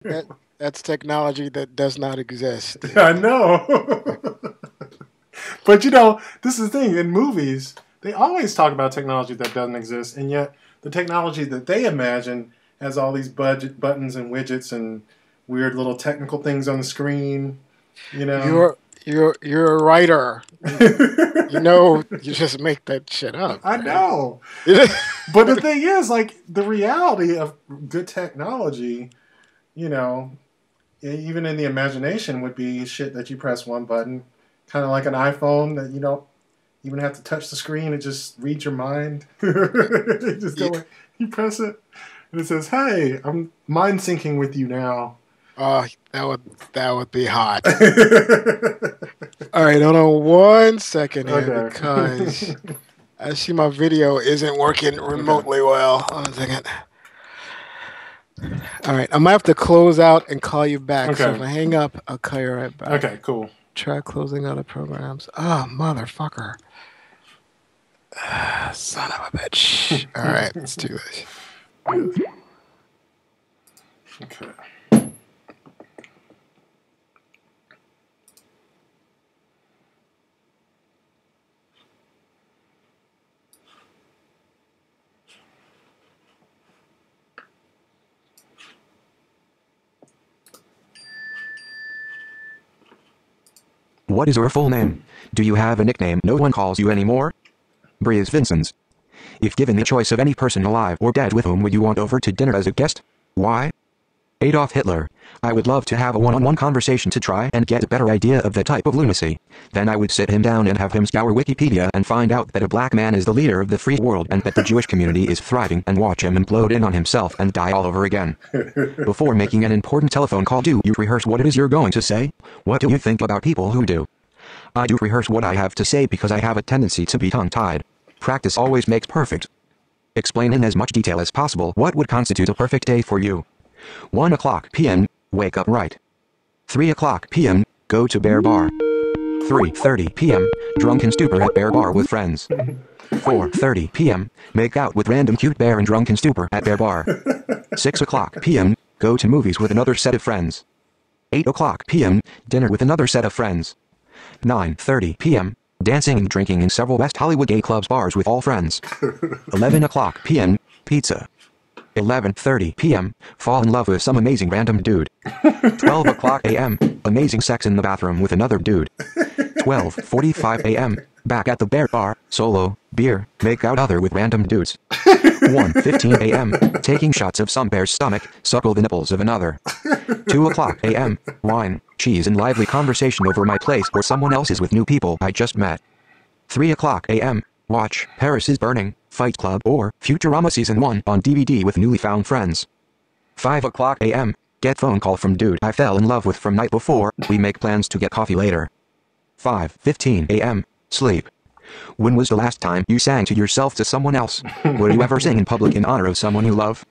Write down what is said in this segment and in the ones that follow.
That that's technology that does not exist. I know. But this is the thing. In movies, they always talk about technology that doesn't exist, and yet the technology that they imagine has all these budget buttons and widgets and weird little technical things on the screen. You know. You're a writer. You just make that shit up, I right? know. But the thing is, like, the reality of good technology, you know, even in the imagination, would be shit that you press one button, kind of like an iPhone that you don't even have to touch the screen; it just reads your mind. You just go Yeah. like, you press it, and it says, "Hey, I'm mind syncing with you now." Oh, that would be hot. All right, hold on 1 second here Okay. because I see my video isn't working Okay. remotely well. Hold on a second. All right, I might have to close out and call you back. So if Okay. I hang up, I'll call you right back. Okay. Cool. Try closing out of programs. Oh, motherfucker. Son of a bitch. All right, let's do this. Okay. What is your full name? Do you have a nickname no one calls you anymore? Breeze Vincinz. If given the choice of any person alive or dead, with whom would you want over to dinner as a guest? Why? Adolf Hitler. I would love to have a one-on-one conversation to try and get a better idea of the type of lunacy. Then I would sit him down and have him scour Wikipedia and find out that a black man is the leader of the free world and that the Jewish community is thriving, and watch him implode in on himself and die all over again. Before making an important telephone call, do you rehearse what it is you're going to say? What do you think about people who do? I do rehearse what I have to say because I have a tendency to be tongue-tied. Practice always makes perfect. Explain in as much detail as possible what would constitute a perfect day for you. 1 o'clock p.m., wake up right. 3 o'clock p.m., go to Bear Bar. 3:30 p.m., drunken stupor at Bear Bar with friends. 4:30 p.m., make out with random cute bear and drunken stupor at Bear Bar. 6 o'clock p.m., go to movies with another set of friends. 8 o'clock p.m., dinner with another set of friends. 9:30 p.m., dancing and drinking in several West Hollywood gay clubs bars with all friends. 11 o'clock p.m., pizza. 11:30 p.m., fall in love with some amazing random dude. 12 o'clock a.m., amazing sex in the bathroom with another dude. 12:45 a.m., back at the Bear Bar, solo, beer, make out other with random dudes. 1:15 a.m., taking shots of some bear's stomach, suckle the nipples of another. 2 o'clock a.m., wine, cheese and lively conversation over my place or someone else's with new people I just met. 3 o'clock a.m., watch Paris is Burning, Fight Club or Futurama Season 1 on DVD with newly found friends. 5 o'clock a.m., get phone call from dude I fell in love with from night before, we make plans to get coffee later. 5:15 a.m., sleep. When was the last time you sang to yourself to someone else? Will you ever sing in public in honor of someone you love?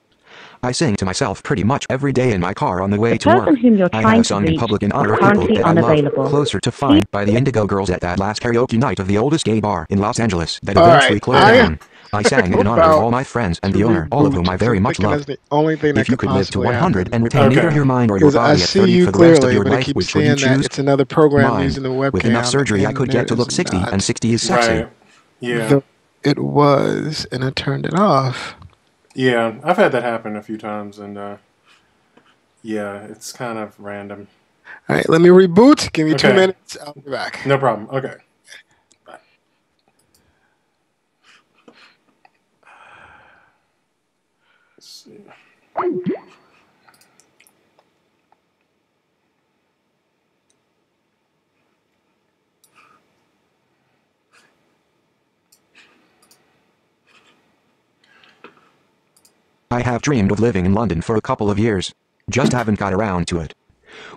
I sing to myself pretty much every day in my car on the way The to work. person whom you're I trying have to sung in reach public in is honor of people currently that I love. unavailable. Closer to Fine by the Indigo Girls at that last karaoke night of the oldest gay bar in Los Angeles that All eventually right, closed I down. I sang it in honor of all my friends and to the owner, all of whom reboot I very for much thinking love. that's the only thing that If you could could live to possibly 100 happen. and retain neither Okay. your mind or your Because I body at see 30 you for the rest of clearly, your but it life, keeps which would you saying that choose? it's another program Mind. using the With enough webcam, surgery I and could there get to is look 60, and not. 60 is sexy. Right. Yeah. It was, and I turned it off. Yeah. I've had that happen a few times, and yeah, it's kind of random. All right, let me reboot. Give me 2 Okay. minutes. I'll be back. No problem. Okay. Bye. Let's see. I have dreamed of living in London for a couple of years. Just haven't got around to it.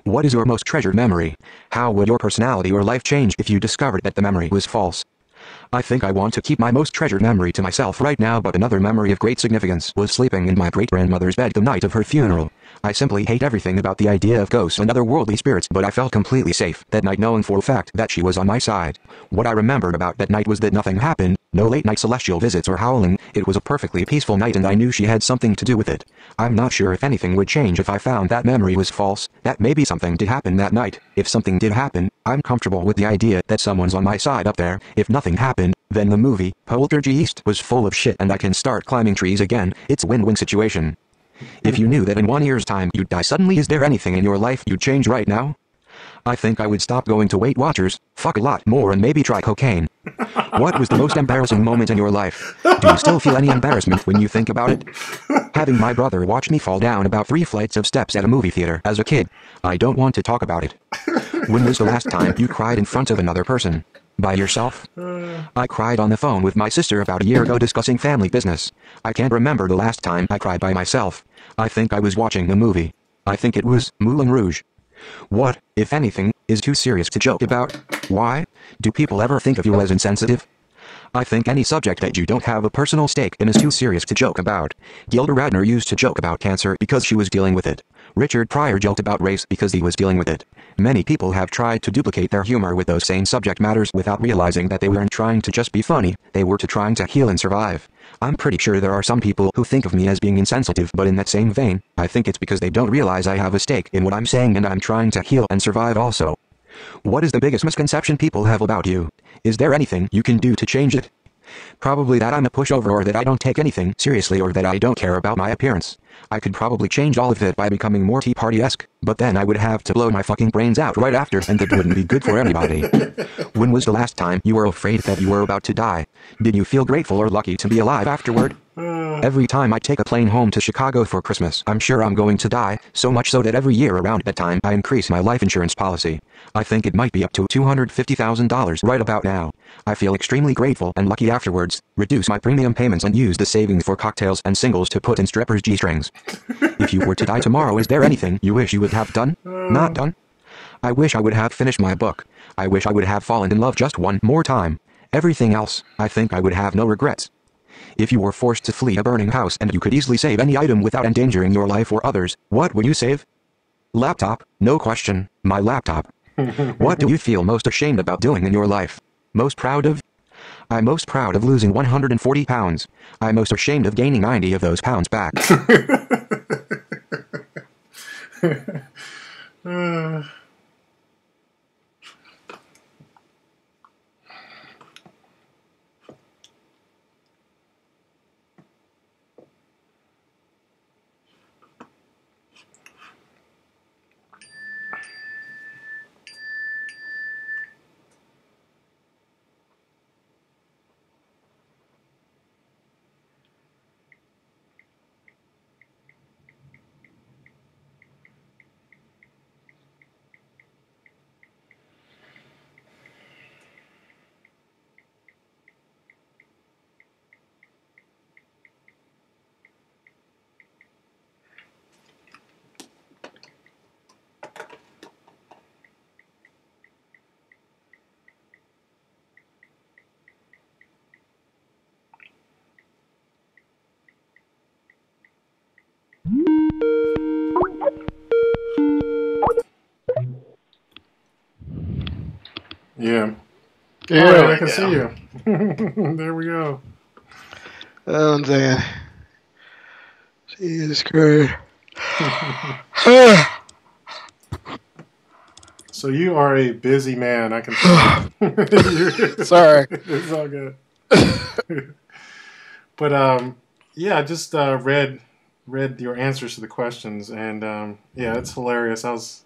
What is your most treasured memory? How would your personality or life change if you discovered that the memory was false? I think I want to keep my most treasured memory to myself right now, but another memory of great significance was sleeping in my great-grandmother's bed the night of her funeral. I simply hate everything about the idea of ghosts and otherworldly spirits, but I felt completely safe that night knowing for a fact that she was on my side. What I remembered about that night was that nothing happened, no late night celestial visits or howling. It was a perfectly peaceful night and I knew she had something to do with it. I'm not sure if anything would change if I found that memory was false, that maybe something did happen that night. If something did happen, I'm comfortable with the idea that someone's on my side up there. If nothing happened, then the movie, Poltergeist, was full of shit and I can start climbing trees again. It's a win-win situation. If you knew that in 1 year's time you'd die suddenly, is there anything in your life you'd change right now? I think I would stop going to Weight Watchers, fuck a lot more and maybe try cocaine. What was the most embarrassing moment in your life? Do you still feel any embarrassment when you think about it? Having my brother watch me fall down about 3 flights of steps at a movie theater as a kid. I don't want to talk about it. When was the last time you cried in front of another person? By yourself? I cried on the phone with my sister about a year ago discussing family business. I can't remember the last time I cried by myself. I think I was watching a movie. I think it was Moulin Rouge. What, if anything, is too serious to joke about? Why? Do people ever think of you as insensitive? I think any subject that you don't have a personal stake in is too serious to joke about. Gilda Radner used to joke about cancer because she was dealing with it. Richard Pryor joked about race because he was dealing with it. Many people have tried to duplicate their humor with those same subject matters without realizing that they weren't trying to just be funny, they were trying to heal and survive. I'm pretty sure there are some people who think of me as being insensitive, but in that same vein, I think it's because they don't realize I have a stake in what I'm saying and I'm trying to heal and survive also. What is the biggest misconception people have about you? Is there anything you can do to change it? Probably that I'm a pushover or that I don't take anything seriously or that I don't care about my appearance. I could probably change all of it by becoming more Tea Party-esque, but then I would have to blow my fucking brains out right after and that wouldn't be good for anybody. When was the last time you were afraid that you were about to die? Did you feel grateful or lucky to be alive afterward? Every time I take a plane home to Chicago for Christmas, I'm sure I'm going to die, so much so that every year around that time I increase my life insurance policy. I think it might be up to $250,000 right about now. I feel extremely grateful and lucky afterwards, reduce my premium payments and use the savings for cocktails and singles to put in strippers' G-strings. If you were to die tomorrow, is there anything you wish you would have done? Not done? I wish I would have finished my book. I wish I would have fallen in love just one more time. Everything else, I think I would have no regrets. If you were forced to flee a burning house and you could easily save any item without endangering your life or others, what would you save? Laptop, no question, my laptop. What do you feel most ashamed about doing in your life? Most proud of? I'm most proud of losing 140 pounds. I'm most ashamed of gaining 90 of those pounds back. Yeah. Yeah, All right, I can see you. There we go. I'm saying, Jesus Christ. So you are a busy man, I can tell. Sorry. It's all good. But yeah, I just read your answers to the questions, and yeah, it's hilarious. I was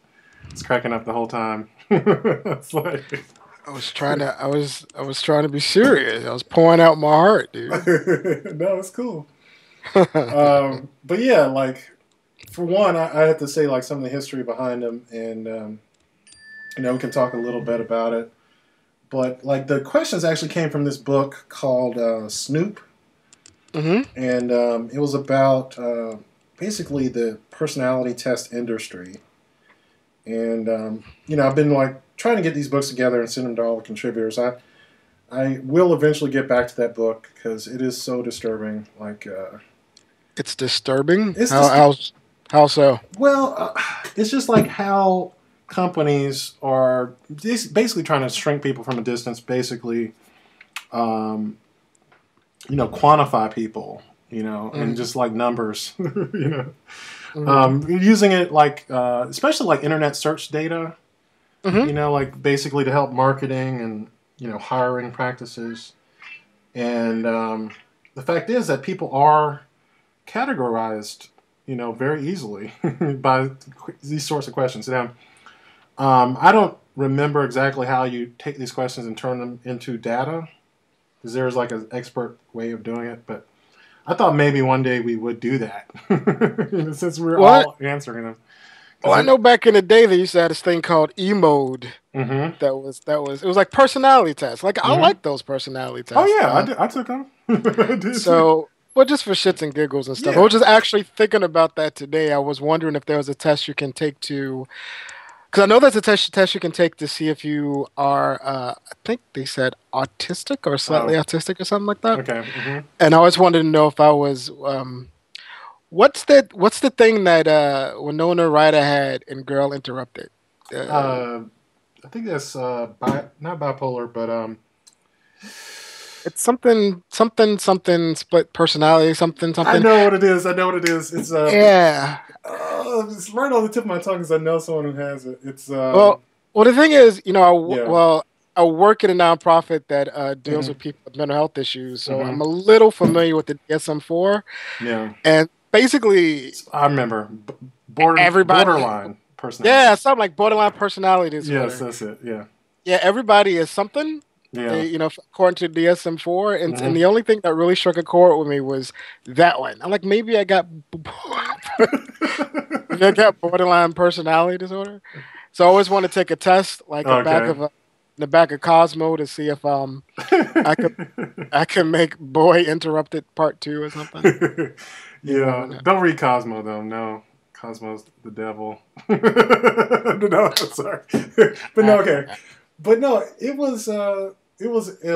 cracking up the whole time. It's like I was trying to be serious. I was pouring out my heart, dude. no, it's cool. But yeah, like for one, I have to say like some of the history behind them, and we can talk a little bit about it. But like the questions actually came from this book called Snoop, Mm-hmm. and it was about basically the personality test industry. And I've been like trying to get these books together and send them to all the contributors. I will eventually get back to that book because it is so disturbing. Like It's disturbing. It's How How so? Well, it's just like how companies are basically trying to shrink people from a distance, basically, quantify people, and just like numbers, using it like, especially like internet search data, like basically to help marketing and, hiring practices. And the fact is that people are categorized, very easily by these sorts of questions. Now, I don't remember exactly how you take these questions and turn them into data, because there's like an expert way of doing it. But I thought maybe one day we would do that, since we're all answering them. Well, I know back in the day they used to have this thing called E-mode. Mm-hmm. That was it was like personality tests. Like I like those personality tests. Oh yeah, I took them. I did so, well, just for shits and giggles and stuff. Yeah. I was just actually thinking about that today. I was wondering if there was a test you can take to, because I know there's a test you can take to see if you are, I think they said autistic or slightly autistic or something like that. Okay. Mm-hmm. And I always wanted to know if I was. What's the thing that Winona Ryder had in Girl Interrupted? I think that's not bipolar, but it's something split personality, something. I know what it is. It's yeah. It's right on the tip of my tongue because I know someone who has it. It's well, the thing is, I work in a nonprofit that deals with people with mental health issues, so I'm a little familiar with the DSM-4. Yeah, and basically, I remember borderline personality. Yeah, something like borderline personality disorder. Yes, that's it. Yeah. Yeah, everybody is something. Yeah. According to DSM-4, and the only thing that really struck a chord with me was that one. I'm like, maybe I got borderline personality disorder. So I always want to take a test, like the back of Cosmo, to see if I could make Boy Interrupted Part 2 or something. Yeah, don't read Cosmo though. No, Cosmo's the devil. No, sorry, but no, okay, but no, it was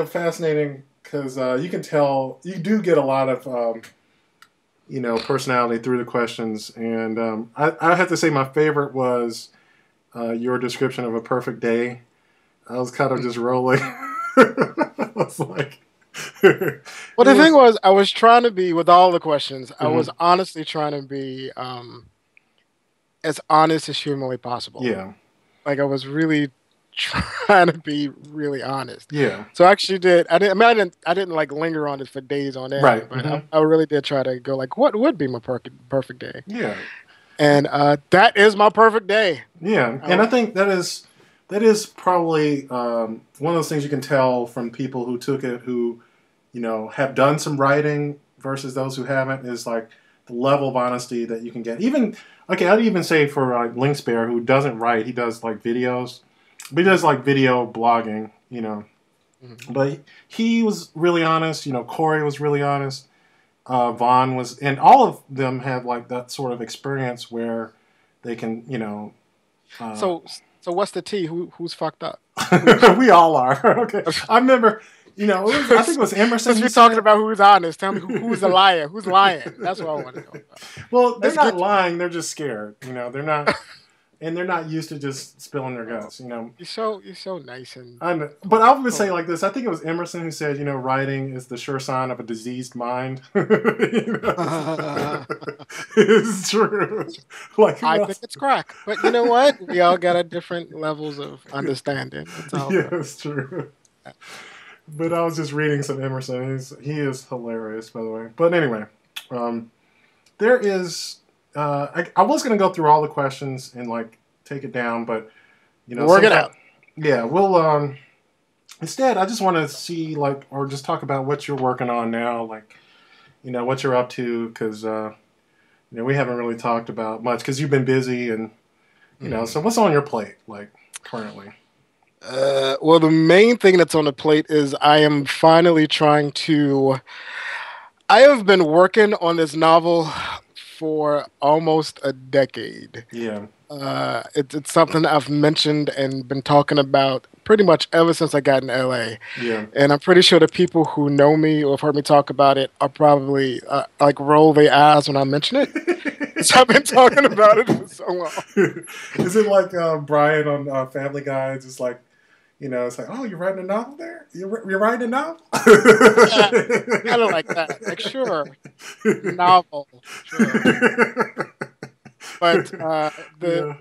fascinating because you can tell you do get a lot of personality through the questions, and I have to say my favorite was your description of a perfect day. I was kind of just rolling. I was like. Well, the thing was, I was trying to be, with all the questions, I was honestly trying to be as honest as humanly possible. Yeah. Like, I was really trying to be really honest. Yeah. So I actually did. I didn't like linger on it for days on end. Right. But I really did try to go like, what would be my perfect day? Yeah. And that is my perfect day. Yeah. And I think that is probably one of those things you can tell from people who took it, who, have done some writing versus those who haven't, is like the level of honesty that you can get. I'd even say for like Linkspear, who doesn't write, he does like videos, but he does like video blogging, But he was really honest. Corey was really honest. Vaughn was, and all of them have like that sort of experience where they can, So what's the tea? Who's fucked up? We all are. Okay. I remember, I think it was Emerson. Since we're talking about who's honest, tell me who's a liar. Who's lying? That's what I want to know about. Well, they're not lying. They're just scared. They're not, and they're not used to just spilling their guts. You're so nice and. But I would say like this. I think it was Emerson who said, writing is the sure sign of a diseased mind. It's true. Like I think it's crack, but you know what? We all got our different levels of understanding. Yeah, it's true. But I was just reading some Emerson. He is hilarious, by the way. But anyway, there is. I was going to go through all the questions and like take it down, but work it out. Yeah, we'll. Instead, I just want to see or just talk about what you're working on now, what you're up to, because we haven't really talked about much because you've been busy and So what's on your plate currently? Well, the main thing that's on the plate is I am finally trying to. I have been working on this novel for almost a decade. Yeah. It's something I've mentioned and been talking about pretty much ever since I got in LA. Yeah. And I'm pretty sure the people who know me or have heard me talk about it are probably roll their eyes when I mention it. I've been talking about it for so long. Is it like Brian on Family Guy? It's just like, it's like, oh, you're writing a novel there? You're writing a novel? Yeah, kind of like that. Like, sure, novel, sure. But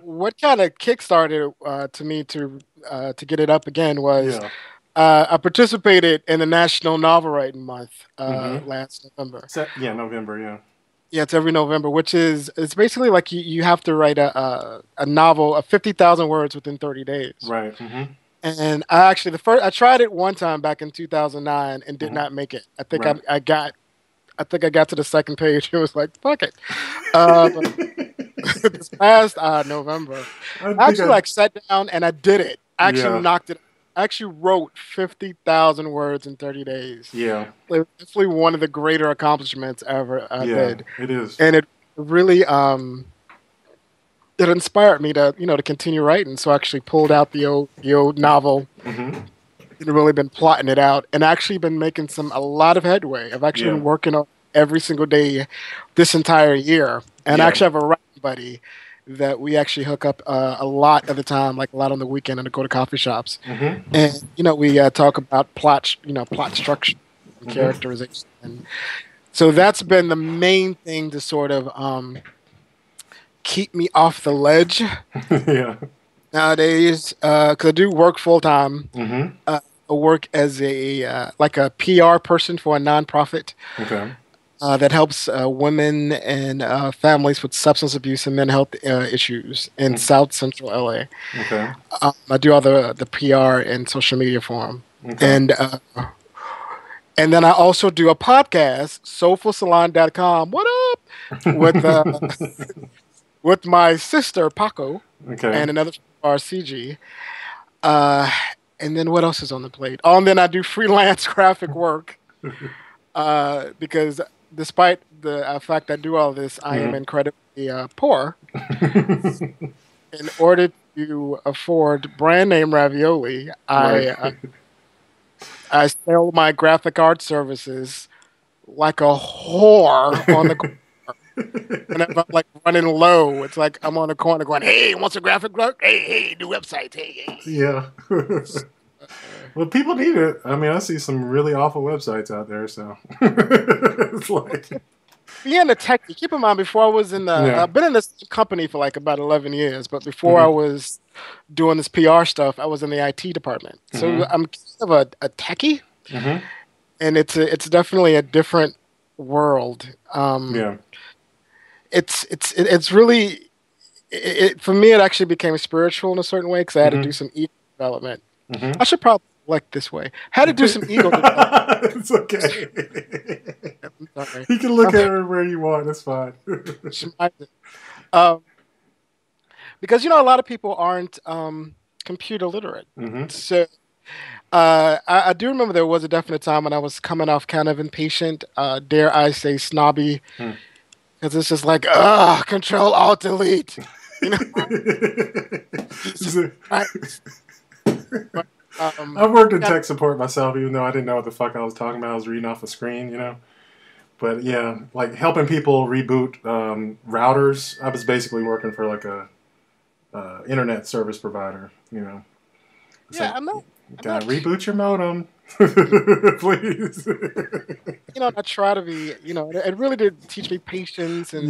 what kind of kickstarted to me to get it up again was I participated in the National Novel Writing Month last November. November, yeah. Yeah, it's every November, it's basically like you have to write a novel of 50,000 words within 30 days. Right. Mm-hmm. And I tried it one time back in 2009 and did not make it. I think I got to the second page. It was like, fuck it. This past November, I actually sat down and I did it. I actually knocked it. I actually wrote 50,000 words in 30 days. Yeah, it's definitely one of the greater accomplishments ever I did. It is, and it really it inspired me to continue writing. So I actually pulled out the old novel. Mm-hmm. And really been plotting it out, and actually been making a lot of headway. I've actually been working on every single day this entire year, and I actually have a writing buddy that we actually hook up a lot of the time, like a lot on the weekend, and go to coffee shops. Mm-hmm. And we talk about plot structure, and characterization, and so that's been the main thing to sort of keep me off the ledge. Nowadays, because I do work full time. Mm-hmm. I work as a PR person for a nonprofit. Okay. That helps women and families with substance abuse and mental health issues in South Central LA. Okay. I do all the PR and social media for them. Okay. And then I also do a podcast, soulfulsalon.com. What up? With my sister, Paco, and another RCG. And then what else is on the plate? Oh, and then I do freelance graphic work because despite the fact I do all this, I am incredibly poor. In order to afford brand name ravioli, I sell my graphic art services like a whore on the corner. And if I'm like running low, it's like I'm on the corner going, "Hey, wants a graphic work? Hey, new website, hey." Yeah. Well, people need it. I mean, I see some really awful websites out there, so it's like being a techie. Keep in mind, before I was I've been in this company for like about 11 years, but before I was doing this PR stuff, I was in the IT department. So I'm kind of a techie, and it's definitely a different world. It's really for me. It actually became spiritual in a certain way because I had to do some ego development. I should probably look this way. Had to do some ego development. It's okay. You can look at it where you want. It's fine. Because a lot of people aren't computer literate. So I do remember there was a definite time when I was coming off kind of impatient, dare I say snobby. Because it's just like, Control Alt Delete, But, I've worked in tech support myself, even though I didn't know what the fuck I was talking about. I was reading off a screen, But yeah, like helping people reboot routers. I was basically working for like a internet service provider, It's gotta reboot your modem, please. I try to be, it really did teach me patience and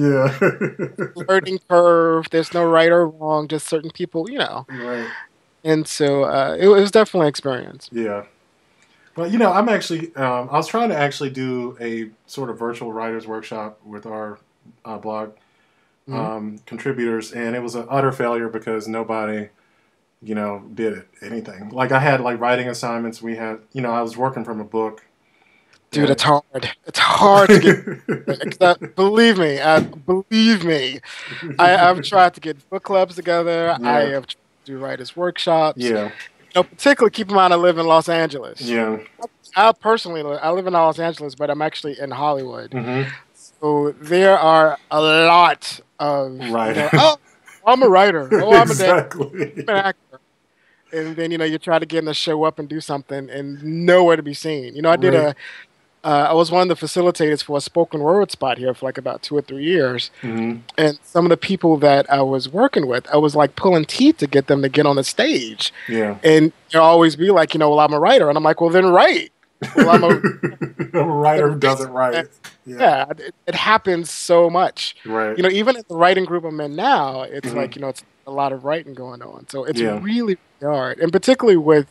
learning curve. There's no right or wrong, just certain people, Right. And so it was definitely an experience. Yeah. Well, I'm actually, I was trying to actually do a sort of virtual writers workshop with our blog contributors, and it was an utter failure because nobody, did anything. Like I had like writing assignments. We had, I was working from a book. Dude, it's hard. It's hard to get. Believe me. I've tried to get book clubs together. Yeah. I have tried to do writers workshops. Yeah. Particularly keep in mind I live in Los Angeles. Yeah. I live in Los Angeles, but I'm actually in Hollywood. So there are a lot of I'm a writer. Oh, I'm an actor. And then you try to get in the show up and do something and nowhere to be seen. I did I was one of the facilitators for a spoken word spot here for like about 2 or 3 years. Mm-hmm. And some of the people that I was working with, I was like pulling teeth to get them to get on the stage. Yeah. And they'll always be like, well, I'm a writer. And I'm like, well, then write. Well, I'm a writer who doesn't write. Yeah, it happens so much. Right. Even at the writing group I'm in now, it's like, it's a lot of writing going on. So it's really hard. And particularly with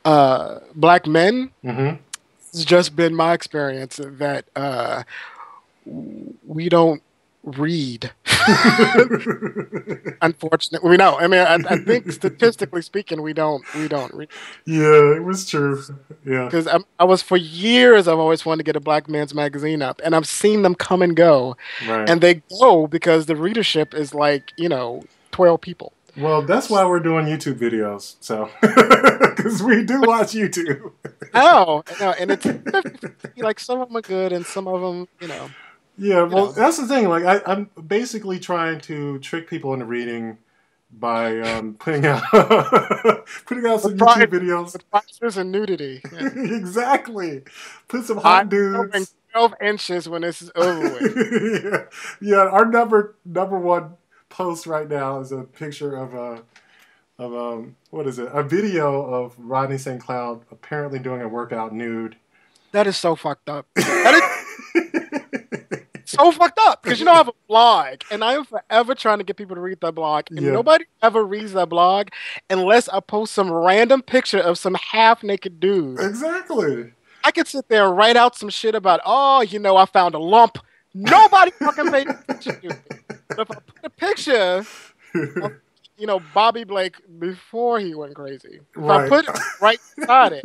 black men, it's just been my experience that we don't read. Unfortunately, we know. I mean, I think statistically speaking, we don't read. Yeah, it was true. Yeah, because I was for years. I've always wanted to get a black man's magazine up, and I've seen them come and go, and they go because the readership is like 12 people. Well, that's why we're doing YouTube videos. So, because we do watch YouTube. No, and it's like some of them are good, and some of them, Yeah, well, that's the thing. Like, I'm basically trying to trick people into reading by putting out some YouTube videos with pictures and nudity. Yeah. Exactly. Put some hot dudes. 12 inches when this is over with. Yeah. Our number one post right now is a picture of what is it? A video of Rodney St. Cloud apparently doing a workout nude. That is so fucked up. That is so fucked up because I have a blog and I am forever trying to get people to read that blog, and nobody ever reads that blog unless I post some random picture of some half-naked dude. Exactly. I could sit there and write out some shit about, I found a lump. Nobody fucking paid attention to it. But if I put a picture of, Bobby Blake before he went crazy, if I put it right beside it,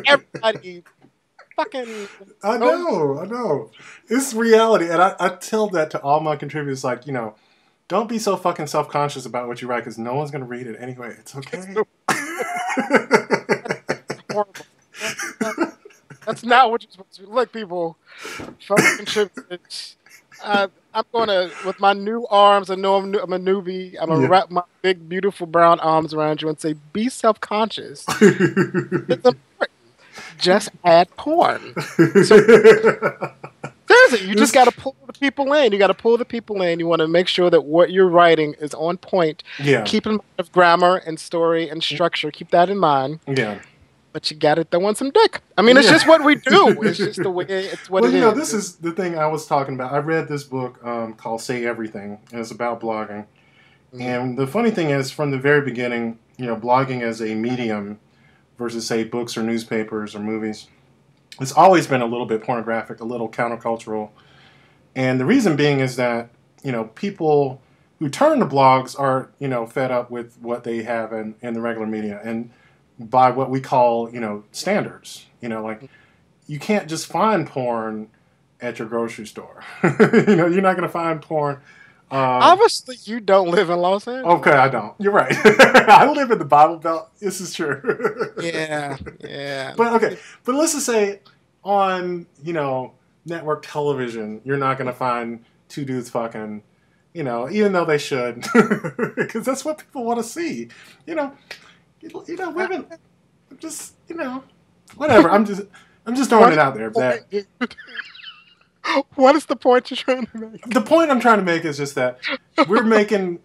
everybody fucking... I know. It's reality. And I tell that to all my contributors, like, don't be so fucking self-conscious about what you write because no one's going to read it anyway. It's okay. That's horrible. That's not what you're supposed to do. Look, people, fucking contributors. I'm going to, with my new arms, I know I'm a newbie, I'm going to wrap my big, beautiful brown arms around you and say, be self-conscious. It's important. Just add porn. So, seriously, you just got to pull the people in. You got to pull the people in. You want to make sure that what you're writing is on point. Yeah. Keep in mind of grammar and story and structure. Keep that in mind. Yeah. But you got to throw in some dick. I mean, it's just what we do. It's just the way it's what it is. This is the thing I was talking about. I read this book called Say Everything, and it's about blogging. Mm-hmm. And the funny thing is, from the very beginning, blogging as a medium versus, say, books or newspapers or movies, it's always been a little bit pornographic, a little countercultural. And the reason being is that, people who turn to blogs are, fed up with what they have in the regular media. And by what we call, standards. Like, you can't just find porn at your grocery store. You're not going to find porn. Obviously, you don't live in Los Angeles. Okay, I don't. You're right. I live in the Bible Belt. This is true. Yeah. But let's just say on, network television, you're not going to find two dudes fucking, even though they should. Because that's what people want to see. Women, just, whatever. I'm just throwing it out there. What is the point you're trying to make? The point I'm trying to make is just that we're making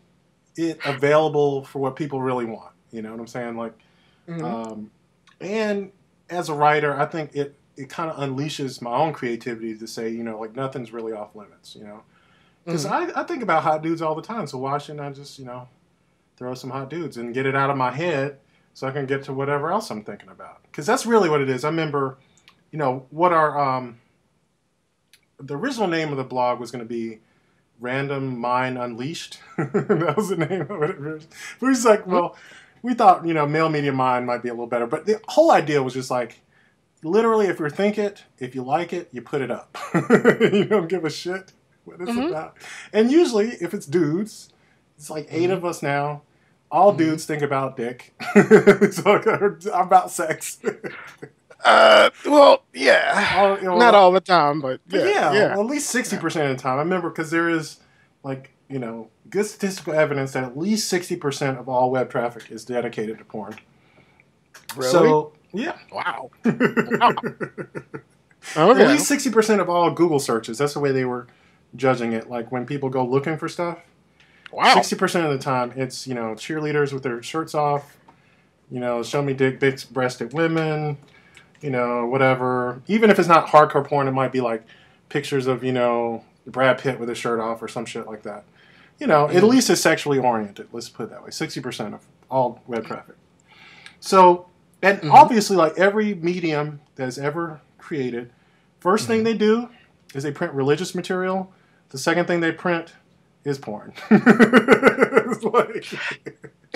it available for what people really want. You know what I'm saying? Like, and as a writer, I think it kind of unleashes my own creativity to say, like, nothing's really off limits. Because I think about hot dudes all the time. So why shouldn't I just, throw some hot dudes and get it out of my head so I can get to whatever else I'm thinking about. Because that's really what it is. I remember, what our, the original name of the blog was going to be Random Mind Unleashed. That was the name of it. We were just like, well, we thought, male media mind might be a little better. But the whole idea was just like, literally, if you think it, if you like it, you put it up. You don't give a shit what it's about. And usually, if it's dudes, it's like 8 of us now. All dudes think about dick. So about sex. Well, yeah. Not all the time, but yeah. Well, at least 60% of the time. I remember because there is, like, good statistical evidence that at least 60% of all web traffic is dedicated to porn. Really? So, yeah. Wow. Okay. At least 60% of all Google searches. That's the way they were judging it. Like when people go looking for stuff, Wow. 60% of the time it's, cheerleaders with their shirts off, show me big breasted women, whatever. Even if it's not hardcore porn, it might be like pictures of, Brad Pitt with his shirt off or some shit like that. At least it's sexually oriented. Let's put it that way. 60% of all web traffic. So, and obviously, like every medium that's ever created, first thing they do is they print religious material. The second thing they print is porn. You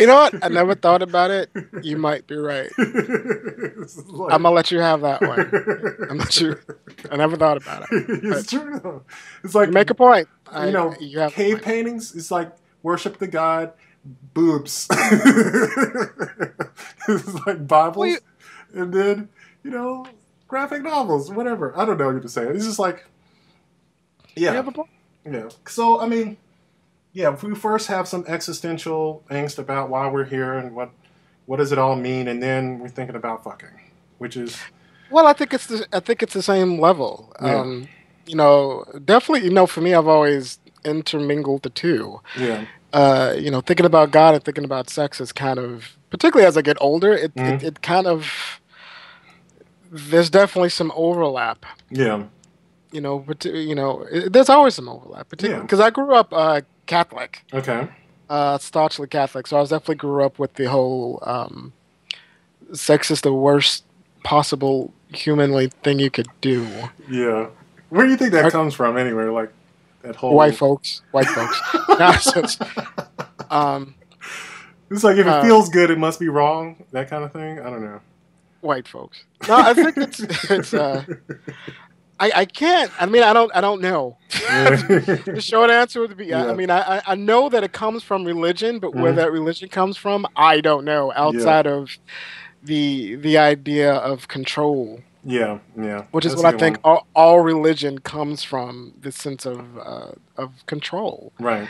know what? I never thought about it. You might be right. I'm gonna let you have that one. I never thought about it. It's true though. It's like, you make a point. Cave paintings. It's like worship the god boobs. It's like Bibles, and then graphic novels, whatever. I don't know what to say. It's just like, yeah. So I mean, if we first have some existential angst about why we're here and what does it all mean, and then we're thinking about fucking, which is. Well, I think it's the same level. Yeah. Definitely. For me, I've always intermingled the two. Yeah. Thinking about God and thinking about sex is kind of, particularly as I get older, it kind of, there's definitely some overlap. Yeah. There's always some overlap, particularly because I grew up Catholic. Okay. Staunchly Catholic, so I definitely grew up with the whole sex is the worst possible humanly thing you could do. Yeah. Where do you think that comes from anyway? Like that whole white folks. Nonsense. It's like if it feels good, it must be wrong. That kind of thing. I don't know. White folks. No, I think it's. I can't. I mean, I don't know. The short answer would be, yeah. I mean, I know that it comes from religion, but where that religion comes from, I don't know. Outside of the idea of control. Yeah. Which is what I think all religion comes from, the sense of control. Right.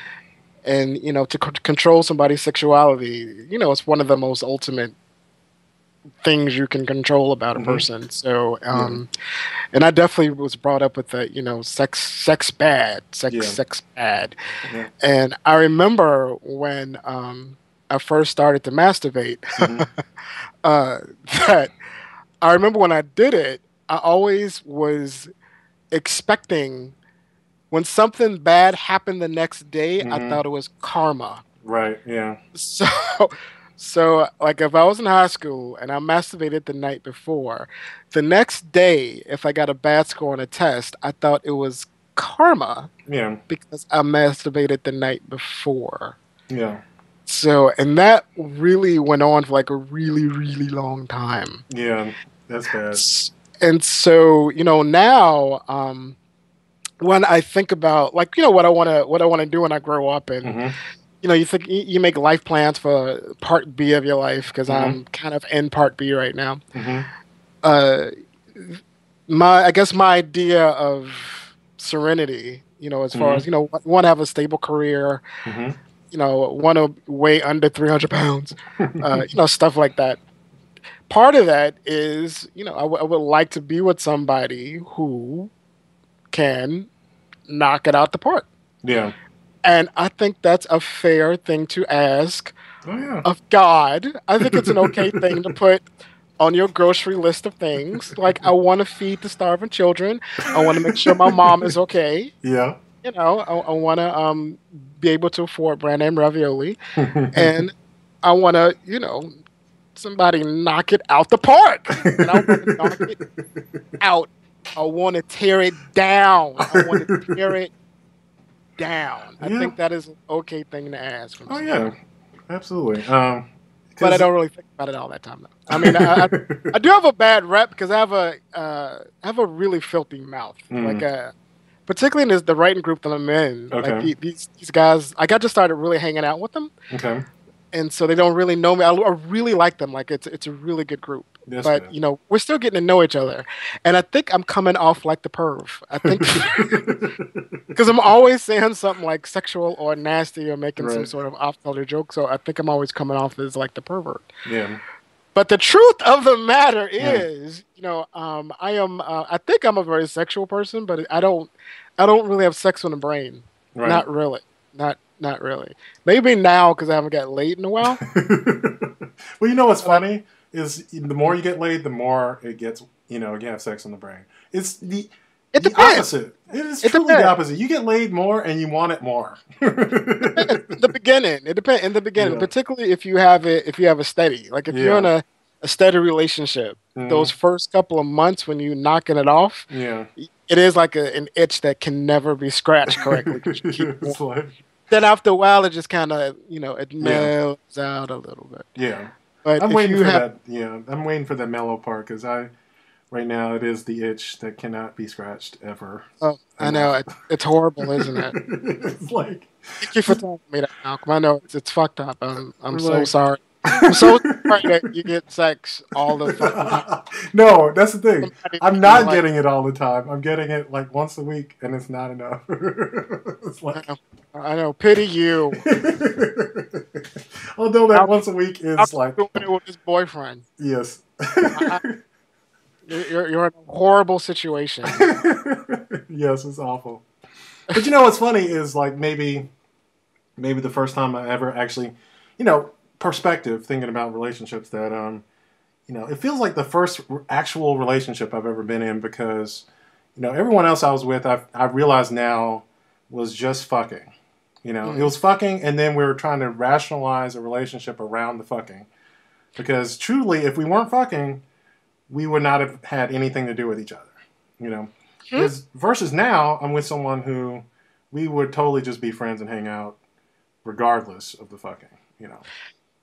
And, to control somebody's sexuality, it's one of the most ultimate things you can control about a person. So, and I definitely was brought up with that, sex bad. Yeah. And I remember when I first started to masturbate, that I remember when I did it, I always was expecting when something bad happened the next day, I thought it was karma. Right, yeah. So, like, if I was in high school and I masturbated the night before, the next day, if I got a bad score on a test, I thought it was karma. Yeah. Because I masturbated the night before. Yeah. So, and that really went on for like a really, really long time. Yeah, that's bad. And so, now, when I think about, like, what I want to do when I grow up, and you think you make life plans for part B of your life, because I'm kind of in part B right now. I guess my idea of serenity, as far as want to have a stable career, want to weigh under 300 pounds, stuff like that. Part of that is, I would like to be with somebody who can knock it out the park. Yeah. And I think that's a fair thing to ask of God. I think it's an okay thing to put on your grocery list of things. Like, I want to feed the starving children. I want to make sure my mom is okay. Yeah. I want to be able to afford brand name ravioli. And I want to, somebody knock it out the park. And I want to knock it out. I want to tear it down. I want to tear it down. I think that is an okay thing to ask. Oh, yeah. Absolutely. But I don't really think about it all that time, though. I mean, I do have a bad rep because I have a really filthy mouth. Like, particularly in the writing group that I'm in. Okay. Like, these guys, I just started really hanging out with them. Okay. And so they don't really know me. I really like them. Like, it's a really good group. That's but good. We're still getting to know each other, and I think I'm coming off like the perv. I think because I'm always saying something like sexual or nasty or making some sort of off-color joke. So I think I'm always coming off as like the pervert. Yeah. But the truth of the matter is, I think I'm a very sexual person, but I don't really have sex on the brain. Right. Not really. Not really. Maybe now because I haven't got laid in a while. Well, you know what's funny is the more you get laid, the more it gets. You have sex on the brain. It's the opposite. It is truly the opposite. You get laid more and you want it more. In the beginning, it depends. In the beginning, particularly if you have a steady, like if you're in a steady relationship, those first couple of months when you're knocking it off, it is like an itch that can never be scratched correctly. Then after a while, it just kind of it melts out a little bit. Yeah, but I'm waiting for that. Yeah, I'm waiting for the mellow part because right now, it is the itch that cannot be scratched ever. Oh, I know. It's horrible, isn't it? It's like... Thank you for telling me that, Malcolm. I know it's fucked up. I'm so sorry. I'm so sorry that you get sex all the time. No, that's the thing. I'm not getting it all the time. I'm getting it like once a week, and it's not enough. It's like... I know. Pity you. Although that once a week is like... doing it with his boyfriend. Yes. You're in a horrible situation. Yes, it's awful. But what's funny is like maybe the first time I ever actually, perspective thinking about relationships that it feels like the first actual relationship I've ever been in because everyone else I was with I realize now was just fucking. It was fucking, and then we were trying to rationalize a relationship around the fucking because truly, if we weren't fucking, we would not have had anything to do with each other, Versus now, I'm with someone who we would totally just be friends and hang out regardless of the fucking,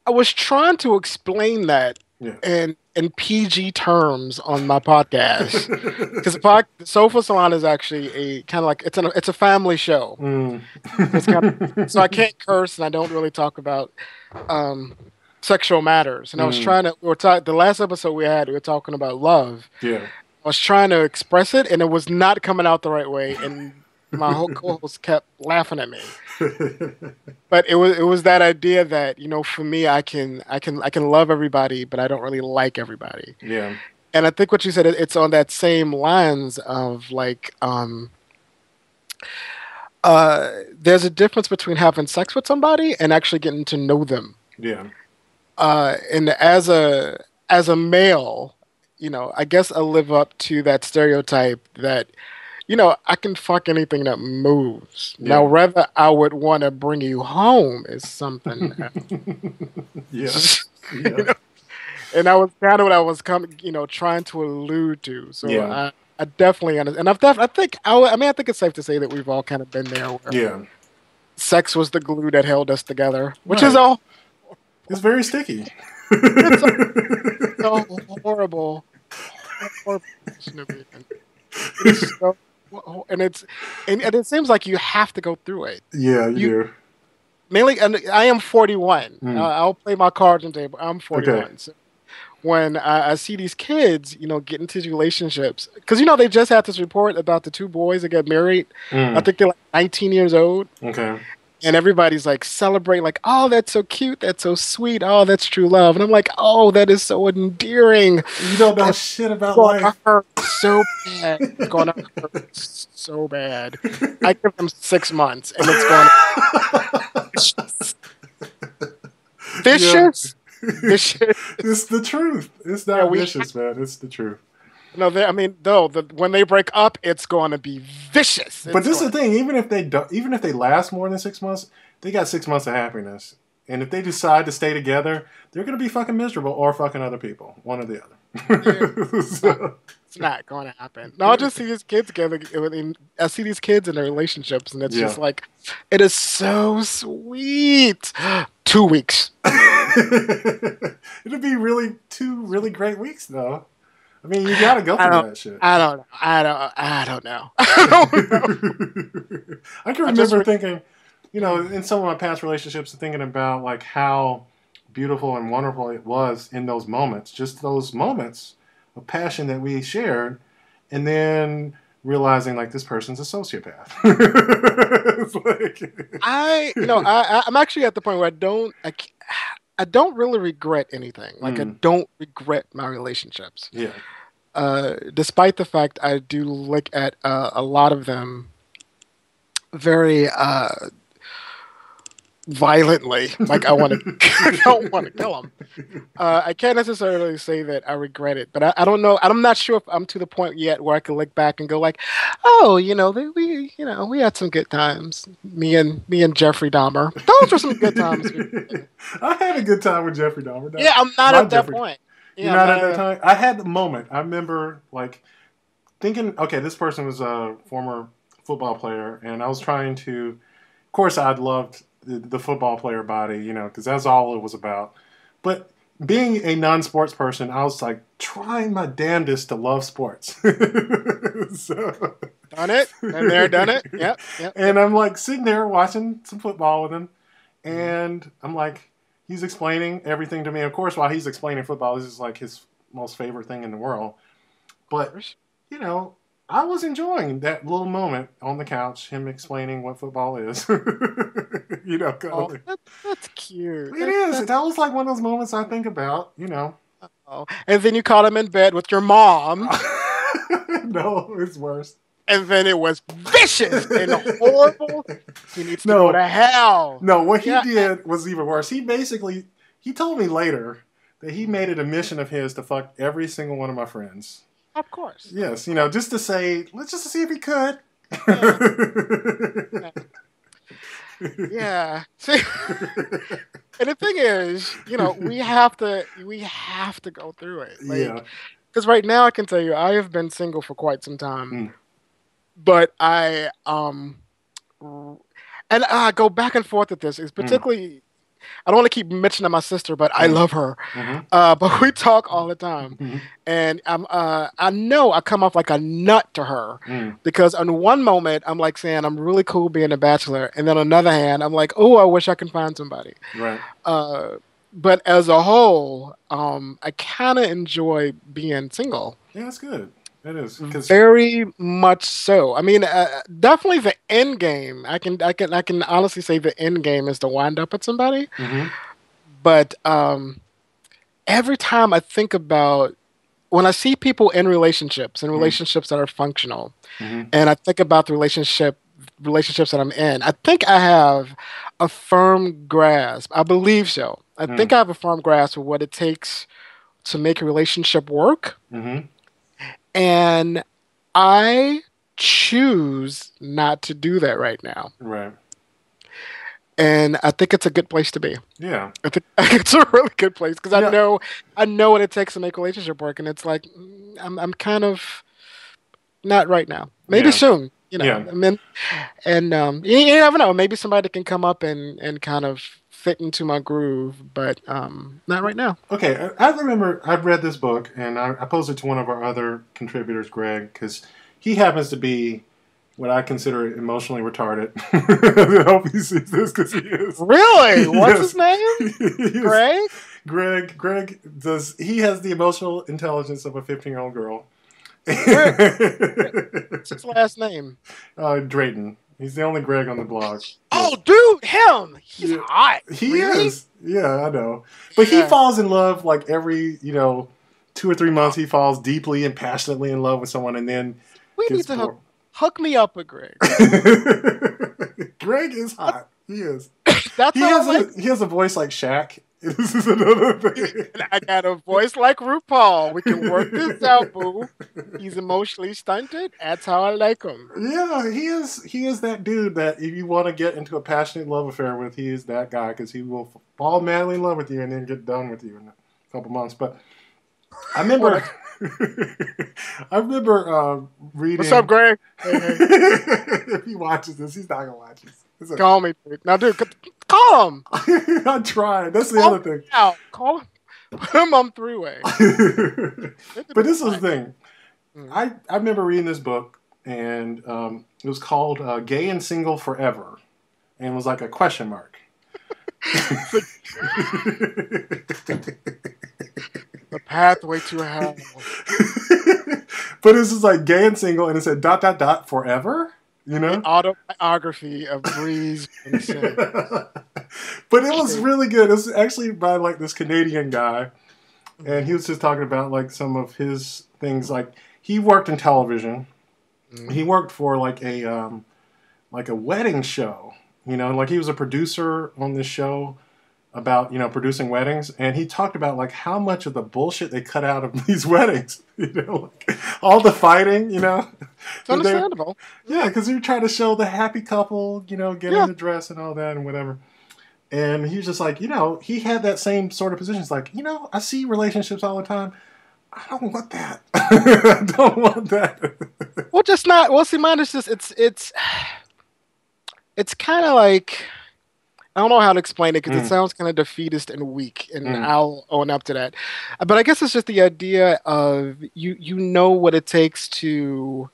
I was trying to explain that in PG terms on my podcast. Because the Sofa Salon is actually a kind of like, it's a family show. So I can't curse and I don't really talk about... sexual matters, and I was trying to. The last episode we were talking about love. Yeah, I was trying to express it, and it was not coming out the right way, and my whole co-host kept laughing at me. But it was that idea that for me, I can love everybody, but I don't really like everybody. Yeah, and I think what you said, it's on that same lines of like, there's a difference between having sex with somebody and actually getting to know them. Yeah. And as a male, I guess I live up to that stereotype that, I can fuck anything that moves. Yeah. Now, whether I would want to bring you home is something. Yeah. And that was kind of what I was trying to allude to. So I definitely understand. And I think it's safe to say that we've all kind of been there. Where sex was the glue that held us together, which is all. It's very sticky. It's so horrible. And it seems like you have to go through it. Yeah, you do. Mainly, and I am 41. I'll play my cards on the table. I'm 41. Okay. So when I see these kids, get into these relationships, because they just had this report about the two boys that got married. I think they're like 19 years old. Okay. And everybody's like celebrating, like, oh, that's so cute, that's so sweet, oh, that's true love. And I'm like, oh, that is so endearing. You don't know shit about life. Hurt so bad. It's going to hurt so bad. I give them 6 months, and it's going to vicious. Vicious. It's the truth. It's not vicious, man. It's the truth. No, when they break up, it's going to be vicious. But this is the thing: even if they last more than 6 months, they got 6 months of happiness. And if they decide to stay together, they're going to be fucking miserable or fucking other people, one or the other. So. It's not going to happen. No, I just see these kids together. I see these kids in their relationships, and it's just like, it is so sweet. 2 weeks. It'll be 2 really great weeks, though. I mean, you gotta go through that shit. I don't know. I can remember thinking, in some of my past relationships, thinking about like how beautiful and wonderful it was in those moments, just those moments of passion that we shared, and then realizing like this person's a sociopath. It's like... I'm actually at the point where I don't really regret anything. Like, I Mm. don't regret my relationships. Yeah. Despite the fact I do look at a lot of them very violently. Like, I don't want to kill them. I can't necessarily say that I regret it, but I don't know. I'm not sure if I'm to the point yet where I can look back and go like, oh, we had some good times. Me and Jeffrey Dahmer. Those were some good times. I had a good time with Jeffrey Dahmer. Yeah, I'm not at that point. You're not at that time? I had the moment. I remember, like, thinking, okay, this person was a former football player, and I was trying to, of course, I'd loved the football player body, because that's all it was about. But being a non-sports person, I was, like, trying my damnedest to love sports. So, done it. And there, done it. Yep. And I'm, like, sitting there watching some football with him, and I'm like, he's explaining everything to me. Of course, while he's explaining football, this is like his most favorite thing in the world. But, I was enjoying that little moment on the couch, him explaining what football is. Kind of that's cute. It is. That was like one of those moments I think about, Oh. And then you caught him in bed with your mom. No, it's worse. And then it was vicious and horrible. He needs to go to hell. No, what he did was even worse. He told me later that he made it a mission of his to fuck every single one of my friends. Of course. Yes, just to say, let's just see if he could. Yeah. See, and the thing is, we have to go through it. Yeah. Because right now I can tell you, I have been single for quite some time. But I go back and forth with this. It's particularly, I don't want to keep mentioning my sister, but I love her. But we talk all the time, and I know I come off like a nut to her because on one moment I'm like saying I'm really cool being a bachelor, and then on the other hand I'm like, oh, I wish I could find somebody. Right. But as a whole, I kind of enjoy being single. Yeah, that's good. It is very much so. I mean, definitely the end game. I can honestly say the end game is to wind up with somebody. But every time I think about when I see people in relationships that are functional, and I think about the relationships that I'm in, I think I have a firm grasp. I believe so. I think I have a firm grasp of what it takes to make a relationship work. And I choose not to do that right now. Right. And I think it's a good place to be. Yeah. I think it's a really good place because I know what it takes to make a relationship work, and it's like I'm kind of not right now. Maybe soon. I mean, and you never know. Maybe somebody can come up and kind of fit into my groove, but not right now. Okay, I remember I've read this book, and I posed it to one of our other contributors, Greg, because he happens to be what I consider emotionally retarded. I hope he sees this because he is. Really? What's his name? Greg? Greg he has the emotional intelligence of a 15-year-old girl. What's his last name? Drayton. He's the only Greg on the blog. Oh, dude, him. He's hot. He is. Yeah, I know. But he falls in love like every, 2 or 3 months. He falls deeply and passionately in love with someone, and then we need to hook me up with Greg. Greg is hot. He is. He has a voice like Shaq. This is another thing. And I got a voice like RuPaul. We can work this out, boo. He's emotionally stunted. That's how I like him. Yeah, he is. He is that dude that if you want to get into a passionate love affair with, he is that guy because he will fall madly in love with you and then get done with you in a couple months. But I remember, reading. What's up, Greg? Hey. If he watches this, he's not gonna watch this. Call me, dude. Now, dude, call him. I tried. That's the other thing. Call him. Put him on three-way. But this was the thing. I remember reading this book, and it was called Gay and Single Forever. And it was like a question mark. The pathway to hell. But this is like gay and single, and it said ... forever. The autobiography of Breeze Vincinz. But it was really good. It was actually by like this Canadian guy, and he was just talking about like some of his things. Like he worked in television. He worked for like a wedding show. You know, like he was a producer on this show about, you know, producing weddings, and he talked about like how much of the bullshit they cut out of these weddings. You know, like, all the fighting. You know, it's understandable. Yeah, because you're trying to show the happy couple, you know, getting the dress and all that and whatever. And he's just like, you know, he had that same sort of position. It's like, you know, I see relationships all the time. I don't want that. I don't want that. Well, just not. Well, see, mine is just it's kind of like, I don't know how to explain it because it sounds kind of defeatist and weak, and I'll own up to that. But I guess it's just the idea of you know what it takes to,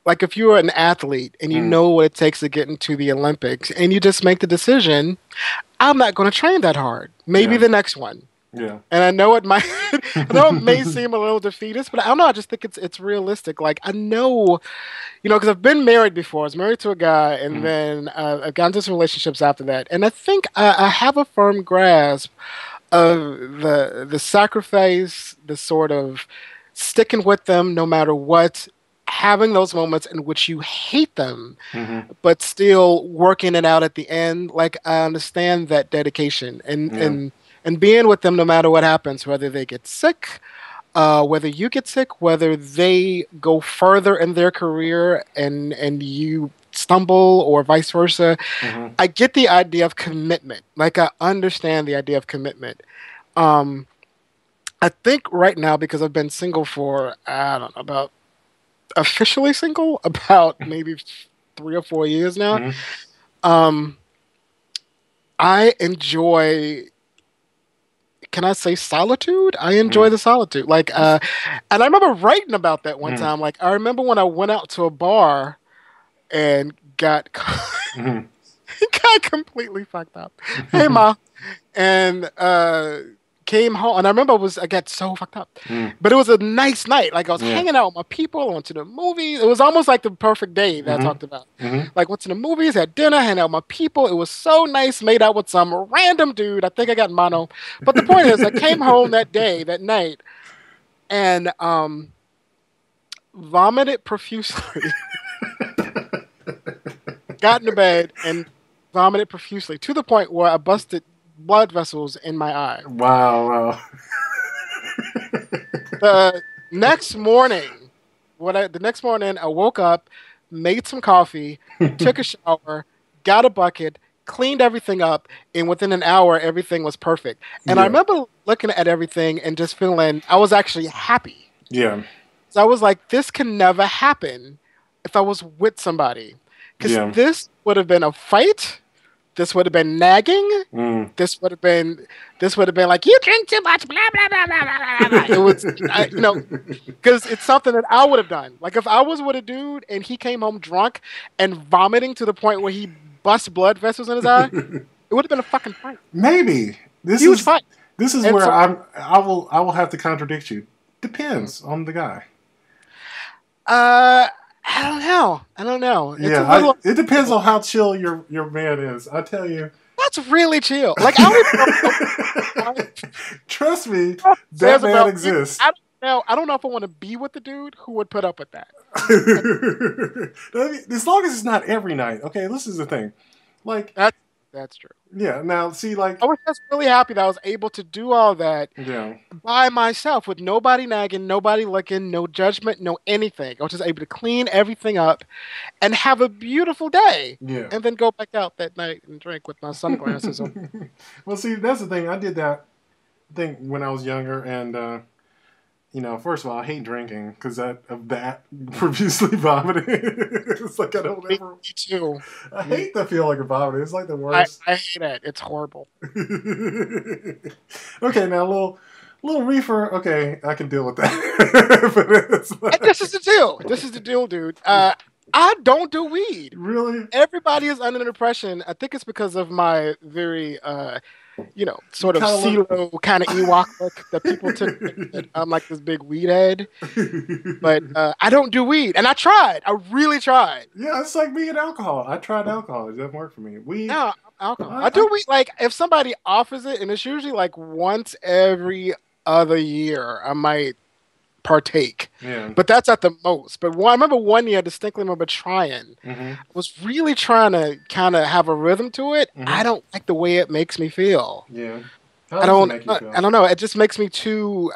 like, if you're an athlete and you know what it takes to get into the Olympics, and you just make the decision, I'm not going to train that hard. Maybe the next one. Yeah. And I know it might, I know it may seem a little defeatist, but I don't know. I just think it's realistic. Like, I know, you know, because I've been married before. I was married to a guy, and then I've gotten into some relationships after that. And I think I have a firm grasp of the sacrifice, the sort of sticking with them no matter what, having those moments in which you hate them, but still working it out at the end. Like, I understand that dedication and being with them no matter what happens, whether they get sick, whether you get sick, whether they go further in their career and you stumble, or vice versa. I get the idea of commitment. Like, I understand the idea of commitment. I think right now, because I've been single for, I don't know, about officially single about maybe 3 or 4 years now. I enjoy, can I say solitude? I enjoy the solitude. Like, and I remember writing about that one time. Like, I remember when I went out to a bar and got completely fucked up. Hey, Ma. And came home, and I remember I got so fucked up. But it was a nice night. Like, I was hanging out with my people, went to the movies. It was almost like the perfect day that I talked about. Like, went to the movies, had dinner, hanging out with my people. It was so nice, made out with some random dude. I think I got mono. But the point is, I came home that night, and vomited profusely. Got into bed and vomited profusely, to the point where I busted blood vessels in my eye. Wow. The next morning, I woke up, made some coffee, took a shower, got a bucket, cleaned everything up, and within an hour, everything was perfect. And I remember looking at everything and just feeling I was actually happy. Yeah. So I was like, this can never happen if I was with somebody. Because this would have been a fight. This would have been nagging. This would have been like, you drink too much, blah, blah, blah, blah, blah, blah. It was, you know, because it's something that I would have done. Like, if I was with a dude and he came home drunk and vomiting to the point where he bust blood vessels in his eye, it would have been a fucking fight. Maybe. Huge fight. This is where I will have to contradict you. Depends on the guy. I don't know. It depends on how chill your man is. I tell you, that's really chill. Like, I don't even know. Trust me, that man exists. I don't know if I want to be with the dude who would put up with that. As long as it's not every night. Okay, this is the thing. Like, that's true. Yeah. Now, see, like, I was just really happy that I was able to do all that by myself, with nobody nagging, nobody looking, no judgment, no anything. I was just able to clean everything up and have a beautiful day. Yeah. And then go back out that night and drink with my sunglasses on. Well, see, that's the thing. I did that thing when I was younger, and you know, first of all, I hate drinking because of that profusely vomiting. It's like I don't ever. Me too. I hate the feeling of vomiting. It's like the worst. I hate it. It's horrible. Okay, now a little reefer. Okay, I can deal with that. But it's like... This is the deal. This is the deal, dude. I don't do weed. Really? Everybody is under the impression. I think it's because of my very sort of CeeLo kind of Ewok look that people took that I'm like this big weed head. But I don't do weed, and I tried. I really tried. Yeah, it's like me and alcohol. I tried alcohol. It doesn't work for me. Weed. No, alcohol. I do weed. Like if somebody offers it, and it's usually like once every other year, I might partake. Yeah. But that's at the most. But I remember one year I distinctly remember trying. Mm-hmm. I was really trying to kind of have a rhythm to it. Mm-hmm. I don't like the way it makes me feel. Yeah. I don't know. It just makes me too.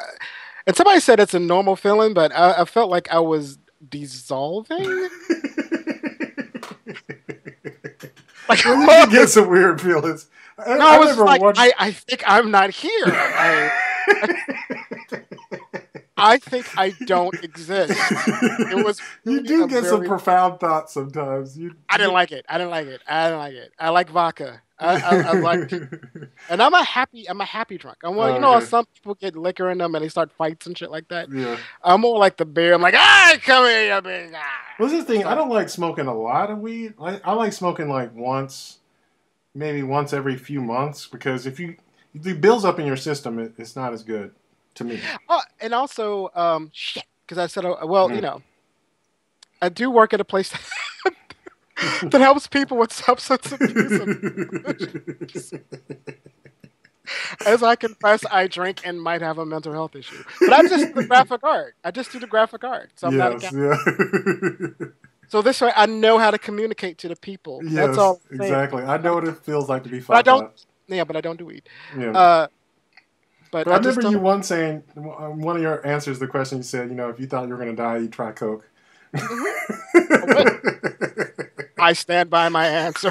And somebody said it's a normal feeling, but I felt like I was dissolving. Like you get some weird feelings. I was like, I think I'm not here. I think I don't exist. It was. Really you do get some profound thoughts sometimes. I didn't like it. I like vodka. I like, and I'm a happy drunk. I'm like, okay. Some people get liquor in them and they start fights and shit like that. Yeah. I'm more like the bear. I'm like, come here, you big. Well, this is the thing. I don't like smoking a lot of weed. I like smoking like maybe once every few months, because if it builds up in your system, it's not as good to me. Oh, and also, because I said, I do work at a place that helps people with substance abuse. As I confess, I drink and might have a mental health issue. But I'm just the graphic art. I just do the graphic art. So I'm not a So this way, I know how to communicate to the people. Yes, that's all. Exactly. I know what it feels like to be fucked up. Yeah, but I don't do weed. Yeah. But I remember you once saying, one of your answers to the question, you said, if you thought you were going to die, you'd try coke. I stand by my answer.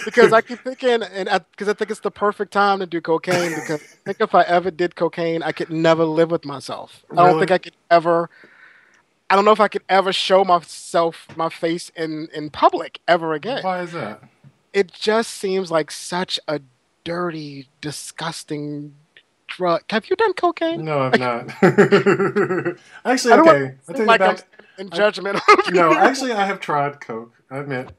Because I keep thinking, because I think it's the perfect time to do cocaine, because I think if I ever did cocaine, I could never live with myself. Really? I don't think I could ever... I don't know if I could ever show my face in public ever again. Why is that? It just seems like such a dirty, disgusting drug. Have you done cocaine? No, I've not. Actually, okay. I think I'm in judgment. No, actually, I have tried coke. I admit.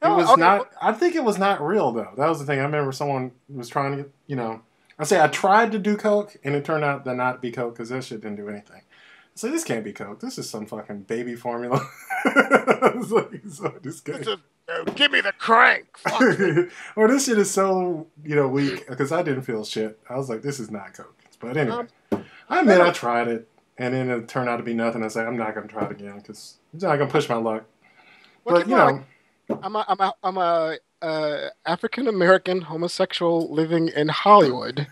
It was not. I think it was not real though. That was the thing. I remember someone was trying to, I tried to do coke, and it turned out to not be coke because that shit didn't do anything. So this can't be coke. This is some fucking baby formula. I was like, give me the crank. Or this shit is so weak, because I didn't feel shit. I was like, this is not coke. But anyway, I admit I tried it, and then it turned out to be nothing. I said, I'm not gonna try it again because I'm not gonna push my luck. But I'm a African American homosexual living in Hollywood,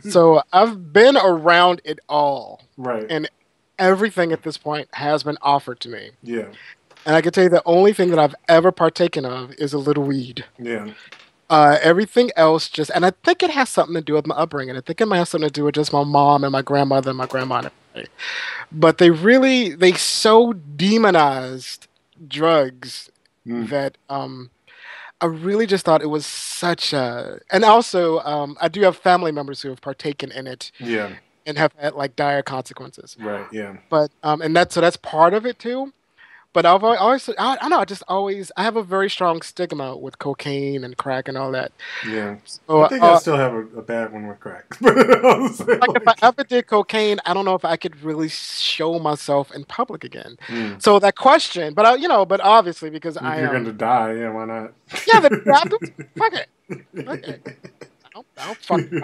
so I've been around it all, right? And everything at this point has been offered to me. Yeah. And I can tell you the only thing that I've ever partaken of is a little weed. Yeah. Everything else and I think it has something to do with my upbringing. I think it might have something to do with just my mom and my grandmother and my grandma. But they so demonized drugs that I really just thought it was such a... And also, I do have family members who have partaken in it. Yeah. And have had like dire consequences. Right. Yeah. But that's part of it too. But I've always I have a very strong stigma with cocaine and crack and all that. Yeah. So, I think I still have a bad one with crack. If I ever did cocaine, I don't know if I could really show myself in public again. So that question, but obviously because if you're going to die, yeah, why not? Yeah, fuck it. I don't fucking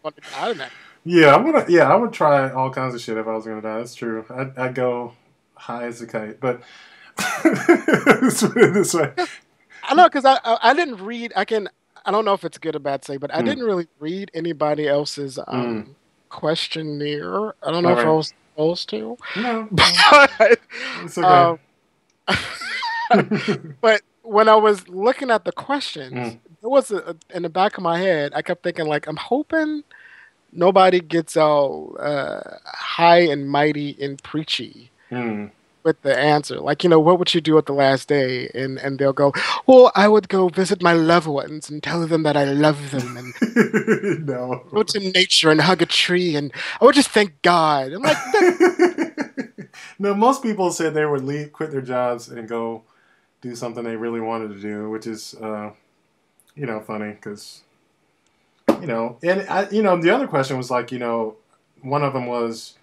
want to die in that. Yeah, I would try all kinds of shit if I was gonna die. That's true. I'd go high as a kite, but let's put it this way. I know, because I didn't read. I don't know if it's good or bad to say, but I didn't really read anybody else's questionnaire. I don't know if I was supposed to. No, but it's okay. But when I was looking at the questions, there was in the back of my head, I kept thinking, like, I'm hoping nobody gets all high and mighty and preachy with the answer. Like, what would you do at the last day? And they'll go, well, I would go visit my loved ones and tell them that I love them and go to nature and hug a tree, and I would just thank God. I'm like, no, most people said they would quit their jobs and go do something they really wanted to do, which is, funny because And the other question was like, one of them was,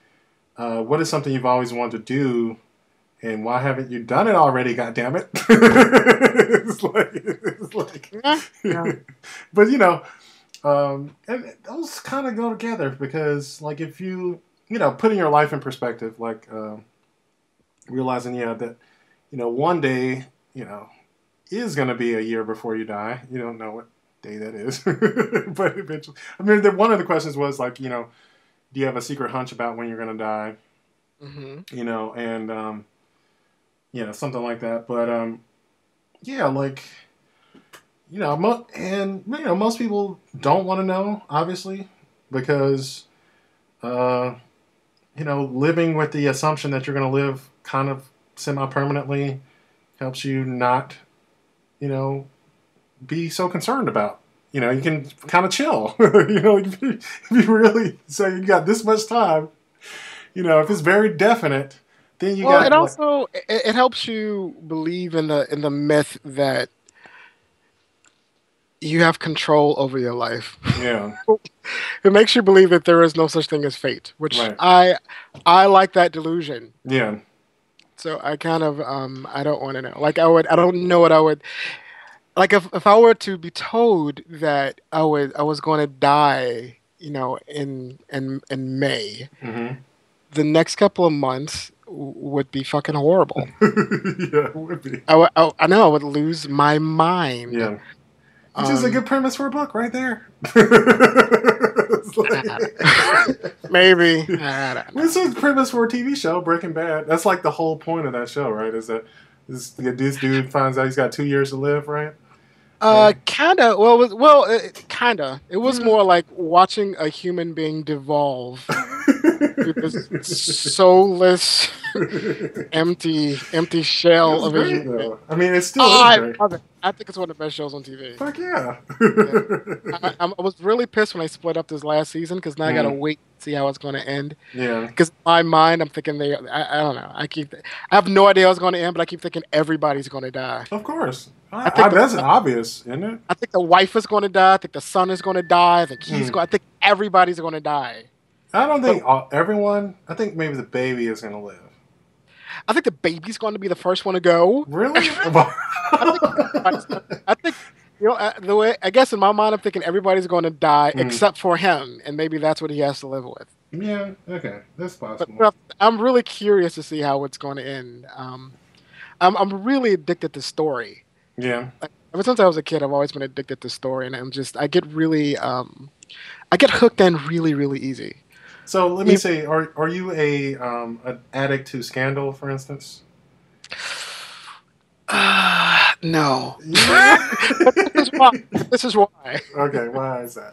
what is something you've always wanted to do, and why haven't you done it already? God damn it! it's like, Yeah. But and those kind of go together because, like, if putting your life in perspective, like realizing, that one day, is going to be a year before you die. You don't know what day that is, but eventually. I mean, one of the questions was like, do you have a secret hunch about when you're going to die? Mm-hmm. And something like that. But like, most people don't want to know, obviously, because living with the assumption that you're going to live kind of semi-permanently helps you not, be so concerned about. You can kind of chill. If you really say you got this much time, if it's very definite, then you got. It also it helps you believe in the myth that you have control over your life. Yeah. It makes you believe that there is no such thing as fate, which Right. I like that delusion. Yeah. So I kind of I don't want to know. Like I don't know what I would like if I were to be told that I was going to die, in May. Mm-hmm. The next couple of months would be fucking horrible. Yeah, it would be. I know I would lose my mind. Yeah. Which is a good premise for a book right there. Maybe. It's a premise for a TV show, Breaking Bad. That's like the whole point of that show, right? Is that this dude finds out he's got 2 years to live, right? Kinda. Kinda. It was more like watching a human being devolve through this soulless, empty shell of a human. Though. I mean, it's still great. Love it. I think it's one of the best shows on TV. Fuck yeah. I was really pissed when I split up this last season because now I gotta wait to see how it's going to end. Yeah. Because in my mind, I'm thinking I don't know. I have no idea how it's going to end, but I keep thinking everybody's going to die. Of course. That's obvious, isn't it? I think the wife is going to die. I think the son is going to die. I think I think everybody's going to die. I don't think everyone. I think maybe the baby is going to live. I think the baby's going to be the first one to go. Really? I think the way I guess in my mind, I'm thinking everybody's going to die except for him, and maybe that's what he has to live with. Yeah. Okay, that's possible. But I'm really curious to see how it's going to end. I'm really addicted to story. Yeah. Like, ever since I was a kid, I've always been addicted to story, and I get really I get hooked in really, really easy. So let me say, are you an addict to Scandal, for instance? No. But this is why. Okay, why is that?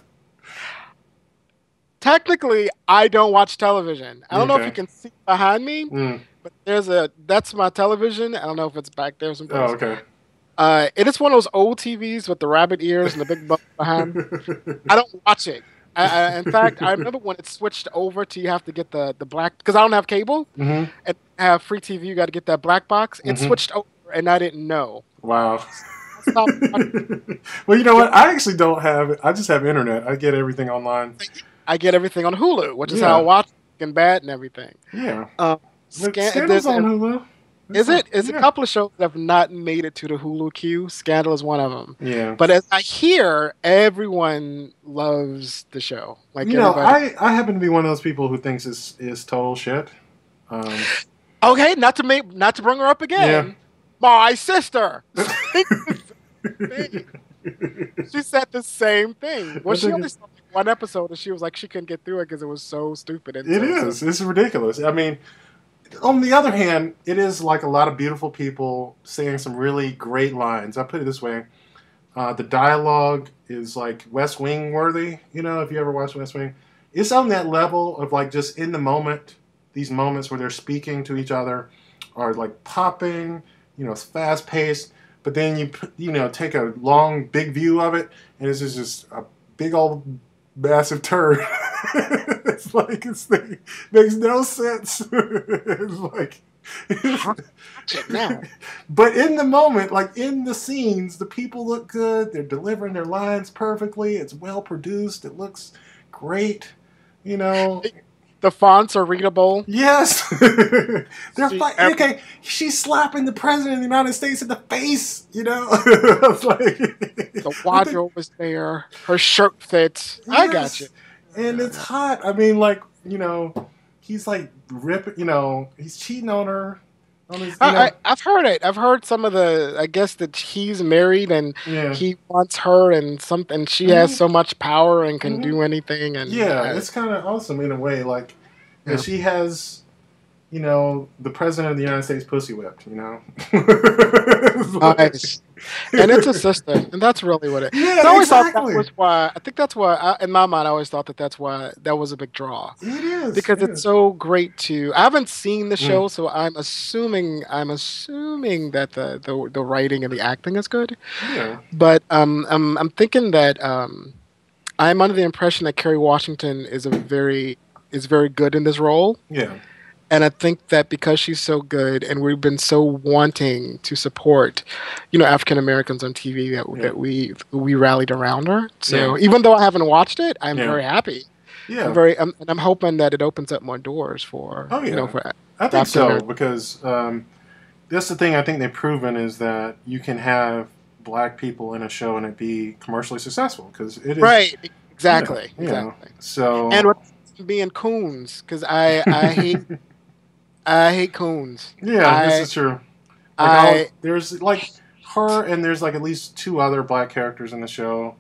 Technically, I don't watch television. I don't know if you can see behind me, but that's my television. I don't know if it's back there someplace. Oh, okay. It is one of those old TVs with the rabbit ears and the big butt behind. I don't watch it. In fact, I remember when it switched over to you have to get the black, because I don't have cable and have free TV. You got to get that black box. It switched over, and I didn't know. Wow. Well, you know what? I actually don't have it. I just have internet. I get everything online. I get everything on Hulu, which is how I watch Breaking Bad and everything. Yeah. Scandal's on Hulu. Is it? It's a couple of shows that have not made it to the Hulu queue. Scandal is one of them. Yeah. But as I hear, everyone loves the show. Like I happen to be one of those people who thinks is total shit. Okay, not to bring her up again. Yeah. My sister. She said the same thing. Well, she only saw one episode, and she was like, she couldn't get through it because it was so stupid. It is. It's ridiculous. I mean, on the other hand, it is like a lot of beautiful people saying some really great lines. I put it this way. The dialogue is like West Wing worthy, if you ever watch West Wing. It's on that level of like just in the moment, these moments where they're speaking to each other are like popping, it's fast paced, but then you take a long, big view of it, and it's just a big old massive turd. It's like it makes no sense. It's like Watch it now. But in the moment, like in the scenes, the people look good. They're delivering their lines perfectly. It's well produced. It looks great. You know. The fonts are readable. Yes. They're okay. She's slapping the president of the United States in the face. You know. The wardrobe was there. Her shirt fits. Yes. I got you. And it's hot. I mean, like, you know, he's like ripping. You know, he's cheating on her. I've heard it. I've heard some of the. I guess that he's married and he wants her, and she has so much power and can do anything. And it's kind of awesome in a way. Like, she has, you know, the president of the United States pussy whipped. You know, nice. And it's a sister, and that's really what it. Yeah, I always thought that was why. I think that's why, in my mind, I always thought that's why that was a big draw. It is because it's so great to. I haven't seen the show, so I'm assuming that the writing and the acting is good. Yeah. But I'm thinking that I'm under the impression that Kerry Washington is very good in this role. Yeah. And I think that because she's so good, and we've been so wanting to support, you know, African Americans on TV, that we rallied around her. So even though I haven't watched it, I'm very happy. Yeah, I'm hoping that it opens up more doors for. Oh yeah, you know, for I think so because that's the thing I think they've proven is that you can have black people in a show and it be commercially successful because it is right. Exactly. You exactly. Know, so and with being coons because I hate. I hate coons. Yeah, this is true. Like there's like her, and there's like at least 2 other black characters in the show,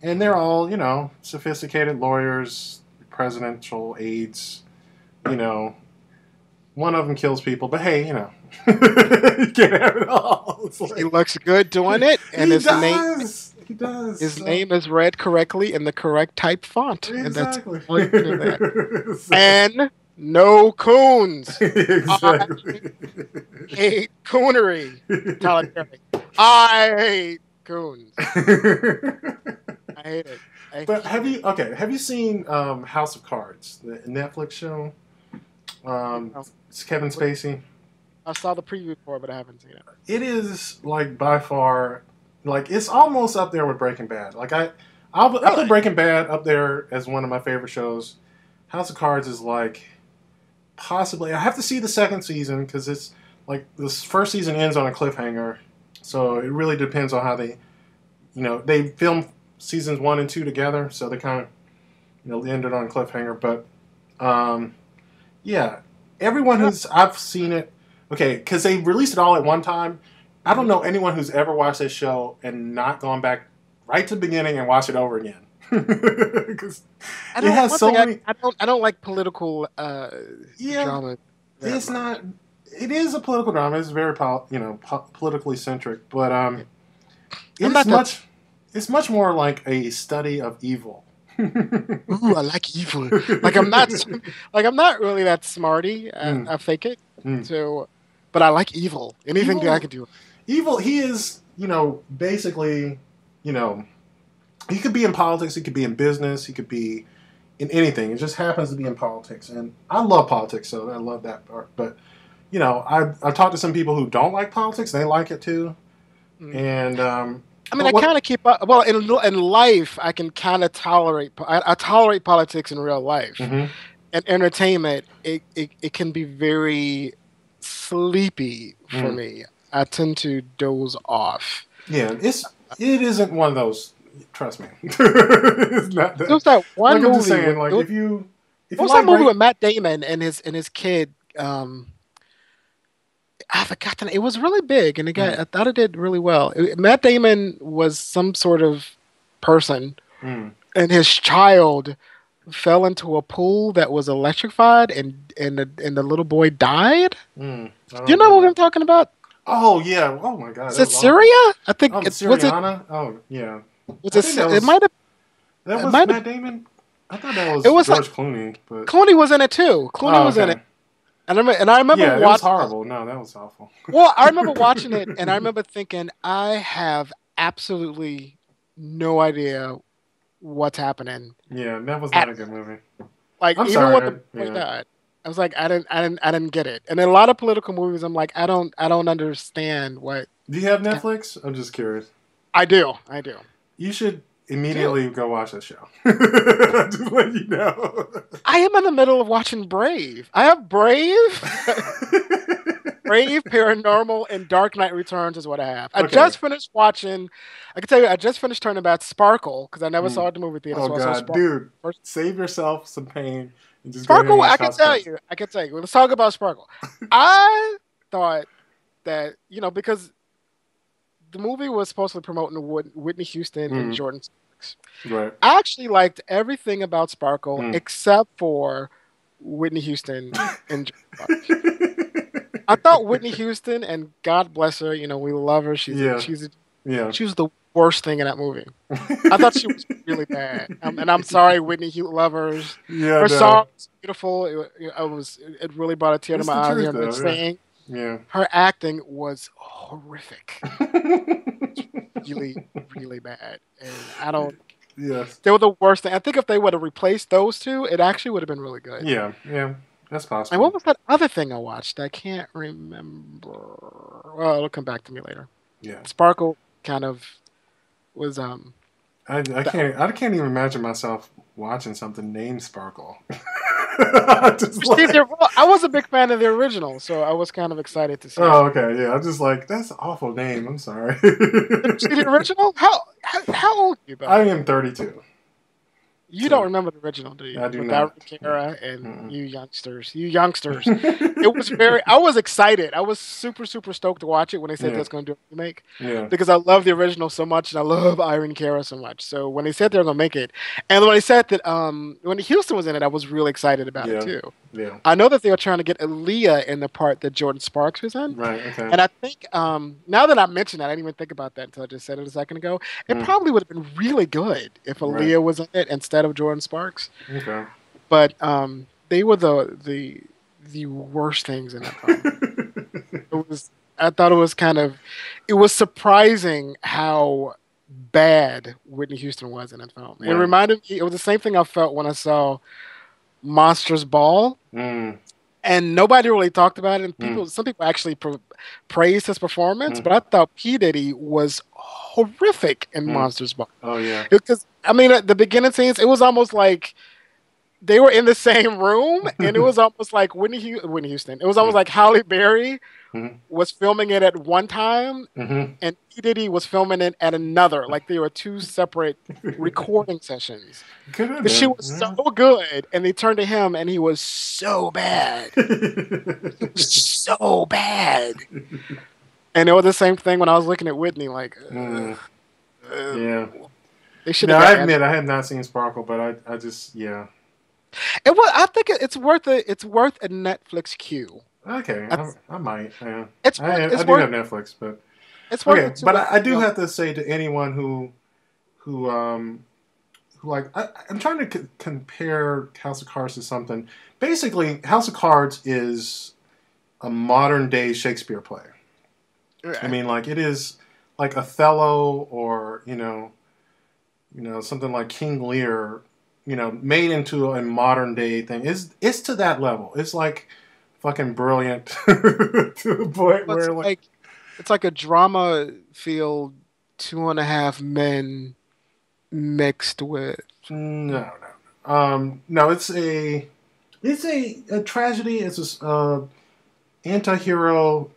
and they're all, you know, sophisticated lawyers, presidential aides. You know, one of them kills people, but hey, you know, you can't have it all. Like, he looks good doing it, and his name is read correctly in the correct type font, exactly. And that's all you can do there. And no coons. Exactly. I hate coonery. I hate coons. I hate it. But have you seen House of Cards, the Netflix show? It's Kevin Spacey. I saw the preview for it, but I haven't seen it. It is like by far, like it's almost up there with Breaking Bad. Like I'll put Breaking Bad up there as one of my favorite shows. House of Cards is like. Possibly, I have to see the second season because it's like this first season ends on a cliffhanger, so it really depends on how they, you know, they film seasons 1 and 2 together, so they kind of, you know, ended on a cliffhanger. But, yeah, everyone I've seen it, okay, because they released it all at one time. I don't know anyone who's ever watched this show and not gone back right to the beginning and watched it over again. Because it has so many. I don't like political drama. It's not. It is a political drama. It's very politically centric, but it's much more like a study of evil. Ooh, I like evil. Like I'm not really that smarty. I fake it. So, but I like evil. Anything that I can do. Evil. He is, you know, basically, you know. He could be in politics, he could be in business, he could be in anything. It just happens to be in politics. And I love politics, so I love that part. But, you know, I've talked to some people who don't like politics, they like it too. And, I mean, I kind of keep up. Well, in life, I can kind of tolerate. I tolerate politics in real life. Mm-hmm. And entertainment, it can be very sleepy for me. I tend to doze off. Yeah, it isn't one of those. Trust me, it's not that. There's that one like movie. I'm just saying, like if you what's that movie with Matt Damon and his kid? I forgot the name. It was really big, and I thought it did really well. Matt Damon was some sort of person, and his child fell into a pool that was electrified, and the little boy died. Do you know what I'm talking about? Oh yeah! Oh my God! Is it Syria? I think it's Syriana. Oh yeah. It might have. That was Matt Damon. I thought that was George Clooney. But Clooney was in it too. Clooney was in it. And I remember watching. It was horrible. No, that was awful. Well, I remember watching it, and I remember thinking, I have absolutely no idea what's happening. Yeah, that was not a good movie. Like even with the boy died. I was like, I didn't get it. And in a lot of political movies, I'm like, I don't understand what. Do you have Netflix? I'm just curious. I do. You should immediately go watch that show. Just let you know. I am in the middle of watching Brave. I have Brave. Brave, Paranormal, and Dark Knight Returns is what I have. I just finished watching. I can tell you, I just finished turning back Sparkle because I never saw it at the movie theater. Oh so God, dude! Save yourself some pain and just Sparkle. Go ahead and watch I can tell you. Let's talk about Sparkle. I thought that because the movie was supposed to be promoting Whitney Houston and Jordan Sparks. Right. I actually liked everything about Sparkle except for Whitney Houston and Jordan Sparks. I thought Whitney Houston, and God bless her, we love her. She was the worst thing in that movie. I thought she was really bad. And I'm sorry, Whitney lovers. Yeah, her song was beautiful. It really brought a tear to my eye. Her singing. Yeah. Her acting was horrific. Really, really bad. And I don't. Yes. They were the worst thing. I think if they would have replaced those two, it actually would have been really good. Yeah. That's possible. And what was that other thing I watched? I can't remember. Well, it'll come back to me later. Yeah. Sparkle kind of was I can't even imagine myself watching something named Sparkle. I was a big fan of the original, so I was kind of excited to see. Oh, okay, yeah. I'm just like, that's an awful name. I'm sorry. Did you see the original? How old are you? I am 32. You don't remember the original, do you? I do not. Kara and you youngsters. It was I was excited. I was super, super stoked to watch it when they said they was going to do a remake. Yeah. Because I love the original so much and I love Irene Cara so much. So when they said they were going to make it, and when they said that when Houston was in it, I was really excited about it too. Yeah. I know that they were trying to get Aaliyah in the part that Jordan Sparks was in. Right, okay. And I think now that I mentioned that, I didn't even think about that until I just said it a second ago. It probably would have been really good if Aaliyah was in it instead of Jordan Sparks. Okay. But they were the worst things in that film. I thought it was surprising how bad Whitney Houston was in that film. Right. It reminded me, it was the same thing I felt when I saw Monsters Ball. And nobody really talked about it. And some people actually praised his performance, but I thought P. Diddy was horrific in Monsters Ball. Oh yeah, because at the beginning scenes, it was almost like they were in the same room, and it was almost like Whitney Houston. It was almost like Halle Berry was filming it at one time, and P. Diddy was filming it at another. Like they were two separate recording sessions. Because she was so good, and they turned to him, and he was so bad. So bad. And it was the same thing when I was looking at Whitney, like, yeah. They should. I admit I have not seen Sparkle, but I just I think it's worth a Netflix queue. Okay, I might. Yeah. I do have Netflix, but it's worth it. But I do have to say to anyone who like I'm trying to compare House of Cards to something. Basically, House of Cards is a modern day Shakespeare play. Right. I mean, like it is like Othello or something like King Lear, made into a modern day thing. It's to that level. It's like fucking brilliant to the point where it's like a drama field 2.5 men mixed with no, it's a tragedy. It's a anti-hero,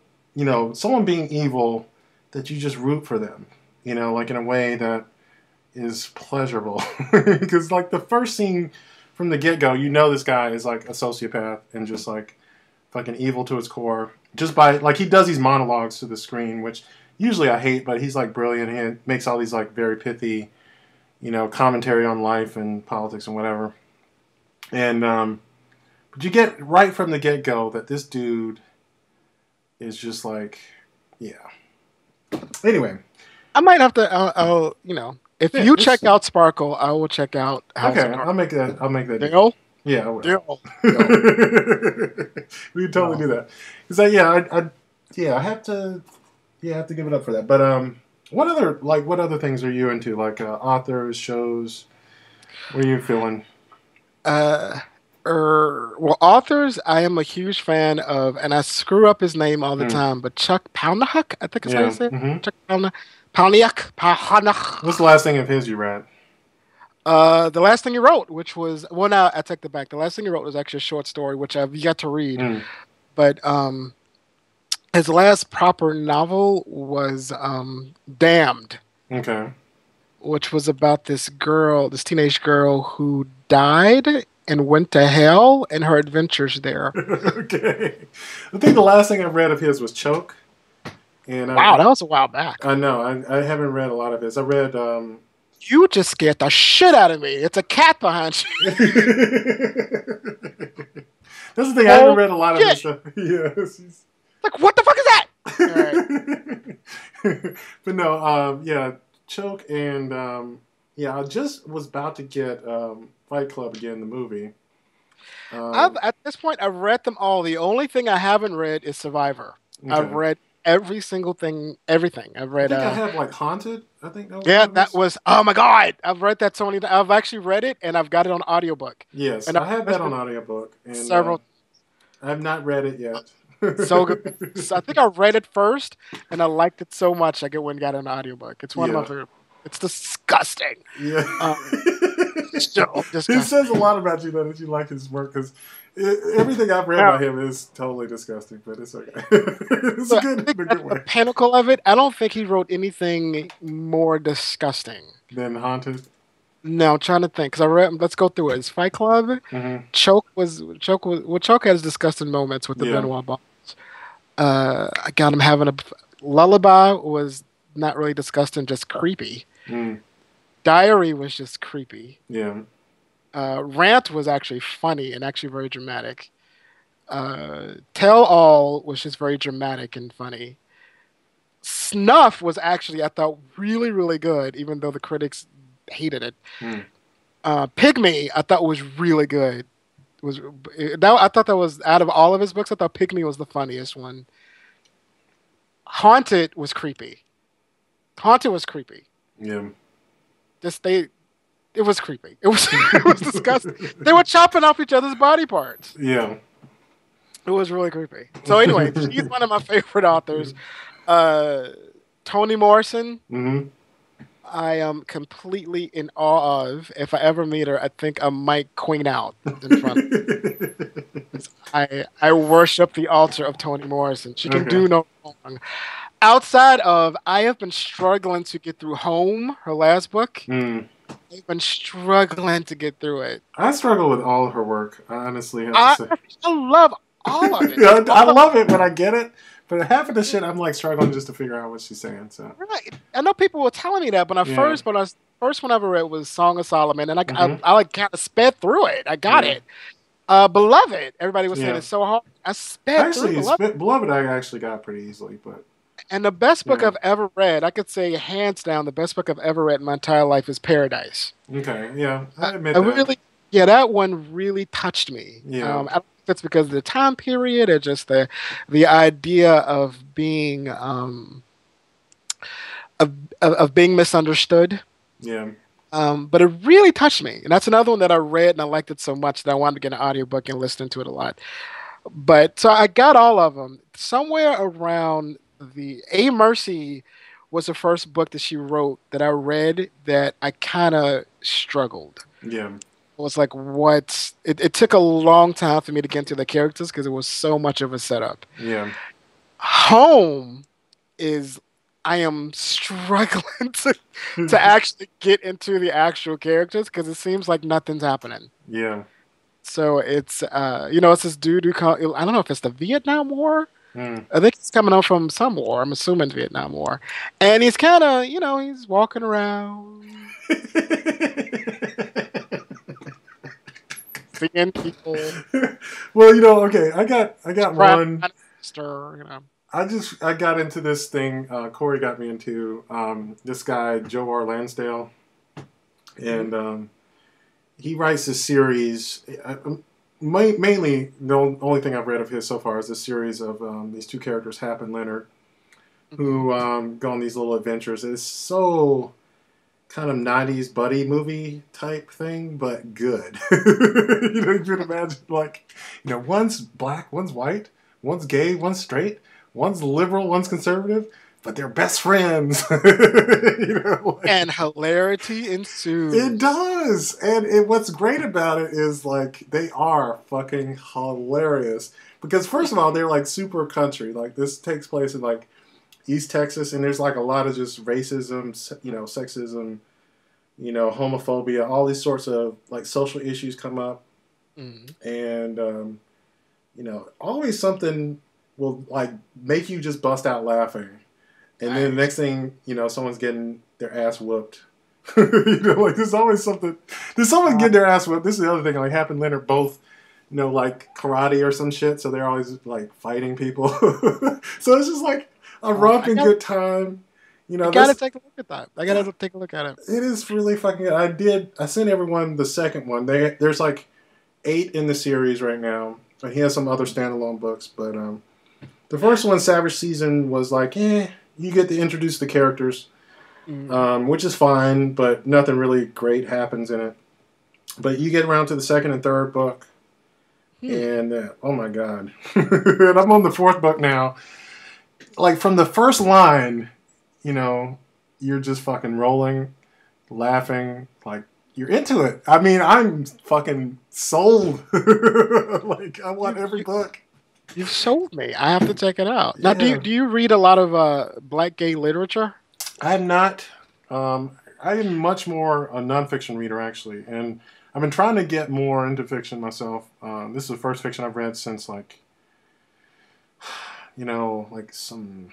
someone being evil that you just root for them, like in a way that is pleasurable. Because like the first scene from the get-go, this guy is like a sociopath and just like fucking evil to his core. Just by like he does these monologues to the screen, which usually I hate, but he's like brilliant. He makes all these like very pithy, commentary on life and politics and whatever. And but you get right from the get-go that this dude is just like, Anyway, I might have to. I'll if you check out Sparkle, I will check out House of Cards. I'll make that deal. Yeah, I will. Deal. We can totally do that. Because I have to give it up for that. But what other things are you into? Like authors, shows. What are you feeling? Well, authors, I am a huge fan of, and I screw up his name all the Mm. time, but Chuck Palahniuk, I think is how you Yeah. say it. Mm-hmm. Chuck Palahniuk. What's the last thing of his you read? The last thing he wrote, which was, well, now I take that back. The last thing he wrote was actually a short story, which I've yet to read. Mm. But his last proper novel was Damned, Okay. which was about this girl, this teenage girl who died and went to hell and her adventures there. Okay. I think the last thing I read of his was Choke. And Wow, that was a while back. I know. I haven't read a lot of his. I read. You just scared the shit out of me. It's a cat behind you. That's the thing. I haven't read a lot of his stuff. Yes. Like, what the fuck is that? Right. But no, yeah, Choke and yeah, I just was about to get Fight Club again, the movie. At this point, I've read them all. The only thing I haven't read is Survivor. Okay. I've read every single thing, everything. I've read. I think I have like Haunted. I think that was. Yeah, that was. Oh my god! I've read that so many. I've actually read it, and I've got it on audiobook. Yes, and I have that on audiobook. And, several. I have not read it yet. So good. So I think I read it first, and I liked it so much I went and got it on audiobook. It's one of my favorite. It's disgusting. Yeah. So disgusting. He says a lot about you though that you like his work because everything I've read by him is totally disgusting, but it's okay. It's a good way. The pinnacle of it. I don't think he wrote anything more disgusting than Haunted. No, I'm trying to think because I read. Let's go through it. It's Fight Club. Mm-hmm. Choke has disgusting moments with the Benoit Balls. I got him having a Lullaby was not really disgusting, just creepy. Mm. Diary was just creepy. Yeah. Rant was actually funny and actually very dramatic. Tell All was just very dramatic and funny. Snuff was actually, I thought, really, really good, even though the critics hated it. Mm. Pygmy, I thought was really good. I thought that was, out of all of his books, I thought Pygmy was the funniest one. Haunted was creepy. Yeah. It was creepy. It was disgusting. They were chopping off each other's body parts. Yeah. It was really creepy. So anyway, she's one of my favorite authors. Toni Morrison. Mm-hmm. I am completely in awe of. If I ever meet her, I think I might queen out in front of her. I worship the altar of Toni Morrison. She can do no wrong. Outside of, I have been struggling to get through Home, her last book. Mm. I've been struggling to get through it. I struggle with all of her work, I honestly have to say. I love all of it. I love it when I get it. But half of the shit, I'm like struggling just to figure out what she's saying. So right, I know people were telling me that, but first one I ever read was Song of Solomon, and I like kind of sped through it. I got it. Beloved, everybody was saying it's so hard. I sped through Beloved. I actually got pretty easily, but and the best book I've ever read, I could say hands down, the best book I've ever read in my entire life is Paradise. Okay, yeah, I admit that. Really, that one really touched me. Yeah. I don't know if it's because of the time period or just the idea of being of being misunderstood. Yeah. But it really touched me. And that's another one that I read and I liked it so much that I wanted to get an audiobook and listen to it a lot. But so I got all of them. Somewhere around A Mercy was the first book that she wrote that I read that I kind of struggled. Yeah. It was like, it took a long time for me to get into the characters because it was so much of a setup. Yeah. Home is, I am struggling to actually get into the actual characters because it seems like nothing's happening. Yeah. So it's, it's this dude who, I don't know if it's the Vietnam War. I think he's coming up from some war. I'm assuming Vietnam War. And he's kind of, he's walking around. Seeing people. Well, okay. I got one. I got into this thing. Corey got me into this guy Joe R. Lansdale, and he writes this series. Mainly, the only thing I've read of his so far is this series of these two characters, Hap and Leonard, who go on these little adventures. It's so kind of 90s buddy movie type thing, but good. You can imagine, like, one's black, one's white, one's gay, one's straight, one's liberal, one's conservative, but they're best friends. And hilarity ensues. It does. And what's great about it is, like, they are fucking hilarious. Because, first of all, they're, like, super country. Like, this takes place in, like, East Texas, and there's like a lot of just racism, sexism, homophobia, all these sorts of like social issues come up, and always something will like make you just bust out laughing, and then the next thing someone's getting their ass whooped. Like there's always something. There's someone getting their ass whooped. This is the other thing. Like Hap and Lynn are both, like karate or some shit, so they're always like fighting people. So it's just like a romping good time. I gotta take a look at that. I gotta take a look at it. It is really fucking good. I sent everyone the second one. There's like 8 in the series right now. He has some other standalone books, but the first one, Savage Season, was like, you get to introduce the characters, which is fine, but nothing really great happens in it. But you get around to the second and third book, and oh my god. And I'm on the 4th book now. Like, from the first line, you're just fucking rolling, laughing, like, you're into it. I mean, I'm fucking sold. Like, I want every book. You've sold me. I have to check it out. Now, do you read a lot of black gay literature? I am not. I am much more a nonfiction reader, actually. And I've been trying to get more into fiction myself. This is the first fiction I've read since, like, like some...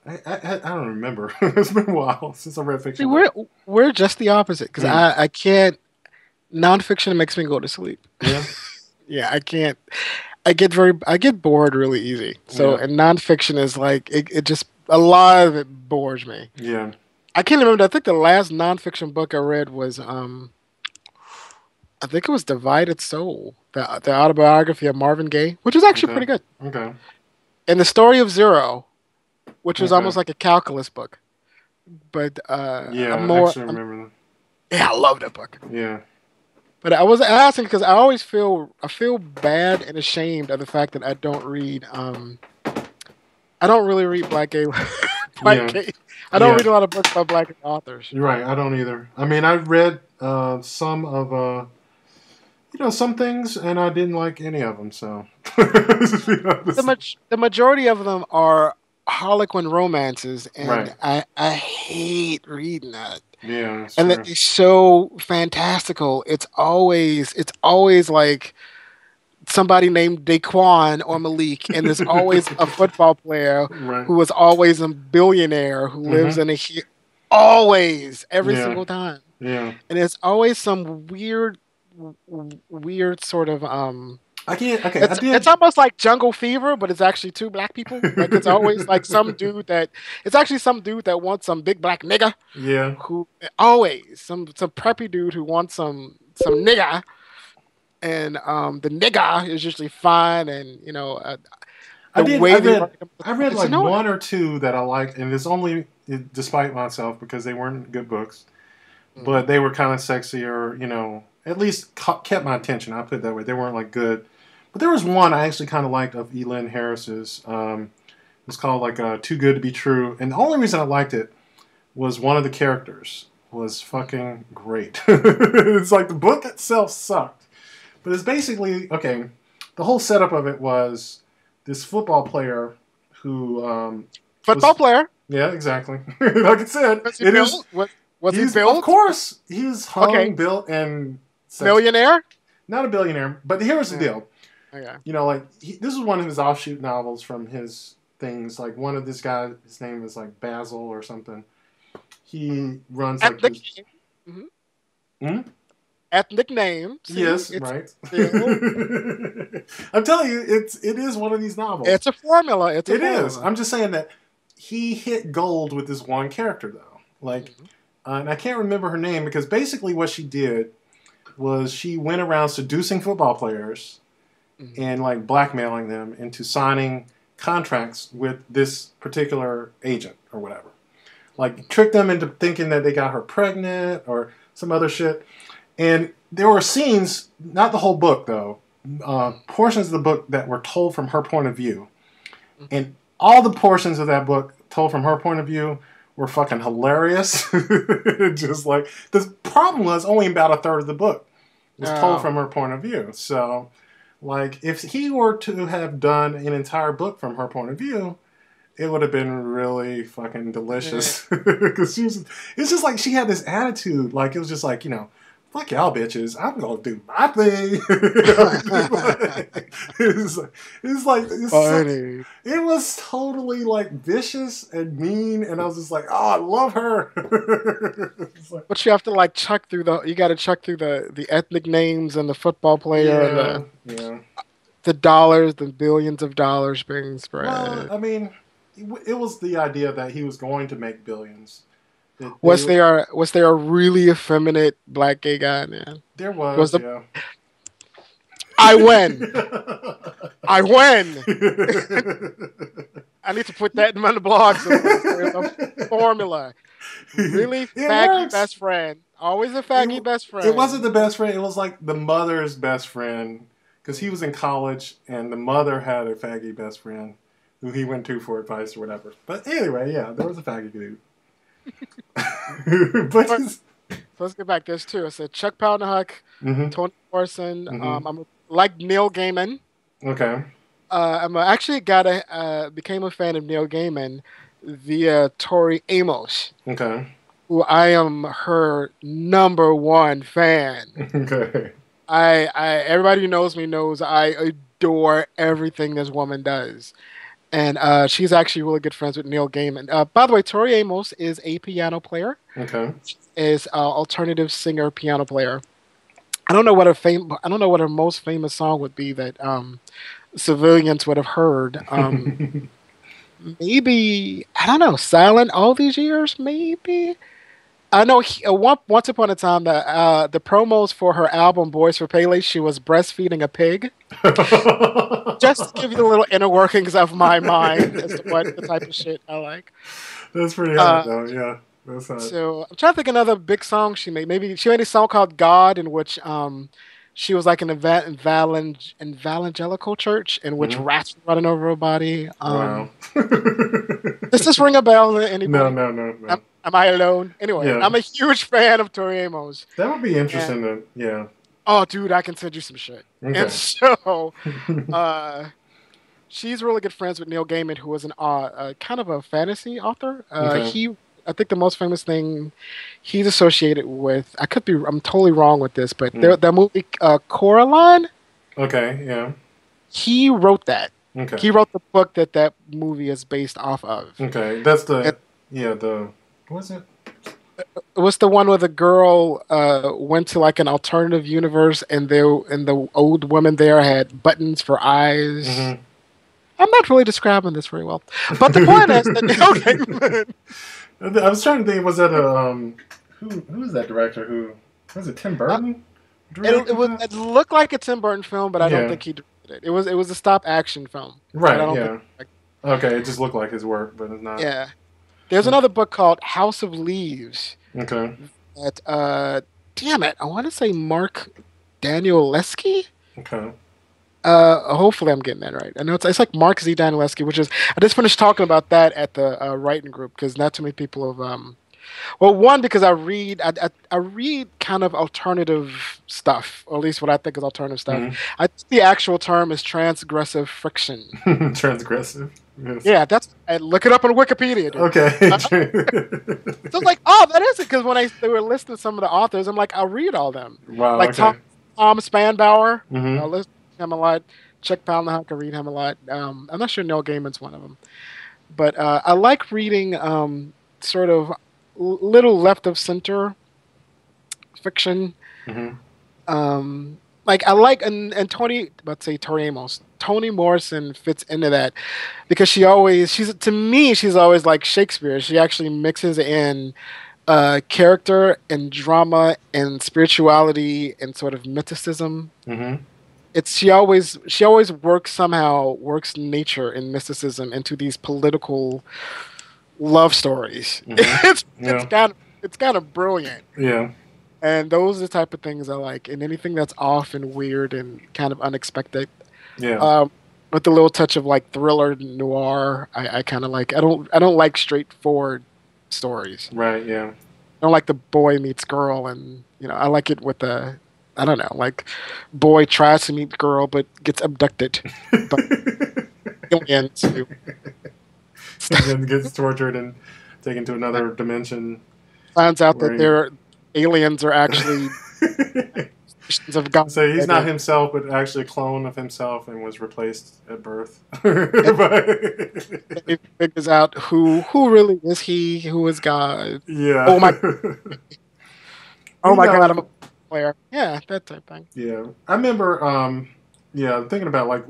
I don't remember. It's been a while since I read fiction. See, we're just the opposite, because I can't... Nonfiction makes me go to sleep. Yeah? Yeah, I can't... I get bored really easy. So, and nonfiction is like... It just... A lot of it bores me. Yeah. I can't remember. I think the last nonfiction book I read was... I think it was Divided Soul, the autobiography of Marvin Gaye, which is actually pretty good. Okay. And The Story of Zero, which was almost like a calculus book. But I actually remember that. Yeah, I love that book. Yeah. But I was asking because I always feel bad and ashamed of the fact that I don't read I don't really read black gay gay. I don't read a lot of books by black authors. You're right, I don't either. I mean, I've read some of some things, and I didn't like any of them. So the majority of them are Harlequin romances, and I hate reading that. Yeah, and it's so fantastical. It's always like somebody named Daquan or Malik, and there's always a football player who is always a billionaire who lives in always every single time. Yeah, and it's always some weird sort of I can't. Okay, it's almost like Jungle Fever, but it's actually 2 black people. Like it's always like some dude that wants some big black nigga. Yeah. Who always some preppy dude who wants some nigga, and the nigga is usually fine, and I read like 1 or 2 that I liked, and it's only despite myself because they weren't good books, but they were kind of sexy, or at least kept my attention. I'll put it that way. They weren't like good. But there was one I actually kind of liked of Elin Harris's. It was called like Too Good to Be True. And the only reason I liked it was one of the characters was fucking great. It's like the book itself sucked. But it's basically, the whole setup of it was this football player who... Football player? Yeah, exactly. Like I said, was he built? Of course. He's hung, built, and... Millionaire? Not a billionaire, but here's the deal. Okay. This is one of his offshoot novels from his things. Like one of this guy, his name is like Basil or something. He runs ethnic like this... Ethnic name. See, yes, right. I'm telling you, it is one of these novels. It's a formula. It is. I'm just saying that he hit gold with this one character, though. Like, and I can't remember her name because basically what she did was she went around seducing football players and like blackmailing them into signing contracts with this particular agent or whatever. like tricked them into thinking that they got her pregnant or some other shit. And there were scenes, not the whole book though, portions of the book that were told from her point of view. And all the portions of that book told from her point of view were fucking hilarious. Just like, the problem was only about a third of the book was told from her point of view. So, like, if he were to have done an entire book from her point of view, it would have been really fucking delicious. Because it's just like she had this attitude. Like, it was just like, fuck y'all bitches, I'm gonna do my thing. It's funny. It was totally like vicious and mean, and I was just like, oh, I love her. But you have to like chuck through the ethnic names and the football player and the dollars, the billions of dollars being spread. Well, I mean, it was the idea that he was going to make billions. Was there a really effeminate black gay guy in there? There was yeah. I win. I win. I need to put that in my blog. So there's a formula. Really faggy best friend. Always a faggy best friend. It wasn't the best friend. It was like the mother's best friend. Because he was in college and the mother had a faggy best friend who he went to for advice or whatever. But anyway, yeah, there was a faggy dude. So let's get back. There's two. I said Chuck Palahniuk, Toni Morrison. I'm like Neil Gaiman. Okay. I'm actually became a fan of Neil Gaiman via Tori Amos. Okay. Who I am her number one fan. Okay. Everybody who knows me knows I adore everything this woman does. And she's actually really good friends with Neil Gaiman. By the way, Tori Amos is a piano player. Okay. Is an alternative singer piano player. I don't know what her most famous song would be that civilians would have heard. Maybe, I don't know, Silent All These Years, maybe? I know once upon a time the promos for her album Boys for Pele, she was breastfeeding a pig. Just to give you the little inner workings of my mind as to what the type of shit I like. That's pretty hot though, yeah. That's hot. So I'm trying to think of another big song she made. Maybe she made a song called God, in which she was like an evangelical church in which rats were running over her body. Wow. Does this ring a bell to anybody? No. Am I alone? Anyway, I'm a huge fan of Tori Amos. That would be interesting yeah. Oh, dude, I can send you some shit. Okay. And so, she's really good friends with Neil Gaiman, who was an kind of a fantasy author. I think the most famous thing he's associated with, I'm totally wrong with this, but that movie Coraline. Okay, yeah. He wrote that. Okay. He wrote the book that movie is based off of. Okay, that's what is it? It was the one where the girl went to like an alternative universe, and the old woman there had buttons for eyes. Mm-hmm. I'm not really describing this very well, but the point is that I was trying to think. Was that who is that director? Who was it? Tim Burton? It looked like a Tim Burton film, but I don't think he directed it. It was a stop action film, right? Yeah. Okay, it just looked like his work, but it's not. Yeah. There's another book called House of Leaves. Okay. That damn it, I want to say Mark Danielewski. Okay. Hopefully I'm getting that right. I know it's like Mark Z. Danielewski, which is I just finished talking about that at the writing group because not too many people have. Well, one because I read kind of alternative stuff, or at least what I think is alternative stuff. Mm-hmm. I think the actual term is transgressive fiction. Transgressive. Yes. Yeah, look it up on Wikipedia. Dude. Okay. So it's like, oh, that is it. Because when they were listing some of the authors, I'm like, I'll read all them. Wow. Like okay. Tom Spanbauer. Mm-hmm. I'll listen to him a lot. Chuck Palahniuk, I read him a lot. I'm not sure Neil Gaiman's one of them, but I like reading sort of little left of center fiction. Mm-hmm. Like I like and Tori Amos. Toni Morrison fits into that because she's always like Shakespeare. She actually mixes in character and drama and spirituality and sort of mysticism. Mm-hmm. She always works nature and mysticism into these political love stories. It's kind of brilliant. Yeah. And those are the type of things I like, and anything that's off and weird and kind of unexpected. Yeah. With a little touch of like thriller noir, I kind of like. I don't like straightforward stories. Right. Yeah. I don't like the boy meets girl, and I like it with the, I don't know, like boy tries to meet girl but gets abducted by aliens. And then gets tortured and taken to another dimension. Finds out that their aliens are actually of God. So he's not himself, but actually a clone of himself, and was replaced at birth. He figures out who really is he, who is God. Yeah. Oh my God, I'm a player. Yeah, that type of thing. Yeah, I remember. Thinking about like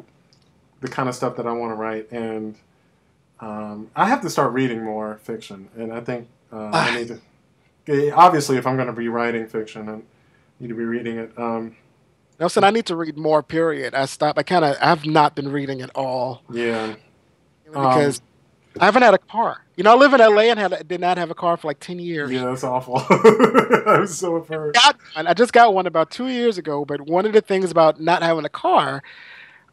the kind of stuff that I want to write, and I have to start reading more fiction, and I think I need to. Obviously, if I'm going to be writing fiction, I need to be reading it. Nelson, I need to read more. Period. I have not been reading at all. Yeah, because I haven't had a car. I live in LA and did not have a car for like 10 years. Yeah, that's awful. I was so afraid. I just got one about 2 years ago. But one of the things about not having a car,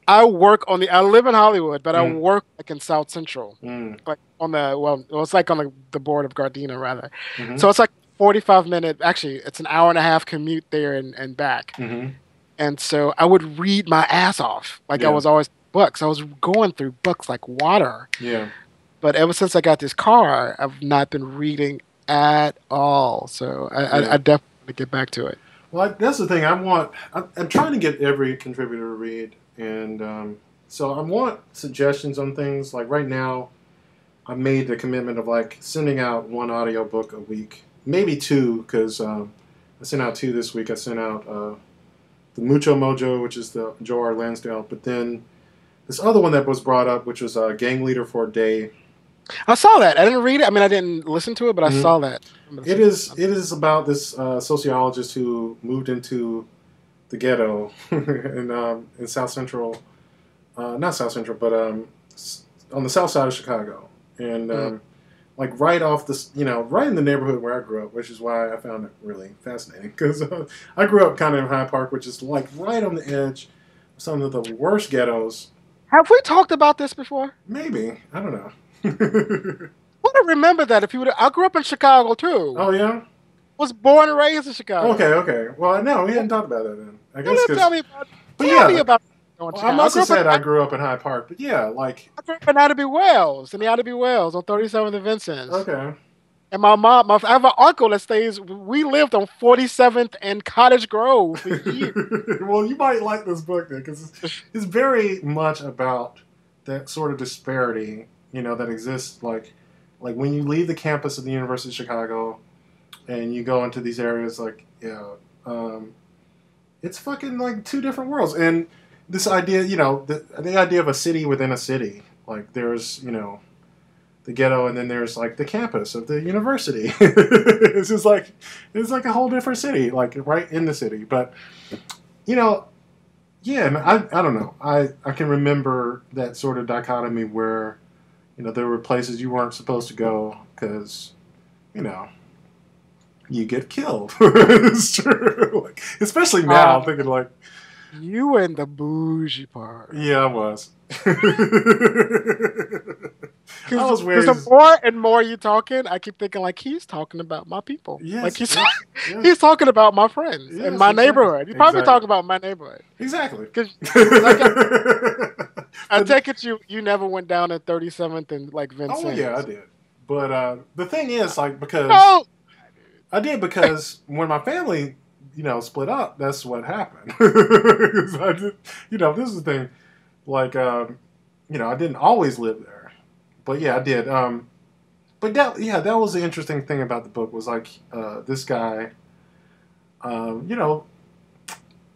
I live in Hollywood, but I work like in South Central, like on it's like on the board of Gardena rather. Mm-hmm. So it's like 45-minute. Actually, it's an hour and a half commute there and back. Mm-hmm. And so I would read my ass off. Like I was always books. I was going through books like water. Yeah. But ever since I got this car, I've not been reading at all. So I definitely want to get back to it. Well, that's the thing. I'm trying to get every contributor to read. And so I want suggestions on things. Like right now, I made the commitment of like sending out one audiobook a week. Maybe two, because I sent out two this week. I sent out the Mucho Mojo, which is the Joe R. Lansdale. But then this other one that was brought up, which was Gang Leader for a Day. I saw that. I didn't read it. I mean, I didn't listen to it, but I saw that. It is about this sociologist who moved into the ghetto in South Central, not South Central, but on the south side of Chicago. And like right off this, right in the neighborhood where I grew up, which is why I found it really fascinating. Because I grew up kind of in Hyde Park, which is like right on the edge of some of the worst ghettos. Have we talked about this before? Maybe. I don't know. I want to remember that if you would. I grew up in Chicago too. Oh yeah. Was born and raised in Chicago. Okay. Well, no, we hadn't talked about that then. I guess tell me about. I must have said I grew up in Hyde Park, but yeah, like I grew up in Ida B. Wells, on 37th and Vincinz. Okay. And my mom, I have an uncle that stays. We lived on 47th and Cottage Grove for years. Well, you might like this book then, because it's very much about that sort of disparity, that exists. Like when you leave the campus of the University of Chicago, and you go into these areas, like it's fucking like two different worlds. And this idea, the idea of a city within a city, like there's the ghetto, and then there's like the campus of the university. It's just like a whole different city, like right in the city. But yeah, I don't know. I can remember that sort of dichotomy where there were places you weren't supposed to go because you get killed. It's true. Like, especially now, I'm thinking like you in the bougie part. Yeah, I was. Because the more and more you talking, I keep thinking like he's talking about my people. Yes, like he's talking about my friends and my neighborhood. He's probably talking about my neighborhood. Exactly. Because I take it you never went down at 37th and like Vincinz. Oh yeah, I did. But the thing is, like, because I did, because when my family split up, that's what happened. I did, this is the thing. Like, I didn't always live there, but yeah, I did. But that was the interesting thing about the book, was like this guy,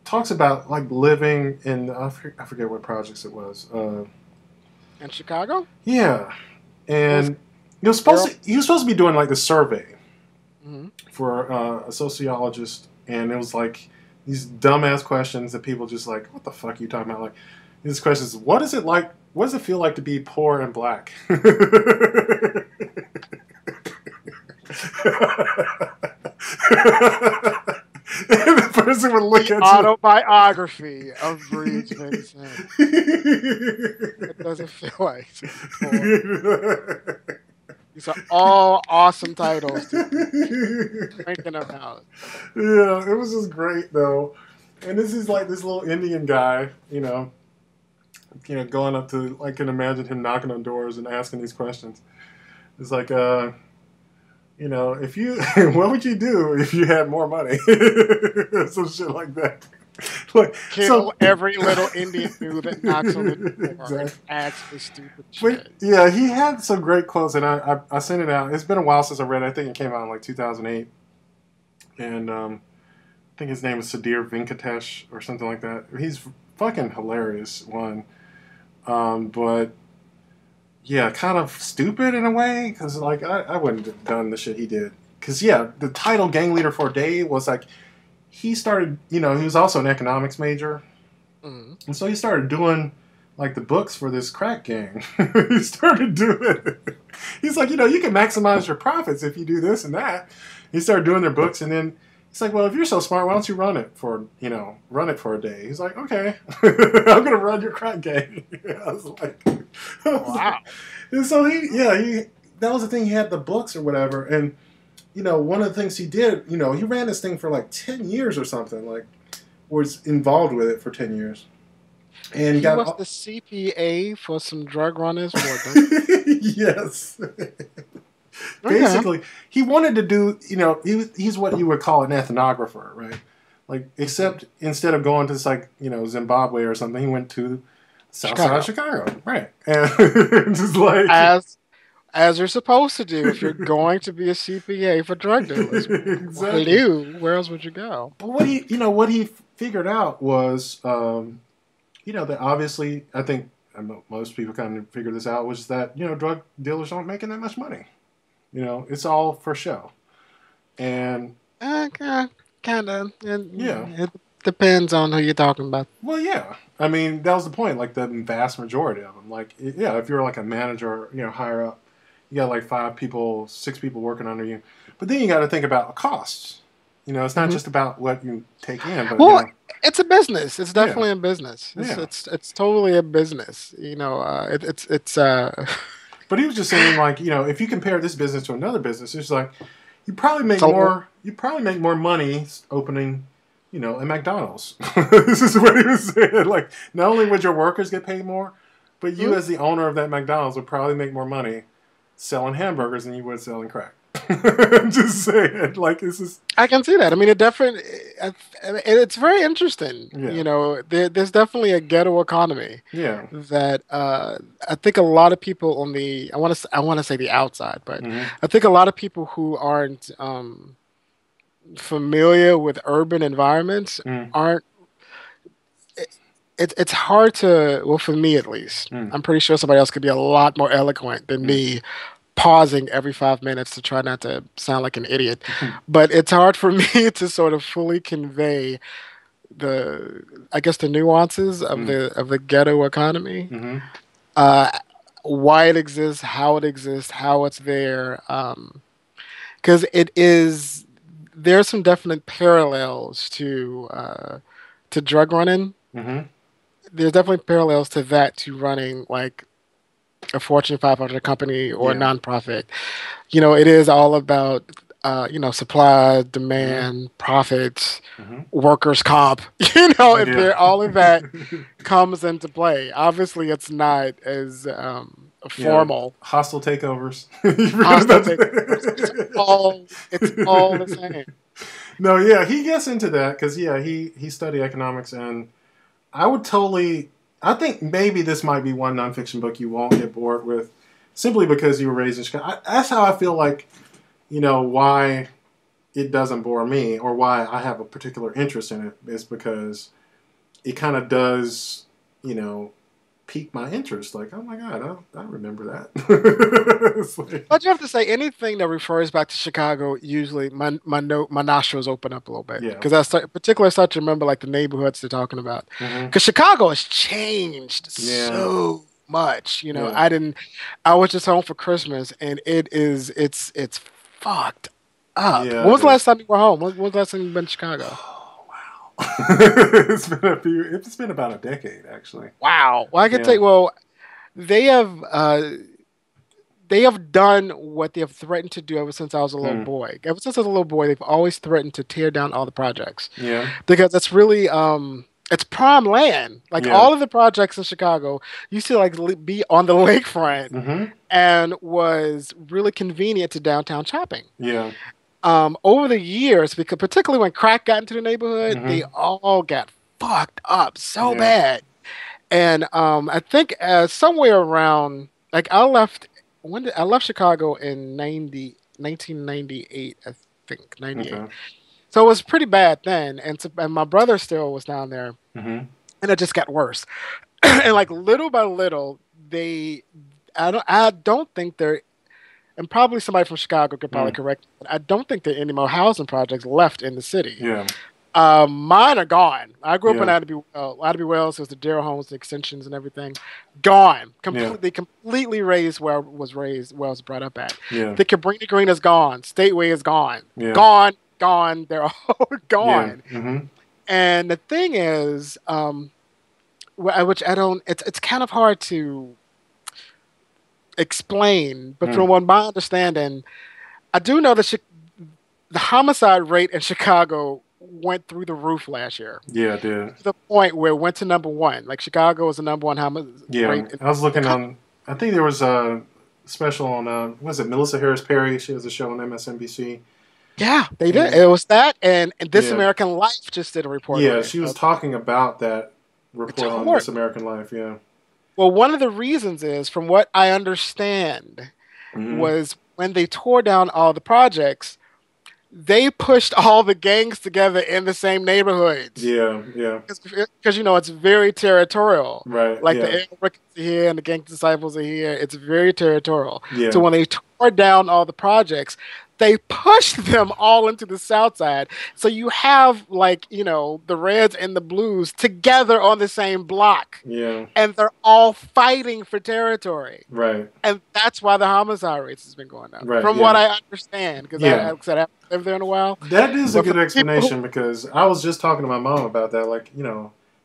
talks about like living in I forget what projects it was. In Chicago. Yeah, and he was supposed to be doing like a survey for a sociologist. And it was like these dumbass questions that people just like, what the fuck are you talking about? Like these questions, what is it like? What does it feel like to be poor and black? And the person would look the at autobiography of Breeze Vincinz. It doesn't feel like these are all awesome titles to be thinking about. Yeah, it was just great though. And this is like this little Indian guy, going up to, I can imagine him knocking on doors and asking these questions. It's like, if you, what would you do if you had more money? Some shit like that. Like, Kill every little Indian dude that knocks on the door exactly. And asks for stupid shit. But, yeah, he had some great quotes, and I sent it out. It's been a while since I read it. I think it came out in like 2008. And I think his name is Sudhir Venkatesh or something like that. He's fucking hilarious, one. But yeah, kind of stupid in a way, because like I wouldn't have done the shit he did. Because yeah, the title "Gang Leader for a Day" was like he started. He was also an economics major, and so he started doing like the books for this crack gang. He started doing. He's like, you can maximize your profits if you do this and that. He started doing their books, and then. He's like, well, if you're so smart, why don't you run it for a day? He's like, okay, I'm going to run your crack gang. I was like, wow. And so that was the thing. He had the books or whatever. And, one of the things he did, he ran this thing for like 10 years or something, like was involved with it for 10 years. And he was the CPA for some drug runners. Yes. Basically, he wanted to do, he's what you would call an ethnographer, right? Like, except instead of going to, like, Zimbabwe or something, he went to South Side of Chicago, right? And just like as you're supposed to do if you're going to be a CPA for drug dealers. Exactly. Where else would you go? But what he figured out was, that obviously, I think most people kind of figured this out, was that drug dealers aren't making that much money. It's all for show. And kind of. Yeah. It depends on who you're talking about. Well, yeah. I mean, that was the point. Like, the vast majority of them. Like, yeah, if you're like a manager, higher up, you got like 6 people working under you. But then you got to think about costs. It's not just about what you take in. But, it's a business. It's definitely a business. It's totally a business. It's But he was just saying, like, if you compare this business to another business, it's like you probably make more money opening, a McDonald's. This is what he was saying. Like, not only would your workers get paid more, but you as the owner of that McDonald's would probably make more money selling hamburgers than you would selling crack. I'm just saying, like, this is. I can see that. I mean, it's very interesting. Yeah. There's definitely a ghetto economy. Yeah. That I think a lot of people on I want to say the outside, but I think a lot of people who aren't familiar with urban environments aren't. It's hard to, well, for me at least. I'm pretty sure somebody else could be a lot more eloquent than me. Pausing every 5 minutes to try not to sound like an idiot, but it's hard for me to sort of fully convey the nuances of the ghetto economy, why it exists, how it's there, because there's some definite parallels to drug running. There's definitely parallels to that, to running like a Fortune 500 company or a nonprofit. It is all about, supply, demand, profits, workers' comp. If all of that comes into play. Obviously, it's not as formal. Hostile takeovers. It's all the same. No, yeah, he gets into that because, he studied economics, and I think maybe this might be one nonfiction book you won't get bored with, simply because you were raised in Chicago. That's how I feel like, why it doesn't bore me, or why I have a particular interest in it, is because it kind of does, pique my interest. Like, oh my God, I remember that. But you have to say, anything that refers back to Chicago, usually my nostrils open up a little bit. Because I particularly start to remember like the neighborhoods they're talking about. Because Chicago has changed so much. I was just home for Christmas, and it's fucked up. Yeah, When it was the is. last time you were home? When was the last time you been to Chicago? Oh, wow. It's been about a decade, actually. Wow. Well, I can tell Yeah. you. Well, they have they have done what they have threatened to do ever since I was a little Hmm. boy. Ever since I was a little boy, they've always threatened to tear down all the projects Yeah. because it's really it's prime land. Like Yeah. all of the projects in Chicago used to like be on the lakefront Mm-hmm. and was really convenient to downtown shopping. Yeah. Over the years, because particularly when crack got into the neighborhood, they Mm-hmm. all got fucked up so Yeah. bad. And I think somewhere around like I left Chicago in 1998, I think 98. Okay. So it was pretty bad then, and my brother still was down there, Mm-hmm. and it just got worse. And like little by little, I don't think there, and probably somebody from Chicago could probably Mm. correct, but I don't think there are any more housing projects left in the city. Yeah. Mine are gone. I grew up in Yeah. Ida B. Wells, so it's the Darrell homes, the extensions, and everything. Gone. Yeah. Completely raised where I was raised, where I was brought up at. Yeah. The Cabrini Green is gone. Stateway is gone. Yeah. Gone. Gone. They're all Yeah. gone. Mm-hmm. And the thing is, which I don't, it's kind of hard to explain, but from Mm. what my understanding, I do know that the homicide rate in Chicago went through the roof last year. Yeah, it did. To the point where it went to number one. Like Chicago was the number one homicide Yeah. rate. I was looking on. I think there was a special on. What was it Melissa Harris Perry? She has a show on MSNBC. Yeah, they did. And It was that, and This yeah. American Life just did a report on Yeah, it. she was talking about that It's report on horrible. This American Life. Yeah. Well, one of the reasons is, from what I understand, Mm-hmm. was when they tore down all the projects, they pushed all the gangs together in the same neighborhoods. Yeah. Yeah. Because it's very territorial. Right. Like Yeah. the Arabs are here and the gang disciples are here. It's very territorial. Yeah. So when they tore down all the projects, they pushed them all into the south side. So you have the Reds and the Blues together on the same block. Yeah. And they're all fighting for territory. Right. And that's why the homicide rates has been going up. Right, From yeah. what I understand. Because Yeah. I haven't lived there in a while. That is a But good for explanation because I was just talking to my mom about that. Like,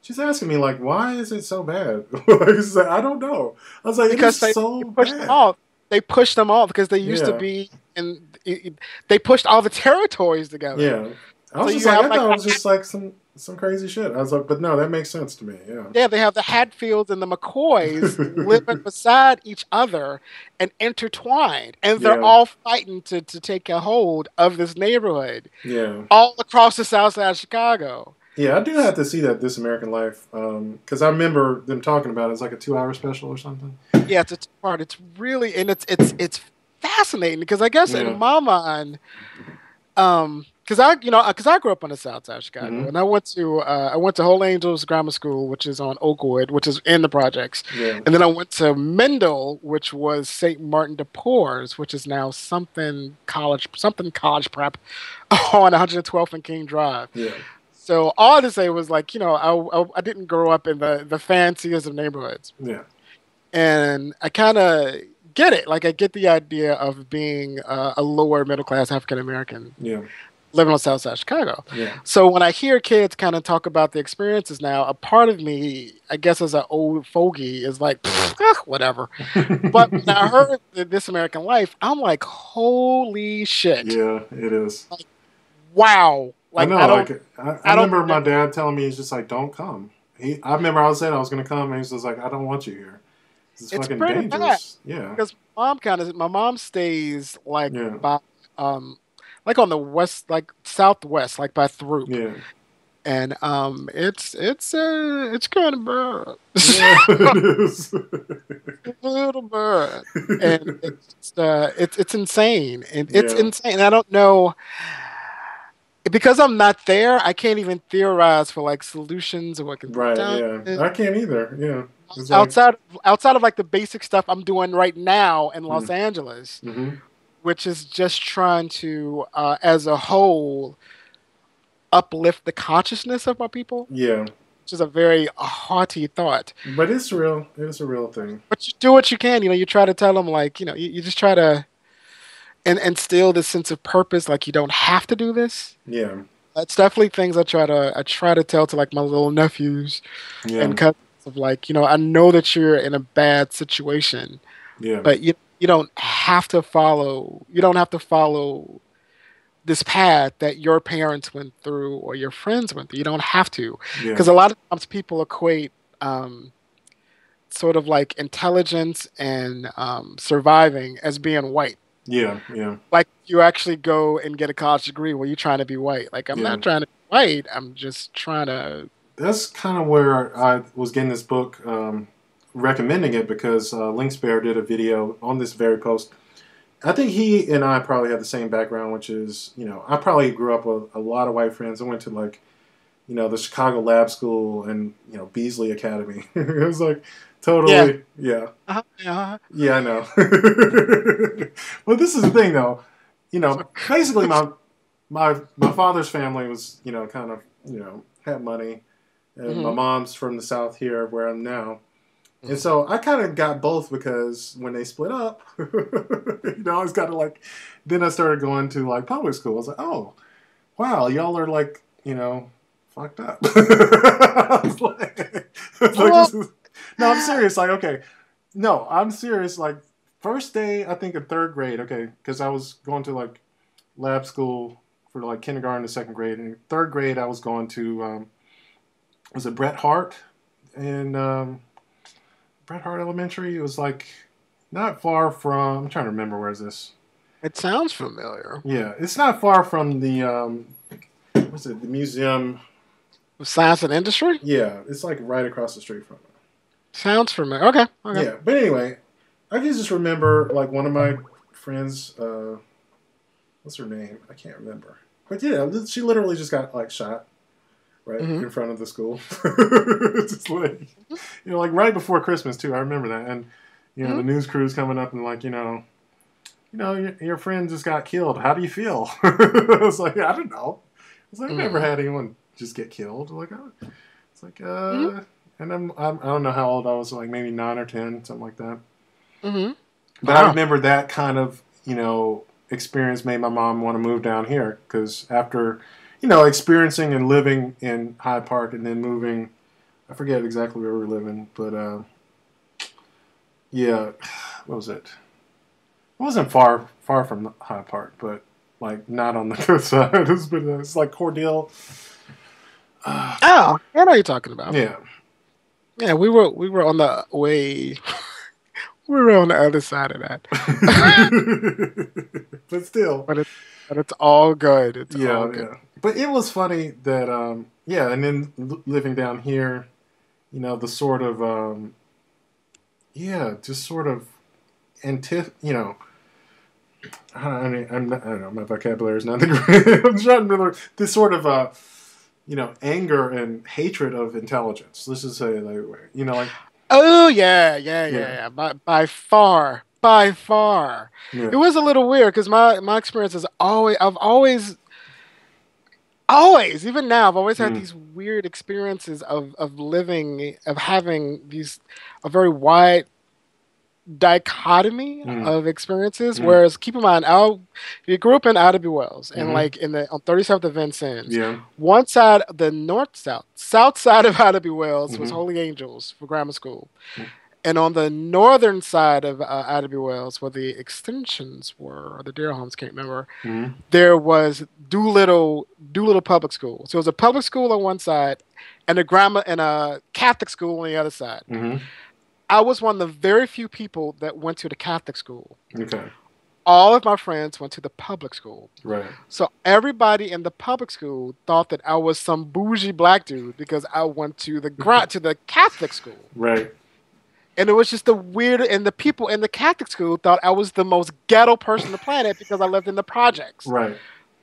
she's asking me, like, why is it so bad? She's like, I don't know. I was like, Because it is so they pushed them bad. off. They pushed them off because they used to Yeah. be they pushed all the territories together. Yeah. I was So just you like, have, I thought like, it was just like some crazy shit. I was like, but no, that makes sense to me. Yeah. Yeah, they have the Hatfields and the McCoys living beside each other and intertwined. And they're Yeah. all fighting to take a hold of this neighborhood Yeah. all across the south side of Chicago. Yeah, I do have to see that This American Life because I remember them talking about it. It's like a 2-hour special or something. Yeah, it's a two-part. It's really, and it's fascinating because I guess Yeah. in my mind, because I grew up on the south side of Chicago, Mhm. and I went to Whole Angels Grammar School, which is on Oakwood, which is in the projects, Yeah. and then I went to Mendel, which was St. Martin de Porres, which is now something college prep on 112th and King Drive. Yeah. So all to say was like, I didn't grow up in the fanciest of neighborhoods. Yeah. And I kind of get it. Like, I get the idea of being a lower middle class African American Yeah. living on South Side Chicago. Yeah. So when I hear kids kind of talk about the experiences now, a part of me, I guess as an old fogey, is like, whatever. But when I heard This American Life, I'm like, holy shit. Yeah, it is. Like, wow. Like, I know. I don't- remember my dad telling me, he's just like, don't come. I remember I was saying I was going to come, and he was just like, I don't want you here. It's fucking pretty dangerous. Yeah. Because my mom stays like Yeah. by like on the west, like southwest, like by Throop. Yeah. And it's kind of bad. Yeah, it is. A little bad. And it's insane. And it's Yeah. insane. I don't know, because I'm not there, I can't even theorize for like solutions or what can be Right, done. yeah. I can't either. Yeah. It's like, Outside of like the basic stuff I'm doing right now in Los Angeles, mhm. which is just trying to, as a whole, uplift the consciousness of my people, Yeah. which is a very hearty thought. But it's real. It's a real thing. But you do what you can. You try to tell them, like, you just try to. and instill this sense of purpose, like you don't have to do this. Yeah. That's definitely things I try to tell to like my little nephews and Yeah. cousins of like, I know that you're in a bad situation, Yeah. but you don't have to follow this path that your parents went through or your friends went through. You don't have to, Yeah. because a lot of times people equate sort of like intelligence and surviving as being white. Yeah. Yeah. Like you actually go and get a college degree where you're trying to be white. Like I'm Yeah. not trying to be white. I'm just trying to. That's kind of where I was getting this book, recommending it because Lynx Bear did a video on this very post. I think he and I probably have the same background, which is, I probably grew up with a lot of white friends. I went to like, the Chicago Lab School and, Beasley Academy. It was like totally, yeah. Yeah, I know. But this is the thing though, basically my father's family was, kind of, had money. And my mom's from the South here where I'm now. And so I kind of got both because when they split up, I was kind of like, then I started going to like public school. I was like, oh, wow, y'all are like, fucked up. I was like, no, I'm serious. Like, okay, no, I'm serious. Like, first day, I think in third grade, okay, because I was going to like lab school for like kindergarten to second grade. And in third grade, I was going to, was it Bret Hart? And Bret Hart Elementary. It was like not far from. I'm trying to remember where is this. It sounds familiar. Yeah, it's not far from the what's it? The museum. Science and Industry. Yeah, it's like right across the street from it. Sounds familiar. Okay. Yeah, but anyway, I can just remember like one of my friends. What's her name? I can't remember. But yeah, she literally just got like shot. Right in front of the school. It's just like, like right before Christmas too. I remember that, and the news crew's coming up and like, your friend just got killed. How do you feel? I was like, I don't know. I was like, I've never had anyone just get killed. Like, it's like, and I don't know how old I was, like maybe 9 or 10, something like that. But I remember that kind of experience made my mom want to move down here because after. Experiencing and living in Hyde Park and then moving, I forget exactly where we were living, but yeah, what was it? It wasn't far from Hyde Park, but like not on the good side. It's like Cordell. I know what you're talking about. Yeah, yeah, we were on the way. We were on the other side of that. But still. But it's all good. It's all good. Yeah. But it was funny that, and then living down here, the sort of, just sort of, I don't know, my vocabulary is not the great. I'm trying to remember this sort of, anger and hatred of intelligence. Let's just say, like. Oh yeah. By far. Yeah. It was a little weird because my experience is I've always, even now, I've always had these weird experiences of living, of having a very wide dichotomy of experiences. Whereas, keep in mind, you grew up in Ida B. Wells, and like on 37th of Vincinz, one side, the south side of Ida B. Wells was Holy Angels for grammar school. And on the northern side of Ida B. Wells, where the extensions were, or the Deer Homes, can't remember, there was Doolittle Public School. So it was a public school on one side, and a Catholic school on the other side. I was one of the very few people that went to the Catholic school. Okay. All of my friends went to the public school. Right. So everybody in the public school thought that I was some bougie black dude because I went to the Catholic school. Right. And it was just and the people in the Catholic school thought I was the most ghetto person on the planet because I lived in the projects. Right.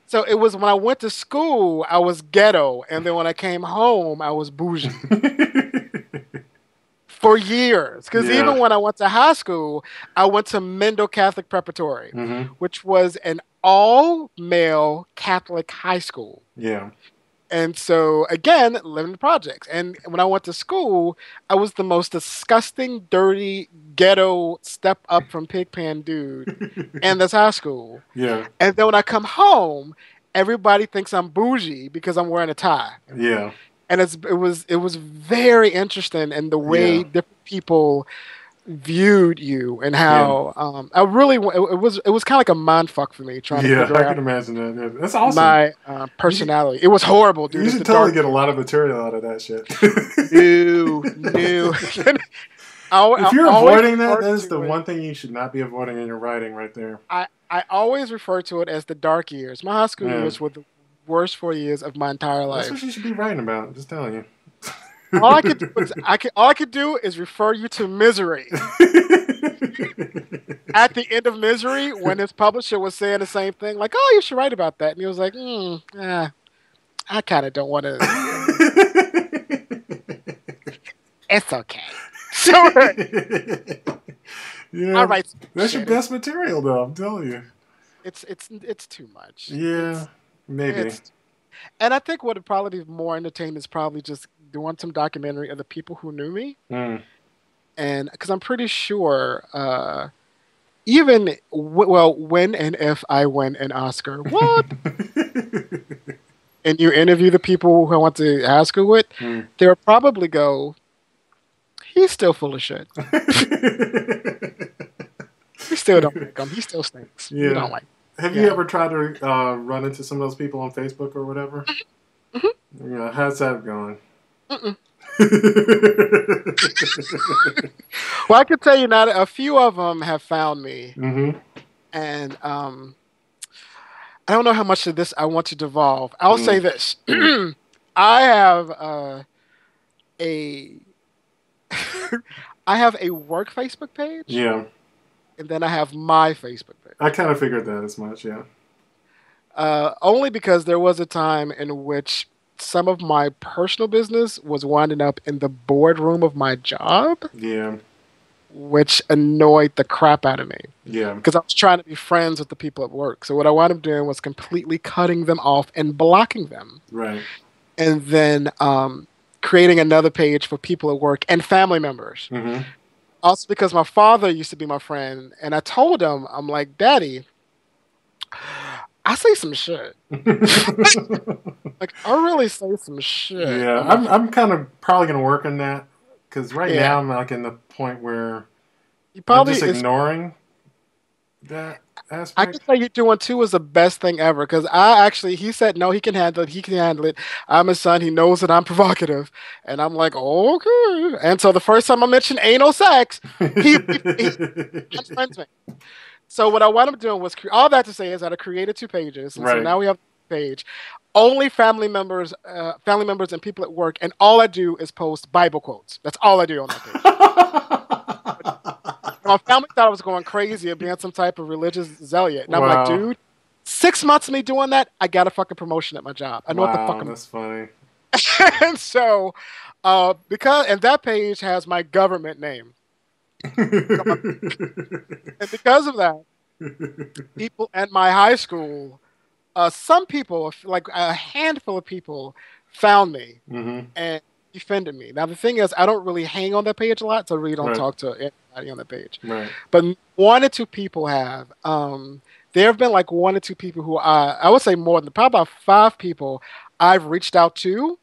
So it was when I went to school, I was ghetto. And then when I came home, I was bougie. For years. Because even when I went to high school, I went to Mendel Catholic Preparatory, which was an all-male Catholic high school. Yeah. And so again, living projects. And when I went to school, I was the most disgusting, dirty, ghetto, step up from Pigpen dude in this high school. Yeah. And then when I come home, everybody thinks I'm bougie because I'm wearing a tie. Yeah. And it was very interesting in the way different people viewed you and how I really it was kind of like a mind fuck for me trying to figure out. I can imagine that. Yeah. That's awesome. My personality. It was horrible, dude. You should totally get a lot of material out of that shit. No. If you're avoiding that is the one thing you should not be avoiding in your writing right there. I always refer to it as the dark years. My high school years were the worst 4 years of my entire life. That's what you should be writing about. I'm just telling you. All I could do is refer you to Misery. At the end of Misery, when his publisher was saying the same thing, like, "Oh, you should write about that," and he was like, I kind of don't want to. It's okay. So, I write. That's your best material, though. I'm telling you. It's too much. Yeah, maybe. And I think what would probably be more entertaining is probably just doing some documentary of the people who knew me. And because I'm pretty sure, when and if I win an Oscar, what? And you interview the people who I went to high school with, they'll probably go, "He's still full of shit." We still don't like him. He still stinks. Yeah. We don't like him. Have you ever tried to run into some of those people on Facebook or whatever? Mm-hmm. Yeah, how's that going? Well, I can tell you now that a few of them have found me. And I don't know how much of this I want to devolve. I'll say this. I have I have a work Facebook page. Yeah. And then I have my Facebook page. I kind of figured that as much, yeah. Only because there was a time in which some of my personal business was winding up in the boardroom of my job. Yeah. Which annoyed the crap out of me. Yeah. Because I was trying to be friends with the people at work. So what I wound up doing was completely cutting them off and blocking them. Right. And then creating another page for people at work and family members. Also because my father used to be my friend, and I told him, I'm like, "Daddy, I say some shit." Like, I really say some shit. Yeah, I'm kind of probably going to work on that, because now I'm like in the point where I'm just ignoring that aspect. I can tell you doing two is the best thing ever, because he said, no, he can handle it. I'm his son. He knows that I'm provocative. And I'm like, okay. And so the first time I mentioned anal sex, he unfriends me. So what I wound up doing was, all that to say is that I created 2 pages. And so now we have a page. Only family members and people at work. And all I do is post Bible quotes. That's all I do on that page. My family thought I was going crazy and being some type of religious zealot. And I'm like, dude, 6 months of me doing that, I got a fucking promotion at my job. I know what the fuck I'm That's funny. And so, and that page has my government name. And because of that, people at my high school, some people, like a handful of people, found me and defended me. Now, the thing is, I don't really hang on that page a lot, so I really don't talk to anybody on that page. Right. But 1 or 2 people have. There have been like 1 or 2 people who I would say more than probably about 5 people I've reached out to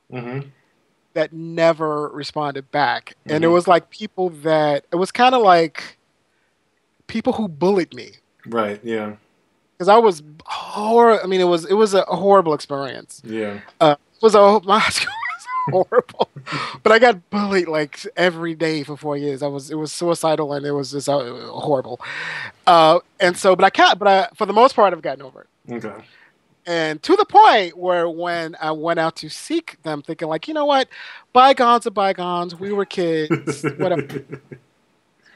that never responded back. And it was like people that, it was kind of like people who bullied me. Right, yeah. Because I was horrible. I mean, it was a horrible experience. Yeah. My high school was horrible. But I got bullied like every day for 4 years. It was suicidal, and it was just horrible. And so, but for the most part, I've gotten over it. Okay. And to the point where when I went out to seek them, thinking like, you know what, bygones are bygones. We were kids, whatever.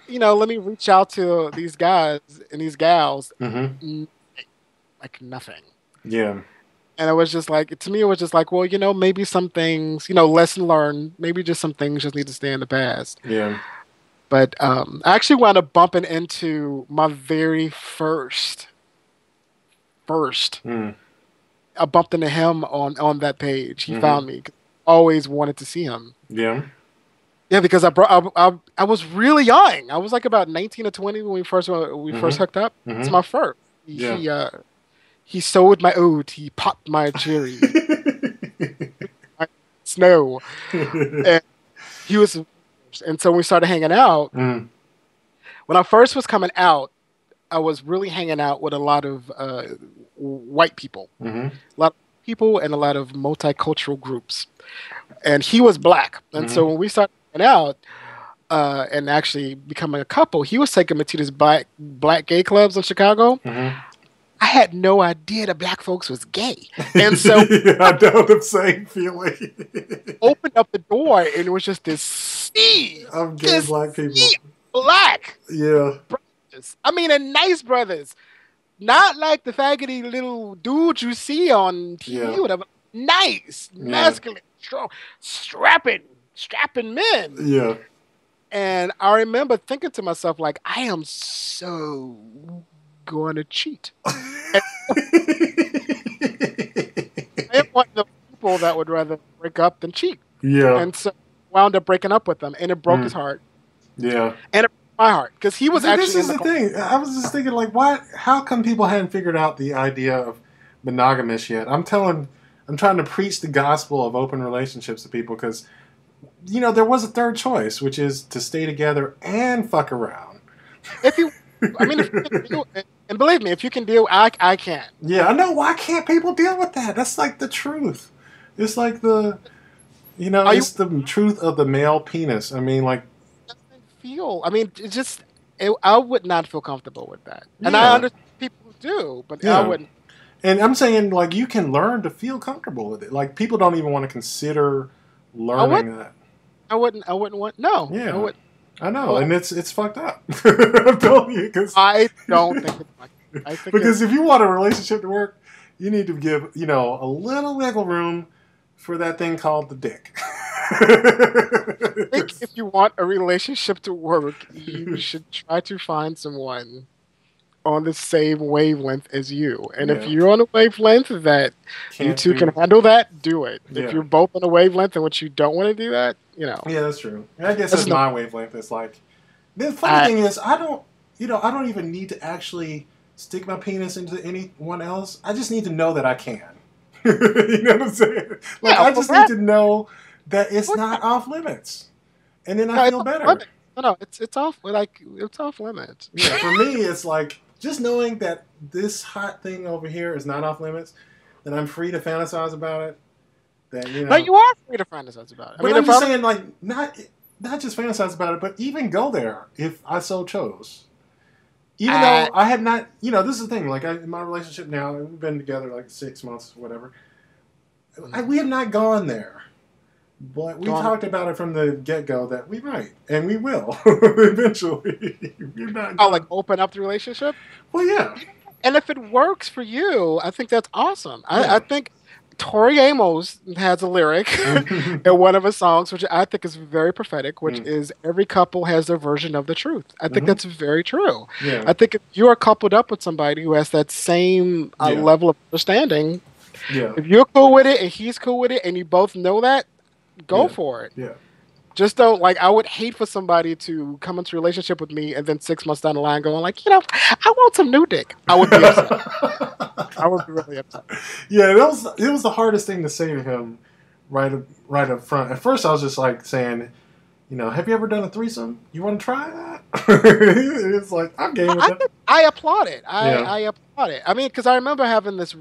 Let me reach out to these guys and these gals. Like nothing. Yeah. And it was just like, to me, it was just like, well, maybe some things, lesson learned. Maybe just some things just need to stay in the past. Yeah. But I actually wound up bumping into my very first I bumped into him on that page. He found me. Always wanted to see him. Yeah. Yeah, because I was really young. I was like about 19 or 20 when we first hooked up. It's my first. He sowed my oat. He popped my cherry. Snow. And he was, and so we started hanging out. When I first was coming out, I was really hanging out with a lot of white people, a lot of people, and a lot of multicultural groups. And he was black, and so when we started hanging out and actually becoming a couple, he was taking me to these black gay clubs in Chicago. I had no idea that black folks was gay, and so I know the same feeling. Opened up the door, and it was just this sea of gay black people. Black, yeah. Brothers. I mean, and nice brothers, not like the faggoty little dudes you see on TV or whatever. Nice, masculine, strong, strapping men. Yeah. And I remember thinking to myself, like, I am so going to cheat. I am one of the people that would rather break up than cheat. Yeah. And so wound up breaking up with him, and it broke his heart. Yeah. And it broke my heart, because he was actually. This is the thing. I was just thinking, like, why? How come people hadn't figured out the idea of monogamous yet? I'm trying to preach the gospel of open relationships to people, because, you know, there was a third choice, which is to stay together and fuck around. If you can do it, and believe me, if you can deal, I can. Yeah, I know. Why can't people deal with that? That's like the truth. It's like the, it's the truth of the male penis. I mean, like, I would not feel comfortable with that. Yeah. And I understand people who do, but I wouldn't. And I'm saying, like, you can learn to feel comfortable with it. Like, people don't even want to consider learning that. I wouldn't want. No. Yeah. I know, and it's fucked up. I'm telling you, because I don't think it's fucked up. Because if you want a relationship to work, you need to give, a little wiggle room for that thing called the dick. I think if you want a relationship to work, you should try to find someone on the same wavelength as you. And if you're on a wavelength that you two can handle that, do it. Yeah. If you're both on a wavelength in which you don't want to do that, Yeah, that's true. I guess that's my wavelength. It's like, the funny thing is, I don't even need to actually stick my penis into anyone else. I just need to know that I can. You know what I'm saying? Like, I just need to know that it's not off limits. And then I feel better. No, it's off limits. Yeah, for me, it's like, just knowing that this hot thing over here is not off limits, that I'm free to fantasize about it. That, No, you are free to fantasize about it. But I'm just saying, like, not just fantasize about it, but even go there if I so chose. Even though I have not, this is the thing. Like, in my relationship now, we've been together like 6 months, whatever. We have not gone there. But we talked about it from the get-go that we might, and we will, eventually. Like, open up the relationship? Well, yeah. And if it works for you, I think that's awesome. I think Tori Amos has a lyric in one of his songs, which I think is very prophetic, which is, every couple has their version of the truth. I think that's very true. Yeah. I think if you are coupled up with somebody who has that same level of understanding, if you're cool with it and he's cool with it and you both know that, go for it. Yeah. Just don't, like, I would hate for somebody to come into a relationship with me and then 6 months down the line going, like, I want some new dick. I would be upset. I would be really upset. Yeah, it was the hardest thing to say to him right up front. At first, I was just like saying, have you ever done a threesome? You want to try that? It's like, I'm game with it. I applaud it. I applaud it. I mean, because I remember having this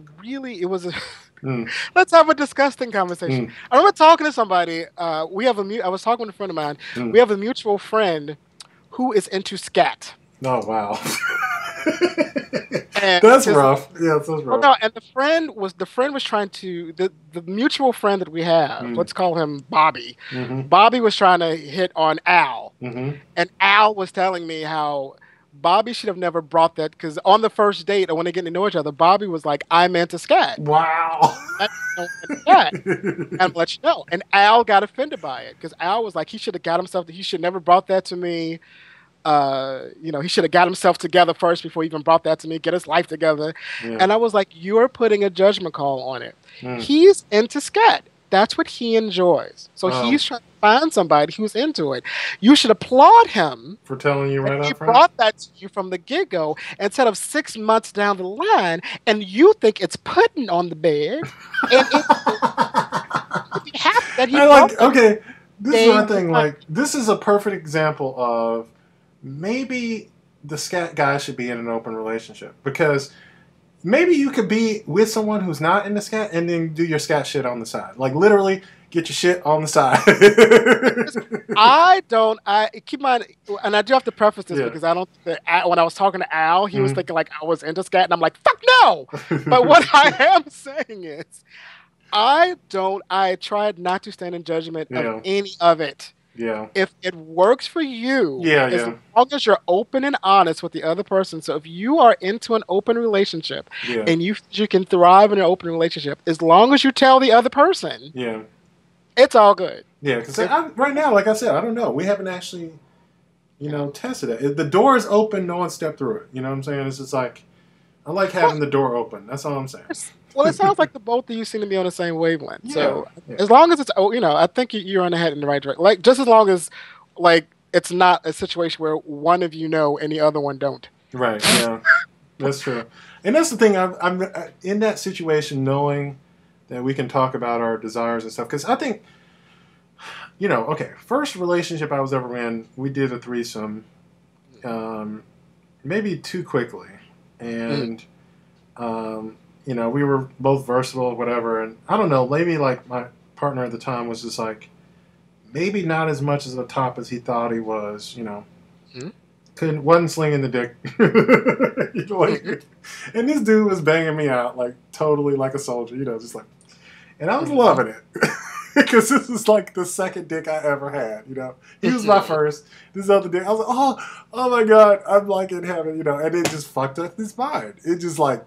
let's have a disgusting conversation. I remember talking to somebody. I was talking with a friend of mine. We have a mutual friend who is into scat. Oh, wow. That's rough. Yeah, that's rough. No, and the friend was trying to, the mutual friend that we have, let's call him Bobby. Bobby was trying to hit on Al. And Al was telling me how Bobby should have never brought that, because on the first date or when they're getting to know each other, Bobby was like, I'm into scat. Wow. And let you know. And Al got offended by it, because Al was like, he should have got himself, he should never brought that to me. he should have got himself together first before he even brought that to me, get his life together. Yeah. And I was like, you're putting a judgment call on it. Mm. He's into scat. That's what he enjoys. So he's trying to find somebody who's into it. You should applaud him for telling you right up front. He brought that to you from the get-go instead of 6 months down the line, and you think it's putting on the bed. And okay, this is one thing. Like, this is a perfect example of maybe the scat guy should be in an open relationship, because maybe you could be with someone who's not into scat and then do your scat shit on the side. Like, literally, get your shit on the side. I keep in mind, and I do have to preface this because I don't think that when I was talking to Al, he was thinking like I was into scat, and I'm like, fuck no! But what I am saying is, I tried not to stand in judgment of any of it. Yeah. If it works for you, as long as you're open and honest with the other person. So if you are into an open relationship and you can thrive in an open relationship, as long as you tell the other person, it's all good. Yeah, because right now, like I said, I don't know. We haven't actually, tested it. If the door is open, no one stepped through it. You know what I'm saying? It's just like, I like having the door open. That's all I'm saying. Well, it sounds like the both of you seem to be on the same wavelength. So as long as it's, I think you're on the head in the right direction. Like, just as long as, like, it's not a situation where one of you know and the other one don't. Right. Yeah, that's true. And that's the thing. I'm in that situation, knowing that we can talk about our desires and stuff. Because I think, first relationship I was ever in, we did a threesome, maybe too quickly, and. We were both versatile or whatever, and I don't know, maybe like my partner at the time was just like, maybe not as much as the top as he thought he was, wasn't slinging the dick. And this dude was banging me out like totally like a soldier, just like, and I was loving it. Because this is like the second dick I ever had, He was my first. This other dick, I was like, oh my God, I'm like in heaven, and it just fucked up his mind. It just like,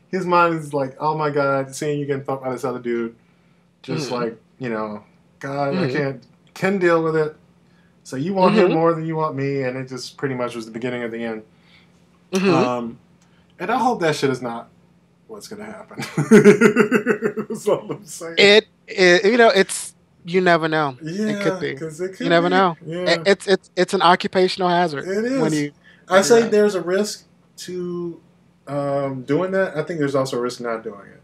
his mind is like, oh my God, seeing you getting fucked by this other dude. Just like, God, I can't deal with it. So you want him more than you want me, and it just pretty much was the beginning of the end. And I hope that shit is not what's going to happen. That's all I'm saying. It's, you never know. Yeah, it could be. It could you never know. Yeah. It's an occupational hazard. It is. I say there's a risk to doing that. I think there's also a risk not doing it.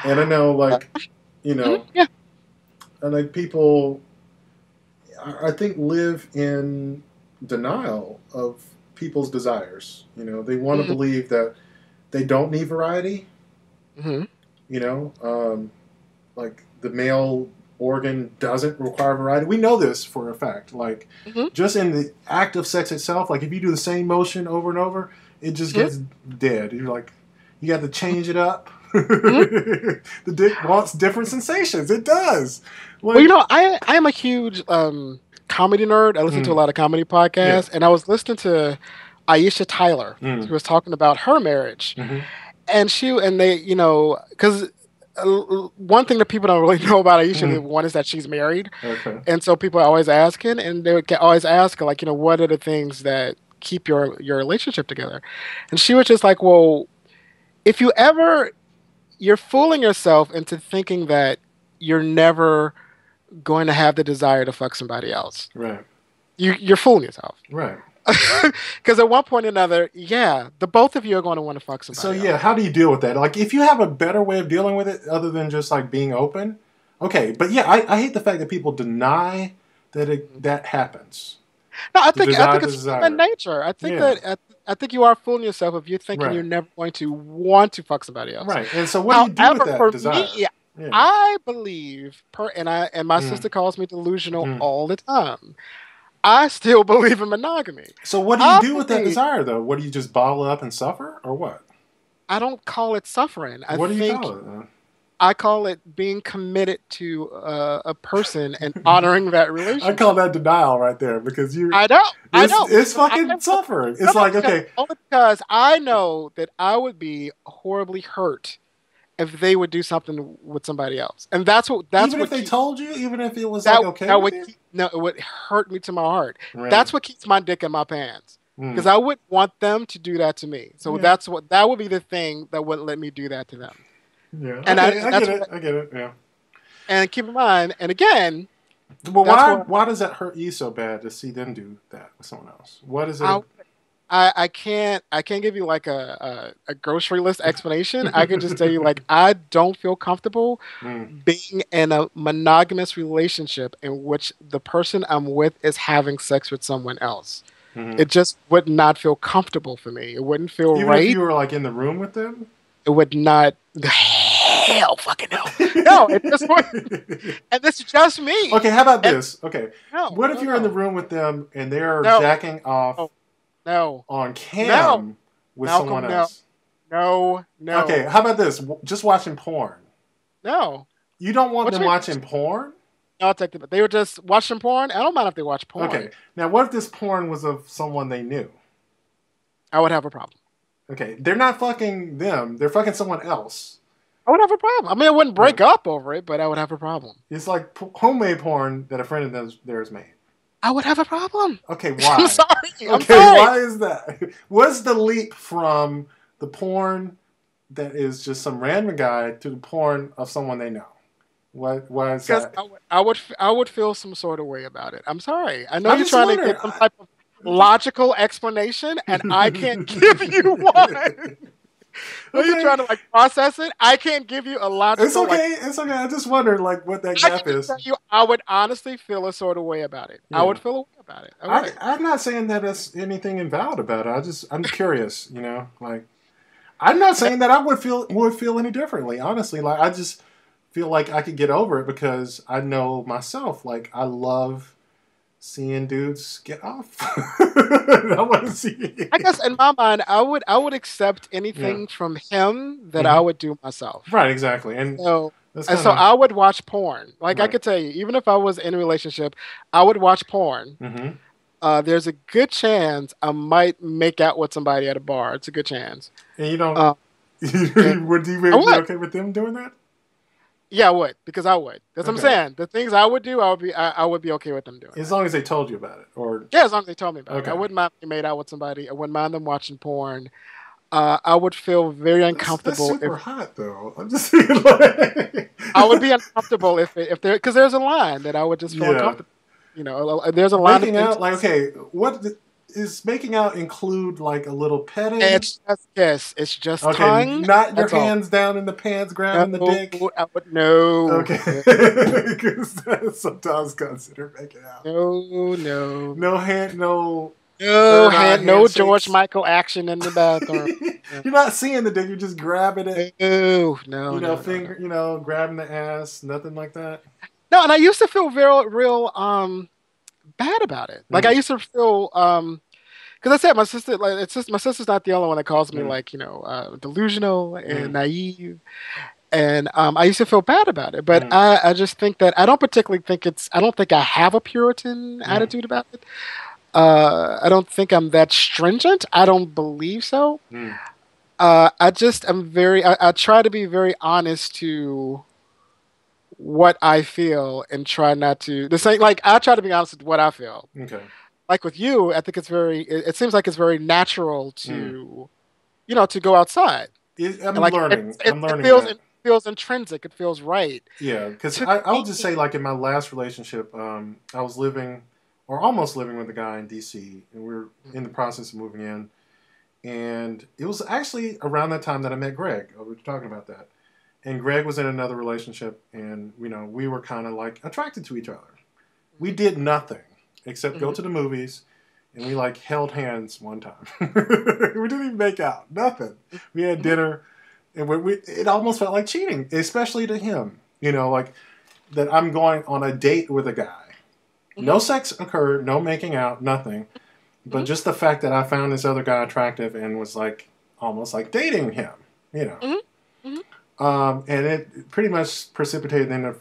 And I know, like, and like people, I think, live in denial of people's desires. They want to believe that they don't need variety. Like the male organ doesn't require variety. We know this for a fact. Like, just in the act of sex itself, like if you do the same motion over and over, it just gets dead. You're like, you got to change it up. The dick wants different sensations. It does. Like, well, I am a huge comedy nerd. I listen to a lot of comedy podcasts, and I was listening to Aisha Tyler, who was talking about her marriage, and they, because one thing that people don't really know about Aisha, one is that she's married, and so people are always asking, and they would always ask her, like, what are the things that keep your relationship together? And she was just like, well, if you're fooling yourself into thinking that you're never going to have the desire to fuck somebody else. Right. You're fooling yourself. Right. Because at one point or another, the both of you are going to want to fuck somebody else. How do you deal with that? Like, if you have a better way of dealing with it other than just like being open, okay. But I hate the fact that people deny that that happens. No, I think it's human nature. I think I think you are fooling yourself if you're thinking you're never going to want to fuck somebody else. Right. And so what do you do with that desire? Me, I believe, and my sister calls me delusional all the time. I still believe in monogamy. So what do you do with that desire, though? What do you just bottle up and suffer, or what? I don't call it suffering. What do you call it, then? I call it being committed to a person and honoring that relationship. I call that denial right there, because I know. It's fucking suffering. It's like, okay. Only because I know that I would be horribly hurt if they would do something with somebody else, and even if they told you, even if it was like okay with you? No, it would hurt me to my heart. Really? That's what keeps my dick in my pants, because I wouldn't want them to do that to me. So that would be the thing that wouldn't let me do that to them. Yeah, and I get it. Yeah. And keep in mind, and again, but why does that hurt you so bad to see them do that with someone else? What is it? I can't give you like a grocery list explanation. I can just tell you, like, I don't feel comfortable being in a monogamous relationship in which the person I'm with is having sex with someone else. It just would not feel comfortable for me. It wouldn't feel right. Even if you were like in the room with them? It would not. Hell fucking no. No, it just wouldn't. And this is just me. Okay, how about this? Okay. What if you're in the room with them and they're jacking off on cam with someone else? No. Okay, how about this? Just watching porn. No. You don't want them watching porn? I'll take them. They were just watching porn. I don't mind if they watch porn. Okay. Now, what if this porn was of someone they knew? I would have a problem. Okay. They're not fucking them. They're fucking someone else. I would have a problem. I mean, I wouldn't break up over it, but I would have a problem. It's like homemade porn that a friend of theirs made. I would have a problem. Okay, why? I'm sorry. Okay, why is that? What's the leap from the porn that is just some random guy to the porn of someone they know? Why is that? I would feel some sort of way about it. I'm sorry. I know you're trying to get some type of logical explanation, and I can't give you one. You're trying to like process it. I can't give you a logical. It's okay. It's okay. I just wondered like what that gap is. I would honestly feel a sort of way about it. Yeah. I would feel a way about it. I'm not saying that there's anything invalid about it. I'm curious. You know, like I'm not saying that I would feel any differently. Honestly, like I just feel like I could get over it because I know myself. Like I love seeing dudes get off. I want to see. I guess in my mind, I would accept anything from him that I would do myself. Right, exactly. And so I would watch porn. Like I could tell you, even if I was in a relationship, I would watch porn. There's a good chance I might make out with somebody at a bar. It's a good chance. And you don't. Would you be okay with them doing that? Yeah, I would, because I would. That's what I'm saying. The things I would do, I would be okay with them doing. As long as they told you about it, or as long as they told me about it. I wouldn't mind being made out with somebody. I wouldn't mind them watching porn. I would feel very uncomfortable. That's super hot, though. I'm just saying, like... I would be uncomfortable if there, because there's a line that I would just feel uncomfortable. You know, there's a line. Making out, like, okay, is making out include like a little petting? It's just tongue. Not your hands down in the pants, grabbing the dick. No. Okay, because that's sometimes considered making out. No hand, no George Michael action in the bathroom. You're not seeing the dick; you're just grabbing it. No, finger, grabbing the ass, nothing like that. No, and I used to feel real bad about it. Like I used to feel because I said my sister, like my sister's not the only one that calls me like delusional and naive, and I used to feel bad about it. But I just think that I don't particularly think I don't think I have a Puritan attitude about it. I don't think I'm that stringent. I don't believe so. I try to be very honest to what I feel and try not to I try to be honest with what I feel. Okay. Like with you, I think it seems like it's very natural to, to go outside. I'm learning. It feels intrinsic. It feels right. Yeah. Because I would just say like in my last relationship, I was living or almost living with a guy in DC and we were in the process of moving in. And it was actually around that time that I met Greg. We were talking about that. And Greg was in another relationship, and we were kind of like attracted to each other. We did nothing except go to the movies, and we like held hands one time. We didn't even make out, nothing. We had dinner, and it almost felt like cheating, especially to him. Like that I'm going on a date with a guy. No sex occurred, no making out, nothing, but just the fact that I found this other guy attractive and was like almost like dating him. And it pretty much precipitated the end of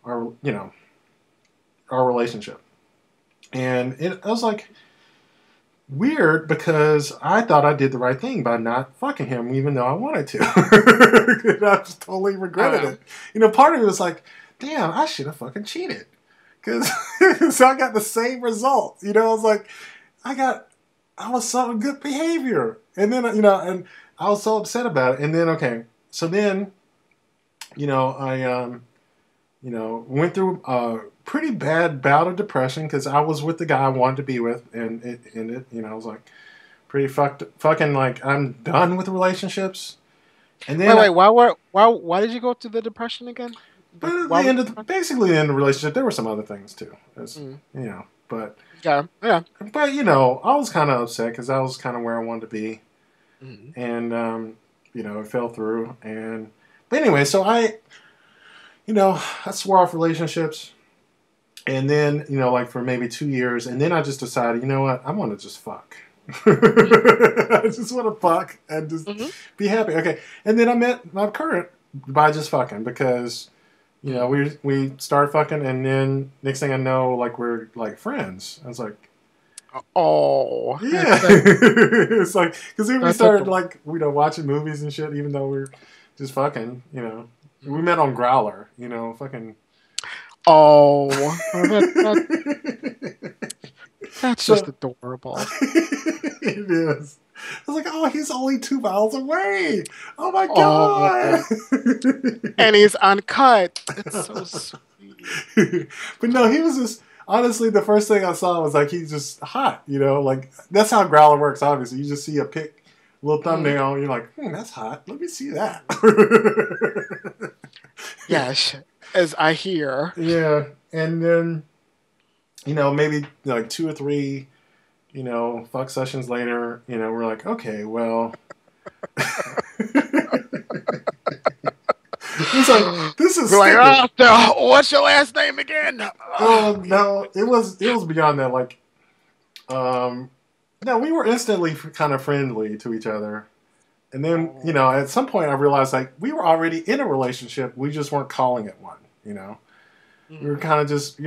our relationship. And I was like, weird because I thought I did the right thing by not fucking him, even though I wanted to. I just totally regretted it. Part of me was like, damn, I should have fucking cheated. Because so I got the same result. I was like, I was so good behavior. And then, and I was so upset about it. And then, okay. So then, I, went through a pretty bad bout of depression because I was with the guy I wanted to be with. And it ended, I was like, pretty fucking like, I'm done with relationships. And then why did you go through the depression again? But at the end of the relationship, there were some other things too. But yeah. But I was kind of upset because I was kind of where I wanted to be, and it fell through. But anyway, so I swore off relationships, and then like for maybe 2 years, and then I just decided, what, I want to just fuck. I just want to fuck and just be happy. Okay, and then I met my current by just fucking because. We started fucking, and then next thing I know, like we're like friends. I was like, oh, yeah. It's like because then we started like watching movies and shit, even though we're just fucking. We met on Growler. Fucking. Oh, that's just adorable. It is. I was like, oh, he's only 2 miles away. Oh my god! And he's uncut. It's so sweet. But no, he was just honestly the first thing I saw was like he's just hot. Like that's how Growler works. Obviously, you just see a little thumbnail, and you're like, that's hot. Let me see that. Yes, as I hear. Yeah, and then maybe like 2 or 3. Fuck sessions later, we're like, okay, well. It's like, this is like, what's your last name again? Oh, no, it was beyond that. Like, no, we were instantly kind of friendly to each other. And then, at some point I realized, like, we were already in a relationship. We just weren't calling it one, We were kind of just,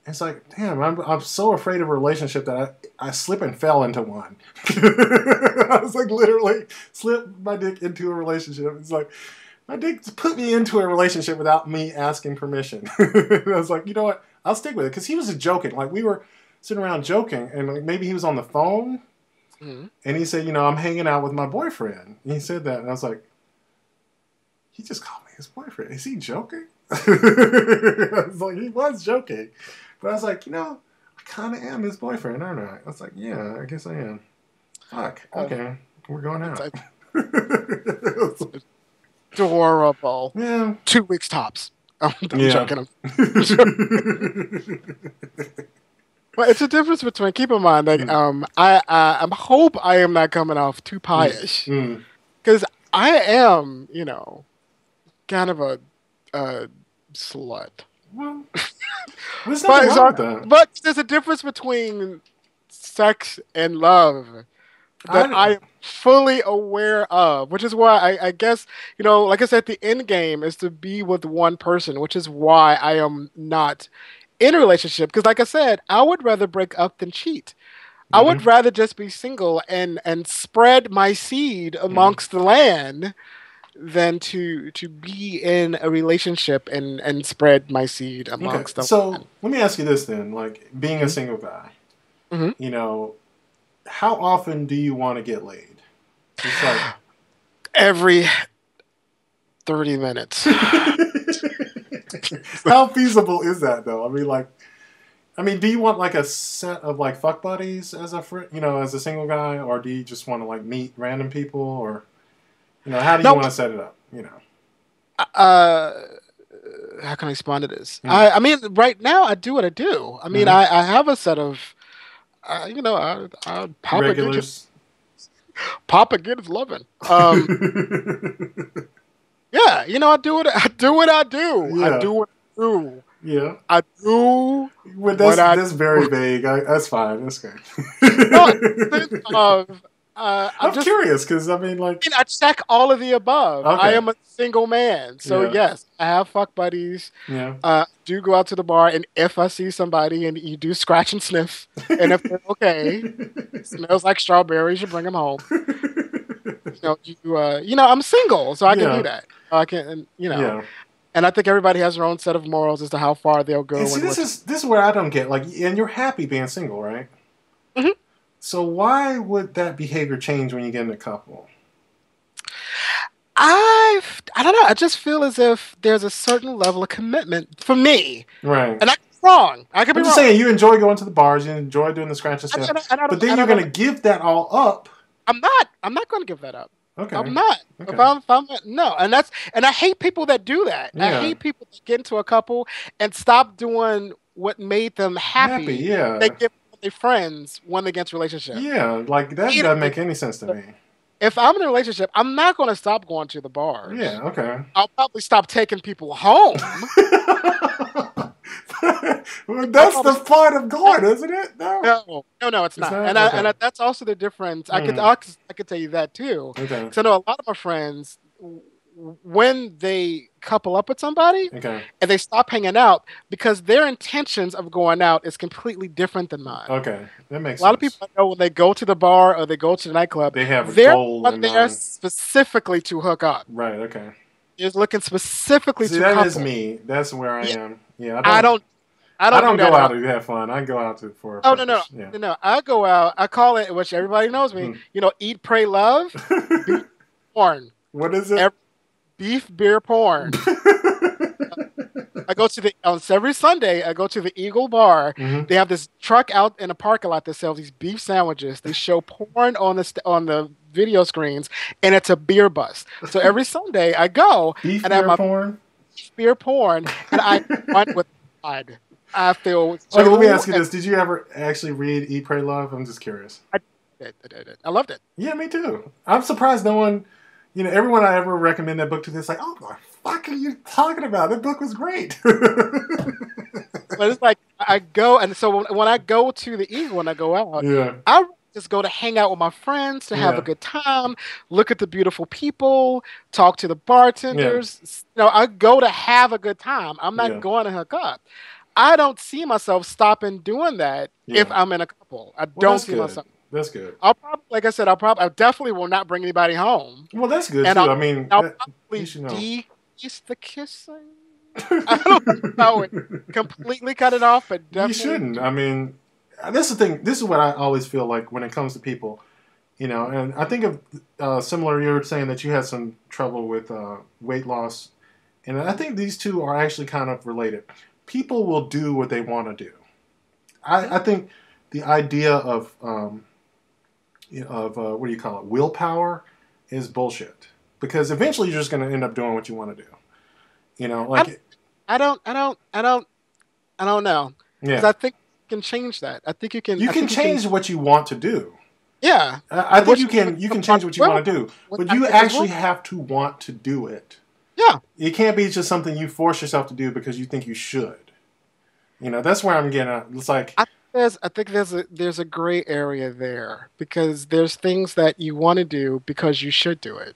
it's like, damn, I'm so afraid of a relationship that I slip and fell into one. I was like, literally slipped my dick into a relationship. It's like, my dick put me into a relationship without me asking permission. And I was like, you know what? I'll stick with it. Because he was joking. Like, we were sitting around joking, and like, maybe he was on the phone, and he said, I'm hanging out with my boyfriend. And he said that, and I was like, he just called me his boyfriend. Is he joking? I was like, he was joking. But I was like, I kind of am his boyfriend, aren't I? I was like, yeah, I guess I am. Fuck. Okay. We're going out. Adorable. Yeah. 2 weeks tops. I'm joking. Well, it's a difference between, keep in mind, like, I hope I am not coming off too pious. Because I am, kind of a slut. Well, there's nothing wrong with that. But there's a difference between sex and love that I am fully aware of, which is why I guess, like I said, the end game is to be with one person, which is why I am not in a relationship. Because like I said, I would rather break up than cheat. I would rather just be single and spread my seed amongst the land than to be in a relationship and spread my seed amongst them. So let me ask you this then, like being a single guy, how often do you want to get laid? It's like every 30 minutes. How feasible is that though? I mean, do you want like a set of like fuck buddies as a as a single guy, or do you just want to like meet random people, or how do you want to set it up? How can I respond to this? I mean, right now I do what I do. I mean, I have a set of, I pop regulars. Papa get his loving. Yeah, I do what I do. Yeah. I do what I do. Yeah. I do. That's very vague. That's fine. That's good. I'm curious because I mean, like, I check all of the above. Okay. I am a single man, so yes, I have fuck buddies. Yeah. Do go out to the bar, and if I see somebody and you do scratch and sniff, and if they're okay, smells like strawberries, you bring them home. I'm single, so I can do that. I can, and I think everybody has their own set of morals as to how far they'll go. And see, this is where I don't get, like, and you're happy being single, right? Mm-hmm. So why would that behavior change when you get in a couple? I don't know. I just feel as if there's a certain level of commitment for me, right? And I could be wrong. I could be wrong. I'm just saying, you enjoy going to the bars, you enjoy doing the scratch and stuff, but then you're going to give that all up. I'm not going to give that up. Okay. I'm not. Okay. If I'm no, and I hate people that do that. Yeah. I hate people that get into a couple and stop doing what made them happy. Yeah. They give their friends when they get into a relationship. Yeah, like that doesn't make any sense to me. If I'm in a relationship, I'm not going to stop going to the bars. Yeah, okay. I'll probably stop taking people home. Well, that's the point of going, isn't it? No, it's not. And that's also the difference. I could tell you that too. Okay. Because I know a lot of my friends, when they couple up with somebody, and they stop hanging out, because their intentions of going out is completely different than mine. Okay, that makes sense. A lot of people I know, when they go to the bar or they go to the nightclub, they have a goal in there specifically to hook up. Right. Okay. Is looking specifically to that couple. Is me. That's where I am. Yeah. I don't go out to have fun. I go out for. Oh no. I go out. I call it, which everybody knows me. Eat, pray, love. Beef, porn. What is it? Beef, beer, porn. I go to every Sunday. I go to the Eagle Bar. Mm-hmm. They have this truck out in a parking lot that sells these beef sandwiches. They show porn on the video screens, and it's a beer bus. So every Sunday I go beef, and beer, I have porn. Beer, porn, and I run with pride. I feel. Okay, let me ask you this: did you ever actually read Eat, Pray, Love? I'm just curious. I did. I loved it. Yeah, me too. I'm surprised no one. Everyone I ever recommend that book to, is like, oh, what the fuck are you talking about? That book was great. But it's like, I go, and so when I go to the Eagle, when I go out, I just go to hang out with my friends, to have a good time, look at the beautiful people, talk to the bartenders. I go to have a good time. I'm not going to hook up. I don't see myself stopping doing that if I'm in a couple. I don't see myself. That's good. I definitely will not bring anybody home. Well, that's good too. I'll probably de-ease the kissing. I don't know it. Completely cut it off, but definitely. You shouldn't. I mean, that's the thing. This is what I always feel like when it comes to people, and I think of similar, you were saying that you had some trouble with weight loss, and I think these two are actually kind of related. People will do what they want to do. I think the idea of what do you call it? Willpower is bullshit, because eventually you're just going to end up doing what you want to do. I don't know. Yeah. I think you can change that. I think you can. You can change what you want to do. Yeah. I think you can. You can change what you want to do, but you actually have to want to do it. Yeah. It can't be just something you force yourself to do because you think you should. That's where I'm getting at. It's like. I think there's a gray area there, because there's things that you want to do because you should do it.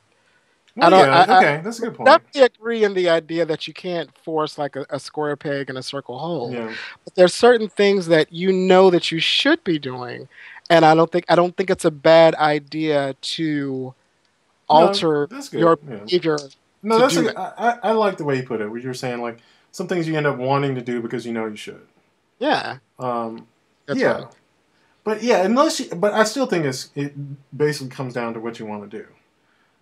Well, that's a good point. I definitely agree in the idea that you can't force like a square peg in a circle hole. Yeah. But there's certain things that that you should be doing, and I don't think it's a bad idea to alter your behavior. No, I like the way you put it. Where you're saying like some things you end up wanting to do because you should. Yeah. Right. But I still think it basically comes down to what you want to do.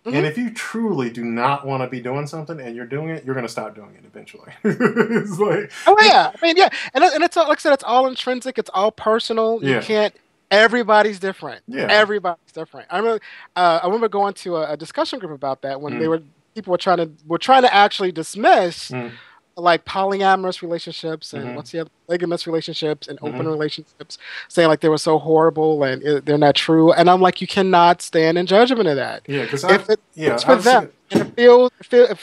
Mm-hmm. And if you truly do not want to be doing something and you're doing it, you're going to stop doing it eventually. It's like, and it's all, like I said, it's all intrinsic, it's all personal. You can't. Everybody's different. Yeah. Everybody's different. I remember going to a discussion group about that when people were trying to actually dismiss. Like polyamorous relationships and what's the other, polygamous relationships and open relationships, saying like they were so horrible and they're not true. And I'm like, you cannot stand in judgment of that. Yeah, because if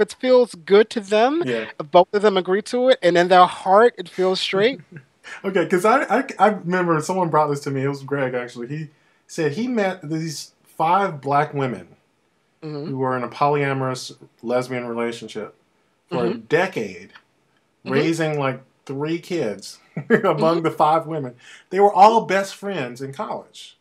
it feels good to them, if both of them agree to it, and in their heart it feels straight. Okay, because I remember someone brought this to me. It was Greg actually. He said he met these 5 black women who were in a polyamorous lesbian relationship for a decade, raising like 3 kids among the 5 women. They were all best friends in college.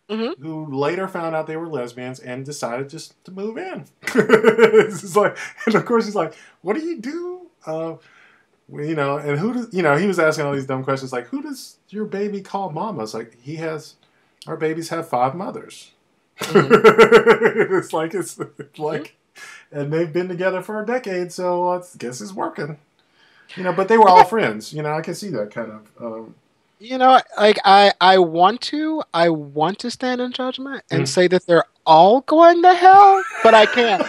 Who later found out they were lesbians and decided just to move in. It's like, and of course he's like, "What do you do?" You know, and he was asking all these dumb questions like, "Who does your baby call mama?" It's like our babies have 5 mothers. It's like, and they've been together for a decade, so I guess it's working. You know, but they were all friends. You know, I can see that kind of. You know, like I want to stand in judgment and say that they're all going to hell, but I can't.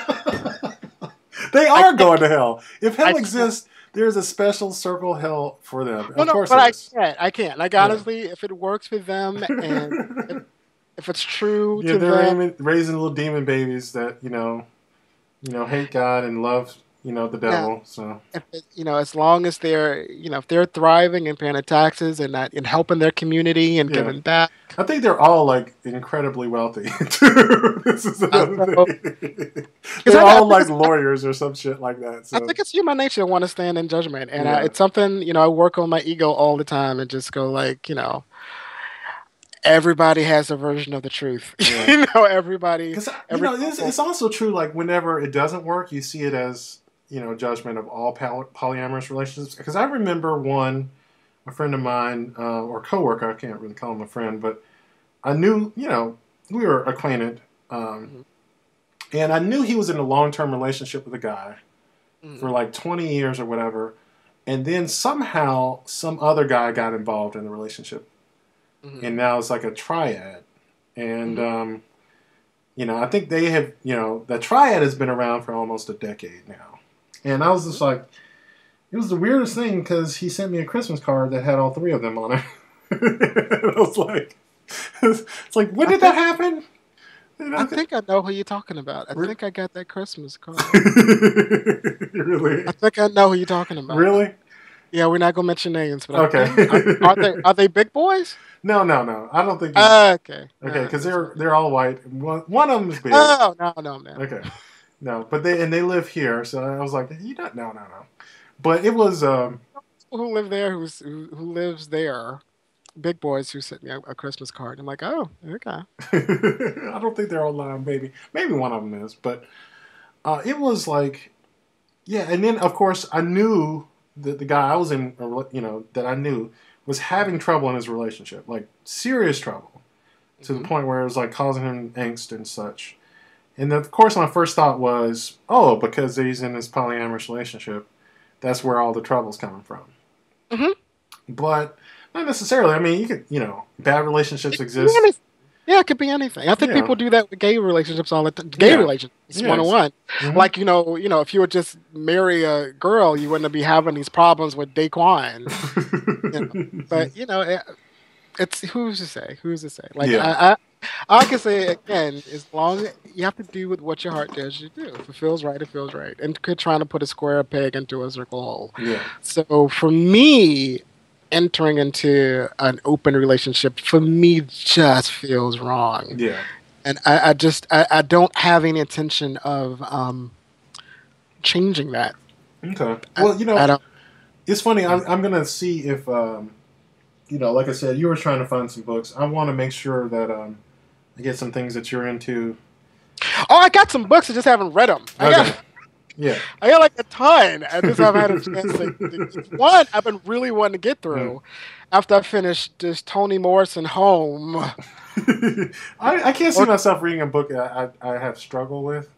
They are going to hell. If hell exists, there's a special circle hell for them. No, of course, but I can't. Like honestly, if it works for them and if it's true to them, they're raising little demon babies that hate God and love the devil. So as long as they're if they're thriving and paying their taxes and helping their community and giving back. I think they're all like incredibly wealthy too. This is another thing. They're all like lawyers or some shit like that. So. I think it's human nature to want to stand in judgment, and it's something I work on my ego all the time and just go like everybody has a version of the truth. Yeah. Everybody. Because it's also true. Like whenever it doesn't work, you see it as judgment of all polyamorous relationships. Because I remember a friend of mine or coworker, I can't really call him a friend, but I knew we were acquainted, and I knew he was in a long-term relationship with a guy for like 20 years or whatever, and then somehow some other guy got involved in the relationship. And now it's like a triad. And, I think they have, the triad has been around for almost a decade now. And I was just like, it was the weirdest thing because he sent me a Christmas card that had all 3 of them on it. And I was like, it's like, when did that happen? I think I know who you're talking about. I think I got that Christmas card. Really? I think I know who you're talking about. Really? Yeah, we're not gonna mention names, but okay. Are they big boys? No. I don't think. Okay. Okay, because they're all white. One of them is big. Oh no, man. Okay. No, but they live here, so I was like, no. But it was who live there who lives there. Big boys who sent me a Christmas card. I'm like, oh, okay. I don't think they're all lying, maybe one of them is, but it was like, and then of course I knew that the guy I was in, that I knew was having trouble in his relationship, like serious trouble, to the point where it was like causing him angst and such. And of course, my first thought was, because he's in this polyamorous relationship, that's where all the trouble's coming from. But not necessarily. I mean, you could, bad relationships exist. Yeah, it could be anything. I think people do that with gay relationships all the time. Gay relationships, one-on-one. Like, if you would just marry a girl, you wouldn't be having these problems with Daquan. But, it's who's to say? Like, I can say, again, as long as you have to do with what your heart tells you to do. If it feels right, it feels right. And quit trying to put a square peg into a circle hole. Yeah. So for me, entering into an open relationship for me just feels wrong. Yeah. And I don't have any intention of changing that. Okay. Well, it's funny. I'm gonna see if like I said, you were trying to find some books. I want to make sure that I get some things that you're into. Oh, I got some books. I just haven't read them. I got like a ton. I just haven't had a chance to. One I've been really wanting to get through after I finished this Toni Morrison Home. I can't see myself reading a book I have struggled with.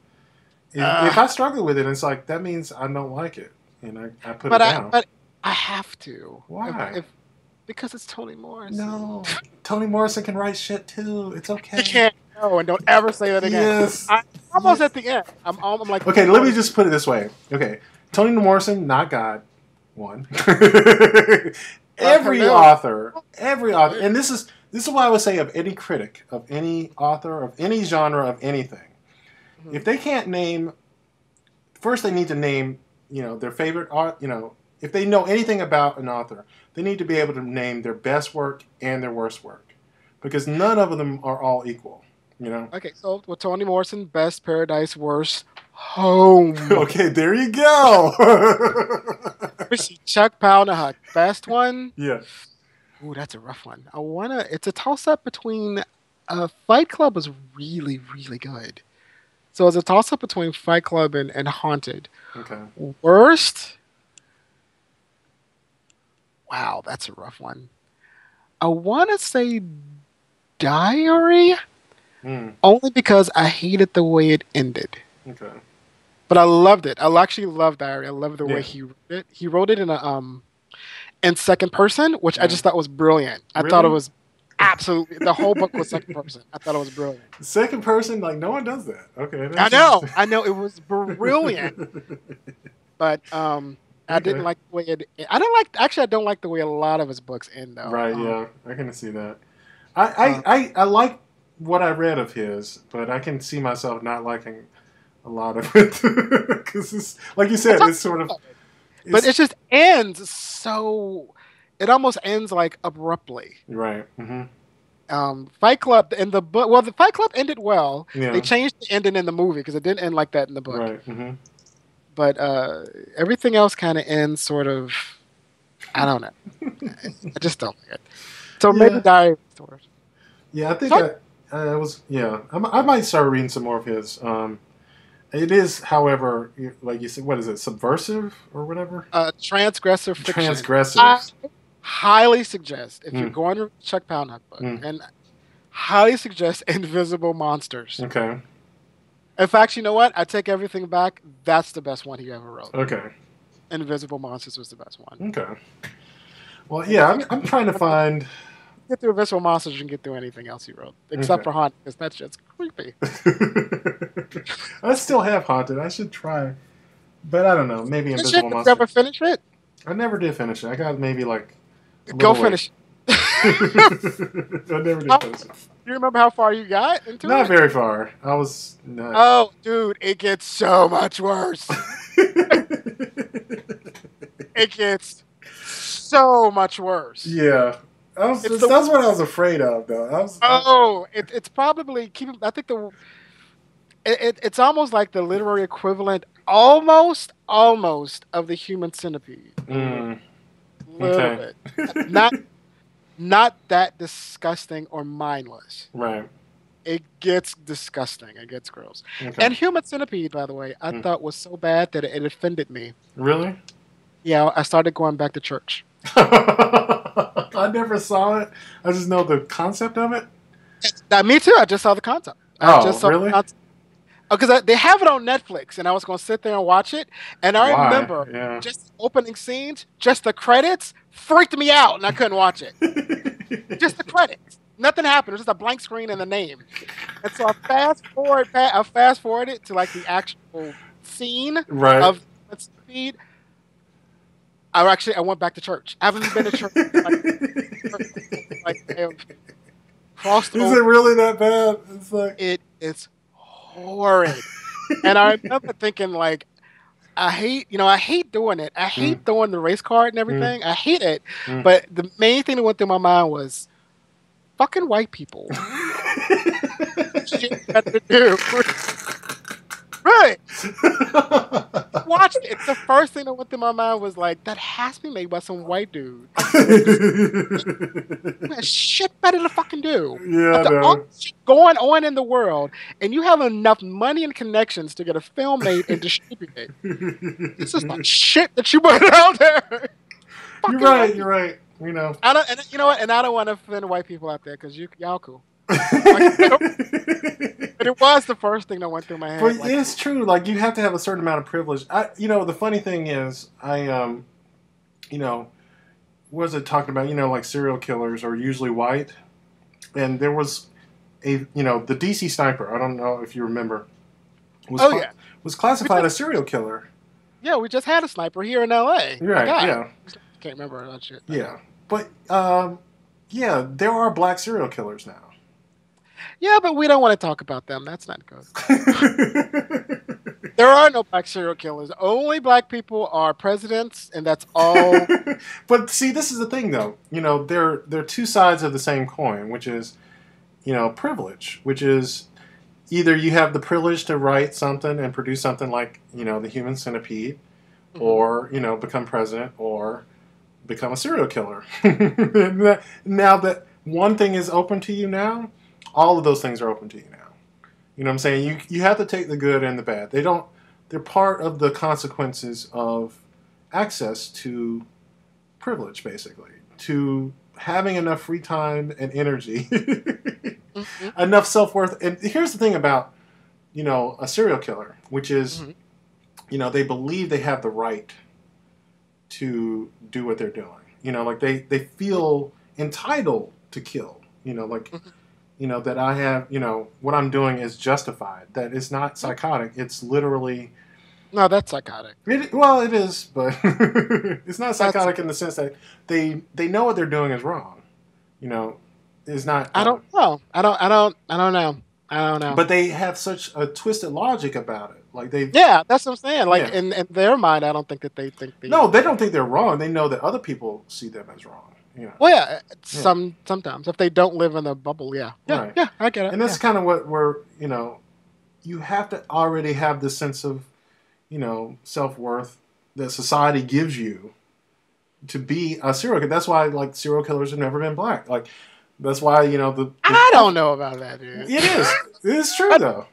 If I struggle with it, it's like that means I don't like it, and I put it down. But I have to. Why? Because it's Toni Morrison. No, Toni Morrison can write shit too. It's okay. You can't. No, and don't ever say that again. Yes. I'm almost at the end. I'm like. Okay, let me just put it this way. Okay, Toni Morrison, not God. One. Every author, and this is what I would say of any critic, of any author, of any genre, of anything. Mm-hmm. If they can't name, first they need to name, their favorite art. If they know anything about an author, they need to be able to name their best work and their worst work, because none of them are all equal. You know. Okay, so with Toni Morrison, best, Paradise, worst, Home. Okay, there you go. Chuck Palahniuk, best one. Yeah. Ooh, that's a rough one. It's a toss up between. Fight Club was really, really good. So it's a toss up between Fight Club and Haunted. Okay. Worst. Wow, that's a rough one. I want to say Diary, only because I hated the way it ended. Okay. But I loved it. I actually loved Diary. I love the way he wrote it. He wrote it in second person, which I just thought was brilliant. I thought it was absolutely, the whole book was second person. I thought it was brilliant. Second person, like no one does that. Okay. I know, it was brilliant. But I didn't like the way it. I don't like the way a lot of his books end though. Right. Yeah, I can see that. I like what I read of his, but I can see myself not liking a lot of it because it's like you said, it's sort of. But it just ends so. It almost ends like abruptly. Right. Mm-hmm. Fight Club in the book. Well, the Fight Club ended well. Yeah. They changed the ending in the movie because it didn't end like that in the book. Right. Mm-hmm. But everything else kind of ends sort of. I don't know. I just don't like it. So maybe Diary. Yeah, I think I was. Yeah, I might start reading some more of his. It is, however, like you said, what is it, subversive or whatever? Transgressive fiction. Transgressive. I highly suggest, if you're going to Chuck Palahniuk book, and highly suggest Invisible Monsters. Okay. In fact, you know what? I take everything back. That's the best one he ever wrote. Okay. Invisible Monsters was the best one. Okay. Well, yeah, I'm trying to find... Get through Invisible Monsters, you can get through anything else he wrote. Except for Haunted, because that's just creepy. I still have Haunted. I should try. But I don't know. Maybe Invisible Monsters. Did you ever finish it? I never did finish it. I got maybe like... Go finish it. I never did finish it. Do you remember how far you got into it? Not very far. I was not... Oh, dude, it gets so much worse. It gets so much worse. Yeah. That's what I was afraid of, though. It's probably I think it's almost like the literary equivalent, almost of the Human Centipede. A little bit, not that disgusting or mindless. Right. It gets disgusting. It gets gross. Okay. And Human Centipede, by the way, I thought was so bad that it offended me. Really? Yeah, I started going back to church. I never saw it. I just know the concept of it. Me too. I just saw the concept. Really? Because they have it on Netflix, and I was going to sit there and watch it. And I remember just the opening scenes, just the credits, freaked me out, and I couldn't watch it. Just the credits. Nothing happened. It was just a blank screen and the name. And so I fast forwarded to like the actual scene of Speed. I went back to church. I haven't been to church. Crossed over. Is it really that bad? It's like it's horrid. And I remember thinking, like, I hate doing it. I hate throwing the race card and everything. I hate it. But the main thing that went through my mind was fucking white people. Shit better to do. Right. Watched it. The first thing that went through my mind was like, that has to be made by some white dude. Man, shit better to fucking do. Yeah, after all the shit going on in the world, and you have enough money and connections to get a film made and distribute it. This is not shit that you put out there. You're right. You're right. You know. I don't want to offend white people out there because y'all cool. But it was the first thing that went through my head. But it's true. Like, you have to have a certain amount of privilege. The funny thing is, what was it talking about? Like serial killers are usually white, and there was the DC sniper. I don't know if you remember. Was classified as serial killer. Yeah, we just had a sniper here in L.A. Right. Yeah. Can't remember that shit. Yeah, but there are black serial killers now. Yeah, but we don't want to talk about them. That's not good. There are no black serial killers. Only black people are presidents, and that's all. But see, this is the thing, though. There are two sides of the same coin, which is privilege, which is either you have the privilege to write something and produce something like, the Human Centipede, or, become president, or become a serial killer. Now that one thing is open to you now, all of those things are open to you now. You know what I'm saying? You have to take the good and the bad. They're part of the consequences of access to privilege, basically. To having enough free time and energy, enough self-worth. And here's the thing about, a serial killer, which is, they believe they have the right to do what they're doing. Like they feel entitled to kill. That I have, what I'm doing is justified. That it's not psychotic. It's literally... No, that's psychotic. It is, but it's not psychotic in the sense that they know what they're doing is wrong. It's not... I don't know. I don't know. But they have such a twisted logic about it. Like they... Yeah, that's what I'm saying. Like in their mind, I don't think that they think... No, they don't think they're wrong. They know that other people see them as wrong. Well, yeah, sometimes if they don't live in a bubble, yeah, I get it. And that's kind of what we're, you have to already have this sense of, self-worth that society gives you to be a serial killer. That's why, like, serial killers have never been black. Like, that's why, I don't know about that, dude. It is. It is true, though.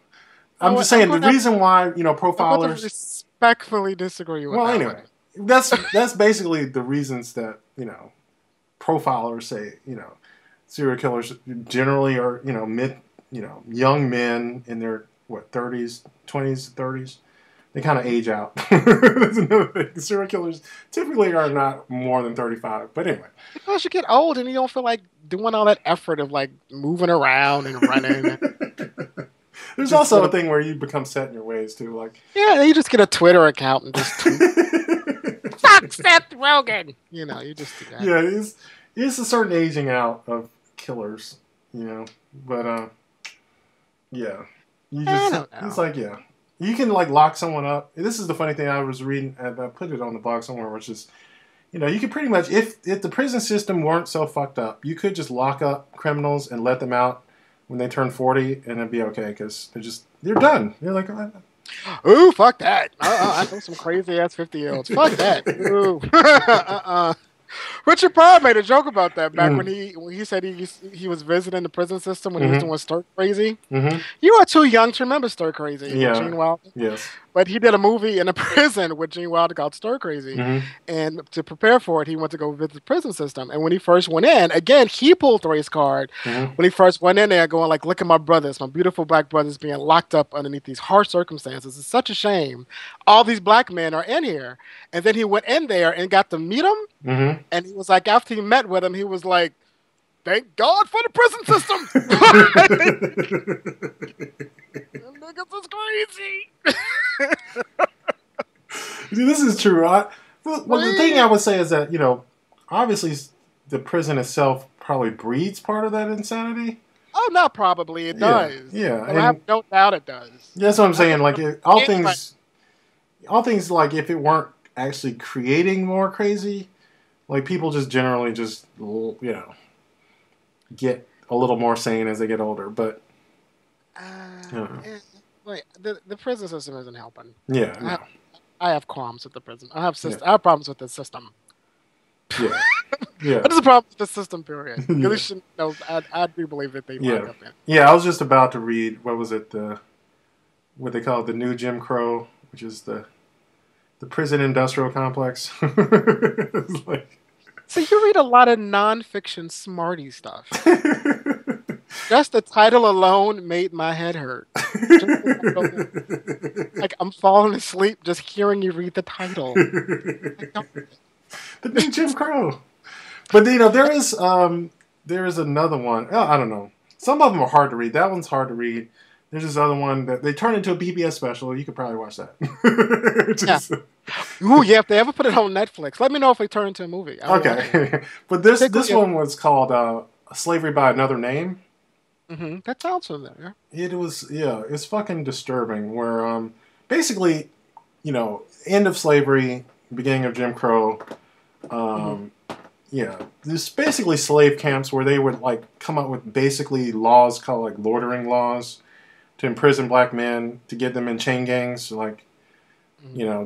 I'm just saying, the reason why, profilers... I respectfully disagree with that. Well, anyway, that's basically the reasons that, profilers say, serial killers generally are, young men in their, 30s, 20s, 30s. They kind of age out. That's another thing. Serial killers typically are not more than 35. But anyway. Because you get old and you don't feel like doing all that effort of, like, moving around and running. There's also a thing where you become set in your ways, too. Like, yeah, you just get a Twitter account and just tweet. Fuck Seth Rogen! You just do that. Yeah, it's a certain aging out of killers, But, yeah. You just, I don't know. It's like, yeah. You can, like, lock someone up. This is the funny thing I was reading. I put it on the blog somewhere, which is, you could pretty much, if the prison system weren't so fucked up, you could just lock up criminals and let them out when they turn 40, and it'd be okay, because they're done. They're like, ooh, fuck that. I know some crazy-ass 50-year-olds. Fuck that. Ooh. Richard Pryor made a joke about that back when he said he was visiting the prison system when he was doing Stir Crazy. You are too young to remember Stir Crazy. Yeah. Gene Wilder. Yes. But he did a movie in a prison with Gene Wilder called Stir Crazy. And to prepare for it, he went to go visit the prison system. And when he first went in, again, he pulled the race card. When he first went in there going like, look at my brothers, my beautiful black brothers being locked up underneath these harsh circumstances. It's such a shame. All these black men are in here. And then he went in there and got to meet them. And he was like, after he met with him, he was like, thank God for the prison system. Niggas is crazy. This is true. The thing I would say is that, obviously the prison itself probably breeds part of that insanity. Oh, not probably. It does. Yeah. I have no doubt it does. That's what I'm saying. Like, all things, like, if it weren't actually creating more crazy, like, people just generally just, get a little more sane as they get older. But, like, the prison system isn't helping. Yeah. I have qualms with the prison. I have problems with the system. Yeah. Yeah. What is the problem with the system, period? Because I do believe that they lock up in. Yeah, I was just about to read, what was it, what they call it, the new Jim Crow, which is the prison industrial complex. So you read a lot of nonfiction smarty stuff. Just the title alone made my head hurt. Like, I'm falling asleep just hearing you read the title. The new Jim Crow. But, there is another one. I don't know. Some of them are hard to read. That one's hard to read. There's this other one that they turn into a PBS special. You could probably watch that. Ooh, yeah, if they ever put it on Netflix. Let me know if they turn into a movie. Okay. But this one was called Slavery by Another Name. That sounds familiar. It was, it's fucking disturbing. Where basically, end of slavery, beginning of Jim Crow. yeah, there's basically slave camps where they would like come up with basically laws called like loitering laws to imprison black men, to get them in chain gangs, like,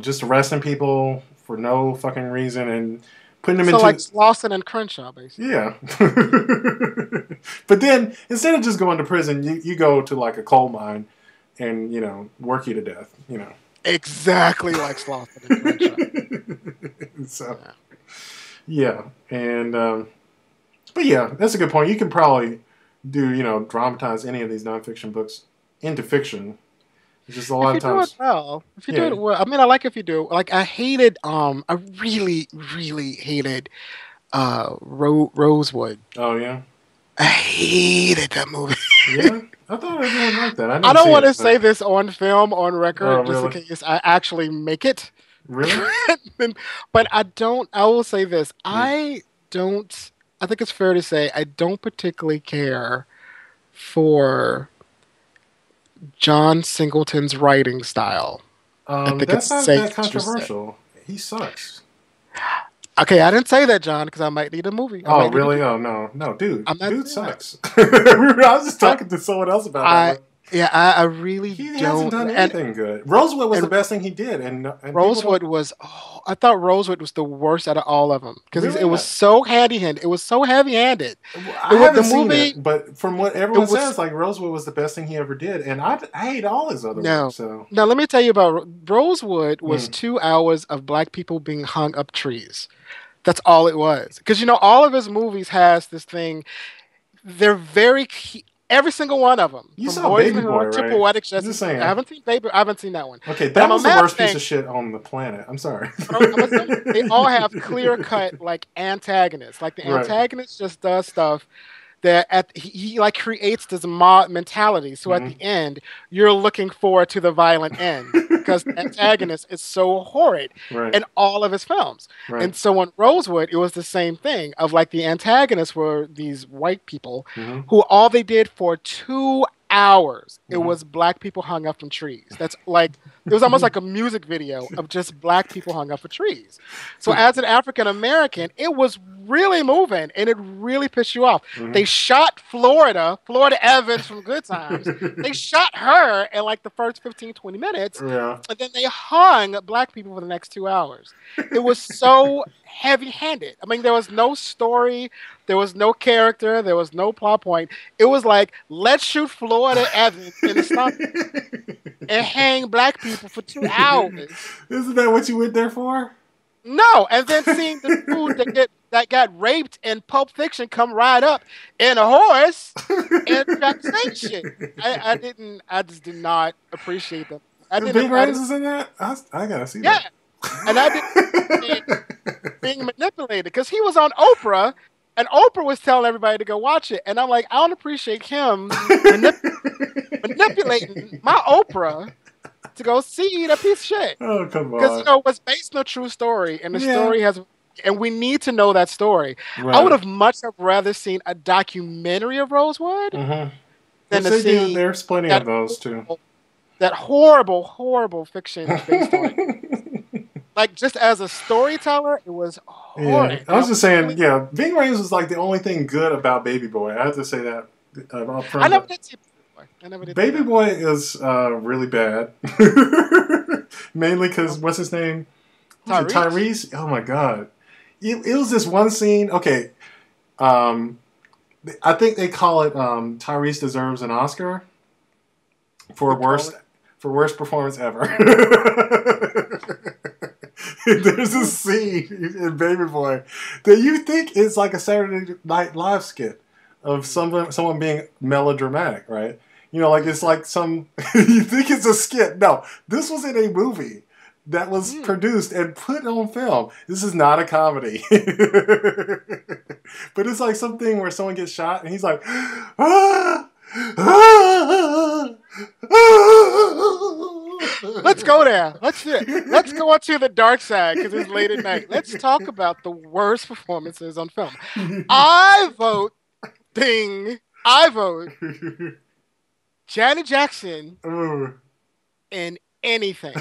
just arresting people for no fucking reason and putting them into... like Slauson and Crenshaw, basically. Yeah. But then, instead of just going to prison, you go to like a coal mine and, work you to death, Exactly like Slauson and Crenshaw. So, yeah. And, but yeah, that's a good point. You can probably dramatize any of these nonfiction books into fiction. It's just a lot of times. If you do it well. I mean, I like if you do. Like, I hated, I really, really hated Rosewood. Oh, yeah? I hated that movie. Yeah? I thought everyone liked that. I don't want to say this on film, on record, just really? in case I actually make it. Really? But I will say this. I think it's fair to say I don't particularly care for John Singleton's writing style. That's not that controversial. He sucks. Okay, I didn't say that, John, because I might need a movie. Oh, really? Oh, no, dude. Dude sucks. I was just talking to someone else about that. Yeah, I really he don't. He hasn't done anything good. Rosewood was the best thing he did, and Rosewood was. Oh, I thought Rosewood was the worst out of all of them because it was so heavy-handed. It was so heavy-handed. I haven't seen it, but from what everyone says, like Rosewood was the best thing he ever did, and I hate all his other work. So now let me tell you about Rosewood. Was 2 hours of black people being hung up trees. That's all it was. Because all of his movies has this thing. They're very. Every single one of them. You saw Baby Boy, right? To Poetic Justice. I haven't seen Baby. I haven't seen that one. Okay, that was the worst piece of shit on the planet. I'm sorry. They all have clear-cut like antagonists. Like the antagonist just does stuff that he like creates this mob mentality. So at the end, you're looking forward to the violent end because the antagonist is so horrid in all of his films. Right. And so on Rosewood, it was the same thing of like the antagonists were these white people who all they did for 2 hours, it was black people hung up from trees. That's like, it was almost like a music video of just black people hung up for trees. So as an African American, it was really moving and it really pissed you off. They shot Florida Evans from Good Times. They shot her in like the first 15, 20 minutes. And then they hung black people for the next 2 hours. It was so heavy-handed. I mean, there was no story. There was no character. There was no plot point. It was like, let's shoot Florida Evans in the stomach and hang black people for 2 hours. Isn't that what you went there for? No. And then seeing the dude that got raped in Pulp Fiction come right up in a horse and try to say shit. I just did not appreciate them. Big Rains is in that? I gotta see that. Yeah. And I didn't being manipulated because he was on Oprah. And Oprah was telling everybody to go watch it. And I'm like, I don't appreciate him manipulating my Oprah to go see that piece of shit. Oh, come on. Because, it was based on a true story. And the story has... And we need to know that story. Right. I would have much rather seen a documentary of Rosewood than to see... There's plenty of those, too. That horrible, horrible fiction based on it. Like, just as a storyteller, it was horrid. I was just saying, Ving Rhames was like the only thing good about Baby Boy. I have to say that. I never did see Baby Boy. Baby Boy is really bad. Mainly because, what's his name? Tyrese? Oh, my God. It was this one scene. Okay. I think they call it Tyrese Deserves an Oscar for worst performance ever. There's a scene in Baby Boy that you think is like a Saturday Night Live skit of someone being melodramatic, right? Like it's like you think it's a skit. No, this was in a movie that was produced and put on film. This is not a comedy. But it's like something where someone gets shot and he's like, Let's go there. Let's go on to the dark side because it's late at night. Let's talk about the worst performances on film. I vote Janet Jackson in anything.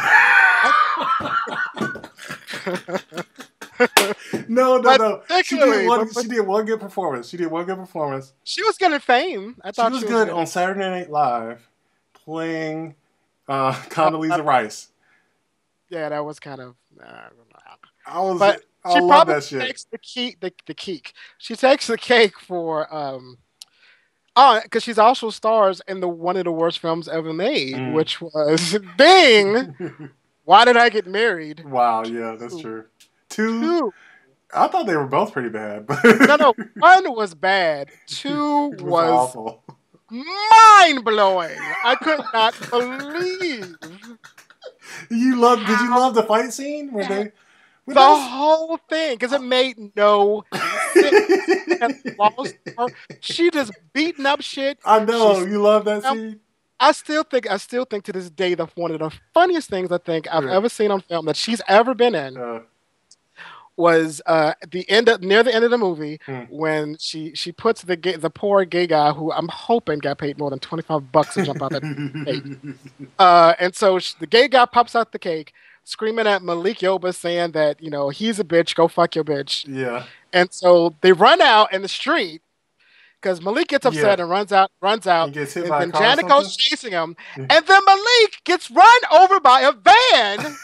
No. She did one good performance. She was getting fame. I thought she was good on Saturday Night Live playing Condoleezza Rice. Yeah, that was kind of. But I love that shit. Takes the cake. She takes the cake for because she's also stars in one of the worst films ever made, which was Bing. Why Did I Get Married? Wow, yeah, that's true. Two. I thought they were both pretty bad. But no. One was bad. Two was awful. Mind blowing. I could not believe. Did you love the fight scene where they? The whole thing, because it made no sense. She just beating up shit. I know you love that scene. I still think to this day that one of the funniest things I think I've ever seen on film that she's ever been in was near the end of the movie when she puts the poor gay guy who I'm hoping got paid more than $25 to jump out that cake. And so the gay guy pops out the cake, screaming at Malik Yoba, saying that he's a bitch, go fuck your bitch. Yeah. And so they run out in the street. Because Malik gets upset and runs out. And then Janet goes chasing him. And then Malik gets run over by a van.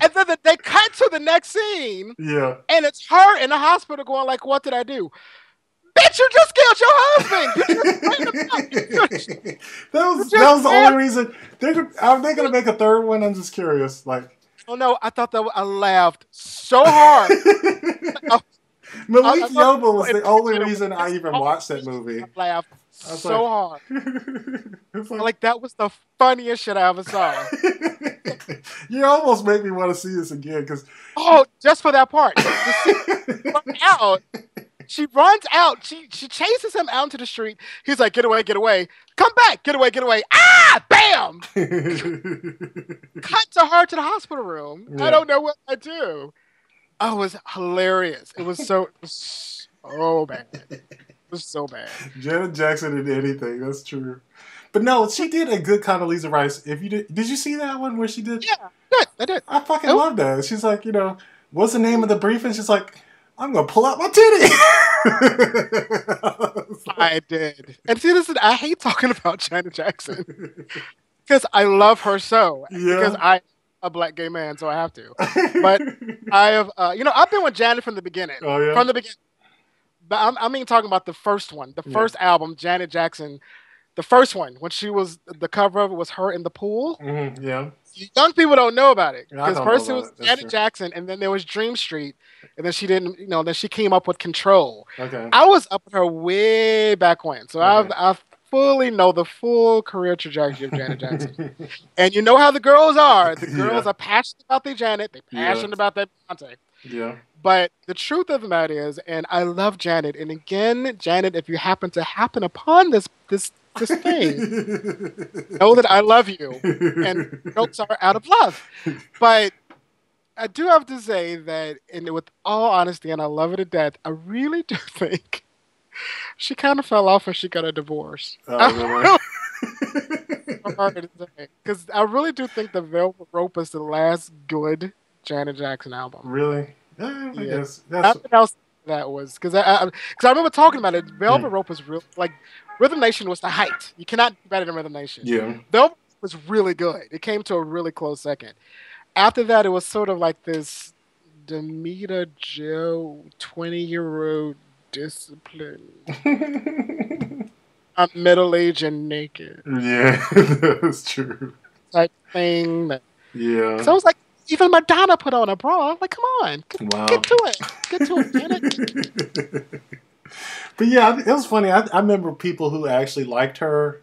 And then they cut to the next scene. Yeah. And it's her in the hospital going like, what did I do? Bitch, you just killed your husband. That was the only reason. Are they going to make a third one? I'm just curious. Oh, no. I thought that I laughed so hard. Malik Yoba was the only reason I even watched that movie. I laughed so hard. Like that was the funniest shit I ever saw. You almost make me want to see this again just for that part. She runs out. She chases him out into the street. He's like, get away. Come back. Get away. Ah, bam. Cut to her to the hospital room. Yeah. I don't know what I do. Oh, it was hilarious. It was so bad. It was so bad. Janet Jackson in anything. That's true. But no, she did a good Condoleezza Rice. If you did you see that one where she did? Yeah, I did. I fucking love that. She's like, what's the name of the briefing? She's like, I'm gonna pull out my titty. I did. And see, listen, I hate talking about Janet Jackson because I love her so. Yeah. Because a black gay man, so I have to. But I have, I've been with Janet from the beginning. Oh, yeah? From the beginning. But I mean talking about the first one. The first album, Janet Jackson. The first one, when the cover of it was her in the pool. Mm-hmm, yeah. Young people don't know about it. Because first it was Janet true. Jackson, and then there was Dream Street. And then she didn't, then she came up with Control. Okay. I was up with her way back when. So I fully know the full career trajectory of Janet Jackson. And you know how the girls are. The girls are passionate about their Janet. They're passionate about their Beyonce. Yeah. But the truth of the matter is, and I love Janet. And again, Janet, if you happen upon this thing, know that I love you. And jokes are out of love. But I do have to say that, and with all honesty, and I love her to death, I really do think she kind of fell off when she got a divorce. Oh, because I really do think the Velvet Rope is the last good Janet Jackson album. Really? I guess. Nothing else that was because I remember talking about it. Velvet Rope was real. Like Rhythm Nation was the height. You cannot do better than Rhythm Nation. Yeah. Velvet was really good. It came to a really close second. After that, it was sort of like this Demeter Joe 20-year-old discipline. I'm middle-aged and naked. Yeah, that's true. Type thing. Yeah. So I was like, even Madonna put on a bra. I'm like, come on. Get to it. Get to it. But yeah, it was funny. I remember people who actually liked her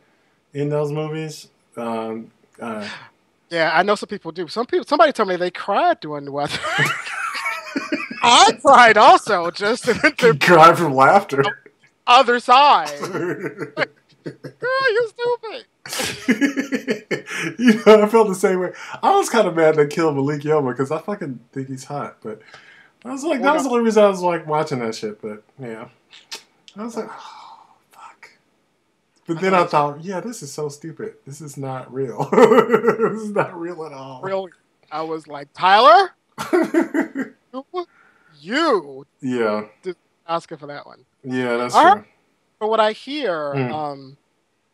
in those movies. Yeah, I know some people do. Somebody told me they cried during the weather. I cried also, just to cry from laughter. Other side. Like, girl, you stupid. I felt the same way. I was kind of mad they killed Malik Yoba because I fucking think he's hot. But I was like, that was the only reason I was like watching that shit. But yeah, I was like, oh fuck. But then I thought, yeah, this is so stupid. This is not real. This is not real at all. Real. I was like, Tyler, You Yeah. did Oscar for that one. Yeah, that's true. From what I hear,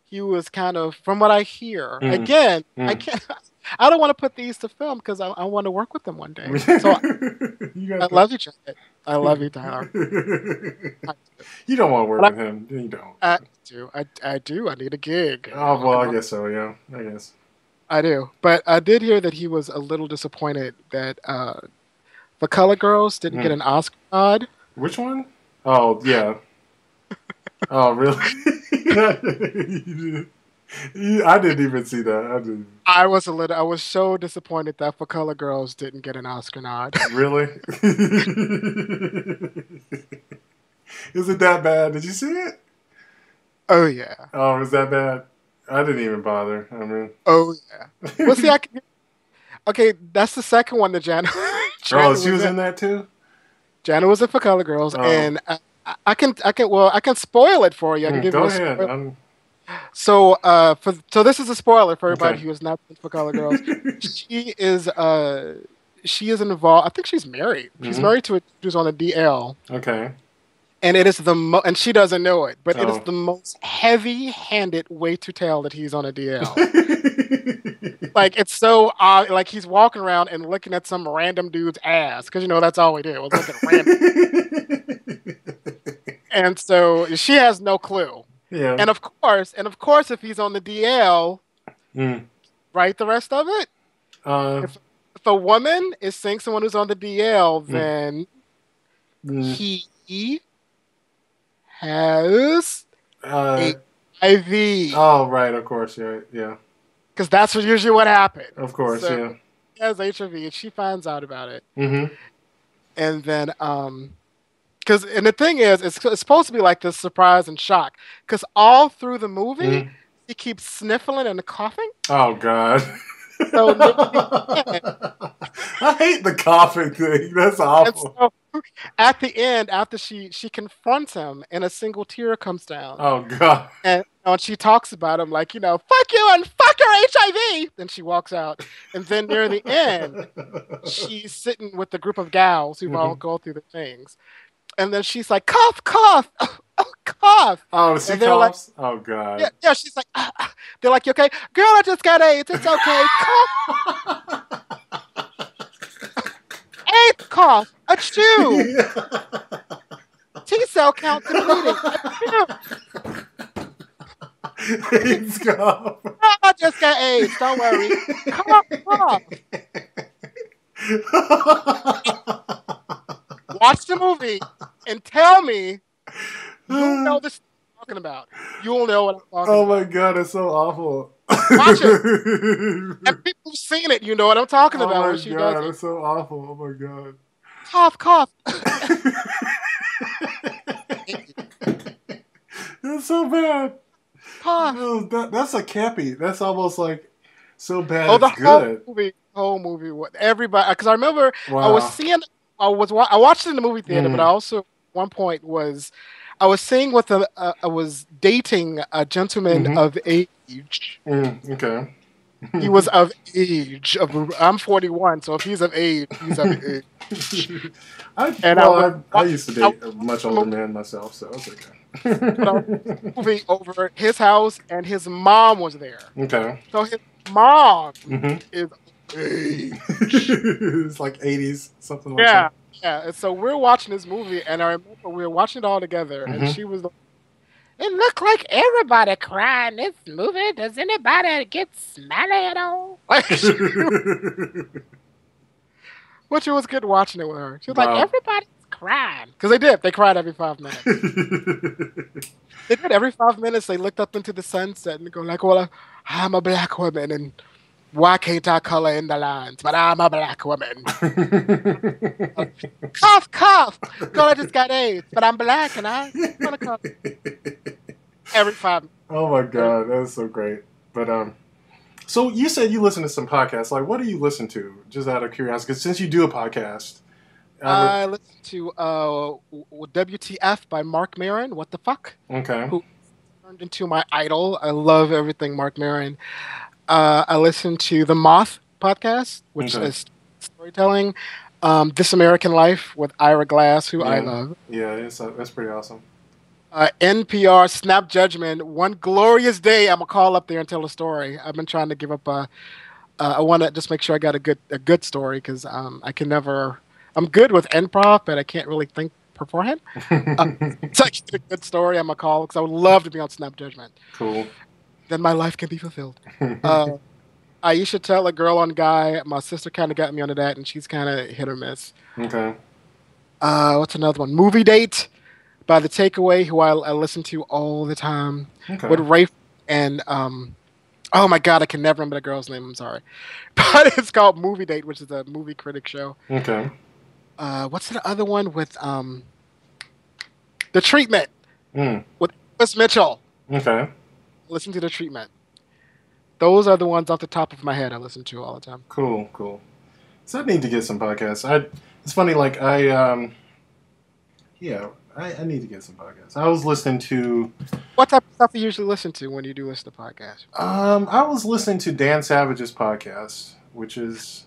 he was kind of, from what I hear, again, I can't, I don't want to put these to film because I want to work with them one day. So I love you, Janet. I love you, Tyler. You don't want to work with him. You don't. I do. I do. I need a gig. Oh, well, I guess so, yeah. I guess. I do. But I did hear that he was a little disappointed that The Color Girls didn't get an Oscar nod. Which one? Oh, yeah. Oh, really? I didn't even see that. I was so disappointed that For Color Girls didn't get an Oscar nod. Really? Is it that bad? Did you see it? Oh yeah. Oh, was that bad? I didn't even bother. I mean. Oh yeah. Well, see, okay, that's the second one that Jana. Oh, she was in that too. Jana was in For Color Girls, and I can spoil it for you. I can give Go you ahead. So this is a spoiler for everybody who has not seen For Color Girls. She is involved. I think she's married. She's married to a who's on the DL. Okay. And it is and she doesn't know it, but it is the most heavy-handed way to tell that he's on a DL. Like, it's so odd. Like, he's walking around and looking at some random dude's ass, because that's all we do. It's looking random. And so she has no clue. Yeah. And of course, if he's on the DL, write the rest of it. If a woman is seeing someone who's on the DL, then he has HIV. Oh, right, of course, yeah. Because that's usually what happened. Of course, so yeah. He has HIV, and she finds out about it. Mm-hmm. And then, and the thing is, it's supposed to be like this surprise and shock. Because all through the movie, he keeps sniffling and coughing. Oh, God. So I hate the coughing thing. That's awful. So, at the end, after she confronts him, and a single tear comes down. Oh, God. And she talks about him like, fuck you and fuck your HIV. Then she walks out. And then near the end, she's sitting with the group of gals who all go through the things. And then she's like, cough, cough, cough. Oh, she coughs? Like, oh, God. Yeah, she's like, they're like, you okay? Girl, I just got AIDS. It's okay. Cough. AIDS cough. Achoo. T-cell count depleted. AIDS cough. I just got AIDS. Don't worry. Cough. Watch the movie and tell me you know this I'm talking about. You'll know what I'm talking about. Oh my God, it's so awful. Watch it. And people who've seen it, you know what I'm talking about when she does it. It's so awful. Oh my God. Cough. That's so bad. Cough. That's a campy. That's almost like so bad. Oh, the good. whole movie. What everybody? Because I remember I watched it in the movie theater, but I also at one point I was dating a gentleman of age. Okay. He was of age. I'm 41, so if he's of age, he's of age. I used to date a much older man myself, so it's okay. Moving over at his house, and his mom was there. Okay. So his mom is age. It's like 80s, something like that. Yeah. And so we're watching this movie, and I remember we were watching it all together, and she was like, it looked like everybody cried in this movie. Does anybody get smelly at all? Which it was good watching it with her. She was like, everybody's crying. Because they did. They cried every 5 minutes. They did. Every 5 minutes, they looked up into the sunset and go like, well, I'm a black woman, and why can't I color in the lines? But I'm a black woman. Cough. Girl, I just got AIDS, but I'm black, and I want to cough. Every 5 minutes. Oh, my God. That's so great. But, so you said you listen to some podcasts. Like, what do you listen to? Just out of curiosity, because since you do a podcast. I listen to WTF by Mark Maron. What the fuck? Okay. Who turned into my idol. I love everything Mark Maron. I listen to the Moth podcast, which is storytelling. This American Life with Ira Glass, who I Yeah. love. Yeah, that's pretty awesome. NPR Snap Judgment. One glorious day, I'm gonna call up there and tell a story. I've been trying to give up. I want to just make sure I got a good story because I can never. I'm good with improv, but I can't really think beforehand. So I get a good story. I'm gonna call because I would love to be on Snap Judgment. Cool. Then my life can be fulfilled. I used to tell a girl on guy. My sister kind of got me onto that, and she's kind of hit or miss. Okay. What's another one? Movie Date by The Takeaway, who I listen to all the time. Okay. With Rafe and oh my god, I can never remember the girl's name. I'm sorry, but it's called Movie Date, which is a movie critic show. Okay. What's the other one with The Treatment with Chris Mitchell? Okay. Listen to The Treatment. Those are the ones off the top of my head I listen to all the time. Cool. So I need to get some podcasts. It's funny, like I need to get some podcasts. I was listening to. What type of stuff do you usually listen to when you do listen to podcasts? I was listening to Dan Savage's podcast, which is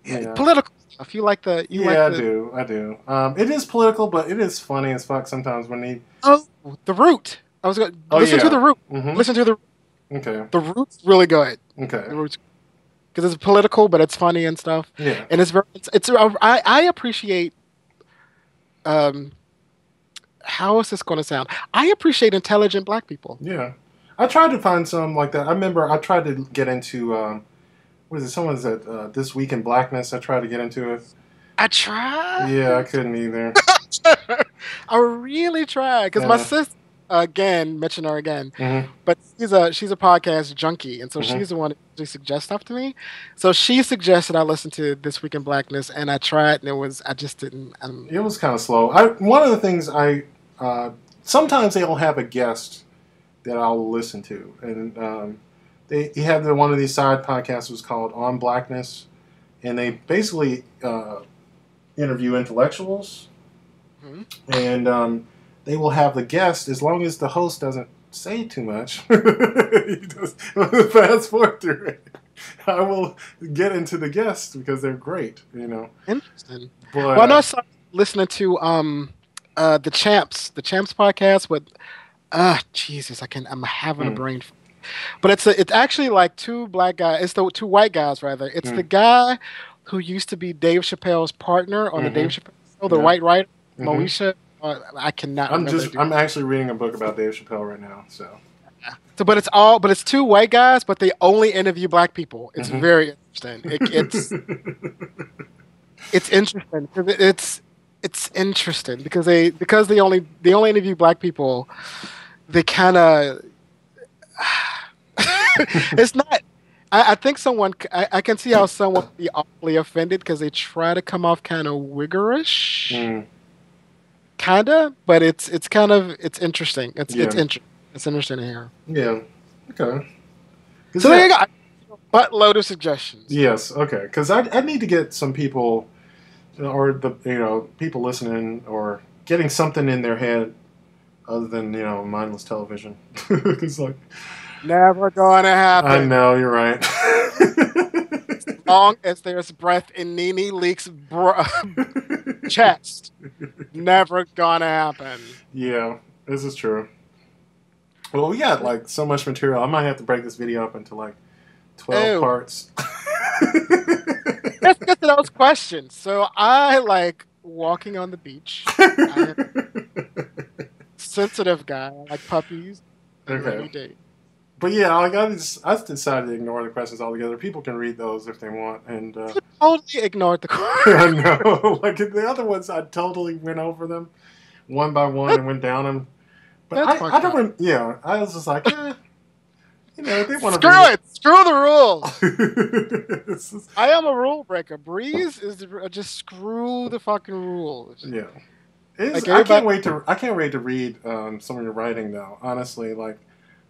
political stuff. You like the? I do. It is political, but it is funny as fuck sometimes when he. Oh, The Root. I was going to listen to The Root. Mm-hmm. Listen to The Root. Okay. The Root's really good. Okay. The Root's because it's political, but it's funny and stuff. Yeah. And it's very. I appreciate. How is this going to sound? I appreciate intelligent black people. Yeah, I tried to find some like that. I remember I tried to get into. What is it? Someone said This Week in Blackness. I tried to get into it. I tried. Yeah, I couldn't either. I really tried because my sister. Again, mention her again, but she's a podcast junkie, and so she's the one who suggests stuff to me. So she suggested I listen to This Week in Blackness, and I tried, and I just didn't. It was kind of slow. One of the things sometimes they'll have a guest that I'll listen to, and he had one of these side podcasts was called On Blackness, and they basically interview intellectuals, and they will have the guest, as long as the host doesn't say too much, he just fast forward through it. I will get into the guests because they're great, Interesting. But, well, I know I started listening to the Champs podcast with Jesus, I'm having a brain. But it's actually like two black guys. It's the two white guys rather. It's the guy who used to be Dave Chappelle's partner on the Dave Chappelle show, the white writer, Moesha. I cannot. I'm actually reading a book about Dave Chappelle right now. So, but it's two white guys, but they only interview black people. It's very interesting. It's interesting because it's interesting because they only interview black people. They kind of. It's not. I think I can see how someone would be awfully offended because they try to come off kind of wiggerish. Kinda, but it's interesting. It's interesting to hear. Yeah. Okay. So there you go. Buttload of suggestions. Yes. Okay. Because I need to get some people, or people listening, or getting something in their head other than mindless television. It's like never gonna happen. I know you're right. As long as there's breath in Nene Leak's chest, never gonna happen. Yeah, this is true. Well, we got like so much material. I might have to break this video up into like 12 parts. Let's get to those questions. So I like walking on the beach. Sensitive guy, I like puppies. Okay. But yeah, I decided to ignore the questions altogether. People can read those if they want, and totally ignored the questions. I know. Like the other ones, I totally went over them one by one and went down them. But I don't. Yeah, I was just like, they want to Screw the rules. I am a rule breaker. Breeze is just screw the fucking rules. Yeah, I can't wait to read some of your writing though. Honestly, like.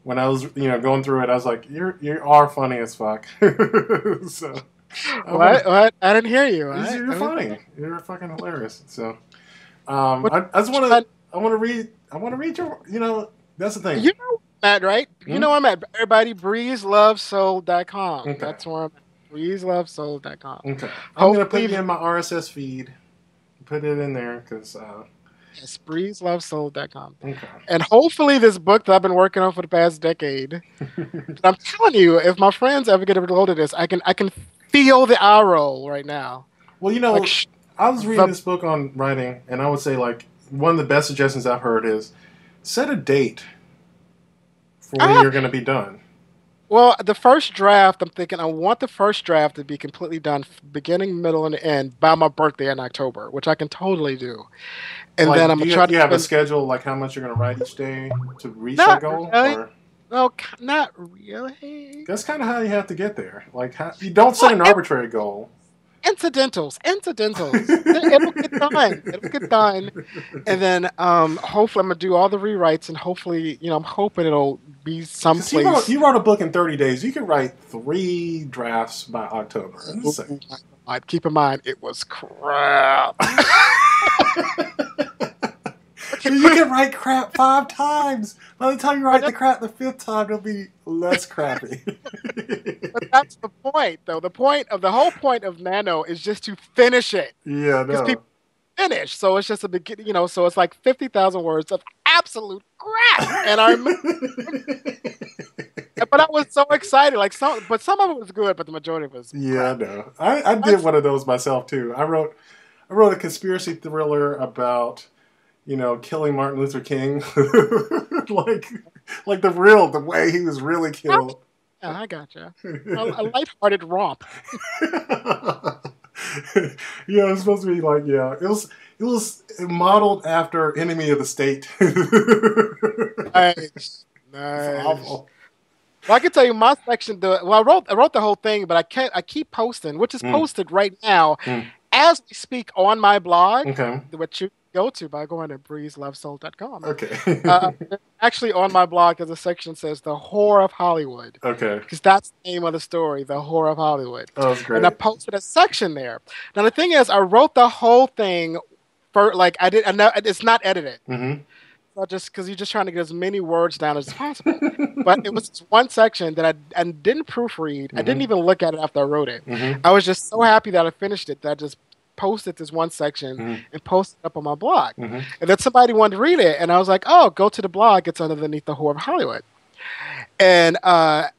When I was, going through it, I was like, "You are funny as fuck." So, what? I didn't hear you. You're funny. You're fucking hilarious. So, I just want to. I want to read. I want to read your. That's the thing. You know I'm at, right? You know I'm at. Everybody, breezelovesoul.com. Okay. That's where I'm at. BreezeLoveSoul.com. Okay. I'm going to put it in my RSS feed. Put it in there because... Yes, BreezeLoveSoul.com. Okay. And hopefully this book that I've been working on for the past decade, I'm telling you, if my friends ever get a load of this, I can feel the eye roll right now. Well, like, I was reading this book on writing, and I would say, like, one of the best suggestions I've heard is set a date for when you're going to be done. Well, the first draft, I'm thinking I want the first draft to be completely done, beginning, middle, and end by my birthday in October, which I can totally do. And like, then I'm going to try to... Do you have a schedule, like how much you're going to write each day to reach that goal? Really. Or? No, not really. That's kind of how you have to get there. Like, you don't set an arbitrary goal. Incidentals. It'll get done. And then hopefully I'm going to do all the rewrites, and hopefully, I'm hoping it'll be someplace. You wrote a book in 30 days. You can write 3 drafts by October. Keep in mind, it was crap. You can write crap 5 times. By the time you write the crap the 5th time, it'll be less crappy. But that's the point, though. The whole point of Nano is just to finish it. Yeah, no. Because people finish, so it's just a beginning. So it's like 50,000 words of absolute crap. And but I was so excited. Like some of it was good, but the majority was crap. Yeah, I know. I did one of those myself too. I wrote a conspiracy thriller about, killing Martin Luther King, like the way he was really killed. Yeah, I gotcha. A lighthearted romp. Yeah, it was supposed to be like, it was modeled after Enemy of the State. Nice. Awful. Well, I can tell you my section. I wrote the whole thing, but I keep posting, which is posted right now as we speak on my blog, which you go to by going to breezelovesoul.com. Okay. Actually, on my blog, there's a section that says The Whore of Hollywood. Okay. Because that's the name of the story, The Whore of Hollywood. Oh, that's great. And I posted a section there. Now, the thing is, I wrote the whole thing it's not edited. Mm-hmm. So just because you're just trying to get as many words down as possible. But it was one section that I didn't proofread. I didn't even look at it after I wrote it. I was just so happy that I finished it that I just posted this one section and posted it up on my blog. And then somebody wanted to read it, and I was like, oh, go to the blog. It's underneath The Whore of Hollywood. And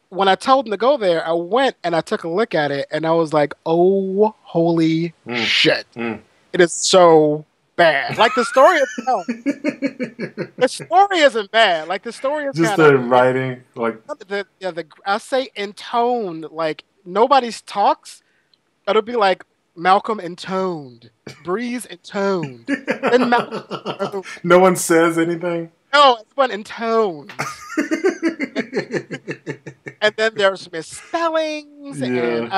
when I told them to go there, I went and I took a look at it, and I was like, oh, holy shit. It is so bad. Like, the story itself. The story isn't bad. Like, the story is just the writing. Like, I say in tone, like, nobody's talks. It'll be like, Malcolm intoned, Breeze intoned, and Malcolm. No one says anything. No, it's one intoned. And then there's misspellings and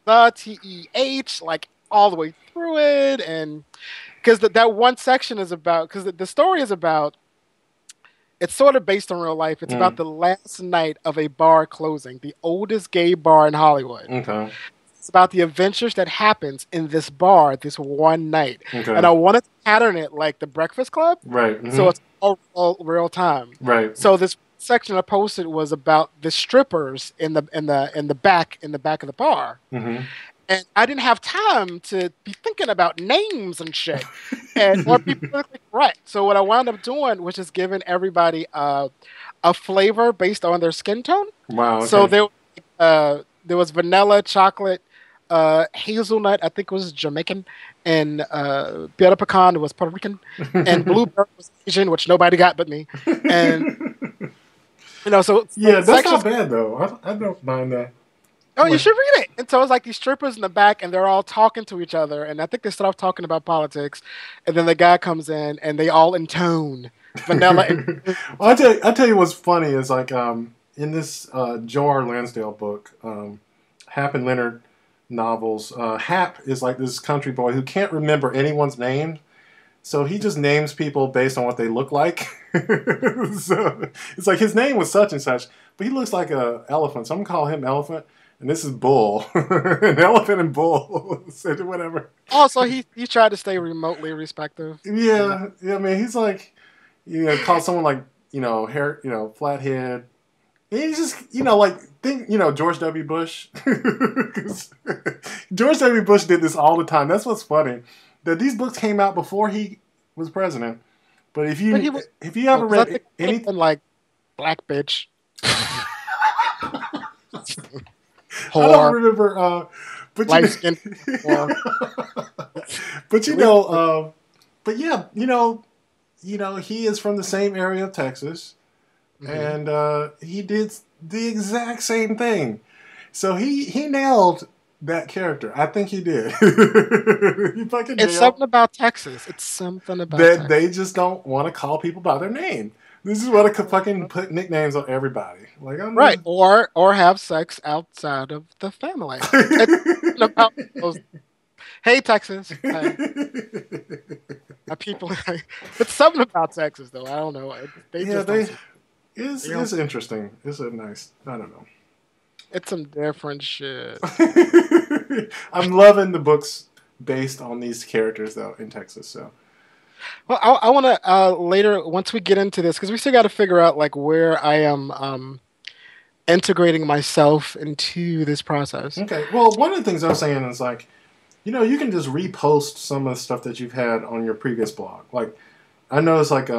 the TEH, like all the way through it, and because that one section is about, because the story is about. It's sort of based on real life. It's about the last night of a bar closing, the oldest gay bar in Hollywood. Okay. It's about the adventures that happens in this bar this one night. And I wanted to pattern it like the Breakfast Club. Right. So it's all real time. Right. So this section I posted was about the strippers in the back of the bar. And I didn't have time to be thinking about names and shit. And more people politically correct. So what I wound up doing was just giving everybody a flavor based on their skin tone. Wow. Okay. So there was vanilla, chocolate, hazelnut, I think it was Jamaican, and Butter Pecan was Puerto Rican, and Blueberry was Asian, which nobody got but me. And so that's not bad though. I don't mind that. Oh, you should read it. And so it's like these strippers in the back, and they're all talking to each other, and I think they start off talking about politics, and then the guy comes in, and they all intone vanilla. Well, I'll tell you what's funny is like in this Joe R. Lansdale book, Hap and Leonard novels, Hap is like this country boy who can't remember anyone's name, so he just names people based on what they look like. So it's like his name was such and such, but he looks like an elephant, so I'm gonna call him Elephant. And this is Bull. An elephant and Bull. Whatever. Oh, so he tried to stay remotely respective. Yeah. I mean, he's like, call someone like, hair, flat head, He's just, like, think, George W. Bush. 'Cause George W. Bush did this all the time. That's what's funny. That these books came out before he was president. But if you ever read anything like black bitch, I don't remember. But light skin. But but yeah, he is from the same area of Texas, and he did the exact same thing. So he nailed that character. I think he did. It's something about Texas. It's something about that Texas. They just don't want to call people by their name. This is what I could fucking put nicknames on everybody. Like, I'm right, or have sex outside of the family. It's about those. Hey, Texas. People. It's something about Texas, though. I don't know. It's interesting. It's a nice. I don't know. It's some different shit. I'm loving the books based on these characters, though, in Texas. So. Well, I want to later, once we get into this, because we still got to figure out like where I am integrating myself into this process. Okay. Well, one of the things I was saying is like, you can just repost some of the stuff that you've had on your previous blog. Like, I noticed like,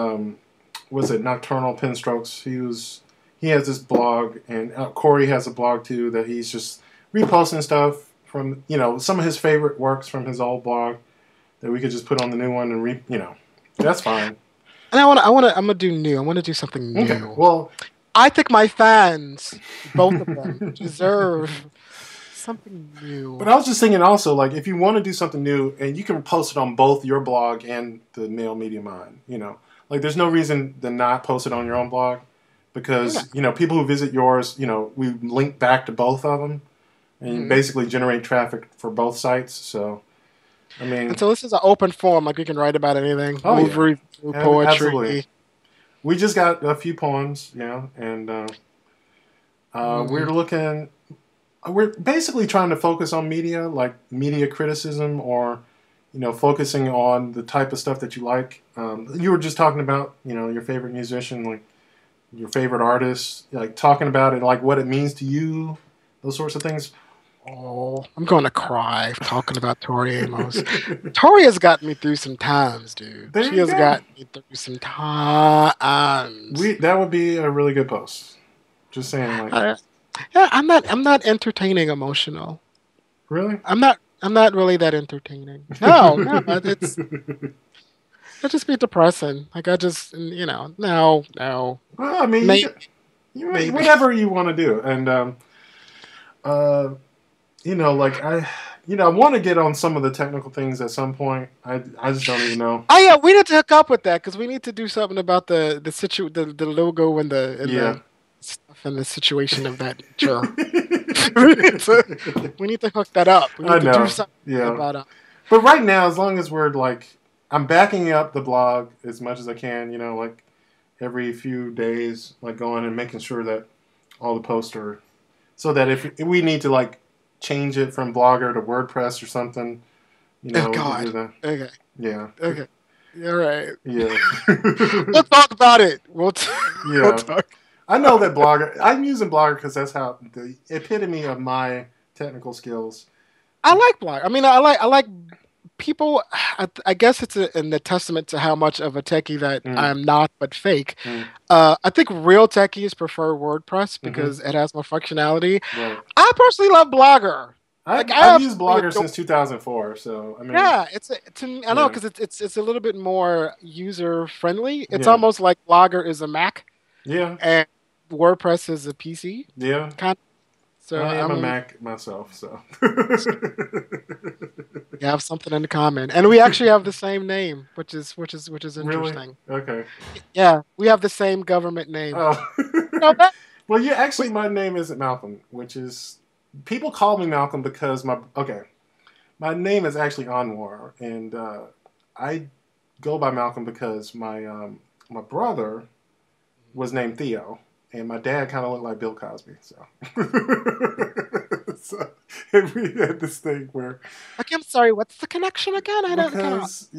was it Nocturnal Penstrokes? He has this blog, and Corey has a blog too that he's just reposting stuff from some of his favorite works from his old blog that we could just put on the new one and that's fine. And I'm gonna do new. I want to do something new. Okay. Well, I think my fans, both of them, deserve something new. But I was just thinking also, like, if you want to do something new, and you can post it on both your blog and the Male Media Mind, like, there's no reason to not post it on your own blog, because people who visit yours, we link back to both of them, and you basically generate traffic for both sites. So, I mean, and so this is an open forum, like we can write about anything. Oh, Movie, poetry. Absolutely. We just got a few poems, and we're basically trying to focus on media, like media criticism, or focusing on the type of stuff that you like. You were just talking about your favorite musician, like your favorite artist, like talking about it, like what it means to you, those sorts of things. Oh, I'm going to cry talking about Tori Amos. Tori has gotten me through some times, dude. She has gotten me through some times. That would be a really good post. Just saying, like, yeah, I'm not entertaining emotional. Really? I'm not really that entertaining. No, it just be depressing. Like I just no. Well, I mean, maybe. Whatever you want to do, and like I want to get on some of the technical things at some point. I just don't even know. Oh yeah, we need to hook up with that because we need to do something about the logo and the stuff and the situation of that nature. we need to hook that up. We need to do something about it. But right now, as long as we're like, I'm backing up the blog as much as I can. Like every few days, like going and making sure that all the posts are, so that if we need to like change it from Blogger to WordPress or something, oh God. Okay. Yeah. Okay. All right. Yeah. We'll talk about it. We'll talk. I know that Blogger. I'm using Blogger because that's how the epitome of my technical skills. I like Blogger. I mean, I like people. I guess it's a testament to how much of a techie that I'm not, but fake. I think real techies prefer WordPress because it has more functionality. Right. I personally love Blogger. I've used Blogger since 2004, so I mean, yeah, I know because it's a little bit more user friendly. It's almost like Blogger is a Mac. Yeah. And WordPress is a PC. Yeah. So I am a Mac myself, so we have something in common, and we actually have the same name, which is interesting. Really? Okay. Yeah, we have the same government name. Oh. Well, my name isn't Malcolm, which is people call me Malcolm because my name is actually Anwar, and I go by Malcolm because my brother was named Theo. And my dad kind of looked like Bill Cosby, so. And we had this thing where. Okay, I'm sorry. What's the connection again? Theo's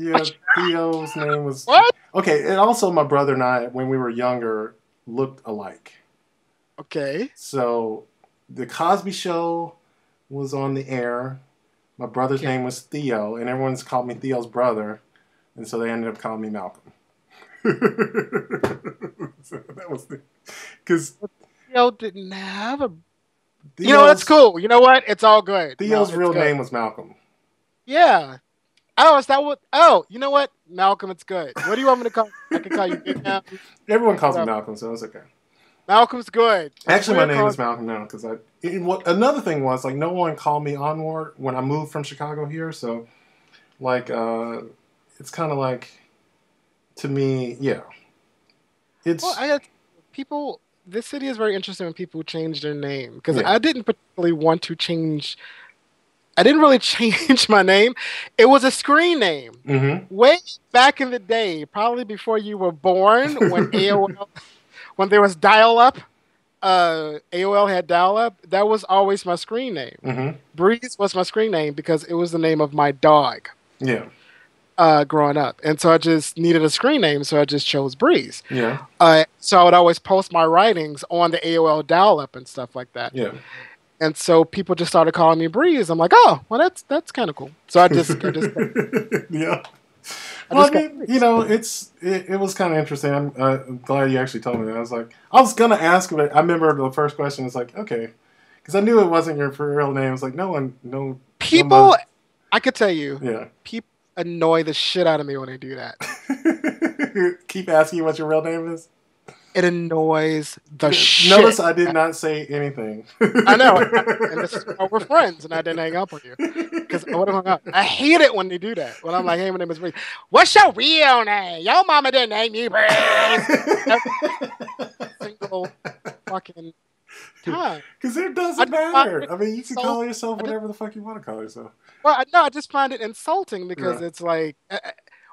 name was. What? Okay, and also my brother and I, when we were younger, looked alike. Okay. So the Cosby Show was on the air. My brother's name was Theo, and everyone's called me Theo's brother, and so they ended up calling me Malcolm. So that was because Theo didn't have a. You know, that's cool. You know what? It's all good. Theo's real name was Malcolm. Yeah. Oh, is that what? Oh, you know what? Malcolm, it's good. What do you want me to call? I can call you Big Malcolm. Everyone calls me Malcolm, so it's okay. Malcolm's good. Actually, my name is Malcolm now because another thing was like no one called me Onward when I moved from Chicago here, so like it's kind of like to me, yeah. It's people. This city is very interesting when people change their name because I didn't particularly want to change. I didn't really change my name. It was a screen name. Mm-hmm. Way back in the day, probably before you were born, when AOL, when there was dial-up, AOL had dial-up, that was always my screen name. Mm-hmm. Breeze was my screen name because it was the name of my dog. Yeah. Growing up. And so I just needed a screen name, so I just chose Breeze. Yeah. So I would always post my writings on the AOL dial-up and stuff like that. Yeah. And so people just started calling me Breeze. I'm like, oh, well, that's kind of cool. So I just yeah. Well, I mean, you know, it was kind of interesting. I'm glad you actually told me that. I was gonna ask, but I remember the first question was like, okay, because I knew it wasn't your real name. It was like no people. I could tell you, yeah, people annoy the shit out of me when they do that. Keep asking you what your real name is. It annoys the shit. Notice I did not say anything. I know. And this is why we're friends, and I didn't hang up on you. Because I would have hung up. I hate it when they do that. When I'm like, hey, my name is Breeze. What's your real name? Your mama didn't name you Breeze. Every single fucking time. Because it doesn't matter. I mean, you can call yourself whatever the fuck you want to call yourself. Well, no, I just find it insulting because it's like...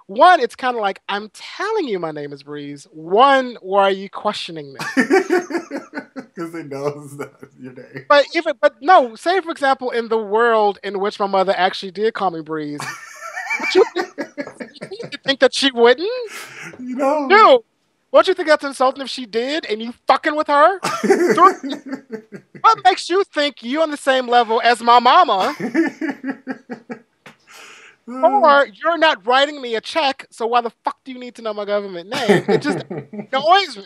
One, it's kind of like, I'm telling you my name is Breeze. One, why are you questioning me? Because they know it's not your name. But no, say for example, in the world in which my mother actually did call me Breeze, you think that she wouldn't? You know? No. Don't you think that's insulting if she did and you fucking with her? What makes you think you're on the same level as my mama? Or you're not writing me a check, so why the fuck do you need to know my government name? It just annoys me.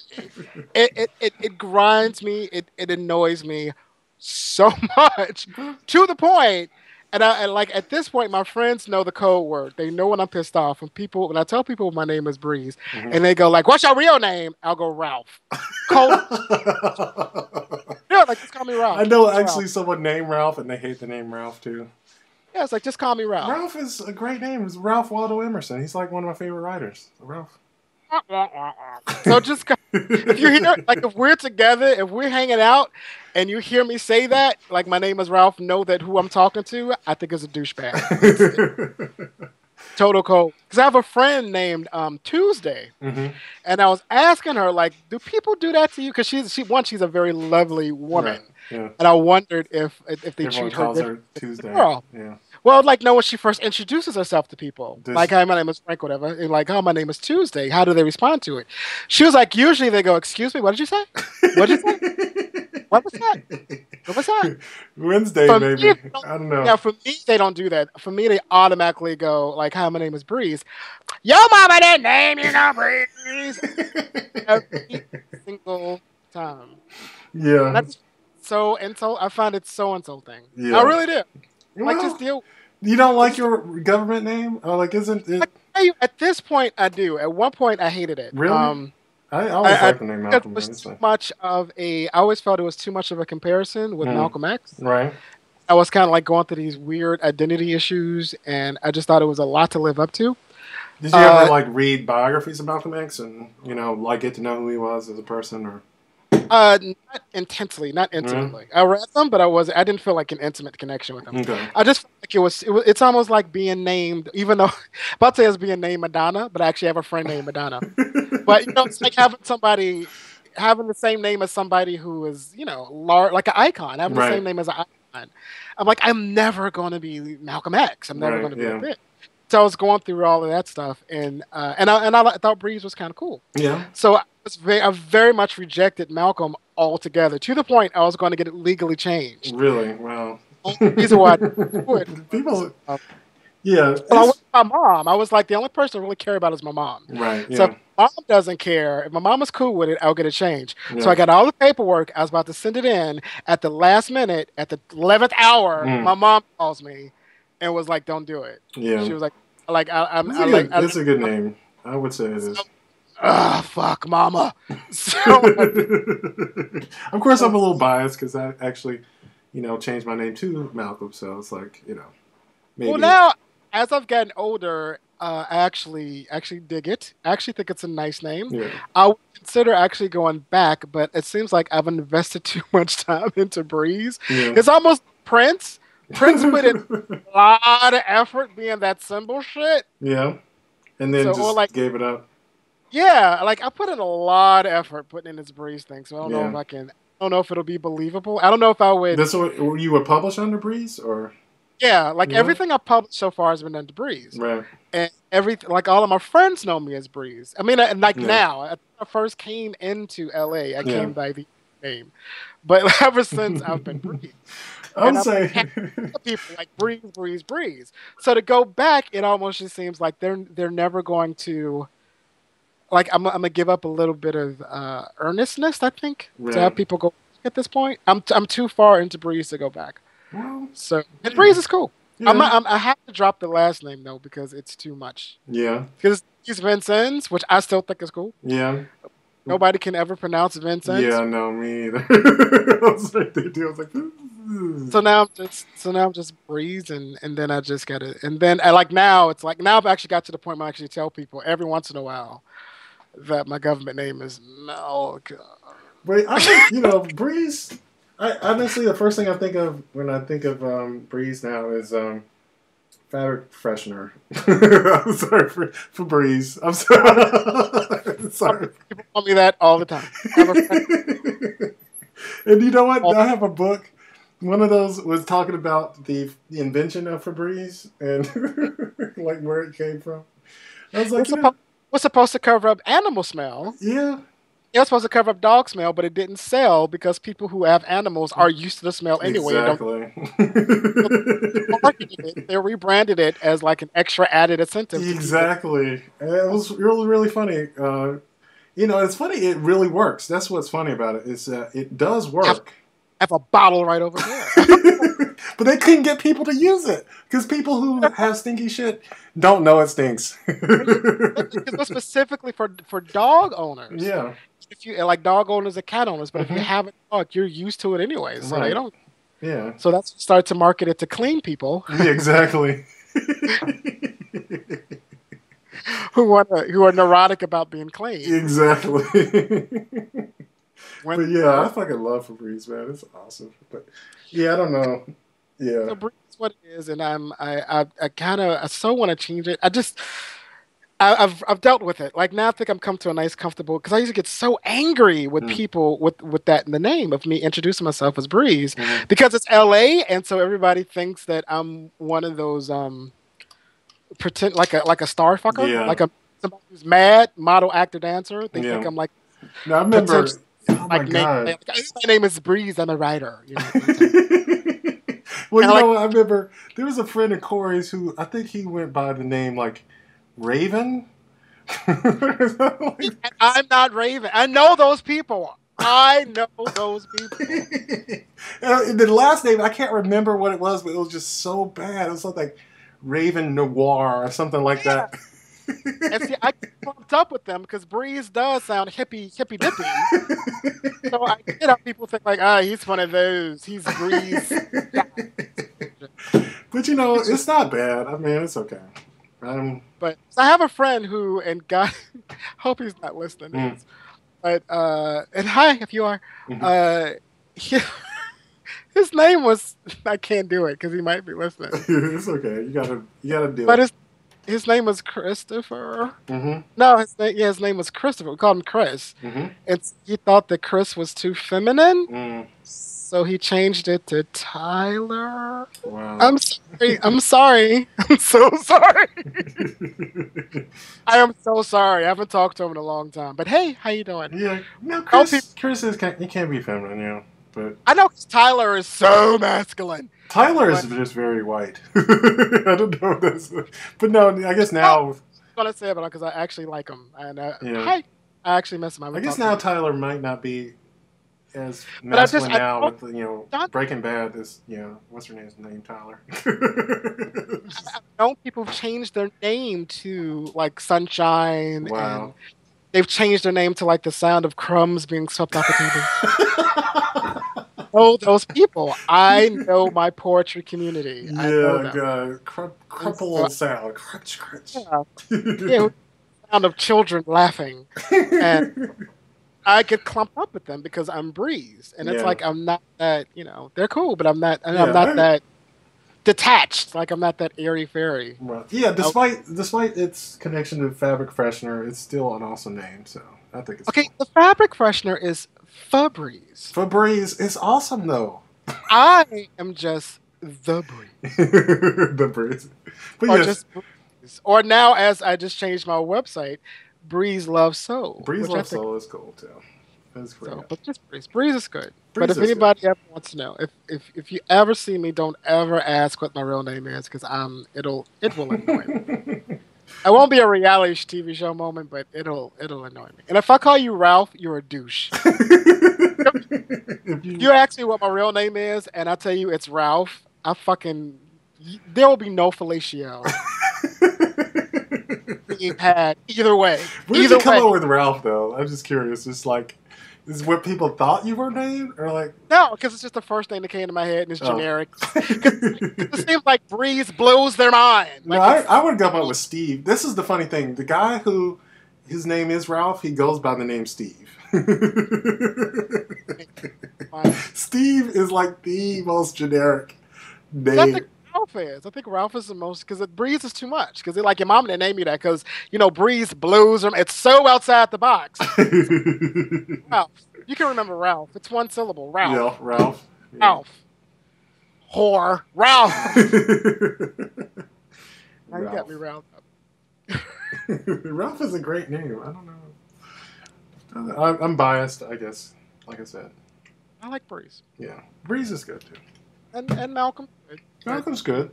It grinds me. It annoys me so much to the point. And like at this point, my friends know the code word. They know when I'm pissed off. When I tell people my name is Breeze, and they go like, "What's your real name?" I'll go Ralph. Yeah, like just call me Ralph. I know actually someone named Ralph, and they hate the name Ralph too. Yeah, it's like, just call me Ralph. Ralph is a great name. It's Ralph Waldo Emerson. He's like one of my favorite writers. So Ralph. So just, if you hear, like if we're together, if we're hanging out, and you hear me say that, like my name is Ralph, know that who I'm talking to, I think is a douchebag. Total cold. Because I have a friend named Tuesday, and I was asking her, like, do people do that to you? Because she's a very lovely woman. Right. Yeah. And I wondered if they Everyone treat calls her Tuesday. Girl. Yeah. Well, like, no, when she first introduces herself to people, like, hi, my name is Frank, whatever, and like, oh, my name is Tuesday. How do they respond to it? She was like, usually they go, excuse me, what did you say? What did you say? What was that? What was that? Wednesday, maybe. I don't know. Yeah, for me, they don't do that. For me, they automatically go, like, hi, my name is Breeze. Yo, mama didn't name you no Breeze. Every single time. Yeah. That's I find it so insulting. Yeah. I really do. Well, Like, just deal. You don't like your government name? Like, isn't it? At this point, I do. At one point, I hated it. Really? I always liked the name Malcolm. It was too much of I always felt it was too much of a comparison with Malcolm X. Right. I was kind of like going through these weird identity issues, and I just thought it was a lot to live up to. Did you ever like read biographies of Malcolm X and like get to know who he was as a person, or? Not intensely, not intimately. I read them, but I didn't feel like an intimate connection with them. Okay. I just felt like it's almost like being named, even though about to say it's being named Madonna, but I actually have a friend named Madonna. But it's like having the same name as somebody who is, large, like an icon, having the same name as an icon. I'm like, I'm never going to be Malcolm X. I'm never going to be a bit. So I was going through all of that stuff, and I thought Breeze was kind of cool. Yeah. So I very much rejected Malcolm altogether, to the point I was going to get it legally changed. Really? Wow. The reason why I didn't do it People, was, yeah. well, I went with my mom. I was like, the only person I really care about is my mom. Right, So yeah. if my mom doesn't care, if my mom is cool with it, I'll get it changed. Yeah. So I got all the paperwork. I was about to send it in at the last minute, at the 11th hour. My mom calls me and was like, "Don't do it." Yeah. She was like, It's a good name. I would say it is. Fuck, mama. So, of course, I'm a little biased because I actually, changed my name to Malcolm. So it's like, maybe. Well, now as I've gotten older, I actually dig it. I actually think it's a nice name. Yeah. I would consider actually going back, but it seems like I've invested too much time into Breeze. Yeah. It's almost Prince. Prince put in a lot of effort being that symbol shit. Yeah. And then just gave it up. Yeah, like I put in a lot of effort putting in this Breeze thing, so I don't know if I can. I don't know if it'll be believable. I don't know if I would. That's what you would publish under Breeze, or? Yeah, like everything I've published so far has been under Breeze. Right. And like all of my friends know me as Breeze. I mean, now, when I first came into LA, I came by the name, but ever since I've been Breeze. I'm saying people like Breeze. So to go back, it almost just seems like they're never going to. Like I'm gonna give up a little bit of earnestness, I think, to have people go at this point. I'm too far into Breeze to go back. Well, so and Breeze is cool. Yeah. I have to drop the last name though because it's too much. Yeah. Because he's Vincinz, which I still think is cool. Yeah. Nobody can ever pronounce Vincinz. Yeah, no, me either. I was like, they do. I was like, so now I'm just Breeze, and then I just gotta, and then I now I've actually got to the point where I actually tell people every once in a while that my government name is Malcolm. But I think, Breeze. I honestly, the first thing I think of when I think of Breeze now is fabric freshener. I'm sorry for Breeze. I'm sorry. Sorry. People call me that all the time. And you know what? I have a book. One of those was talking about the invention of Febreze and like where it came from. I was like, was supposed to cover up animal smell. Yeah. It was supposed to cover up dog smell, but it didn't sell because people who have animals are used to the smell anyway. Exactly. They rebranded it as like an extra added incentive. Exactly. And it was really, really funny. It's funny. It really works. That's what's funny about it is it does work. I have a bottle right over there. But they couldn't get people to use it because people who have stinky shit don't know it stinks. It's specifically for dog owners. Yeah. If you like dog owners and cat owners, but if you have a dog, you're used to it anyway, so they don't. Yeah. So that's start to market it to clean people. Yeah, exactly. who are neurotic about being clean. Exactly. But yeah, I fucking love Febreze, man. It's awesome. But yeah, I don't know. Yeah. Febreze is what it is, and I so want to change it. I've dealt with it. Like now, I think I'm come to a nice, comfortable. Because I used to get so angry with people with that in the name of me introducing myself as Breeze, because it's LA, and so everybody thinks that I'm one of those pretend like a star fucker, like somebody who's mad, model, actor, dancer. They think I'm like. No, I remember. Oh my God. My name is Breeze. I'm a writer. Well, I remember there was a friend of Corey's who I think he went by the name like Raven. I'm not Raven. I know those people. And the last name, I can't remember what it was, but it was just so bad. It was something like Raven Noir or something like that. And see, I get pumped up with them because Breeze does sound hippy dippy. So I get how people think like, he's one of those. He's Breeze. But it's not bad. I mean, it's okay. But I have a friend who, and God, hope he's not listening to this. But and hi if you are. His name was, I can't do it because he might be listening. It's okay. You gotta do but it. his name was Christopher. Mm-hmm. No, his name was Christopher. We called him Chris. Mm-hmm. And he thought that Chris was too feminine, Mm. so he changed it to Tyler. Wow. I'm sorry. I'm sorry. I'm so sorry. I am so sorry. I haven't talked to him in a long time. But hey, how you doing? Yeah. No, Chris he can't be feminine, but I know Tyler is so masculine. Tyler is just very white. I don't know if that's, but no, I guess now. I'm gonna say it because I actually like him, and I actually miss him. I guess now Tyler might not be as masculine now with Breaking Bad is what's her name Tyler. I've known people change their name to like Sunshine. Wow. And they've changed their name to like the sound of crumbs being swept off the table. Oh, those people. I know my poetry community. Yeah, crumple sound. Crunch, crunch. Yeah, sound of children laughing. And I get clumped up with them because I'm Breeze. And it's like I'm not that, they're cool, but I'm not that detached. Like I'm not that airy fairy. Right. Yeah, despite its connection to fabric freshener, it's still an awesome name, so I think it's okay. Cool. The fabric freshener is Febreze. Febreze is awesome though. I am just the Breeze. The Breeze. But or just Breeze. Or now, as I just changed my website, Breeze Love Soul. Breeze Love Soul is cool too. That's great. So, but just Breeze. Breeze is good. But if anybody ever wants to know, if you ever see me, don't ever ask what my real name is because it will annoy me. It won't be a reality TV show moment, but it'll annoy me. And if I call you Ralph, you're a douche. If you ask me what my real name is, and I tell you it's Ralph, there will be no fellatio being had either way. Where did you come up with Ralph though? I'm just curious. It's like, is what people thought you were named, or like? No, because it's just the first thing that came to my head, and it's generic. It seems like Breeze blows their mind. Like I would come up with Steve. This is the funny thing. The guy who his name is Ralph, he goes by the name Steve. Steve is like the most generic name. I think Ralph is. I think Ralph is the most because Breeze is too much. Because like your mom didn't name you that because Breeze blows them. It's so outside the box. Ralph, you can remember Ralph. It's one syllable. Ralph. Yeah, Ralph. Yeah. Ralph. Whore. Ralph. Now you got me riled up. Ralph is a great name. I don't know. I'm biased, I guess. Like I said, I like Breeze. Yeah, Breeze is good too. And Malcolm. Malcolm's good.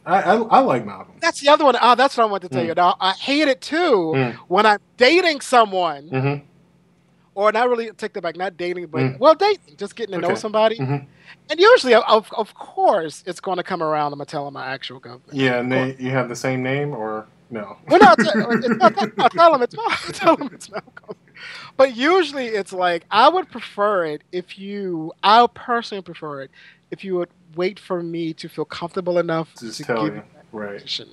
I like Malcolm. That's the other one. That's what I wanted to tell you. Now I hate it too when I'm dating someone, or not really take that back. Not dating, but dating, just getting to know somebody. And usually, of course, it's going to come around. I'm gonna tell them my actual government. Yeah, and you have the same name or no? Well, no, tell them it's Malcolm. But usually it's like, I would prefer it I personally prefer it if you would wait for me to feel comfortable enough to give you that information.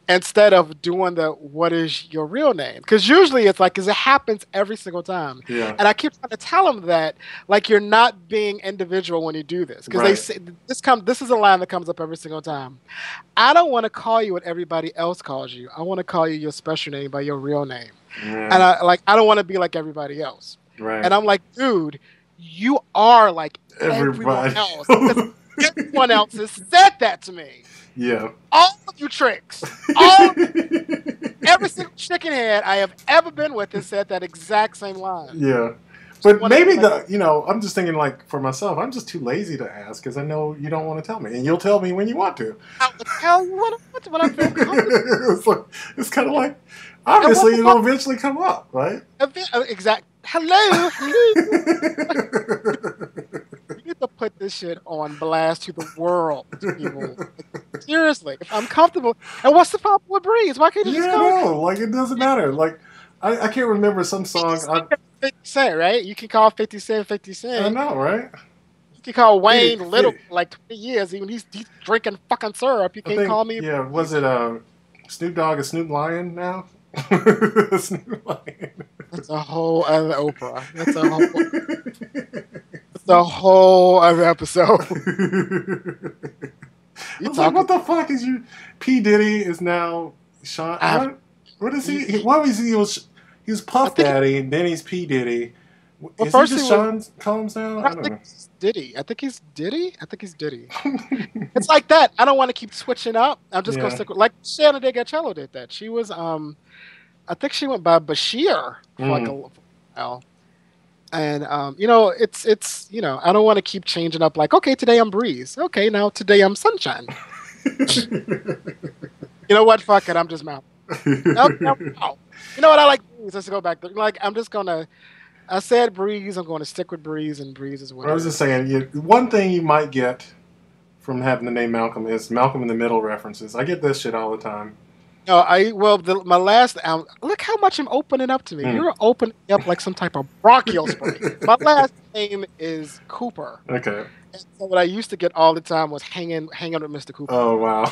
Instead of doing what is your real name. Because usually it's like, because it happens every single time. Yeah. And I keep trying to tell them that, like, you're not being individual when you do this. Because they say, this is a line that comes up every single time. I don't want to call you what everybody else calls you. I want to call you your special name by your real name. Yeah. And I don't want to be like everybody else. Right. And I'm like, dude, you are like everyone else. Everyone else has said that to me. Yeah. All of you tricks. Every single chickenhead I have ever been with has said that exact same line. Yeah. But maybe I'm just thinking like for myself, I'm just too lazy to ask because I know you don't want to tell me. And you'll tell me when you want to. I will tell you when I feel comfortable. It's kind of like, obviously it'll eventually come up, right? Exactly. Hello. You need to put this shit on blast to the world, people. Seriously, if I'm comfortable, and what's the problem with Breeze? Why can't you just go? No, like it doesn't matter. Like I can't remember some song. 50 Cent, right? You can call 50 Cent 50 Cent. I know, right? You can call Wayne Little for like 20 years. Even he's drinking fucking syrup. You can't call me. Yeah, was it Snoop Dogg and Snoop Lion now? Snoop Lion. That's a whole other Oprah. That's a whole other episode. I was like, what the fuck is you? P. Diddy is now Sean, what is he? What was he? He was Puff Daddy, and then he's P Diddy. Well, is he just Sean Combs now? I don't know. Diddy. I think he's Diddy. It's like that. I don't want to keep switching up. I'm just gonna stick with like Shannon Degacello did that. She was I think she went by Bashir for like a while. And it's I don't want to keep changing up. Like, okay, today I'm Breeze. Okay, now today I'm Sunshine. You know what? Fuck it. I'm just Mal. No. You know what? I like Breeze. Let's go back. Like, I'm just gonna. I said Breeze. I'm going to stick with Breeze, and Breeze is what. I was just saying. One thing you might get from having the name Malcolm is Malcolm in the Middle references. I get this shit all the time. No, my last album. Look how much I'm opening up to me. You're opening up like some type of bronchial spray. My last name is Cooper. Okay. And so what I used to get all the time was hanging with Mr. Cooper. Oh wow!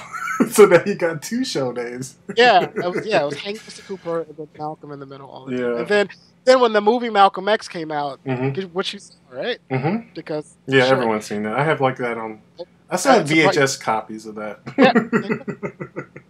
So now you got two show names. Yeah, it was hanging with Mr. Cooper and then Malcolm in the Middle all the time. And then when the movie Malcolm X came out, which you saw, right? Mm-hmm. Because everyone's seen that. I have like that on. I still have VHS copies of that. Yeah.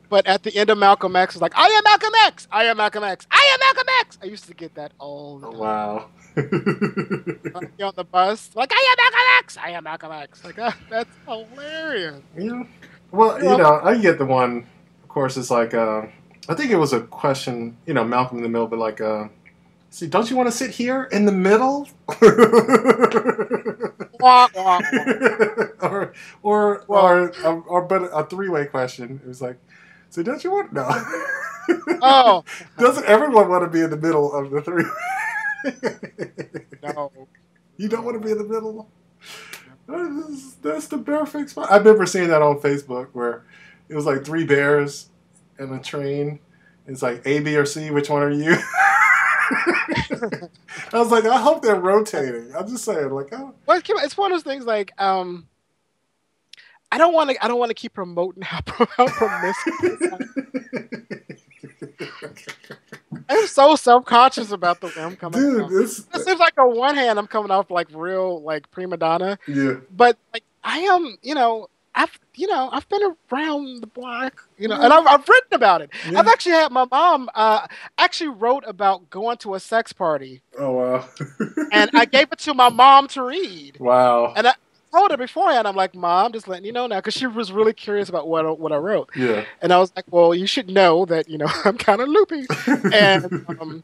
But at the end of Malcolm X, it's like, I am Malcolm X! I am Malcolm X! I am Malcolm X! I used to get that all the time. Wow. On the bus, like, I am Malcolm X! I am Malcolm X! Like, that's hilarious. Yeah. Well, I get the one, of course, it's like, I think it was a question, Malcolm in the Middle, but like, see, don't you want to sit here in the middle? But a three-way question. It was like, so don't you want no? Oh, doesn't everyone want to be in the middle of the three? No, you don't want to be in the middle. That's the perfect spot. I remember seeing that on Facebook where it was like three bears and a train. It's like A, B, or C. Which one are you? I was like, I hope they're rotating. I'm just saying, like, oh. Well, it's one of those things. Like, I don't want to keep promoting how promiscuous. I'm so self-conscious about the way I'm coming. Dude, this seems like on one hand I'm coming off like real like prima donna. Yeah. But like I am, I've been around the block, and I've written about it. Yeah. I've actually had my mom actually wrote about going to a sex party. Oh wow! And I gave it to my mom to read. Wow! And I told her beforehand, I'm like, Mom, just letting you know now, because she was really curious about what I wrote. Yeah. And I was like, well, you should know that I'm kind of loopy, and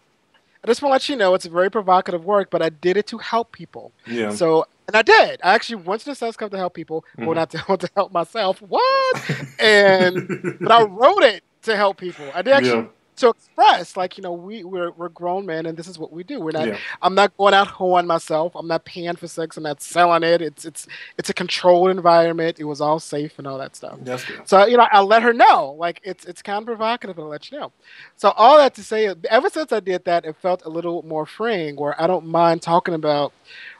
I just want to let you know it's a very provocative work, but I did it to help people. Yeah. So, and I did. I actually went to the sex club to help people, well, not to help myself. What? But I wrote it to help people. I did actually to express, like, we're grown men, and this is what we do. We're not. Yeah. I'm not going out hoeing myself. I'm not paying for sex. I'm not selling it. It's a controlled environment. It was all safe and all that stuff. That's good. So I let her know, like it's kind of provocative, but I'll let you know. So all that to say, ever since I did that, it felt a little more freeing, where I don't mind talking about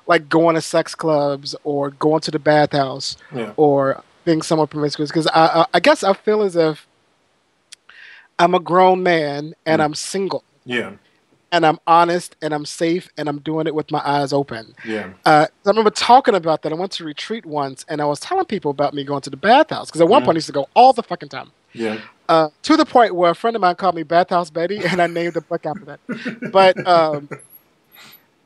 like going to sex clubs or going to the bathhouse or being somewhat promiscuous, because I guess I feel as if I'm a grown man and I'm single. Yeah. And I'm honest and I'm safe and I'm doing it with my eyes open. Yeah. I remember talking about that. I went to a retreat once and I was telling people about me going to the bathhouse, because at one point I used to go all the fucking time. Yeah. To the point where a friend of mine called me Bathhouse Betty, and I named the book after that. But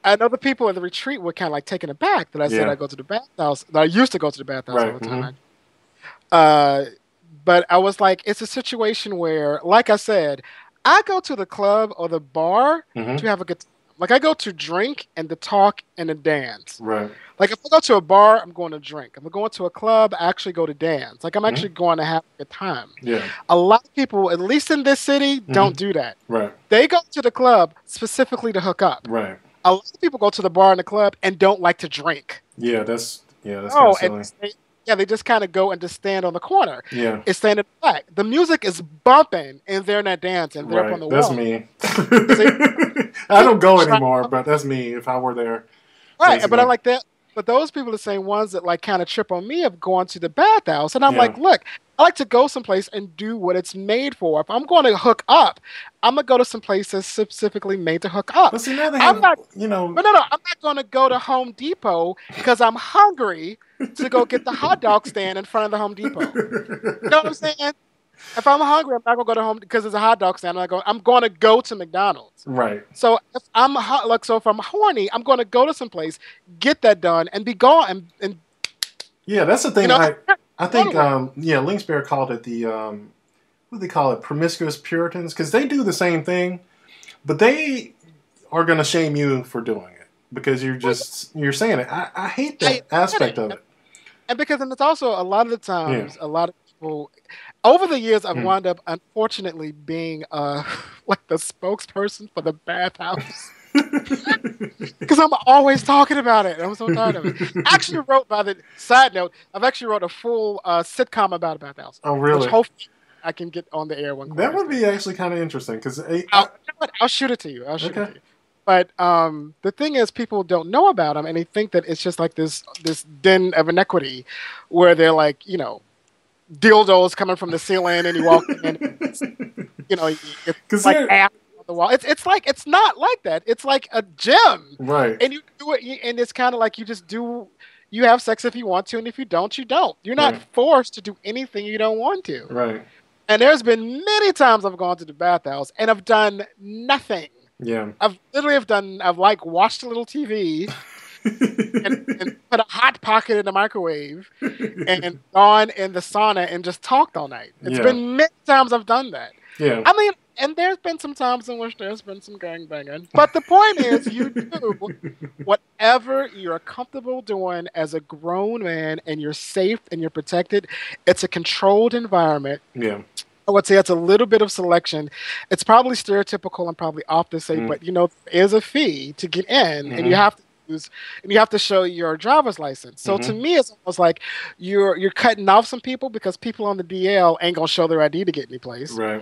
I know the people at the retreat were kind of like taken aback that I said I go to the bathhouse. That I used to go to the bathhouse all the time. But I was like, it's a situation where, like I said, I go to the club or the bar to have a good time. Like, I go to drink and to talk and to dance. Right. Like, if I go to a bar, I'm going to drink. If I'm going to a club, I actually go to dance. Like, I'm actually going to have a good time. Yeah. A lot of people, at least in this city, don't do that. Right. They go to the club specifically to hook up. Right. A lot of people go to the bar and the club and don't like to drink. Yeah, that's kind of silly. They just kind of go and just stand on the corner. Yeah. It's stand in the back. The music is bumping and they're not dancing. They're up on the wall. That's me. I don't go anymore, but that's me if I were there. Right, basically. But I like that. But those people are the same ones that like kind of trip on me of going to the bathhouse. And I'm like, look, I like to go someplace and do what it's made for. If I'm going to hook up, I'm going to go to some place that's specifically made to hook up. But see, now I'm not going to go to Home Depot because I'm hungry to go get the hot dog stand in front of the Home Depot. You know what I'm saying? If I'm hungry, I'm not gonna go to home because there's a hot dog stand. I'm going to go to McDonald's. Right. So if I'm if I'm horny, I'm going to go to some place, get that done, and be gone. And yeah, that's the thing. You know, I think Lynx Bear called it the what do they call it? Promiscuous Puritans, because they do the same thing, but they are going to shame you for doing it because you're saying it. I hate that aspect of it. And because it's also a lot of the times, a lot of people over the years, I've wound up unfortunately being like the spokesperson for the bathhouse. Because I'm always talking about it. I'm so tired of it. Actually wrote, by the side note, I've actually wrote a full sitcom about a bathhouse. Oh, really? Which hopefully I can get on the air one. That would be actually kind of interesting because I'll shoot it to you. I'll shoot it to you. But the thing is, people don't know about them, and they think that it's just like this den of inequity, where they're like, dildos coming from the ceiling, and you walk in, it's like ass on the wall. It's like, it's not like that. It's like a gym, right? And you do it, and it's kind of like you just do. You have sex if you want to, and if you don't, you don't. You're not forced to do anything you don't want to, right? And there's been many times I've gone to the bathhouse and I've done nothing. Yeah, I've watched a little TV and put a hot pocket in the microwave and gone in the sauna and just talked all night. It's been many times I've done that. Yeah, I mean, and there's been some times in which there's been some gangbanging. But the point is, you do whatever you're comfortable doing as a grown man, and you're safe and you're protected. It's a controlled environment. Yeah. I would say it's a little bit of selection. It's probably stereotypical and probably off to say, but there is a fee to get in, and you have to show your driver's license. So to me, it's almost like you're cutting off some people because people on the DL ain't gonna show their ID to get any place, right?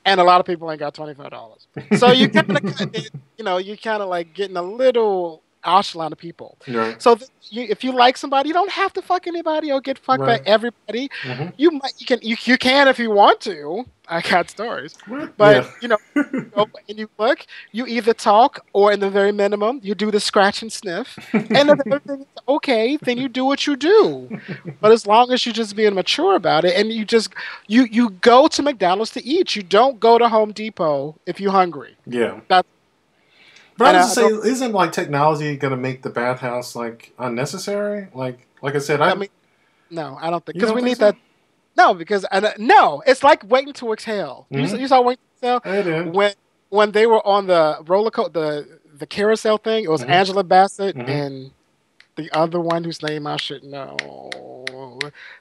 And a lot of people ain't got $25. So you kind of, you kind of like getting a little echelon of people. Right. So if you like somebody, you don't have to fuck anybody or get fucked by everybody. You can if you want to. I got stories, but you go and you look. You either talk or, in the very minimum, you do the scratch and sniff. And if everything is okay, then you do what you do. But as long as you're just being mature about it, and you go to McDonald's to eat. You don't go to Home Depot if you're hungry. Yeah. That's But I was say, isn't like technology going to make the bathhouse like unnecessary? Like I said, no, I don't think, because we need that. No, because no, it's like Waiting to Exhale. You saw Waiting to Exhale? I did. When they were on the roller coaster, the carousel thing. It was Angela Bassett and the other one whose name I should know.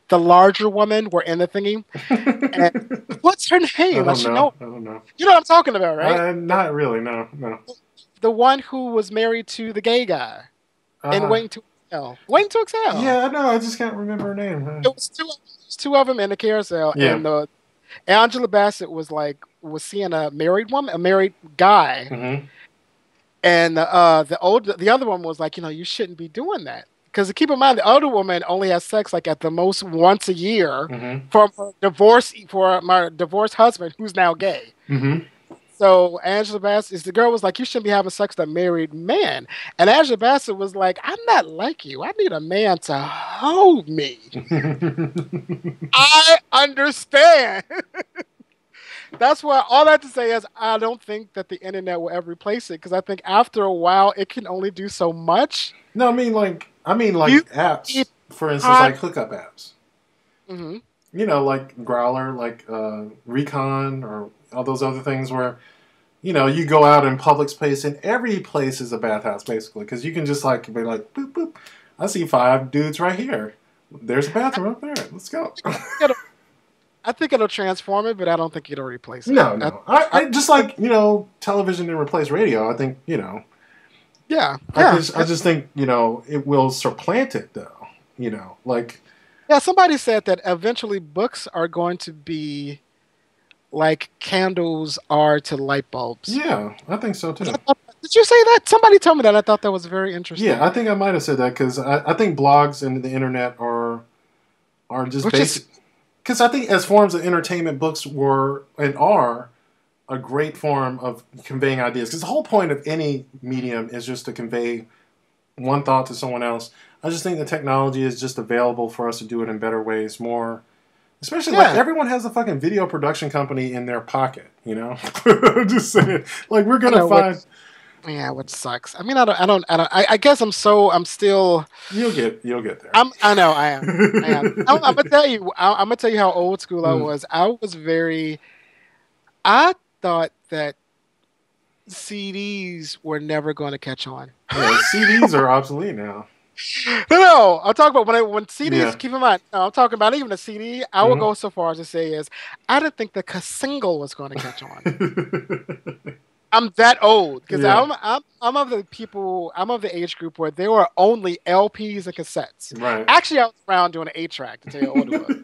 The larger woman were in the thingy. And what's her name? I should know. I don't know. You know what I'm talking about, right? Not really. No. The one who was married to the gay guy in Waiting to Exhale. Waiting to Exhale. Yeah, I know. I just can't remember her name. It was two of them in the carousel, and Angela Bassett was seeing a married guy, and the other one was like, you shouldn't be doing that, because keep in mind the older woman only has sex like at the most once a year for my divorced husband who's now gay. So Angela Bassett, the girl was like, you shouldn't be having sex with a married man. And Angela Bassett was like, I'm not like you. I need a man to hold me. I understand. That's why all that to say is I don't think that the internet will ever replace it, because I think after a while it can only do so much. No, I mean like apps, for instance, like hookup apps. Like Growler, like Recon, or all those other things where, you go out in public space, and every place is a bathhouse, basically. Because you can just, like, be like, boop, boop. I see 5 dudes right here. There's a bathroom up there. Let's go. I think it'll transform it, but I don't think it'll replace it. No. I just like, television didn't replace radio. I think, Yeah. I just think, it will supplant it, though. Yeah, somebody said that eventually books are going to be like candles are to light bulbs. Yeah, I think so too. Did you say that? Somebody told me that. I thought that was very interesting. Yeah, I think I might have said that, because I think blogs and the internet are just basic. Because I think as forms of entertainment, books were and are a great form of conveying ideas. Because the whole point of any medium is just to convey one thought to someone else. I just think the technology is just available for us to do it in better ways, more Especially like everyone has a fucking video production company in their pocket, you know. I'm just saying, like we're gonna find. Which sucks. I mean, I guess I'm still. You'll get there. I know. I am. I'm gonna tell you. I'm gonna tell you how old school I was. I thought that CDs were never going to catch on. Yeah, CDs are obsolete now. No. I'm talking about when CDs. Yeah. Keep in mind, I'm talking about even a CD. I will go so far as to say I didn't think the single was going to catch on. I'm that old because I'm of the age group where there were only LPs and cassettes. Right. Actually, I was around doing an 8-track to tell you how old it was.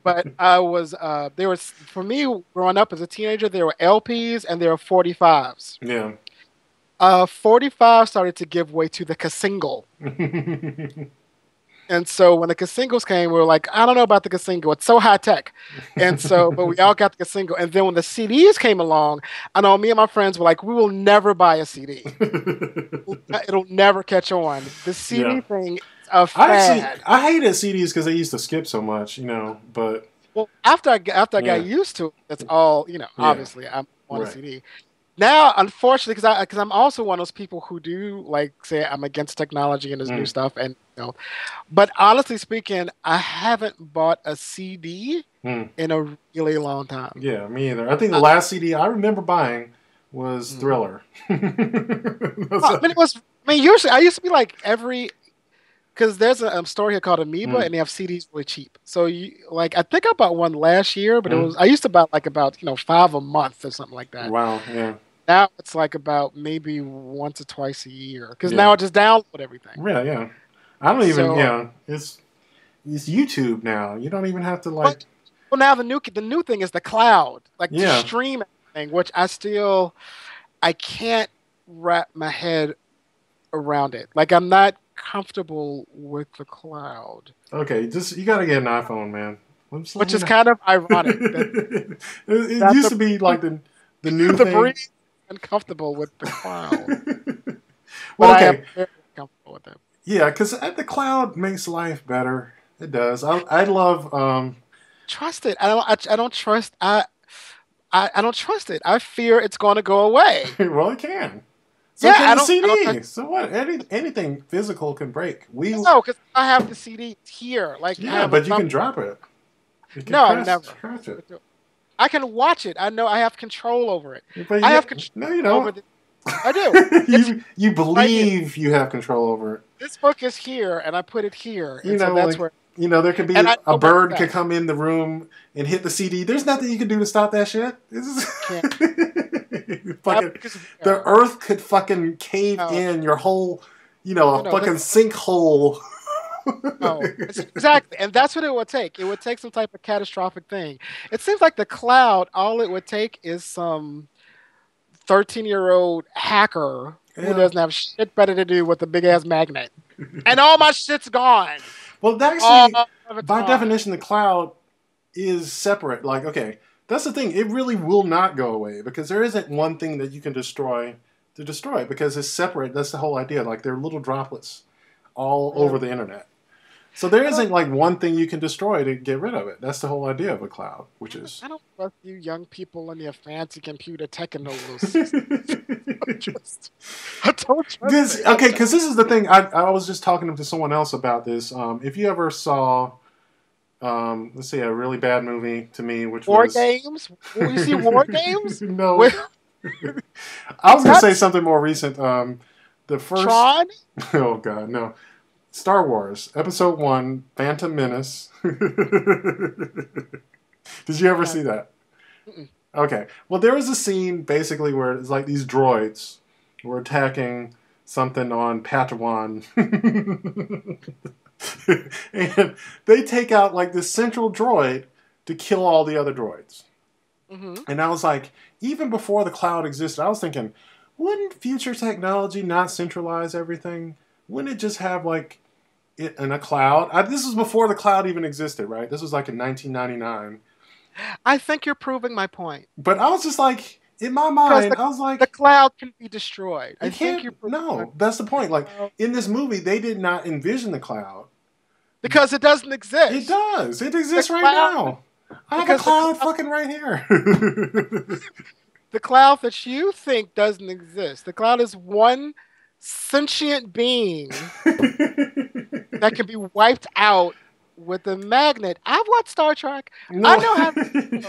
But I was there was for me growing up as a teenager there were LPs and there were 45s. Yeah. 45 started to give way to the single. And so when the singles came, we were like, I don't know about the single. It's so high tech. And so, but we all got the single. And then when the CDs came along, I know me and my friends were like, we will never buy a CD. It'll never catch on. The CD thing is a fad. I hated CDs because they used to skip so much, you know, but. Well, after I got used to it, that's all, you know, obviously I'm on a CD. Now, unfortunately, because I'm also one of those people who do like say I'm against technology and this new stuff, and you know, but honestly speaking, I haven't bought a CD in a really long time. Yeah, me either. I think the last CD I remember buying was Thriller. Usually I used to be like because there's a store here called Amoeba, and they have CDs really cheap. So I think I bought one last year, but I used to buy like about 5 a month or something like that. Wow, yeah. Now it's like about maybe once or twice a year because now I just download everything. Yeah, yeah. I don't even. It's YouTube now. You don't even have to like. Well, now the new thing is the cloud, like the stream thing, which I can't wrap my head around it. Like I'm not comfortable with the cloud. Okay, you gotta get an iPhone, man. Which is kind of ironic. It used to be like the new thing. Uncomfortable with the cloud. Well, okay. I am very comfortable with it. Yeah, because the cloud makes life better. It does. I love. Trust it. I don't trust. I don't trust it. I fear it's going to go away. Well, it can. So can the CD. So what? Anything physical can break. No, because I have the CD here. Like but you can drop it. No, never. Scratch it. I can watch it. I know I have control over it. I have control. No, you don't. I do. You believe you have control over it. This book is here, and I put it here. There could be a bird could come in the room and hit the CD. There's nothing you can do to stop that shit. The earth could fucking cave in your whole, fucking sinkhole. No, exactly, and that's what it would take. It would take some type of catastrophic thing. It seems like the cloud, all it would take is some 13-year-old hacker who doesn't have shit better to do with a big ass magnet, and all my shit's gone. Well, actually, by definition, the cloud is separate. Like, okay, that's the thing. It really will not go away because there isn't one thing that you can destroy because it's separate. That's the whole idea. Like, they're little droplets all over the internet. So there isn't like one thing you can destroy to get rid of it. That's the whole idea of a cloud, which is. I don't trust you young people and your fancy computer technologies. I don't trust this. Okay, because this is the thing. I was just talking to someone else about this. If you ever saw, let's see, a really bad movie to me, which War was Games. Will you see War Games? No. I was gonna say something more recent. The first. Tron? Oh God, no. Star Wars, Episode 1, Phantom Menace. Did you ever see that? Mm-mm. Okay. Well, there was a scene basically where it's like these droids were attacking something on Padawan. And they take out like this central droid to kill all the other droids. Mm-hmm. And I was like, even before the cloud existed, I was thinking, wouldn't future technology not centralize everything? Wouldn't it just have like it in a cloud? This was before the cloud even existed, right? This was like in 1999. I think you're proving my point. But I was just like, in my mind, I was like, the cloud can be destroyed. No, that's the point. Like in this movie, they did not envision the cloud. Because it doesn't exist. It does. It exists right now. I have a cloud fucking right here. The cloud that you think doesn't exist. The cloud is one sentient being that can be wiped out with a magnet. I've watched Star Trek. No. I know how.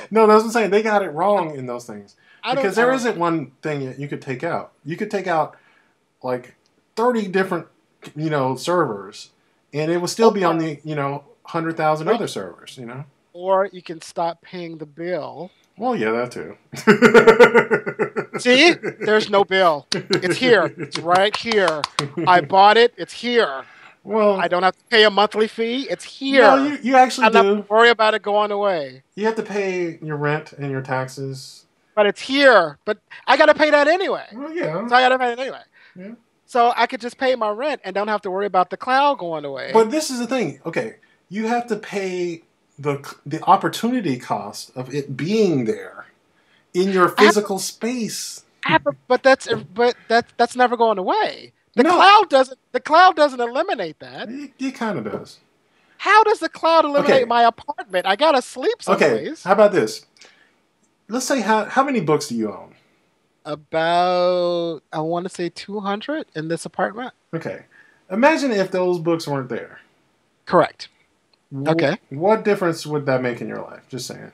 No, that's what I'm saying. They got it wrong in those things. Because there isn't one thing that you could take out. You could take out like 30 different, servers, and it would still be on the, 100,000 other servers, Or you can stop paying the bill. Well, yeah, that too. See? There's no bill. It's here. It's right here. I bought it. It's here. Well, I don't have to pay a monthly fee. It's here. No, you actually do. I don't have to worry about it going away. You have to pay your rent and your taxes. But it's here. But I got to pay that anyway. Well, yeah. So I got to pay it anyway. Yeah. So I could just pay my rent and don't have to worry about the cloud going away. But this is the thing. Okay, you have to pay the opportunity cost of it being there in your physical space. But that's never going away. The cloud doesn't eliminate that. It kind of does. How does the cloud eliminate my apartment? I gotta sleep someplace. Okay, how about this? Let's say how many books do you own? About, I want to say 200 in this apartment. Okay, imagine if those books weren't there. Correct. Okay. What difference would that make in your life? Just saying.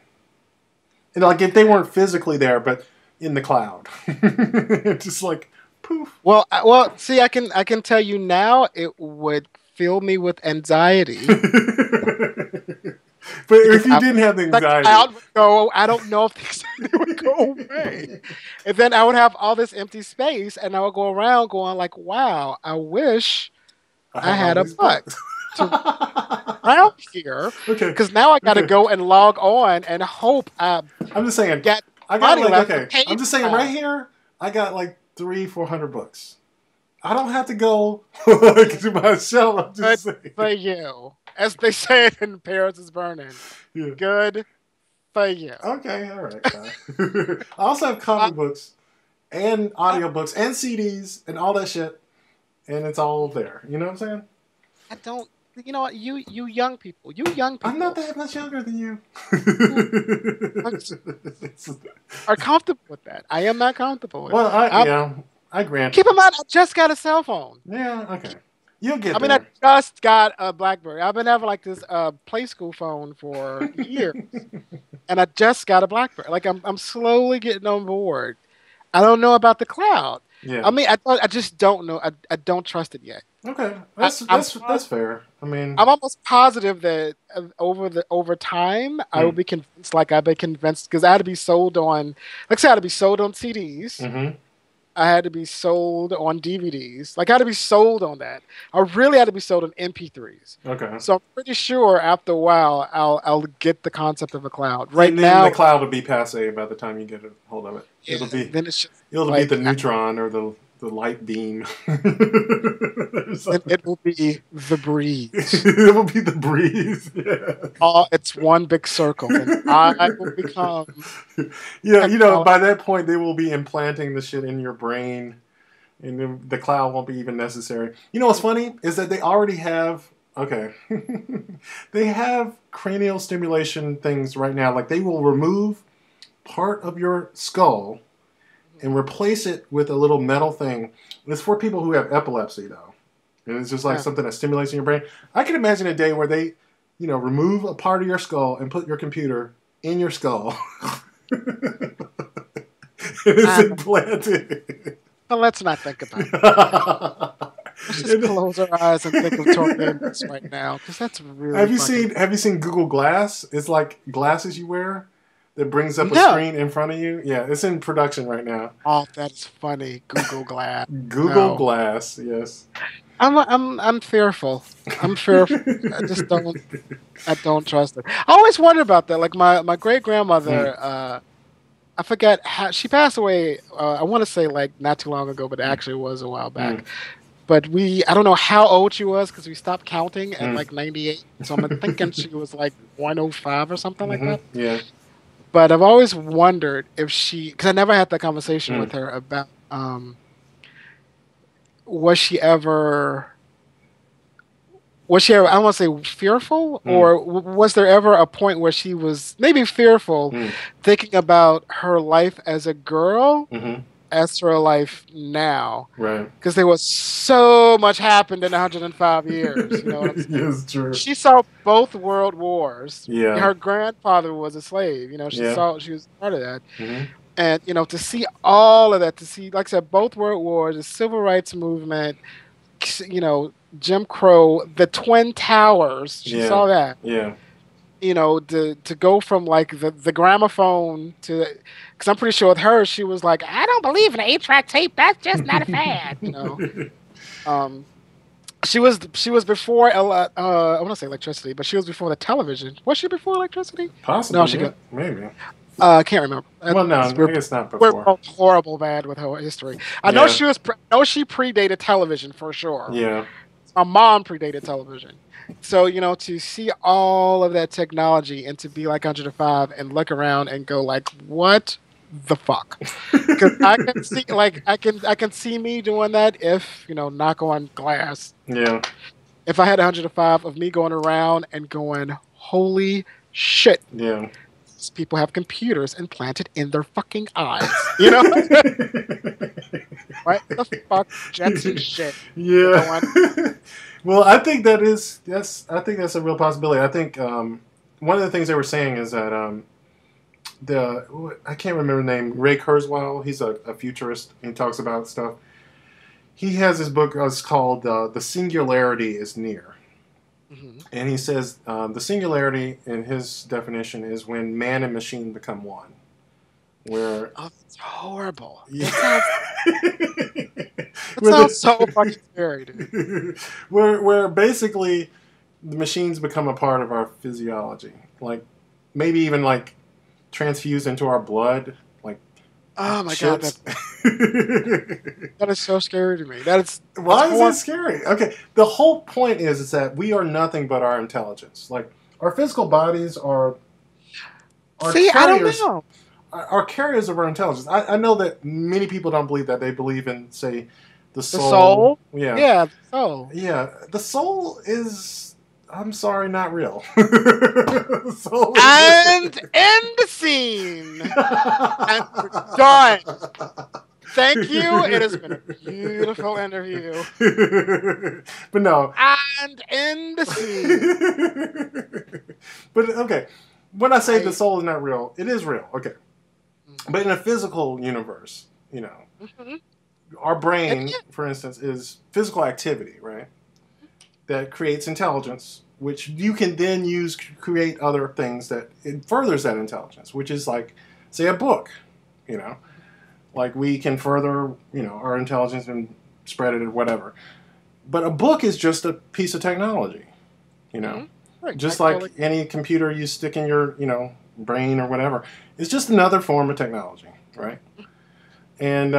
Like if they weren't physically there, but in the cloud, just like poof. Well, see, I can tell you now, it would fill me with anxiety. But if you didn't have the anxiety, the cloud would go. I don't know if the anxiety would go away, and then I would have all this empty space, and I would go around going like, "Wow, I wish I had a book." Around here, okay, because now I got to go and log on and hope I'm just saying get I got like I'm just saying right here I got like 300-400 books. I don't have to go to my shelf. I'm just saying. For you, as they say in Paris is Burning. Yeah. Good for you. Okay, all right. I also have comic books and audiobooks and CDs and all that shit, and it's all there. You know what I'm saying? I don't. You know what? You young people. I'm not that much younger than you. Are comfortable with that. I am not comfortable with it. Well, I grant. Keep in mind, I just got a cell phone. Yeah, okay. You'll get there. I mean, I just got a BlackBerry. I've been having like this play school phone for years. And I just got a BlackBerry. Like, I'm slowly getting on board. I don't know about the cloud. Yeah. I mean, I just don't know. I don't trust it yet. Okay, that's fair. I mean, I'm almost positive that over time I will be convinced. Like I've been convinced because I had to be sold on. Like I said, I had to be sold on CDs. Mm-hmm. I had to be sold on DVDs. Like I had to be sold on that. I really had to be sold on MP3s. Okay. So I'm pretty sure after a while I'll get the concept of a cloud. Right now, the cloud will be passe by the time you get a hold of it. Yeah, it'll be then it's just it'll be the neutron or the light beam. It will be the breeze. It will be the breeze. Yeah. It's one big circle, and I will become. Yeah, by that point they will be implanting the shit in your brain, and then the cloud won't be even necessary. You know what's funny is that they already have. Okay, they have cranial stimulation things right now. Like they will remove part of your skull and replace it with a little metal thing. It's for people who have epilepsy, though. And it's just like something that stimulates in your brain. I can imagine a day where they, remove a part of your skull and put your computer in your skull. And it's implanted. But let's not think about it. Let's just close our eyes and think of tornadoes right now, because that's really. Have you seen Google Glass? It's like glasses you wear that brings up a screen in front of you. Yeah, it's in production right now. Oh, that's funny. Google Glass. Google Glass. Yes. I'm fearful. I'm fearful. I don't trust it. I always wonder about that. Like my great grandmother. I forget how she passed away. I want to say like not too long ago, but it actually was a while back. But I don't know how old she was because we stopped counting at like 98. So I'm thinking she was like 105 or something like that. Yeah. But I've always wondered if because I never had that conversation with her about, was she ever Was she ever, I don't want to say fearful, or was there ever a point where she was maybe fearful, thinking about her life as a girl as her life now? Right. Because there was so much happened in 105 years. You know what I'm saying? Yes, true. She saw both world wars. Yeah. Her grandfather was a slave. You know, she was part of that. Mm-hmm. And, you know, to see all of that, to see, like I said, both world wars, the civil rights movement, you know, Jim Crow, the Twin Towers. She saw that. Yeah. You know, to go from like the gramophone to, because I'm pretty sure with her, she was like, I don't believe in an 8-track tape. That's just not a fad. You know, she was before I want to say electricity, but she was before the television. Was she before electricity? Possibly. No, maybe. I can't remember. Well, no, I guess not before. We're both horrible bad with her history. I know she was. She predated television for sure. Yeah. My mom predated television, so you know, to see all of that technology and to be like 105 and look around and go like, what the fuck? Because I can see, like, I can see me doing that if, you know, knock on glass. Yeah. If I had 105 of me going around and going, holy shit. Yeah. People have computers implanted in their fucking eyes. You know? What the fuck? Jetson shit. Yeah. Well, I think that's a real possibility. I think one of the things they were saying is that I can't remember the name, Ray Kurzweil, he's a futurist. He talks about stuff. He has this book it's called The Singularity is Near. Mm-hmm. And he says the singularity, in his definition, is when man and machine become one. Where it's horrible. Yeah. It sounds so fucking scary, dude. Where basically the machines become a part of our physiology. Like, maybe even like transfused into our blood. Like, oh my god, that is so scary to me. Why is that scary? Okay, the whole point is that we are nothing but our intelligence. Like, our physical bodies are carriers, I don't know. Are carriers of our intelligence. I know that many people don't believe that. They believe in, say, the soul. The soul? Yeah, the soul. Yeah, the soul is, I'm sorry, not real. And end the scene. And we're done. Thank you. It has been a beautiful interview. But no. And end the scene. But okay, when I say the soul is not real, it is real. Okay. But in a physical universe, you know, our brain, for instance, is physical activity, right? That creates intelligence, which you can then use to create other things that it furthers that intelligence, which is like, say, a book, you know. Like, we can further, you know, our intelligence and spread it or whatever. But a book is just a piece of technology, you know. Right. Just like any computer you stick in your, you know, brain or whatever. It's just another form of technology, right? And,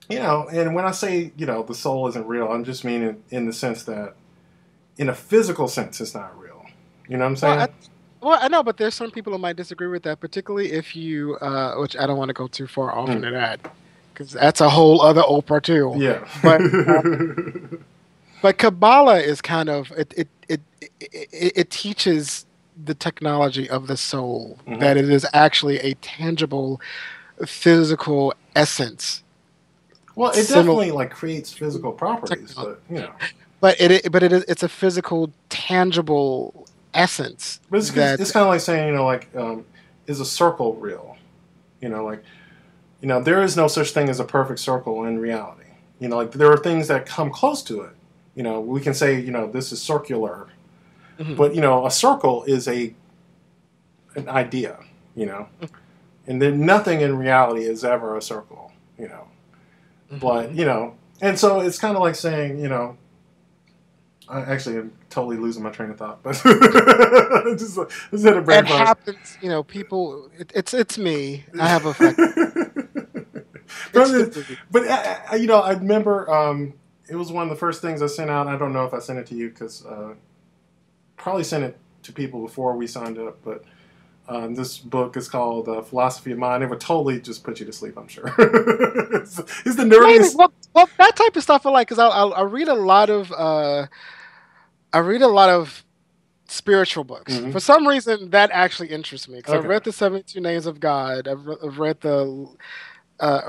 you know, and when I say, you know, the soul isn't real, I'm just meaning in the sense that, in a physical sense, it's not real. You know what I'm saying? Well, I know, but there's some people who might disagree with that, particularly if you, which I don't want to go too far off into that, because that's a whole other Oprah too. Yeah. But Kabbalah is kind of, it teaches the technology of the soul, that it is actually a tangible, physical essence. Well, it definitely like creates physical properties, but you know. But it's a physical, tangible essence. But it's kind of like saying, you know, like, is a circle real? You know, like, you know, there is no such thing as a perfect circle in reality. You know, like, there are things that come close to it. You know, we can say, you know, this is circular. But, you know, a circle is an idea, you know. And then nothing in reality is ever a circle, you know. But, you know, and so it's kind of like saying, you know, I'm totally losing my train of thought, but just had a brain fart. It happens, you know, people, it's me. I have a fact. But you know, I remember it was one of the first things I sent out. I don't know if I sent it to you because probably sent it to people before we signed up, but this book is called Philosophy of Mind. It would totally just put you to sleep, I'm sure. It's the nerdiest. Well, that type of stuff I like, because I'll read a lot of I read a lot of spiritual books. Mm-hmm. For some reason, that actually interests me because Okay. I read the 72 Names of God. I've read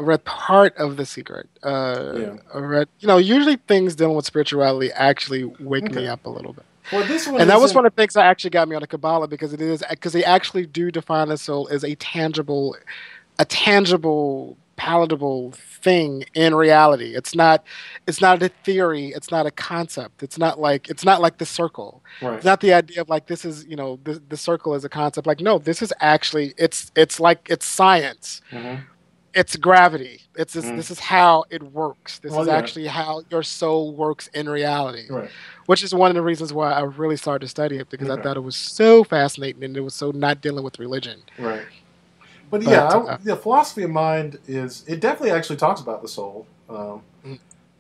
read part of The Secret. Yeah. I read, usually things dealing with spirituality actually wake me Okay. up a little bit. Well, this one And that was isn't. one of the things that actually got me on the Kabbalah because they actually do define the soul as a tangible, palatable thing in reality. It's not a theory. It's not a concept. It's not like the circle. Right. It's not the idea of like this is the circle is a concept. Like no, this is actually it's like it's science. Mm-hmm. It's gravity. This is how it works. This is yeah. actually how your soul works in reality. Right. Which is one of the reasons why I really started to study it because I Okay. thought it was so fascinating and it was so not dealing with religion. Right. But yeah, the philosophy of mind it definitely actually talks about the soul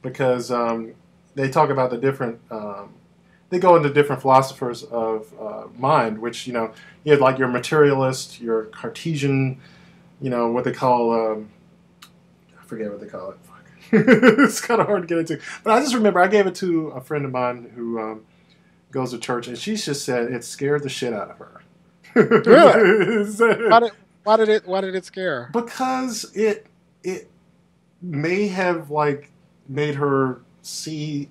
because they talk about the different, they go into different philosophers of mind, which, you had like your materialist, your Cartesian, what they call, I forget what they call it. Fuck. It's kind of hard to get into. But I just remember I gave it to a friend of mine who goes to church, and she just said it scared the shit out of her. Really? Why did it scare her? Because it may have like made her see,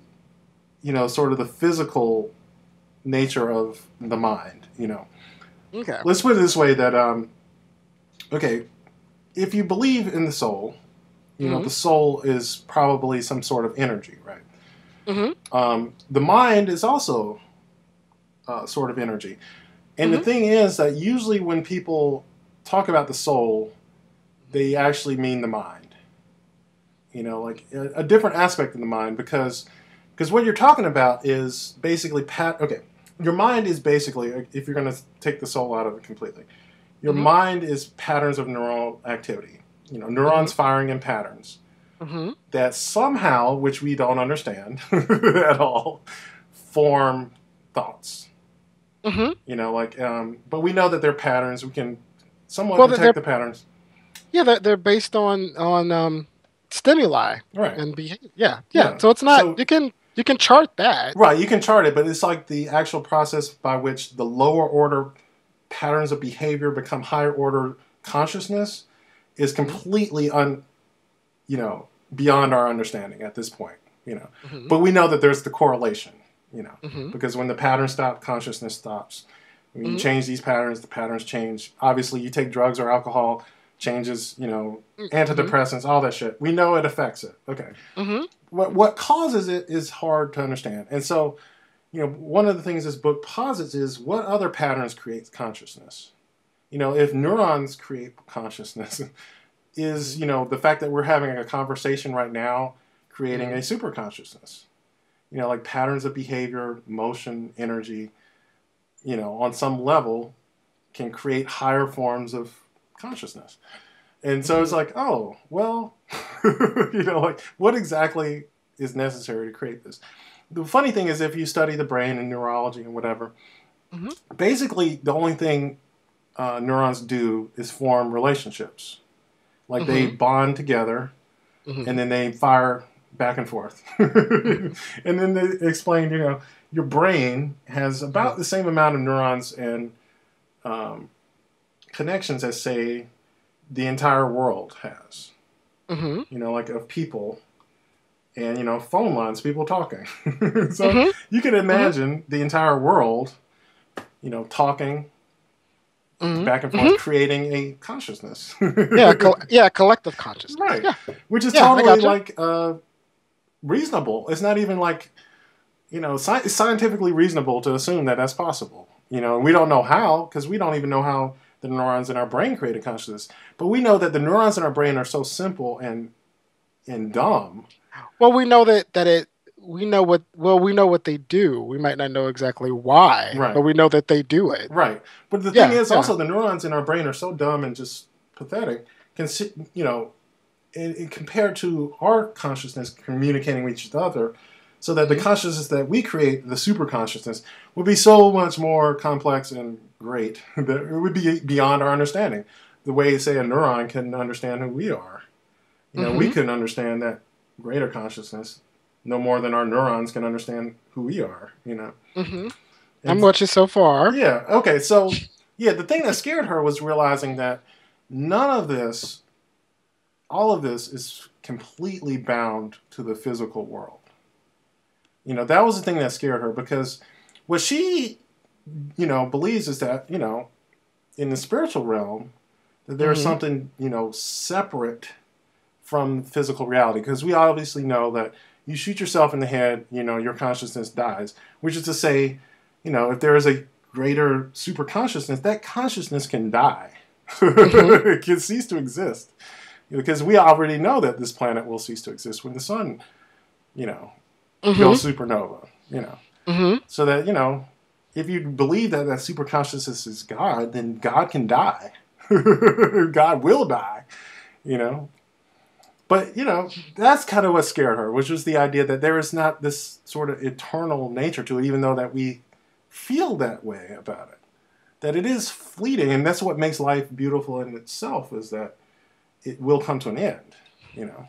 sort of the physical nature of the mind. Okay. Let's put it this way: that okay, if you believe in the soul, the soul is probably some sort of energy, right? Mm-hmm. The mind is also sort of energy, and the thing is that usually when people talk about the soul, they actually mean the mind. Like a different aspect of the mind, because what you're talking about is basically your mind is basically, if you're going to take the soul out of it completely, your mind is patterns of neural activity. Neurons firing in patterns that somehow, which we don't understand at all, form thoughts. But we know that they're patterns. We can somewhat detect the patterns. Yeah, they're based on stimuli, right? And behavior. Yeah. So it's not you can chart that, right? You can chart it, but it's like the actual process by which the lower order patterns of behavior become higher order consciousness is completely beyond our understanding at this point. But we know that there's the correlation. Because when the pattern stops, consciousness stops. When you change these patterns, the patterns change. Obviously, you take drugs or alcohol, changes, antidepressants, all that shit. We know it affects it. Okay. What causes it is hard to understand. And so, one of the things this book posits is what other patterns create consciousness. If neurons create consciousness, is, the fact that we're having a conversation right now creating a super consciousness. Like patterns of behavior, motion, energy, on some level can create higher forms of consciousness. And so it's like, oh, well, like what exactly is necessary to create this? The funny thing is if you study the brain and neurology and whatever, basically the only thing neurons do is form relationships. Like they bond together and then they fire back and forth. And then they explained, your brain has about the same amount of neurons and connections as, say, the entire world has. Like of people and, phone lines, people talking. So you can imagine the entire world, talking back and forth, creating a consciousness. Collective consciousness. Right. Yeah. Which is totally like reasonable. It's not even like, it's scientifically reasonable to assume that that's possible. We don't know how, because we don't even know how the neurons in our brain create a consciousness. But we know that the neurons in our brain are so simple and dumb. Well, we know we know what they do. We might not know exactly why, right. But we know that they do it. Right. But the thing is also the neurons in our brain are so dumb and just pathetic. Compared to our consciousness communicating with each other, so that the consciousness that we create, the super consciousness, would be so much more complex and great that it would be beyond our understanding. The way, say, a neuron can understand who we are. We couldn't understand that greater consciousness. no more than our neurons can understand who we are, you know. Mm-hmm. I'm watching so far. Yeah. Okay. So, yeah, the thing that scared her was realizing that none of this, all of this, is completely bound to the physical world. You know, that was the thing that scared her, because what she, you know, believes is that, you know, in the spiritual realm, that there's something, you know, separate from physical reality. Because we obviously know that you shoot yourself in the head, you know, your consciousness dies. Which is to say, you know, if there is a greater super consciousness, that consciousness can die. It can cease to exist. Because we already know that this planet will cease to exist when the sun, you know, goes supernova, you know. So that, you know, if you believe that that super consciousness is God, then God can die. God will die, you know. But, you know, that's kind of what scared her, which was the idea that there is not this sort of eternal nature to it, even though that we feel that way about it. That it is fleeting, and that's what makes life beautiful in itself, is that it will come to an end, you know.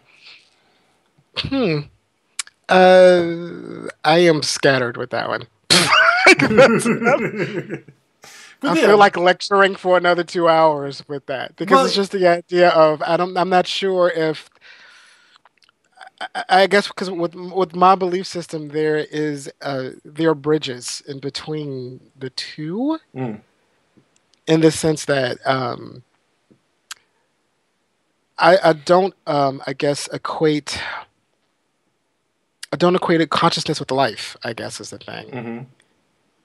I am scattered with that one. I feel like lecturing for another 2 hours with that, because it's just the idea of I'm not sure if I guess because with my belief system there are bridges in between the two, in the sense that I don't I guess equate. I don't equate it consciousness with life, I guess, is the thing.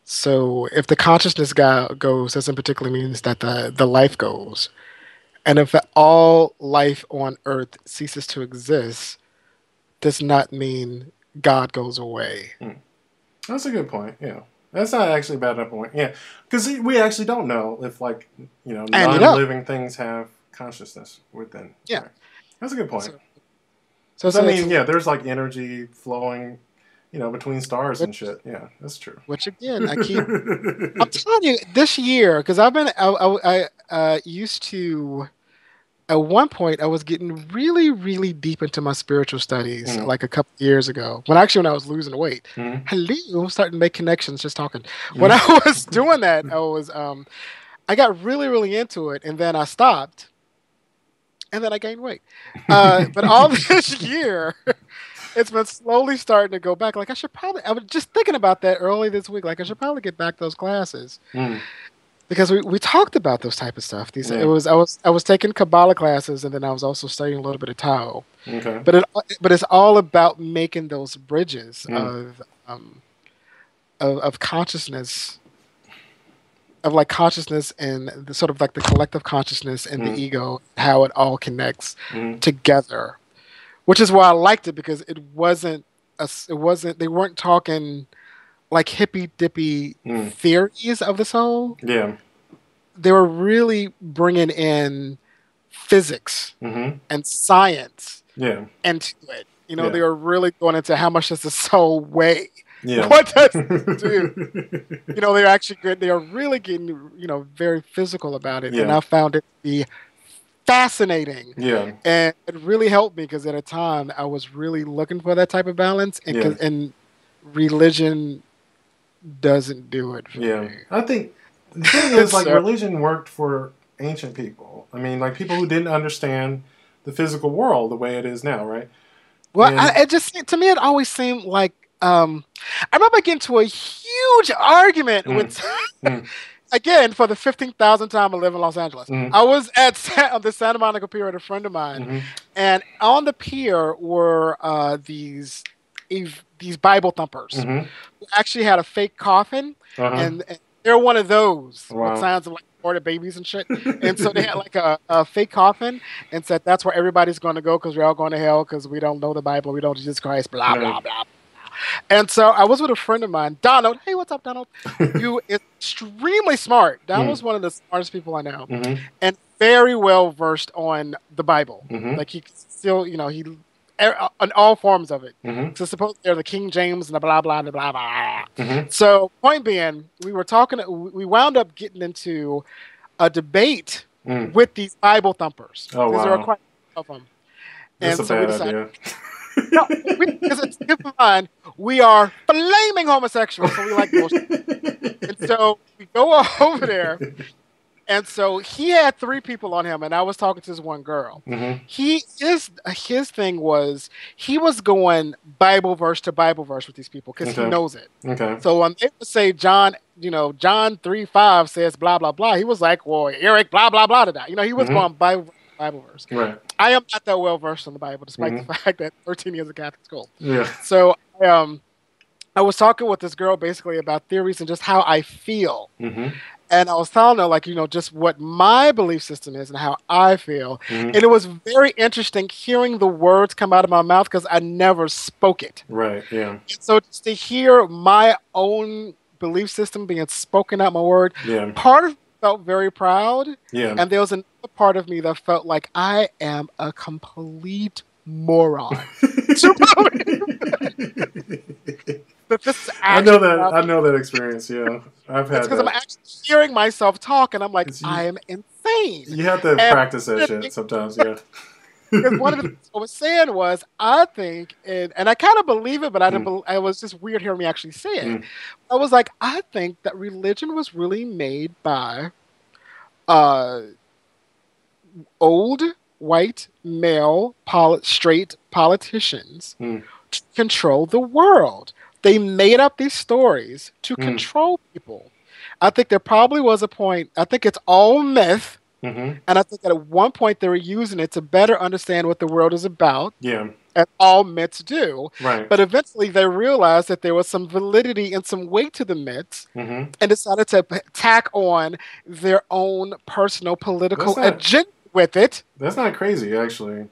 So if the consciousness goes, doesn't particularly means that the life goes. And if all life on earth ceases to exist, does not mean God goes away. That's a good point, yeah. That's not actually a bad point, yeah. Because we actually don't know if, like, you know, non-living things have consciousness within. Yeah. Right. That's a good point. So I mean, yeah, there's like energy flowing, you know, between stars and shit. Yeah, that's true. Which again, I'm telling you, this year, because I used to, at one point, I was getting really, really deep into my spiritual studies, like a couple years ago. When I was losing weight. Hello, I'm starting to make connections just talking. When I was doing that, I got really, really into it, and then I stopped. And then I gained weight. But all this year, it's been slowly starting to go back. Like I was just thinking about that early this week. Like I should probably get back those classes. Because we talked about those type of stuff. I was taking Kabbalah classes, and then I was also studying a little bit of Tao. Okay. But it's all about making those bridges of consciousness, of like consciousness and the sort of like the collective consciousness and the ego, how it all connects together, which is why I liked it, because it wasn't they weren't talking like hippy dippy theories of the soul. Yeah, they were really bringing in physics and science into it. You know, they were really going into how much does the soul weigh. Yeah. What does it do? You know, they're actually good. They are really getting, you know, very physical about it. And I found it to be fascinating. Yeah. And it really helped me, because at a time I was really looking for that type of balance. And religion doesn't do it for me. I think the thing is, like, religion worked for ancient people. I mean, like, people who didn't understand the physical world the way it is now, right? Well, to me, it always seemed like, I remember getting to a huge argument with, again, for the 15,000th time I live in Los Angeles. I was at the Santa Monica Pier with a friend of mine, and on the pier were these Bible thumpers who actually had a fake coffin, and they're one of those with signs of like aborted babies and shit. And so they had like a fake coffin and said that's where everybody's going to go, because we're all going to hell because we don't know the Bible, we don't know Jesus Christ, blah blah blah. And so I was with a friend of mine, Donald. Hey, what's up, Donald? You is extremely smart. Donald's one of the smartest people I know, and very well versed on the Bible. Like he still, you know, on all forms of it. So suppose they're the King James and the blah blah blah blah blah. So point being, we wound up getting into a debate with these Bible thumpers. Oh, wow. There are quite a few of them. That's a bad idea. No, because keep in mind, we are flaming homosexuals, so we like bullshit. And so we go over there. And so he had 3 people on him, and I was talking to this one girl. Mm-hmm. His thing was he was going Bible verse to Bible verse with these people because he knows it. Okay. So when they would say John 3:5 says blah blah blah, he was like, well, Eric, blah blah blah to that. He was going Bible verse. Right. I am not that well versed in the Bible, despite the fact that 13 years of Catholic school. Yeah. So I was talking with this girl basically about theories and just how I feel. Mm-hmm. And I was telling her, just what my belief system is and how I feel. And it was very interesting hearing the words come out of my mouth because I never spoke it. Right, yeah. And so just to hear my own belief system being spoken out my word, part of me felt very proud. Yeah. And there was another part of me that felt like I am a complete moron. But this is I know that experience. Yeah, I've had. It's because I'm actually hearing myself talk, and I'm like, I am insane. You have to practice that shit sometimes. Yeah. Because one of the things I was saying was, I think, and I kind of believe it, but I didn't. I was just weird hearing me actually say it. I was like, I think that religion was really made by old white male straight politicians to control the world. They made up these stories to control people. I think there probably was a point. I think it's all myth. And I think that at one point they were using it to better understand what the world is about. Yeah. As all myths do. Right. But eventually they realized that there was some validity and some weight to the myths and decided to tack on their own personal political agenda with it. That's not crazy, actually.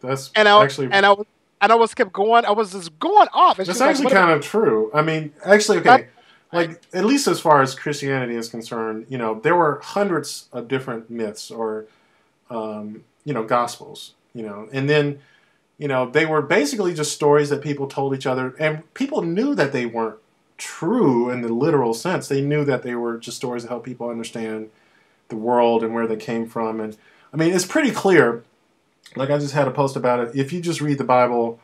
I was kept going. I was just going off. That's actually kind of true. I mean, actually, okay. Like, at least as far as Christianity is concerned, there were hundreds of different myths or, gospels, and then, they were basically just stories that people told each other, and people knew that they weren't true in the literal sense. They knew that they were just stories to help people understand the world and where they came from. And, I mean, it's pretty clear. Like, I just had a post about it. If you just read the Bible,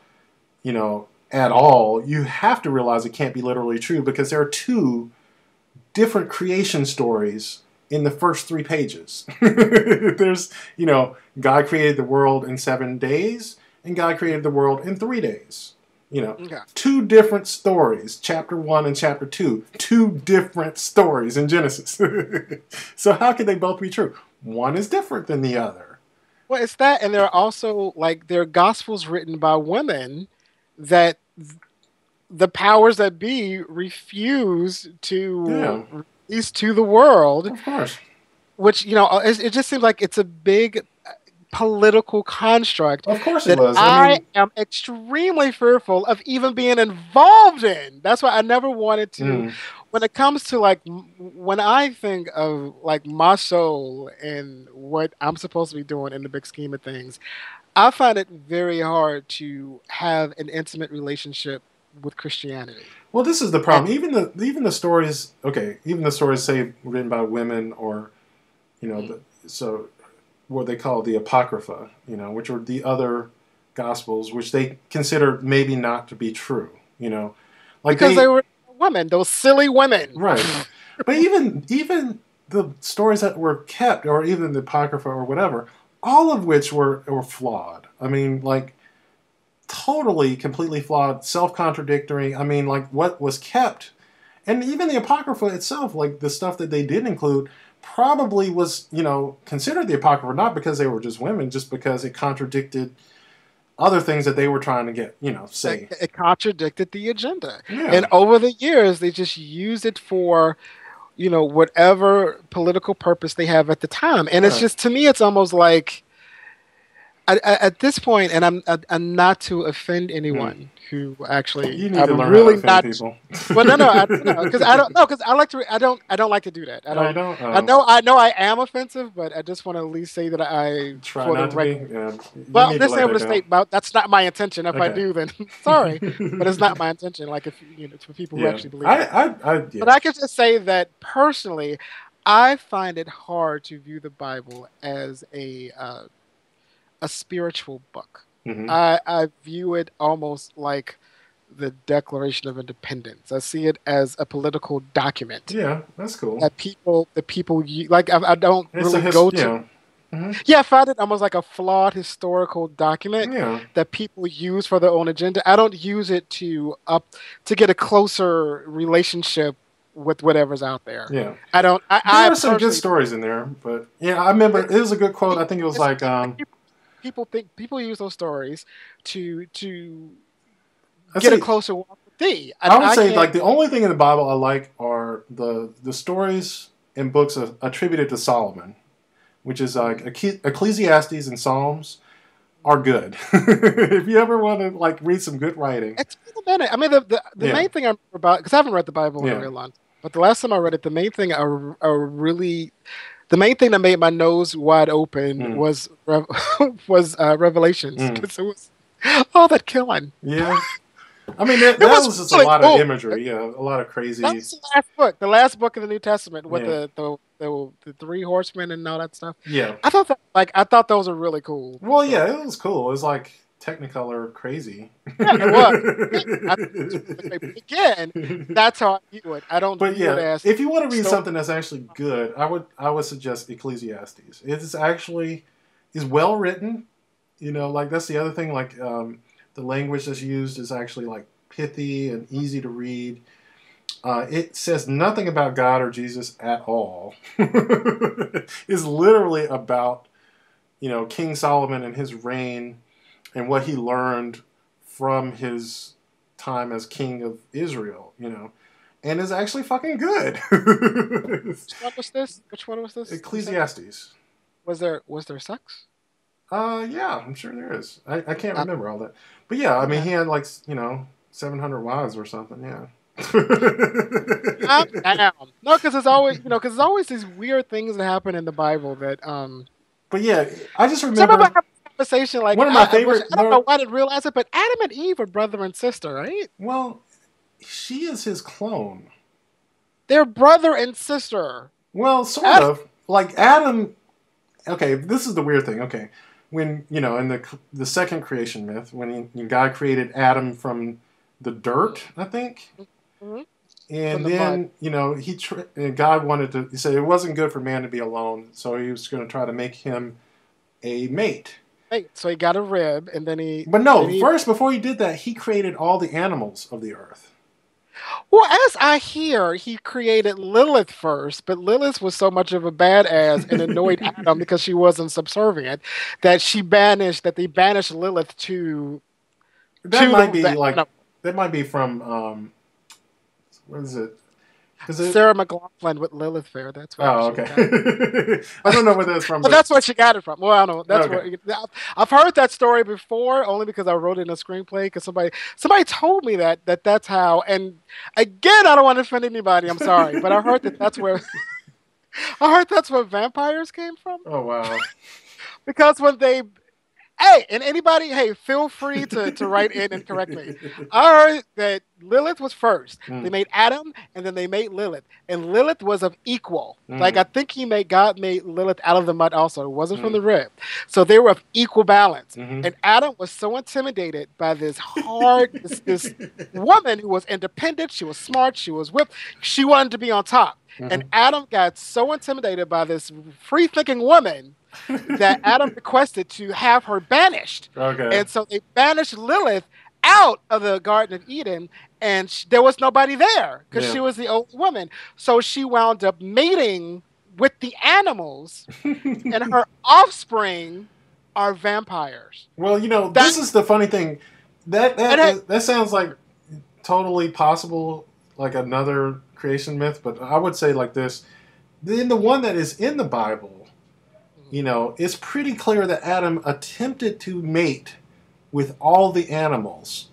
at all, you have to realize it can't be literally true because there are 2 different creation stories in the first 3 pages. There's, God created the world in 7 days and God created the world in 3 days. 2 different stories, chapter 1 and chapter 2. 2 different stories in Genesis. So how can they both be true? One is different than the other. Well, it's that, and there are also, there are gospels written by women that the powers that be refuse to release to the world. Of course. Which, it just seems like it's a big political construct. Of course it was. I am extremely fearful of even being involved in. That's why I never wanted to. When it comes to when I think of my soul and what I'm supposed to be doing in the big scheme of things, I find it very hard to have an intimate relationship with Christianity. Well, this is the problem. Even the stories, even the stories say written by women or, so what they call the Apocrypha, which are the other Gospels, which they consider maybe not to be true, because they were women, those silly women. Right. But even the stories that were kept, or even the Apocrypha or whatever, all of which were flawed. I mean, totally, completely flawed, self-contradictory. I mean, what was kept, and even the Apocrypha itself, the stuff that they did include, probably was, considered the Apocrypha, not because they were just women, just because it contradicted other things that they were trying to get, say. It contradicted the agenda. Yeah. And over the years, they just used it for, whatever political purpose they have at the time. And it's just, to me, it's almost like, at this point, and I'm not to offend anyone who actually. You need to learn really how to offend people. Well, no, because I like to. I don't like to do that. I don't. I know I am offensive, but I just want to at least say that I try not to be. Yeah. Well, let's able to state about that's not my intention. If I do, then sorry, but it's not my intention. If for people who actually believe. But I can just say that personally, I find it hard to view the Bible as a spiritual book. Mm-hmm. I view it almost like the Declaration of Independence. I see it as a political document Yeah, that's cool. that like. I don't It's really go to. yeah. Mm-hmm. Yeah, I find it almost like a flawed historical document Yeah. that people use for their own agenda. I don't use it to get a closer relationship with whatever's out there. Yeah. I don't. There I are some good personally. stories in there, but yeah, I remember it was a good quote. I think it was It's, like people use those stories to I'd get a say closer walk with thee. I would I say can't. like the only thing in the Bible I like are the stories and books attributed to Solomon, which is like Ecclesiastes and Psalms are good. If you ever want to like read some good writing. It's been a minute. I mean, the main thing I remember about, because I haven't read the Bible in a real long time, but the last time I read it, the main thing the main thing that made my nose wide open was Revelations, because it was all that killing. Yeah. I mean, that was just really a lot of imagery. Yeah, a lot of crazy. That was the last book of the New Testament with the three horsemen and all that stuff. Yeah, I thought those were really cool. Well, yeah, it was cool. It was like Technicolor crazy. Yeah, it was. Again, that's how I view it. I don't. But view it as if you want to read something that's actually good, I would suggest Ecclesiastes. Is well written. You know, like that's the other thing. Like the language that's used is actually like pithy and easy to read. It says nothing about God or Jesus at all. It's literally about, King Solomon and his reign and what he learned from his time as king of Israel, and is actually fucking good. Which one was this? Ecclesiastes. Was there sex? Yeah, I'm sure there is. I can't remember all that. But yeah, I mean, he had like, 700 wives or something, yeah. I'm down. No, because it's always these weird things that happen in the Bible that But yeah, I just remember having a conversation like one of my favorite. I don't know why I didn't realize it, but Adam and Eve are brother and sister, right? Well, she is his clone. They're brother and sister. Well, sort of. Like Adam. Okay, this is the weird thing. Okay, when in the second creation myth, when God created Adam from the dirt, I think. Mm-hmm. And then, God wanted to, he said it wasn't good for man to be alone, so he was going to try to make him a mate. Hey, so he got a rib, and then he... But no, first, before he did that, he created all the animals of the earth. Well, as I hear, he created Lilith first, but Lilith was so much of a badass and annoyed Adam because she wasn't subservient that they banished Lilith to... That might be from... what is it? Sarah McLachlan with Lilith Fair. That's what. Oh, okay. I don't know where that's from. But that's where she got it from. Well, I don't know. That's where I've heard that story before, only because I wrote it in a screenplay. Because somebody told me that's how. And again, I don't want to offend anybody. I'm sorry, but I heard that's where. I heard that's where vampires came from. Oh wow! Because when they. Hey, and anybody, feel free to write in and correct me. I heard that Lilith was first. They made Adam, and then they made Lilith. And Lilith was of equal. Like, I think God made Lilith out of the mud also. It wasn't from the rib. So they were of equal balance. And Adam was so intimidated by this this woman who was independent. She was smart. She was whipped. She wanted to be on top. And Adam got so intimidated by this free-thinking woman that Adam requested to have her banished. Okay. And so they banished Lilith out of the Garden of Eden, and there was nobody there because she was the only woman. So she wound up mating with the animals, and her offspring are vampires. Well, this is the funny thing. That sounds like totally possible, like another creation myth, but I would say like this. Then the one that is in the Bible, it's pretty clear that Adam attempted to mate with all the animals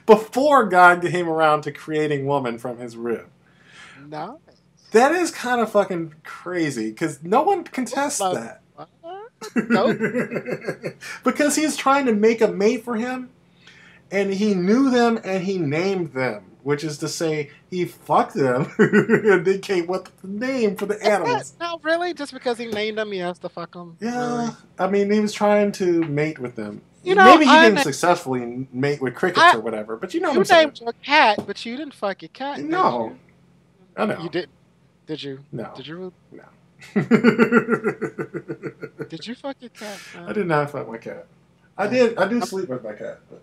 before God came around to creating woman from his rib. No. That is kind of fucking crazy, because no one contests that. Nope. Because he's trying to make a mate for him, and he knew them and he named them. which is to say he fucked them and then came up with the name for the animals. No, really? Just because he named them, he has to fuck them? Yeah. Really? I mean, he was trying to mate with them. Maybe he didn't successfully mate with crickets or whatever, but you know what I'm saying. You named your cat, but you didn't fuck your cat. No. I know. You did. Did you? No. Did you? No. Did you fuck your cat? I did not fuck my cat. I do sleep with my cat. But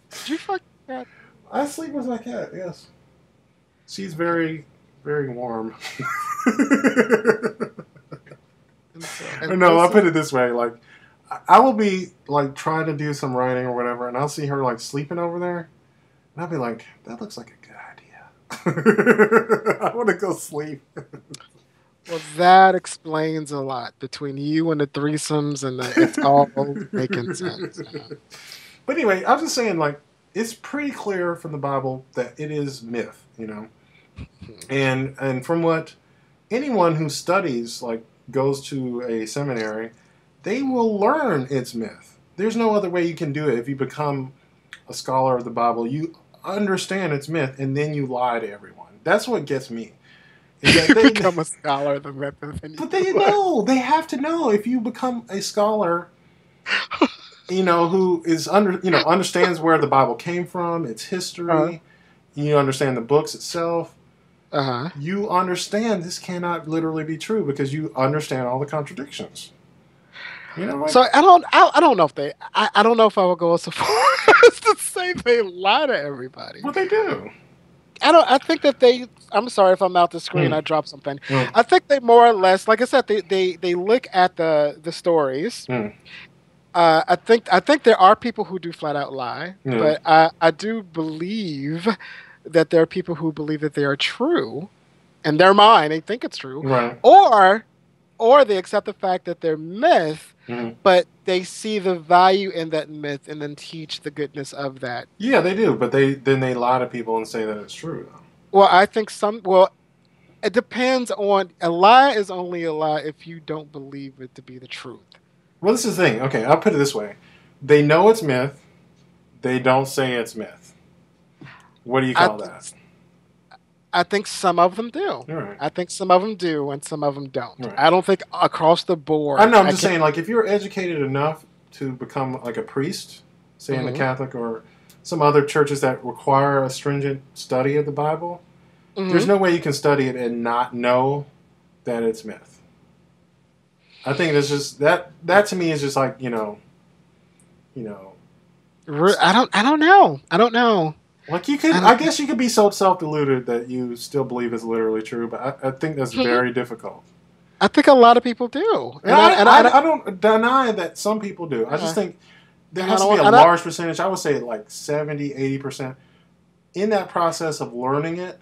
did you fuck your cat? I sleep with my cat, yes. She's very, very warm. No, I'll put it this way. Like, I will be, like, trying to do some writing or whatever, and I'll see her, like, sleeping over there, and I'll be like, that looks like a good idea. I want to go sleep. Well, that explains a lot between you and the threesomes, and it's all making sense. But anyway, I was just saying, like, it's pretty clear from the Bible that it is myth, you know? And from what anyone who studies, like, goes to a seminary, they will learn it's myth. There's no other way you can do it. If you become a scholar of the Bible, you understand it's myth, and then you lie to everyone. That's what gets me. Is that they become a scholar of the myth. But they know. They have to know. If you become a scholar, you know, who is understands where the Bible came from, its history, you understand the books itself, you understand this cannot literally be true because you understand all the contradictions. You know, like, so I don't know if they I don't know if I would go so far as to say they lie to everybody. Well, they do. I think that they. I'm sorry if I'm out the screen. I dropped something. I think they more or less, like I said, they look at the stories. I think there are people who do flat out lie, but I do believe that there are people who believe that they are true in their mind. They think it's true, right? Or they accept the fact that they're myth, but they see the value in that myth and then teach the goodness of that. Yeah, they do, but they lie to people and say that it's true. Well, I think it depends on, a lie is only a lie if you don't believe it to be the truth. Well, this is the thing. Okay, I'll put it this way. They know it's myth. They don't say it's myth. What do you call that? I think some of them do. Right. I think some of them do and some of them don't. Right. I don't think across the board. I know, I'm just saying, like, if you're educated enough to become, like, a priest, say in the Catholic or some other churches that require a stringent study of the Bible, there's no way you can study it and not know that it's myth. I think it's just, that to me is just like, you know. I don't know. Like, you could, I guess you could be so self-deluded that you still believe it's literally true, but I think that's very difficult. I think a lot of people do. And I don't deny that some people do. I just think there has to be a large percentage. I would say like 70, 80%. In that process of learning it,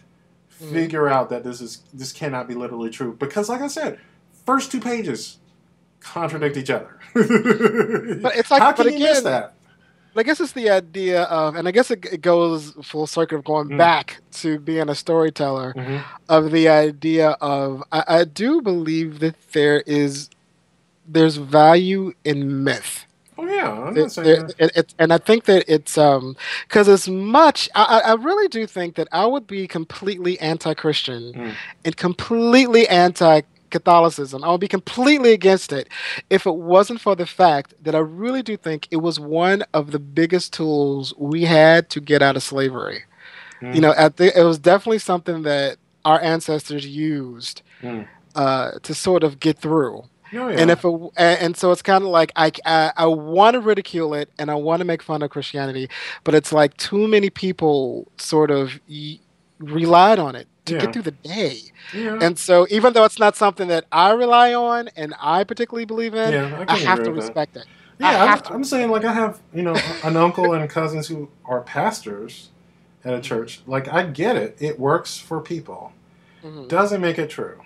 figure out that this cannot be literally true. Because, like I said, first 2 pages contradict each other. But it's like, how can you miss that? I guess it's the idea of, and I guess it goes full circle of going back to being a storyteller, of the idea of, I do believe that there's value in myth. Oh yeah, I'm not saying that. And I think that it's because as much, I really do think that I would be completely anti-Christian and completely anti-Catholicism. I would be completely against it if it wasn't for the fact that I really do think it was one of the biggest tools we had to get out of slavery. You know, it was definitely something that our ancestors used to sort of get through. Oh, yeah. And so it's kind of like I want to ridicule it and I want to make fun of Christianity, but it's like too many people sort of relied on it to get through the day. Yeah. And so even though it's not something that I rely on and I particularly believe in, I have to respect it. Yeah, I'm saying, like, I have, an uncle and cousins who are pastors at a church. Like, I get it. It works for people. Doesn't make it true.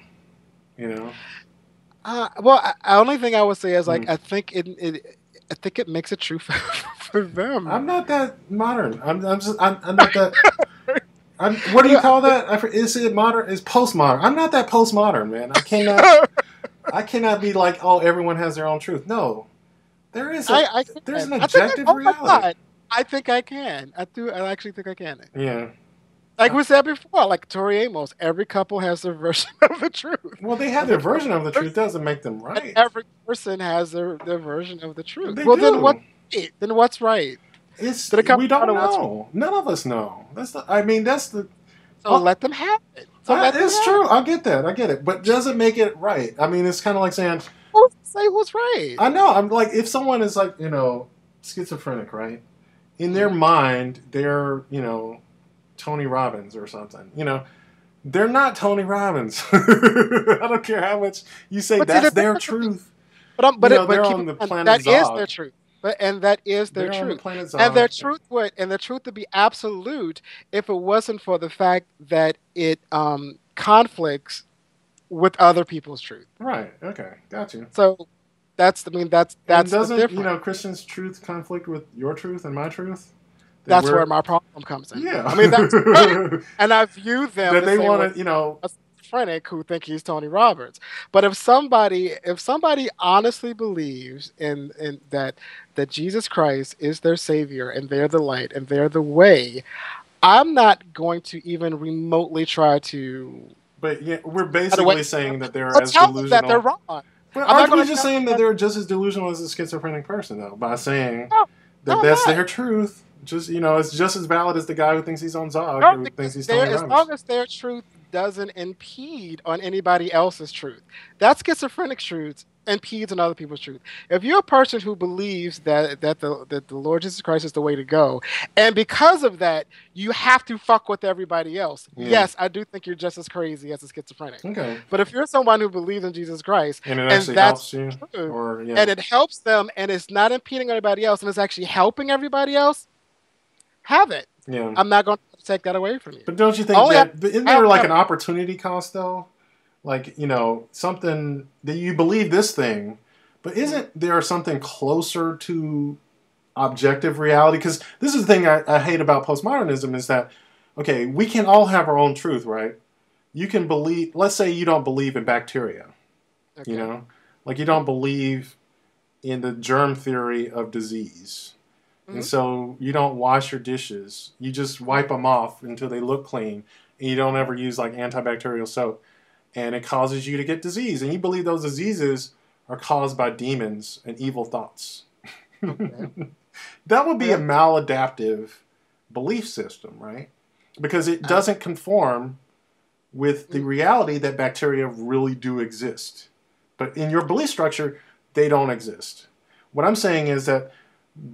Well, the only thing I would say is, like, I think it makes it true for them. I'm not that modern. I'm not that. What do you call that? Is it modern? Is postmodern? I'm not that postmodern, man. I cannot be like, oh, everyone has their own truth. No, there is. There's an objective reality. I think I can. I do. I actually think I can. Yeah. Like we said before, like Tori Amos, every couple has their version of the truth. Well, they have And their version of the truth. Doesn't make them and right. every person has their version of the truth. They Well, then what's do. right? Then what's right? It's Did it come we down don't to what's right? know. None of us know. That's the. I mean, that's the. So let them have it. So let them It's have true. it. I get that. I get it. But doesn't make it right. I mean, it's kind of like saying, Who's to say who's right? I know. I'm like, if someone is like, schizophrenic, right? In their mind, they're, Tony Robbins or something. They're not Tony Robbins. I don't care how much you say that's their truth. But they're on the planet that is Zog. their truth. And that is their They're on the truth. planet Zog. And their truth would be absolute if it wasn't for the fact that it conflicts with other people's truth. Right. Okay. Got you. So that's the difference. Christian's truth conflict with your truth and my truth? That's where my problem comes in. Yeah. I mean, that's and I view them that they want to, a schizophrenic who think he's Tony Roberts. But if somebody honestly believes in that Jesus Christ is their savior and they're the light and they're the way, I'm not going to even remotely try to. But yeah, we're basically saying that they're as tell delusional. Them that they're wrong. But aren't we just saying that they're just as delusional as a schizophrenic person, though, by saying that's their truth? Just it's just as valid as the guy who thinks he's on Zog, who thinks he's Tony Robbins. As long as their truth doesn't impede on anybody else's truth, that schizophrenic truth impedes on other people's truth. If you're a person who believes that the Lord Jesus Christ is the way to go, and because of that you have to fuck with everybody else, yes, I do think you're just as crazy as a schizophrenic. Okay. But if you're someone who believes in Jesus Christ and it actually helps you, and it helps them, and it's not impeding on anybody else, and it's actually helping everybody else, have it. Yeah. I'm not going to take that away from you. But don't you think isn't there like an opportunity cost though? Like, something that you believe this thing, but isn't there something closer to objective reality? Because this is the thing I hate about postmodernism is that, okay, we can all have our own truth, right? You can believe, let's say you don't believe in bacteria, like you don't believe in the germ theory of disease. And so you don't wash your dishes. You just wipe them off until they look clean. And you don't ever use like antibacterial soap. And it causes you to get disease. And you believe those diseases are caused by demons and evil thoughts. Okay. That would be a maladaptive belief system, right? Because it doesn't conform with the reality that bacteria really do exist. But in your belief structure, they don't exist. What I'm saying is that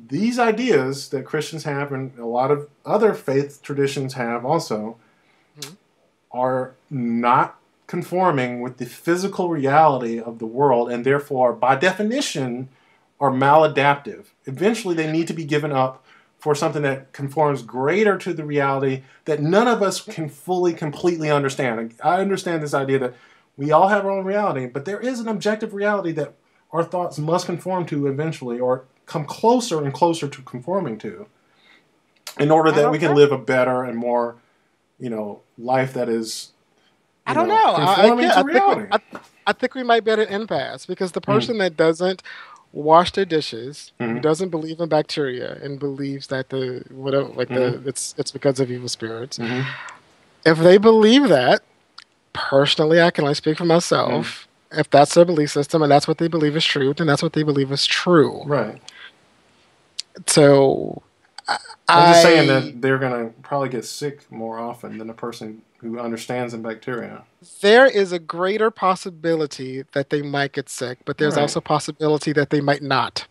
these ideas that Christians have and a lot of other faith traditions have also are not conforming with the physical reality of the world and therefore, by definition, are maladaptive. Eventually, they need to be given up for something that conforms greater to the reality that none of us can fully, completely understand. I understand this idea that we all have our own reality, but there is an objective reality that our thoughts must conform to eventually, or come closer and closer to conforming to, in order that we can live a better and more, life that is. I don't know. I think we might be at an impasse because the person that doesn't wash their dishes, who doesn't believe in bacteria and believes that it's because of evil spirits. If they believe that, personally, I can only speak for myself. If that's their belief system and that's what they believe is truth, and that's what they believe is true. Right. So I'm just saying that they're going to probably get sick more often than a person who understands in bacteria. There is a greater possibility that they might get sick, but there's also a possibility that they might not.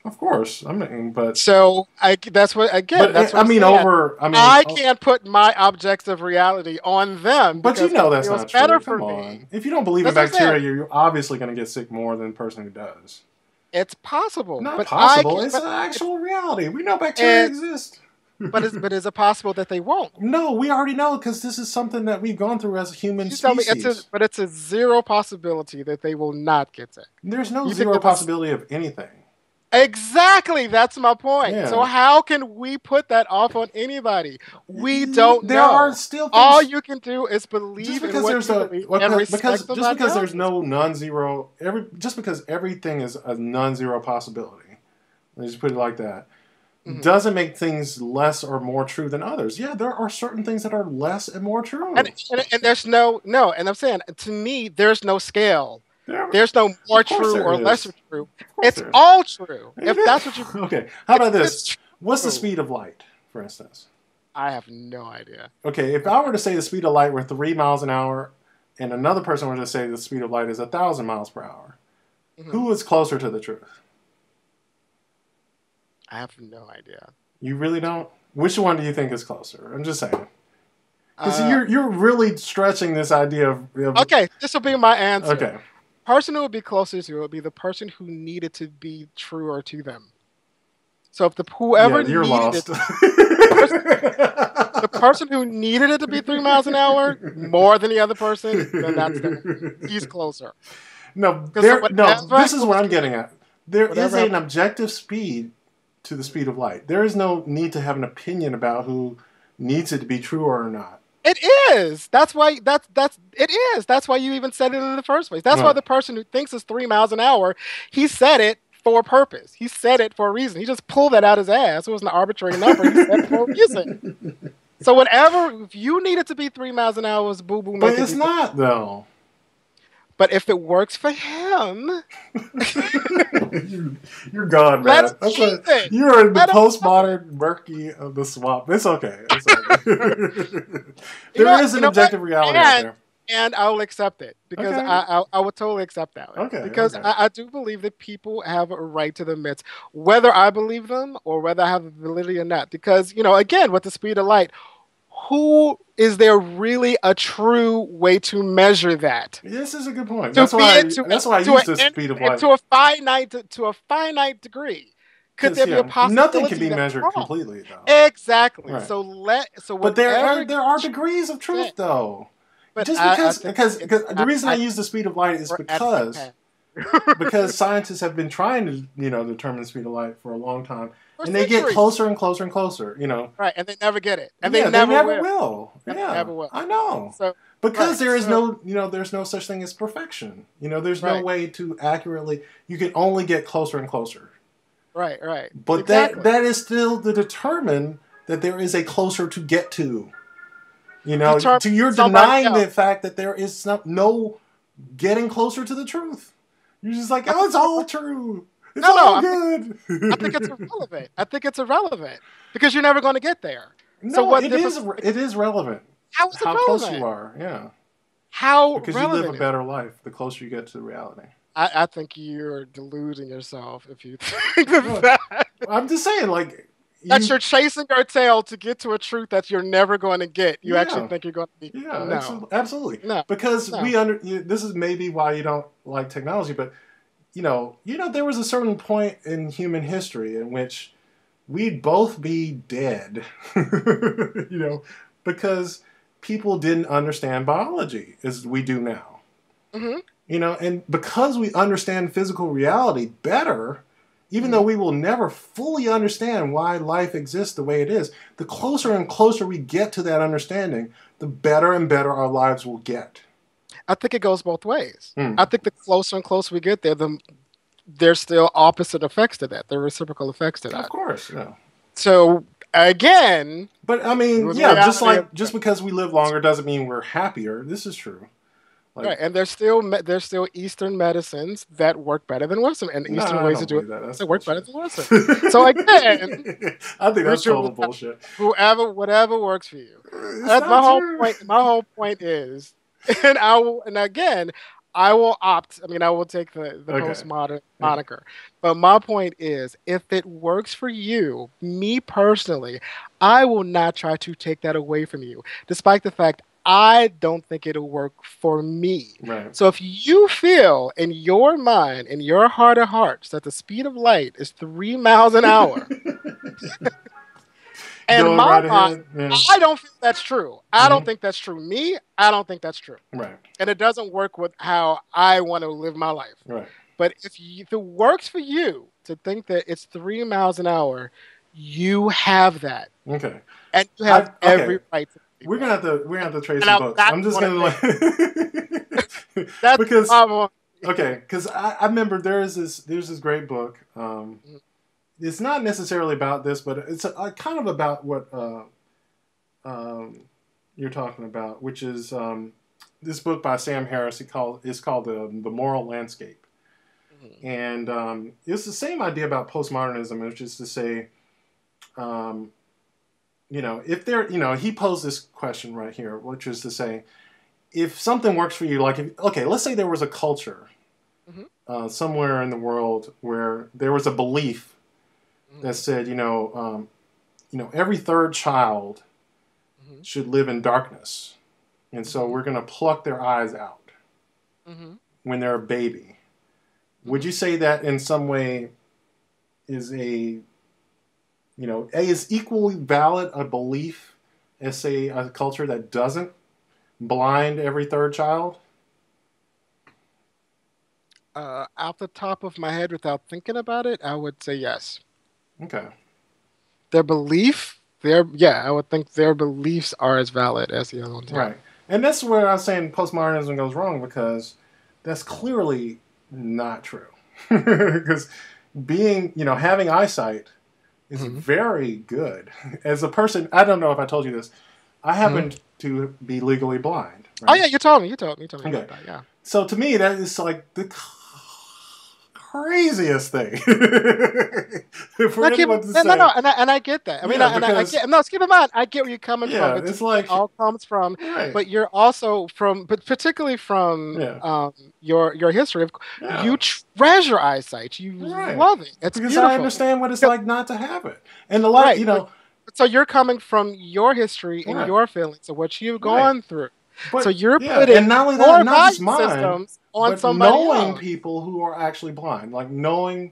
Of course, but so that's what again. That's what I can't put my objective reality on them. But that's not true. Come on. If you don't believe in bacteria, you're obviously going to get sick more than the person who does. It's possible. Not possible. It's an actual reality. We know bacteria exist. But is it possible that they won't? No, we already know because this is something that we've gone through as a human species. But it's a zero possibility that they will not get sick. There's no zero possibility of anything. Exactly, that's my point. Yeah. So how can we put that off on anybody? We don't know. There are still things, all you can do is believe just because there's no non-zero. Just because everything is a non-zero possibility. Let's just put it like that. doesn't make things less or more true than others. Yeah, there are certain things that are less and more true. And there's no, and I'm saying, to me, there's no scale. There's no more true or lesser true. It's all true. If that's what you... Okay, how about this? What's the speed of light, for instance? I have no idea. Okay, if I were to say the speed of light were 3 miles an hour, and another person were to say the speed of light is 1,000 miles per hour, who is closer to the truth? I have no idea. You really don't? Which one do you think is closer? I'm just saying. Because you're really stretching this idea of... Okay, this will be my answer. Okay. The person who would be closer to it would be the person who needed to be truer to them. So if whoever you're needed lost. The person who needed it to be 3 miles an hour more than the other person, then he's closer. No, this is what I'm getting at. There is an objective speed to the speed of light. There is no need to have an opinion about who needs it to be true or not. It is. That's why it is. That's why you even said it in the first place. That's why the person who thinks it's 3 miles an hour, he said it for a purpose. He said it for a reason. He just pulled that out his ass. It was an arbitrary number. He said it for a reason. So whatever, if you need it to be 3 miles an hour, it's boo boo. But it's not though. But if it works for him, you're gone, man. You're in the postmodern murky of the swamp. It's okay. There is an objective reality out there. And I'll accept it because I would totally accept that. Okay. Because I do believe that people have a right to the myths, whether I believe them or whether I have the validity or not. Because, again, with the speed of light, is there really a true way to measure that? This is a good point. That's why I use the speed of light. To a finite degree. Could there be a possibility? Nothing can be measured completely, though. Exactly. Right. But there are degrees of truth, though. But just because the reason I use the speed of light is because scientists have been trying to determine the speed of light for a long time, and they get closer and closer and closer. Right, and they never get it, and they never will. Never will. I know. So because there is there's no such thing as perfection. There's no way to accurately. You can only get closer and closer. Right. But that is still to determine that there is a closer to get to. You're denying the fact that there is no getting closer to the truth. You're just like, it's all true. It's all good. I think it's irrelevant. Because you're never going to get there. No, it is relevant. How is it relevant? Close you are, yeah. Because you live a better life the closer you get to reality. I think you're deluding yourself if you think that. I'm just saying, that you're chasing your tail to get to a truth that you're never going to get. You actually think you're going to be... Yeah, no. Absolutely. No. Because this is maybe why you don't like technology, but there was a certain point in human history in which we'd both be dead, because people didn't understand biology as we do now. Mm-hmm. And because we understand physical reality better... Even though we will never fully understand why life exists the way it is, the closer and closer we get to that understanding, the better and better our lives will get. I think it goes both ways. I think the closer and closer we get there, there's still opposite effects to that. There are reciprocal effects to that. Of course, yeah. So, again... But, just because we live longer doesn't mean we're happier. This is true. Right, and there's still Eastern medicines that work better than Western, and Eastern ways to do it that work better than Western. So again, I think that's total bullshit. Whatever works for you. That's my whole point. My whole point is, I will opt. I will take the postmodern moniker. But my point is, if it works for you, me personally, I will not try to take that away from you, despite the fact I don't think it'll work for me. Right. So if you feel in your mind, in your heart of hearts, that the speed of light is 3 miles an hour, and my mind, I don't think that's true. I don't think that's true. Me, I don't think that's true. Right. And it doesn't work with how I want to live my life. Right. But if it works for you to think that it's 3 miles an hour, you have that. Okay. And you have every right to. We're gonna have to trade some books. I'm just gonna that's because I remember there's this great book. it's not necessarily about this, but it's kind of about what you're talking about, which is this book by Sam Harris. It's called The Moral Landscape. Mm-hmm. And it's the same idea about postmodernism, which is to say, if there, he posed this question right here, which is to say, if something works for you, let's say there was a culture somewhere in the world where there was a belief that said, every third child should live in darkness, and so we're going to pluck their eyes out when they're a baby. Would you say that in some way is is equally valid a belief as, say, a culture that doesn't blind every third child? Off the top of my head, without thinking about it, I would say yes. Okay. Their belief, I would think their beliefs are as valid as the other ones. Right. And that's where I was saying postmodernism goes wrong, because that's clearly not true. Because having eyesight is very good. As a person, I don't know if I told you this, I happen to be legally blind. Right? Oh yeah, you told me. Okay. About that, yeah. So to me, that is like the craziest thing. And I get that. I mean, keep in mind, I get where you're coming from. It's like it all comes from, right. But you're also but particularly from your history. You treasure eyesight. You love it. It's because beautiful. I understand what it's like not to have it, and a lot, So you're coming from your history and your feelings of what you've gone through. But, so you're putting and not only that, not just mine, systems on but somebody knowing else. people who are actually blind, like knowing,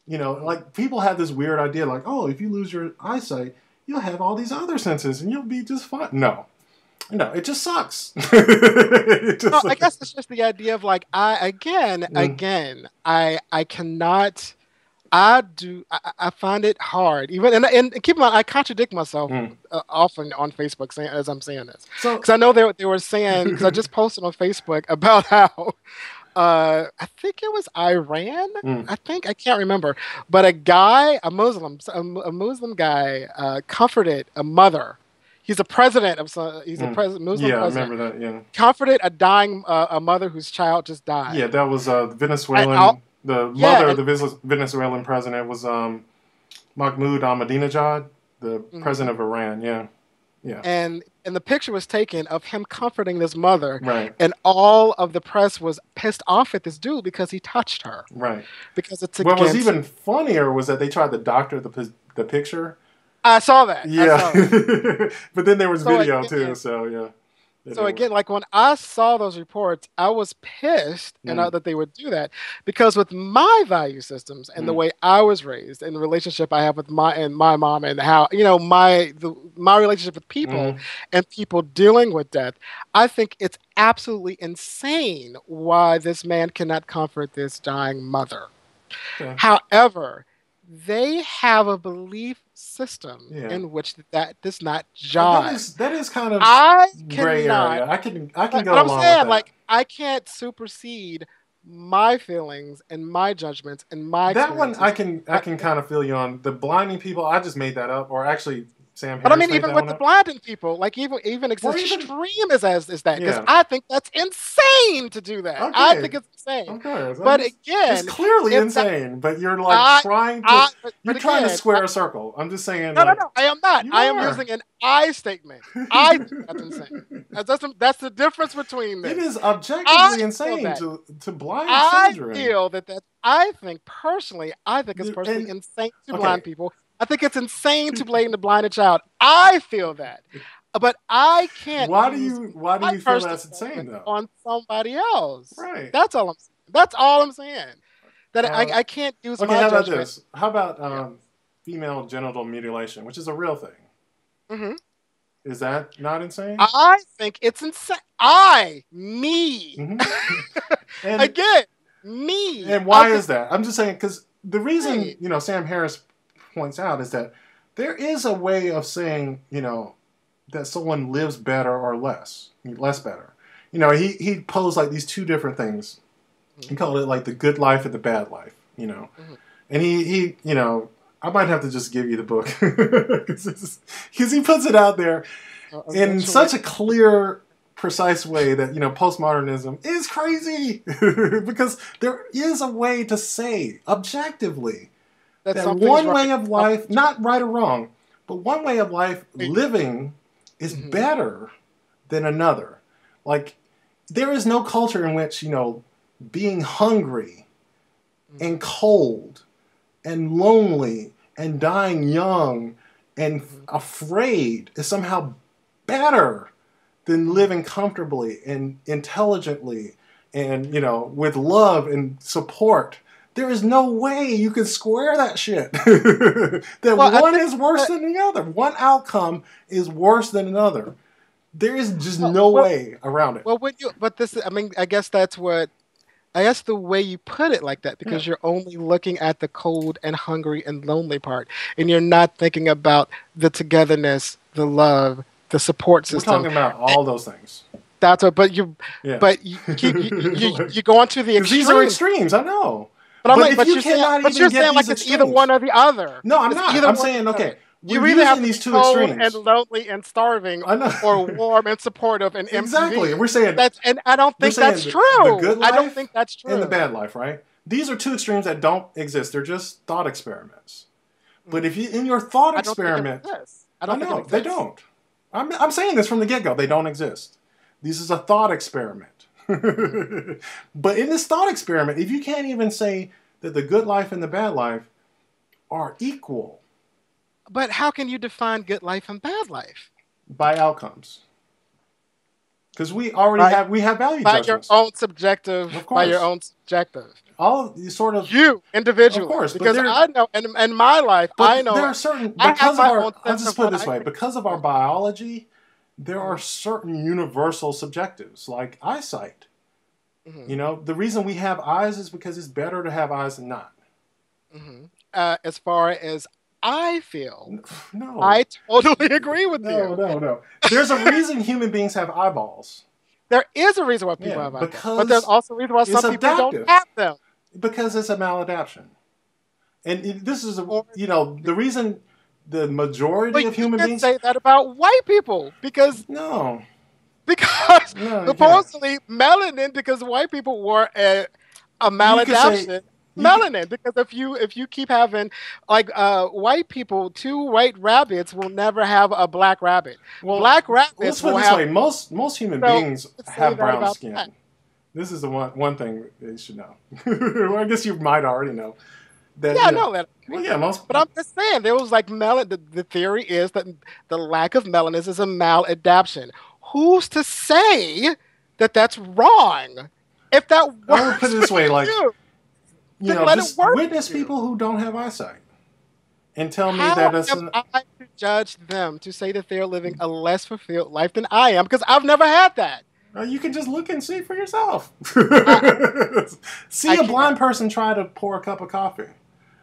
like people have this weird idea, like, oh, if you lose your eyesight, you'll have all these other senses and you'll be just fine. No, it just sucks. I guess it's just the idea of like I cannot. I find it hard, even and keep in mind I contradict myself often on Facebook as I'm saying this, because I know they were saying, because I just posted on Facebook about how I think it was Iran, I can't remember, but a Muslim guy comforted a mother. He's a president of Muslim president. Yeah, I remember that. Yeah, comforted a dying a mother whose child just died. Yeah, that was Venezuelan. The mother of the Venezuelan president was Mahmoud Ahmadinejad, the president of Iran. Yeah. And the picture was taken of him comforting this mother, right? And all of the press was pissed off at this dude because he touched her, right? Because it's what was even funnier was that they tried to doctor the picture. I saw that. Yeah, but then there was video too. So yeah. So again, like when I saw those reports, I was pissed that they would do that, because with my value systems and the way I was raised and the relationship I have with my mom and how my relationship with people and people dealing with death, I think it's absolutely insane why this man cannot comfort this dying mother. Okay. However, they have a belief system in which that does not jive. That is kind of gray area. I can go along with that. Like, I can't supersede my feelings and my judgments and my experiences. That one I can kind of feel you on. The blinding people, I just made that up, or actually Sam Harris. But I mean, even with the blinding people, like even extreme as that, because I think that's insane to do that. Okay. I think it's insane. Okay. But again, it's clearly insane. But you're like trying to square a circle. I'm just saying. No, I am not. I am using an I statement. I think that's insane. That's the difference between them. It is objectively insane to blind children. I think it's personally insane to blind people. I think it's insane to blame the blinded child. I feel that, but I can't. Why do you feel that's insane though? On somebody else, right? That's all I'm saying. That I can't use. Okay, how about this? How about female genital mutilation, which is a real thing? Mm-hmm. Is that not insane? I think it's insane. Me. And, again, me. And why is that? I'm just saying, because the reason Sam Harris points out is that there is a way of saying, that someone lives better or less better. He posed like these two different things. He called it like the good life and the bad life, and he I might have to just give you the book because he puts it out there in such a clear, precise way that postmodernism is crazy because there is a way to say objectively that one way of life, not right or wrong, but one way of life living is better than another. Like there is no culture in which being hungry and cold and lonely and dying young and afraid is somehow better than living comfortably and intelligently and, with love and support. There is no way you can square that shit. One is worse than the other. One outcome is worse than another. There is just no way around it. Well, I guess that's the way you put it like that, because you're only looking at the cold and hungry and lonely part, and you're not thinking about the togetherness, the love, the support system. We're talking about all those things. That's what, but you go into the extremes. These are extremes, I know. But you're saying like it's either one or the other. No, I'm not. I'm saying, okay. You either have these two extremes, and lonely and starving, or warm and supportive and empty. Exactly. We're saying and I don't think that's true. The good life I don't think that's true. And the bad life, right? These are two extremes that don't exist. They're just thought experiments. But if you in your thought experiment, I don't think they don't. I'm saying this from the get-go. They don't exist. This is a thought experiment. But in this thought experiment, if you can't even say that the good life and the bad life are equal. But how can you define good life and bad life? By outcomes. Because we already have value judgments. By your own subjective. All you sort of you individually. Of course, because I know in my life I know there are certain because of our I'll just put it this way, because of our biology, there are certain universal subjectives, like eyesight. The reason we have eyes is because it's better to have eyes than not. As far as I feel, no, I totally agree with you. No. There's a reason human beings have eyeballs. There is a reason why people have eyeballs, but there's also a reason why some people don't have them. Because it's a maladaptation, and this is the reason the majority of human beings say that about white people because supposedly melanin, because white people were a maladaptation. Melanin, because if you keep having white people, two white rabbits will never have a black rabbit. Well, black rabbits. Let's put it this way: most human beings have brown skin. That. This is the one thing you should know. Well, I guess you might already know. That, I know that. Well, most. But I'm just saying, there was the theory is that the lack of melanin is a maladaptation. Who's to say that that's wrong? If that works, I would put it this way, just witness people who don't have eyesight and tell me that it's I to judge them to say that they're living a less fulfilled life than I am, because I've never had that. You can just look and see for yourself. See a blind person try to pour a cup of coffee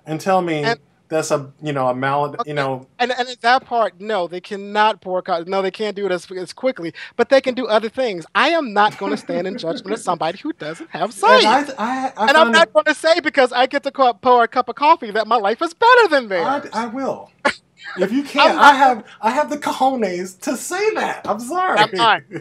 and tell me that's a malad. Okay. And at that part, no, they cannot pour coffee. No, they can't do it as quickly, but they can do other things. I am not going to stand in judgment of somebody who doesn't have sight. And I'm not going to say because I get to pour a cup of coffee that my life is better than theirs. I will. If you can't, I have the cojones to say that. I'm sorry.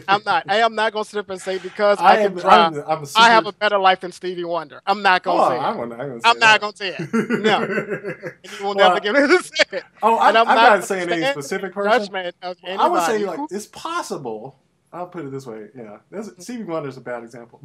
I'm not. I am not going to sit up and say because I can drive. I have a better life than Stevie Wonder. I'm not going to say it. I'm not going to say it. No. And you will never get me to say it. I'm not saying any specific person. I would say it's possible. I'll put it this way. Yeah, Stevie Wonder's a bad example.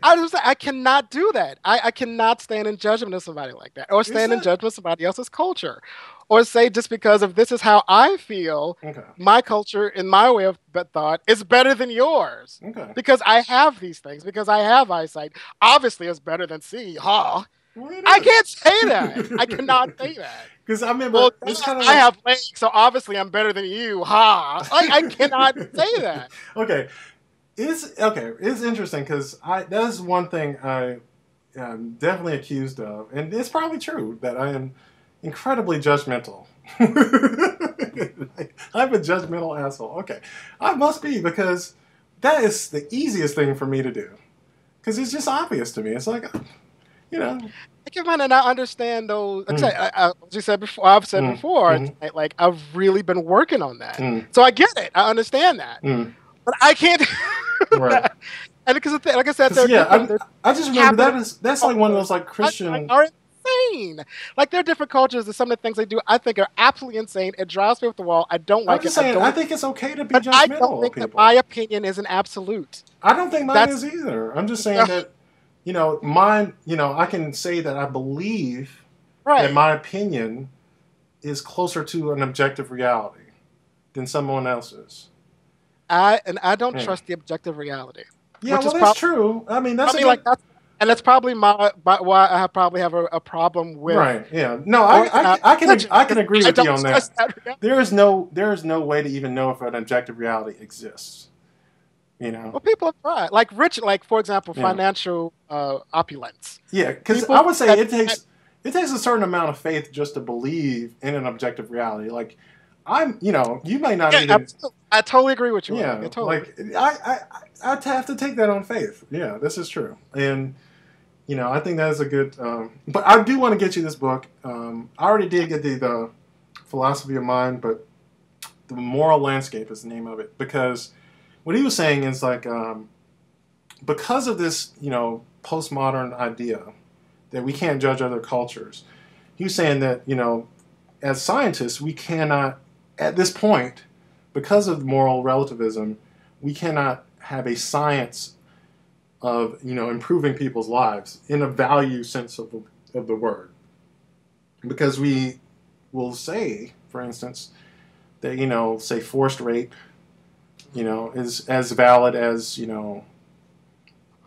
I cannot do that. I cannot stand in judgment of somebody like that, or stand in judgment of somebody else's culture, or say just because of this is how I feel, my culture and my way of thought is better than yours. Because I have these things, because I have eyesight. Obviously, it's better than see. Well, I can't say that. I cannot say that. Because I remember, I have legs, so obviously I'm better than you. I cannot say that. Okay. It's interesting because that's one thing I am definitely accused of, and it's probably true that I am incredibly judgmental. I'm a judgmental asshole. Okay, I must be, because that is the easiest thing for me to do, because it's just obvious to me. It's like, can find and I understand those. Like as you said before, I've said before, like I've really been working on that, so I get it. I understand that, but I can't. Right. And because like I said, I just remember that's like one of those like Christian are insane. Like there are different cultures, and some of the things they do I think are absolutely insane. It drives me off the wall. I don't like I'm just saying, I think it's okay to be judgmental I don't think of people. that my opinion is an absolute. I don't think mine is either. I'm just saying that, mine, I can say that I believe that my opinion is closer to an objective reality than someone else's. I don't trust the objective reality. Yeah, well, that's true. I mean, that's and that's probably why I probably have a problem with. Right. Yeah. No, I can agree with you on that. There is no way to even know if an objective reality exists. Well, people have tried. Like for example, financial opulence. Yeah, because I would say it takes a certain amount of faith just to believe in an objective reality. Like you may not even. Absolutely. I totally agree with you. Yeah, I'd have to take that on faith. Yeah, this is true, and I think that is a good. But I do want to get you this book. I already did get the Philosophy of Mind, but the Moral Landscape is the name of it, because what he was saying is like because of this postmodern idea that we can't judge other cultures. He was saying that as scientists we cannot at this point, because of moral relativism, we cannot have a science of improving people's lives in a value sense of the word, because we will say, for instance, that say forced rape, is as valid as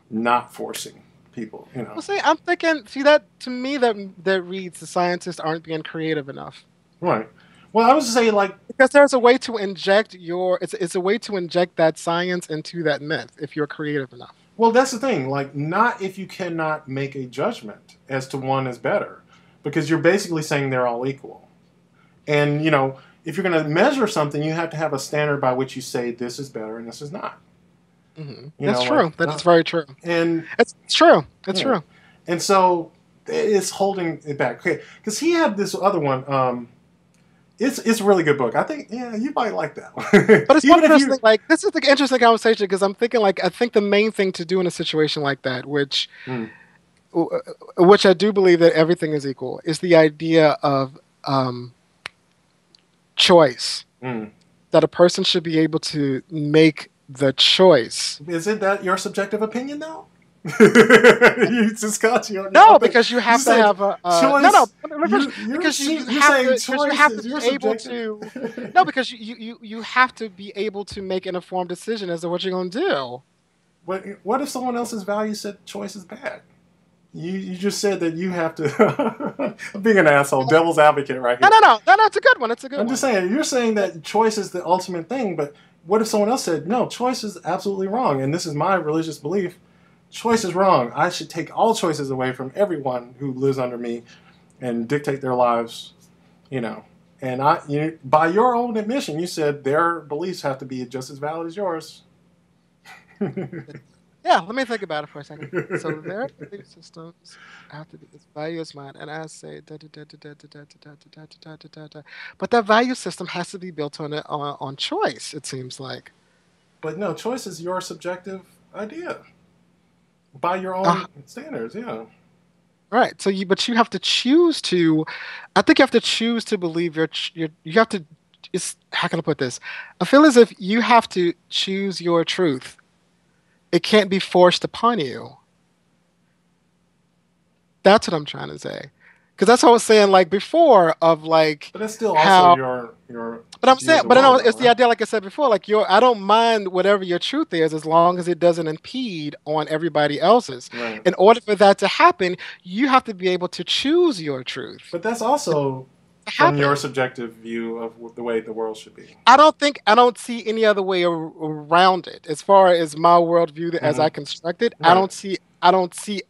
not forcing people. Well, see, I'm thinking. See that to me that reads the scientists aren't being creative enough. Right. Well, I was saying because there's a way to inject it's a way to inject that science into that myth if you're creative enough. Well, that's the thing. Like, not if you cannot make a judgment as to one is better, because you're basically saying they're all equal. And if you're going to measure something, you have to have a standard by which you say this is better and this is not. Mm-hmm. That's true. That's very true. And it's true. It's true. And so it's holding it back. Okay, because he had this other one. It's a really good book. I think, you might like that one. But it's interesting. Like, this is the interesting conversation, because I'm thinking, I think the main thing to do in a situation like that, which I do believe that everything is equal, is the idea of choice. That a person should be able to make the choice. Isn't that your subjective opinion, though? You just got you. No, because you have to have a choice. Because you have to be able to. No, because you have to be able to make an informed decision as to what you're going to do. What if someone else's value said choice is bad? You just said that you have to. I'm being an asshole, devil's advocate right here. No, it's a good one. It's a good one. I'm just saying, you're saying that choice is the ultimate thing, but what if someone else said, no, choice is absolutely wrong, and this is my religious belief. Choice is wrong. I should take all choices away from everyone who lives under me and dictate their lives, And by your own admission, you said their beliefs have to be just as valid as yours. Yeah, let me think about it for a second. So their belief systems have to be this value is mine, and I say but that value system has to be built on choice. It seems like. But no, choice is your subjective idea. By your own standards, yeah. Right. So but you have to choose to. I think you have to choose to believe you have to. How can I put this? I feel as if you have to choose your truth. It can't be forced upon you. That's what I'm trying to say. Because that's what I was saying, before of But that's still also your. But I'm saying, it's the idea, like I said before, I don't mind whatever your truth is as long as it doesn't impede on everybody else's. Right. In order for that to happen, you have to be able to choose your truth. But that's also from your subjective view of the way the world should be. I don't see any other way around it. As far as my worldview as I construct it, right. I don't see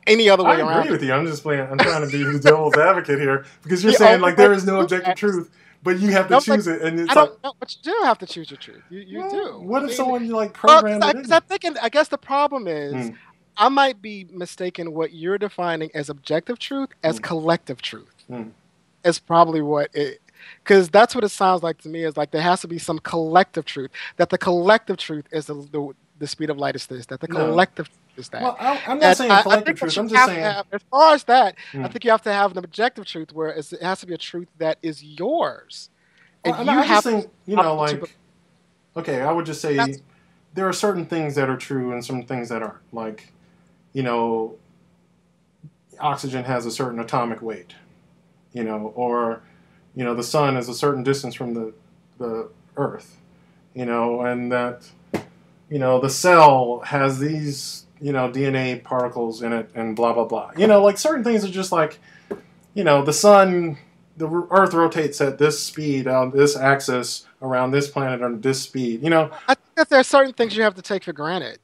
any other way around it. I agree with you. I'm just playing. I'm trying to be the devil's advocate here, because you're saying there is no objective truth, but you have to choose it. And it's I don't know, but you do have to choose your truth. You do. What if someone programmed it in? I'm thinking. I guess the problem is I might be mistaken what you're defining as objective truth as collective truth. Is probably what it, because that's what it sounds like to me. Is like there has to be some collective truth. That the collective truth is the speed of light is this. That the collective truth is that. Well, I'm not saying collective truth. I'm just saying. As far as that, I think you have to have an objective truth where it has to be a truth that is yours. And well, I just think, you know, like, okay, I would just say there are certain things that are true and some things that aren't. Like, you know, oxygen has a certain atomic weight, you know, or, you know, the sun is a certain distance from the earth, you know, and that, you know, the cell has these, you know, DNA particles in it and blah, blah, blah. You know, like certain things are just like, you know, the Earth rotates at this speed on this axis around this planet on this speed, you know. I think that there are certain things you have to take for granted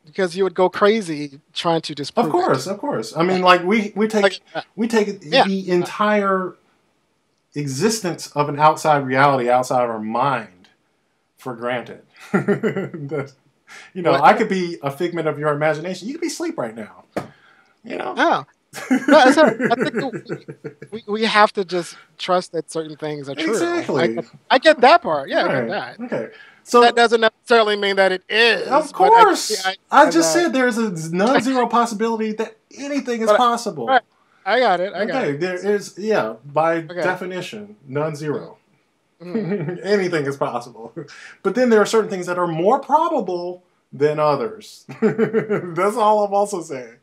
because you would go crazy trying to disprove it. Of course. I mean, like we take the entire existence of an outside reality outside of our mind for granted. You know, I could be a figment of your imagination. You could be asleep right now. You know. Yeah. No, I think we have to just trust that certain things are true. Exactly. I get that part. Yeah, I get that. Okay. So that doesn't necessarily mean that it is. Of course. I just said there's a non-zero possibility that anything is possible. Right. I got it. Okay. There is, by definition, non-zero. Anything is possible. But then there are certain things that are more probable than others. That's all I'm also saying.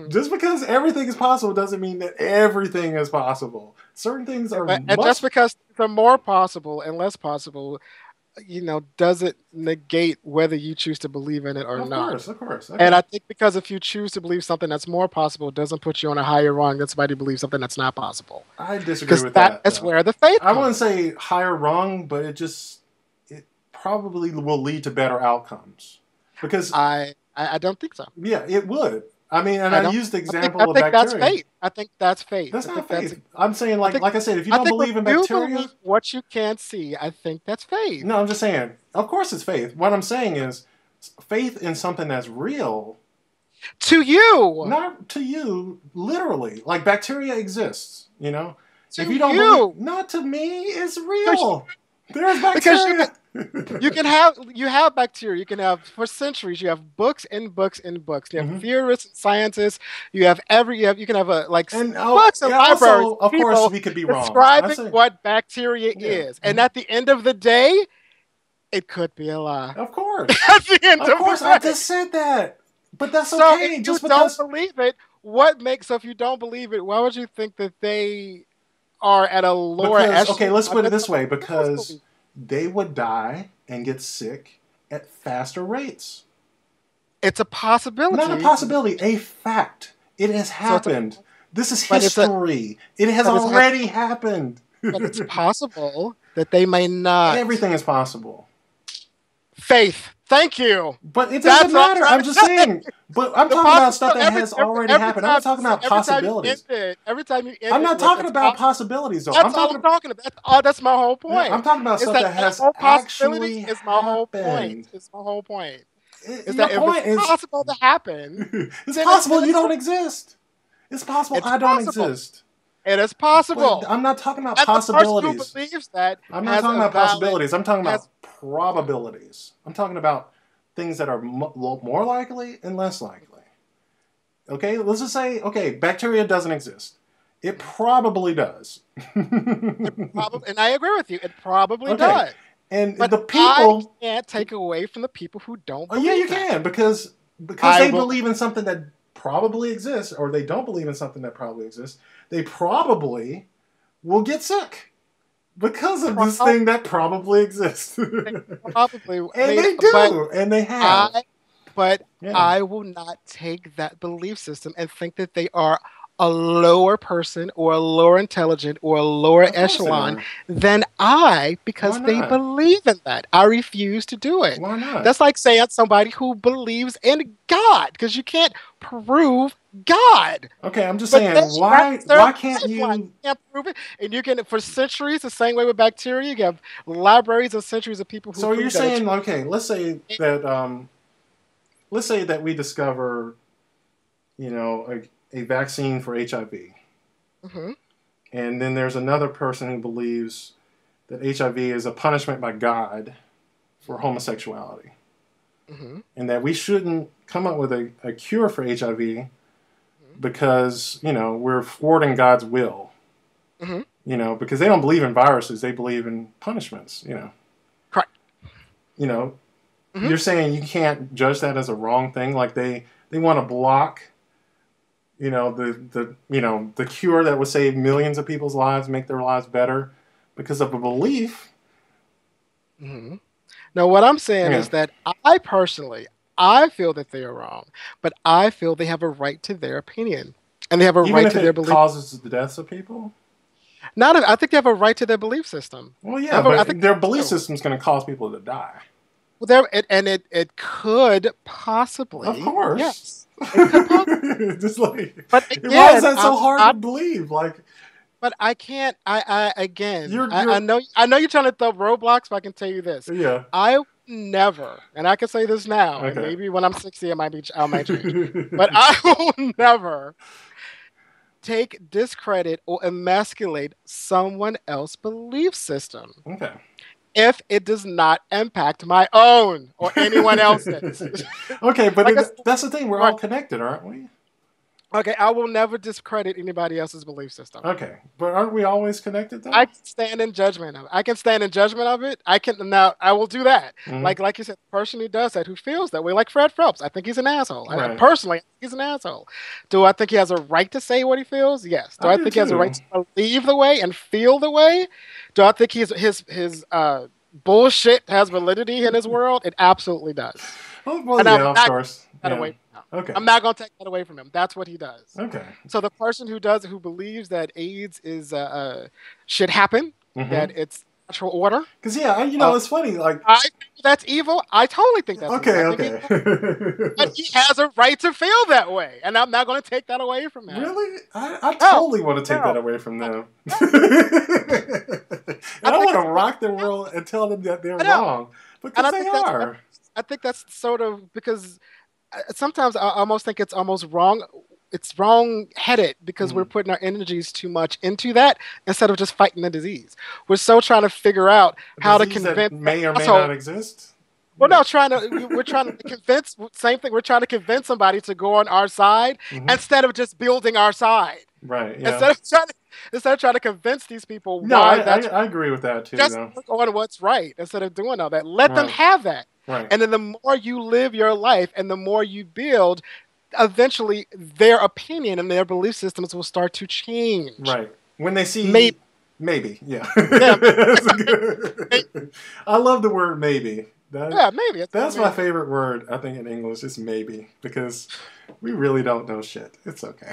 Just because everything is possible doesn't mean that everything is possible. Certain things are and just because they're more possible and less possible, you know, doesn't negate whether you choose to believe in it or not. Of course. Okay. And I think because if you choose to believe something that's more possible, it doesn't put you on a higher rung than somebody believes something that's not possible. I disagree with that. That's where the faith I wouldn't say higher rung, but it probably will lead to better outcomes. Because I don't think so. Yeah, it would. I mean, and I used the example of bacteria. That's faith. I think that's faith. That's not faith. I'm saying, like I said, if you don't believe in bacteria, what you can't see, I think that's faith. No, I'm just saying. Of course, it's faith. What I'm saying is faith in something that's real. To you, not to you, literally. Like bacteria exists. You know, if you don't believe, not to me, it's real. There's bacteria. You have bacteria. You can have for centuries. You have books and books and books. You have theorists and scientists. You have you can have books and libraries. Also, of course, we could be wrong. Describing what bacteria is, and at the end of the day, it could be a lie. Of course. At the end of course, I just said that. But that's so okay. If you don't believe it, if you don't believe it, why would you think that they are at a lower echelon? Okay, let's put it this way, because they would die and get sick at faster rates. It's a possibility. Not a possibility, a fact. It has happened. This is history. It has already happened. But it's possible that they may not. Everything is possible. Faith. Thank you. But it doesn't matter. I'm just saying. But I'm talking about stuff that has already happened. I'm not talking about possibilities. Every time you end I'm not talking about possibilities, though. That's all I'm talking about. That's my whole point. I'm talking about stuff that has actually happened. It's my whole point. It's my whole point. Is that if it's possible to happen. It's possible you don't exist. It's possible I don't exist. It is possible. But I'm not talking about possibilities. I'm not talking about possibilities. I'm talking about probabilities. I'm talking about things that are more likely and less likely. Okay, let's just say, bacteria doesn't exist. It probably does. And I agree with you. It probably does. And but the people I can't take away from the people who don't believe you can, because they believe in something that probably exists, or they don't believe in something that probably exists. They probably will get sick because of this thing that probably exists. Probably. And they do. And they have. I will not take that belief system and think that they are a lower person or a lower intelligent or a lower echelon than I, because they believe in that. I refuse to do it. Why not? That's like saying somebody who believes in God, because you can't prove God. Okay, I'm just saying, why can't you? You can't prove it, and you can, for centuries, the same way with bacteria. You have libraries of centuries of people who. So you're saying, let's say that we discover a vaccine for HIV. Mm-hmm. And then there's another person who believes that HIV is a punishment by God for homosexuality. Mm-hmm. And that we shouldn't come up with a cure for HIV because, we're thwarting God's will. Mm-hmm. Because they don't believe in viruses. They believe in punishments, Correct. Mm-hmm. You're saying you can't judge that as a wrong thing. Like they want to block, the cure that would save millions of people's lives, make their lives better because of a belief. Mm-hmm. Now, what I'm saying is that I feel that they are wrong, but I feel they have a right to their opinion, and they have a right to their belief. Even if it causes the deaths of people. I think they have a right to their belief system. Well, yeah, but their belief system is going to cause people to die. Well, it could possibly. Of course. Yes. It could possibly. Just like, but again, why is that so hard to believe? Like, but I can't. I know you're trying to throw roadblocks, but I can tell you this. Yeah. I never, and I can say this now. Okay. And maybe when I'm 60, I might change. But I will never discredit or emasculate someone else's belief system. Okay. If it does not impact my own or anyone else's. Okay, but that's the thing. We're all connected, aren't we? Okay, I will never discredit anybody else's belief system. Okay, but aren't we always connected, though? I can stand in judgment of it. I will do that. Mm-hmm. Like you said, the person who does that, who feels that way, like Fred Phelps, I think he's an asshole. Right. Personally, he's an asshole. Do I think he has a right to say what he feels? Yes. Do I think he has a right to believe the way and feel the way? Do I think his bullshit has validity in his world? It absolutely does. Well, and yeah, of course. Away okay. I'm not going to take that away from him. That's what he does. Okay. So the person who believes that AIDS is should happen, that it's natural order. Because it's funny. Like I think that's evil. I totally think that's okay. But he has a right to feel that way, and I'm not going to take that away from him. Really? I totally want to take that away from them. I want to rock their world and tell them that they're wrong, because they are. I think that's sort of because sometimes I almost think it's almost wrong. It's wrong-headed because we're putting our energies too much into that instead of just fighting the disease. We're so trying to figure out how to convince that may or may not exist. We're trying to convince. Same thing. We're trying to convince somebody to go on our side instead of just building our side. Right. Yeah. Instead of trying to convince these people. No, I agree with that too. Just look on what's right instead of doing all that. Let them have that. Right. And then the more you live your life and the more you build, eventually their opinion and their belief systems will start to change. Right. When they see maybe. Yeah. I love the word maybe. Maybe. That's my favorite word, I think, in English. It's maybe, because we really don't know shit. It's okay.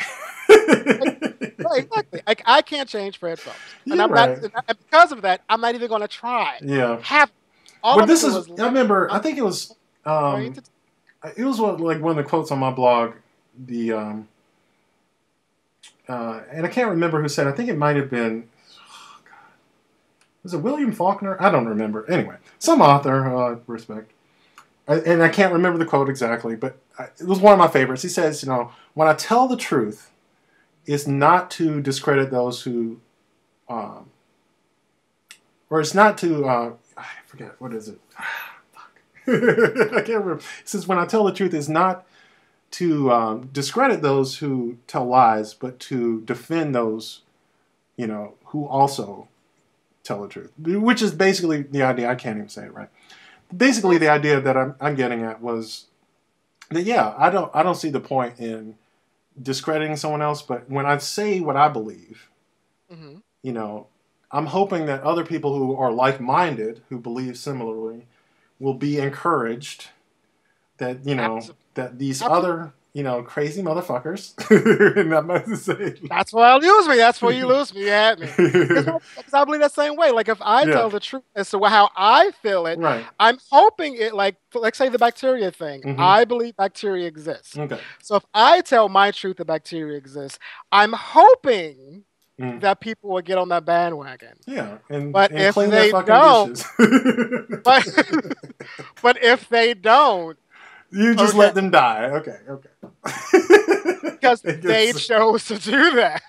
Right, exactly. I can't change Fred Phelps. And and because of that, I'm not even going to try. Yeah. I remember, I think it was, it was one of the quotes on my blog, and I can't remember who said it. I think it might have been, was it William Faulkner? I don't remember. Anyway, some author, respect. And I can't remember the quote exactly, but it was one of my favorites. He says, when I tell the truth, it's not to discredit those who, or it's not to, I forget, what is it? Fuck. I can't remember. It says, when I tell the truth, it's not to discredit those who tell lies, but to defend those, who also tell the truth. Which is basically the idea. I can't even say it right. Basically, the idea that I'm getting at was that, I don't see the point in discrediting someone else, but when I say what I believe, I'm hoping that other people who are like-minded, who believe similarly, will be encouraged that, that these other, crazy motherfuckers. And I'm about to say, that's why you lose me. That's where you lose me. You had me. Because I believe that same way. Like, if I tell the truth as to how I feel it, I'm hoping it, like say the bacteria thing. I believe bacteria exists. Okay. So if I tell my truth that bacteria exists, I'm hoping that people will get on that bandwagon. Yeah, but if they don't, but if they don't, you just let them die. Okay. because they chose to do that.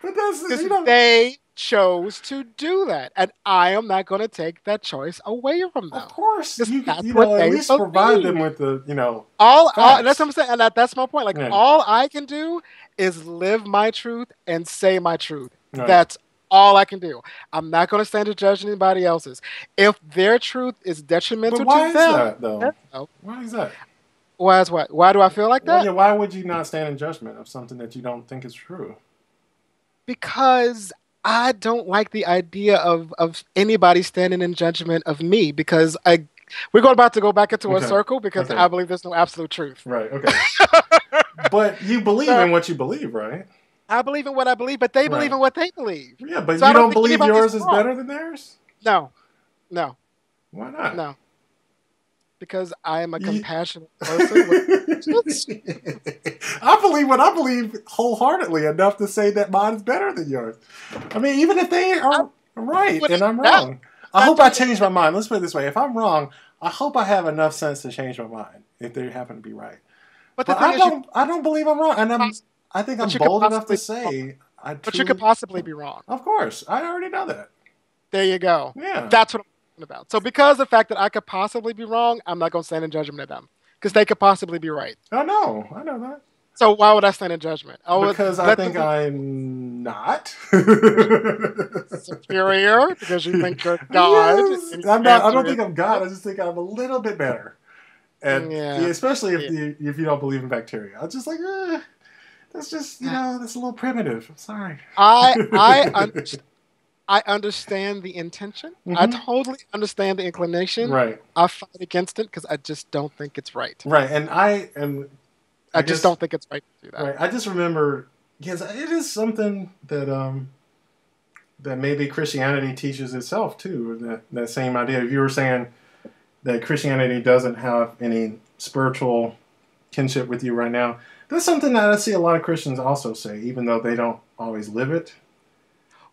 But that's they chose to do that, and I am not going to take that choice away from them. Of course, you at least believe. provide them with the all that's what I'm saying, and that's my point. Like all I can do is live my truth and say my truth. Right. That's all I can do. I'm not going to stand to judge anybody else's. If their truth is detrimental to them, why is that though? Why is that? Why is what? Why do I feel like that? Well, yeah, why would you not stand in judgment of something that you don't think is true? Because I don't like the idea of anybody standing in judgment of me, because we're about to go back into a circle because I believe there's no absolute truth. Right, okay. But you believe in what you believe, right? I believe in what I believe, but they believe in what they believe. Yeah, but you don't believe yours is better than theirs? No. Why not? No. Because I am a compassionate person. I believe what I believe wholeheartedly enough to say that mine is better than yours. I mean, even if they are right and I'm wrong. I hope I change my mind. Let's put it this way. If I'm wrong, I hope I have enough sense to change my mind if they happen to be right. But I don't believe I'm wrong. And I think I'm bold enough to say But you could possibly be wrong. Of course. I already know that. There you go. Yeah. That's what I'm talking about. So because of the fact that I could possibly be wrong, I'm not going to stand in judgment of them. Because they could possibly be right. I know that. So why would I stand in judgment? Because I think I'm not superior. Because you think you're God. Yes. I'm not. I don't think I'm God. I just think I'm a little bit better. And especially if you don't believe in bacteria, I'm just like, that's just that's a little primitive. I'm sorry. I understand the intention. Mm-hmm. I totally understand the inclination. Right. I fight against it because I just don't think it's right. Right, and I just don't think it's right to do that. Right. I just remember because it is something that that maybe Christianity teaches itself too. That same idea. If you were saying that Christianity doesn't have any spiritual kinship with you right now, that's something that I see a lot of Christians also say, even though they don't always live it.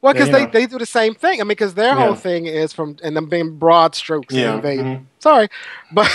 Well, because they do the same thing. I mean, because their whole thing is and them being broad strokes. Yeah. Sorry, but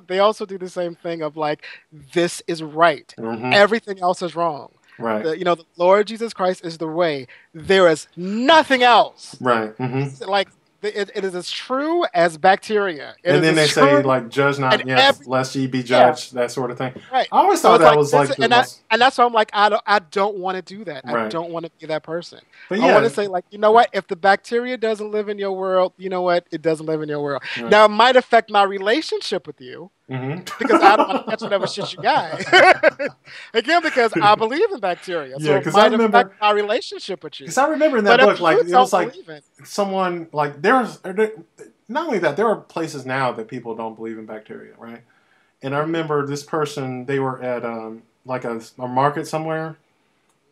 they also do the same thing of like, this is right. Mm-hmm. Everything else is wrong. Right. The Lord Jesus Christ is the way. There is nothing else. Right. Mm-hmm. Like it is as true as bacteria. And then they say like, judge not, lest ye be judged. That sort of thing. Right. I always thought that was like, and that's why I'm like, I don't want to do that. Right. I don't want to be that person. But I want to say like, you know what? If the bacteria doesn't live in your world, you know what? It doesn't live in your world. Right. Now it might affect my relationship with you. Mm-hmm. Because I don't want to catch whatever shit you got. Again, because I believe in bacteria. So it might affect my relationship with you. Because I remember in that book, like it was like someone like there's not only that, there are places now that people don't believe in bacteria, right? And I remember this person, they were at like a market somewhere,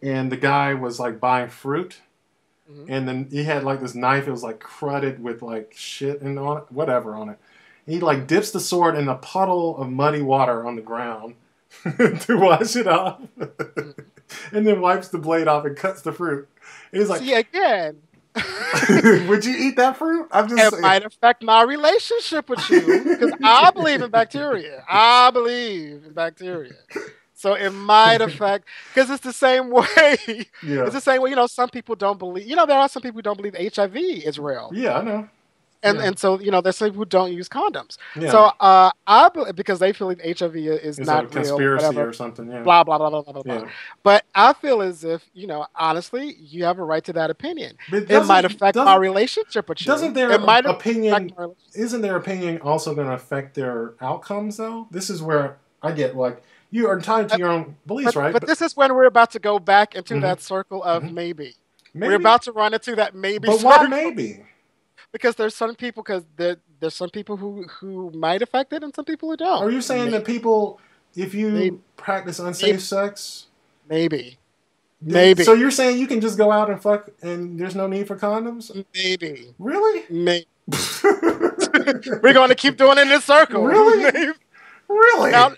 and the guy was like buying fruit, and then he had like this knife. It was like crudded with like shit and whatever on it. He like dips the sword in a puddle of muddy water on the ground to wash it off, and then wipes the blade off and cuts the fruit. And he's like, see again. Would you eat that fruit? I'm just saying. Might affect my relationship with you because I believe in bacteria. So it might affect, because it's the same way. Yeah. It's the same way. Some people don't believe. There are some people who don't believe HIV is real. Yeah, I know. And so there's some people who don't use condoms. Yeah. So I believe, because they feel HIV is not real, conspiracy whatever, or something. Yeah. Blah blah blah blah blah blah. But I feel as if honestly, you have a right to that opinion. It might affect my relationship with you. Doesn't their opinion? Isn't their opinion also going to affect their outcomes though? This is where I get like, you are entitled to your own beliefs, right? But this is when we're about to go back into that circle of maybe. We're about to run into that maybe. But why maybe? Because there's some people, there's some people who might affect it and some people who don't. Are you saying that people, if you practice unsafe sex? Maybe. So you're saying you can just go out and fuck and there's no need for condoms? Maybe. Really? Maybe. We're going to keep doing it in this circle. Really? Maybe. Really?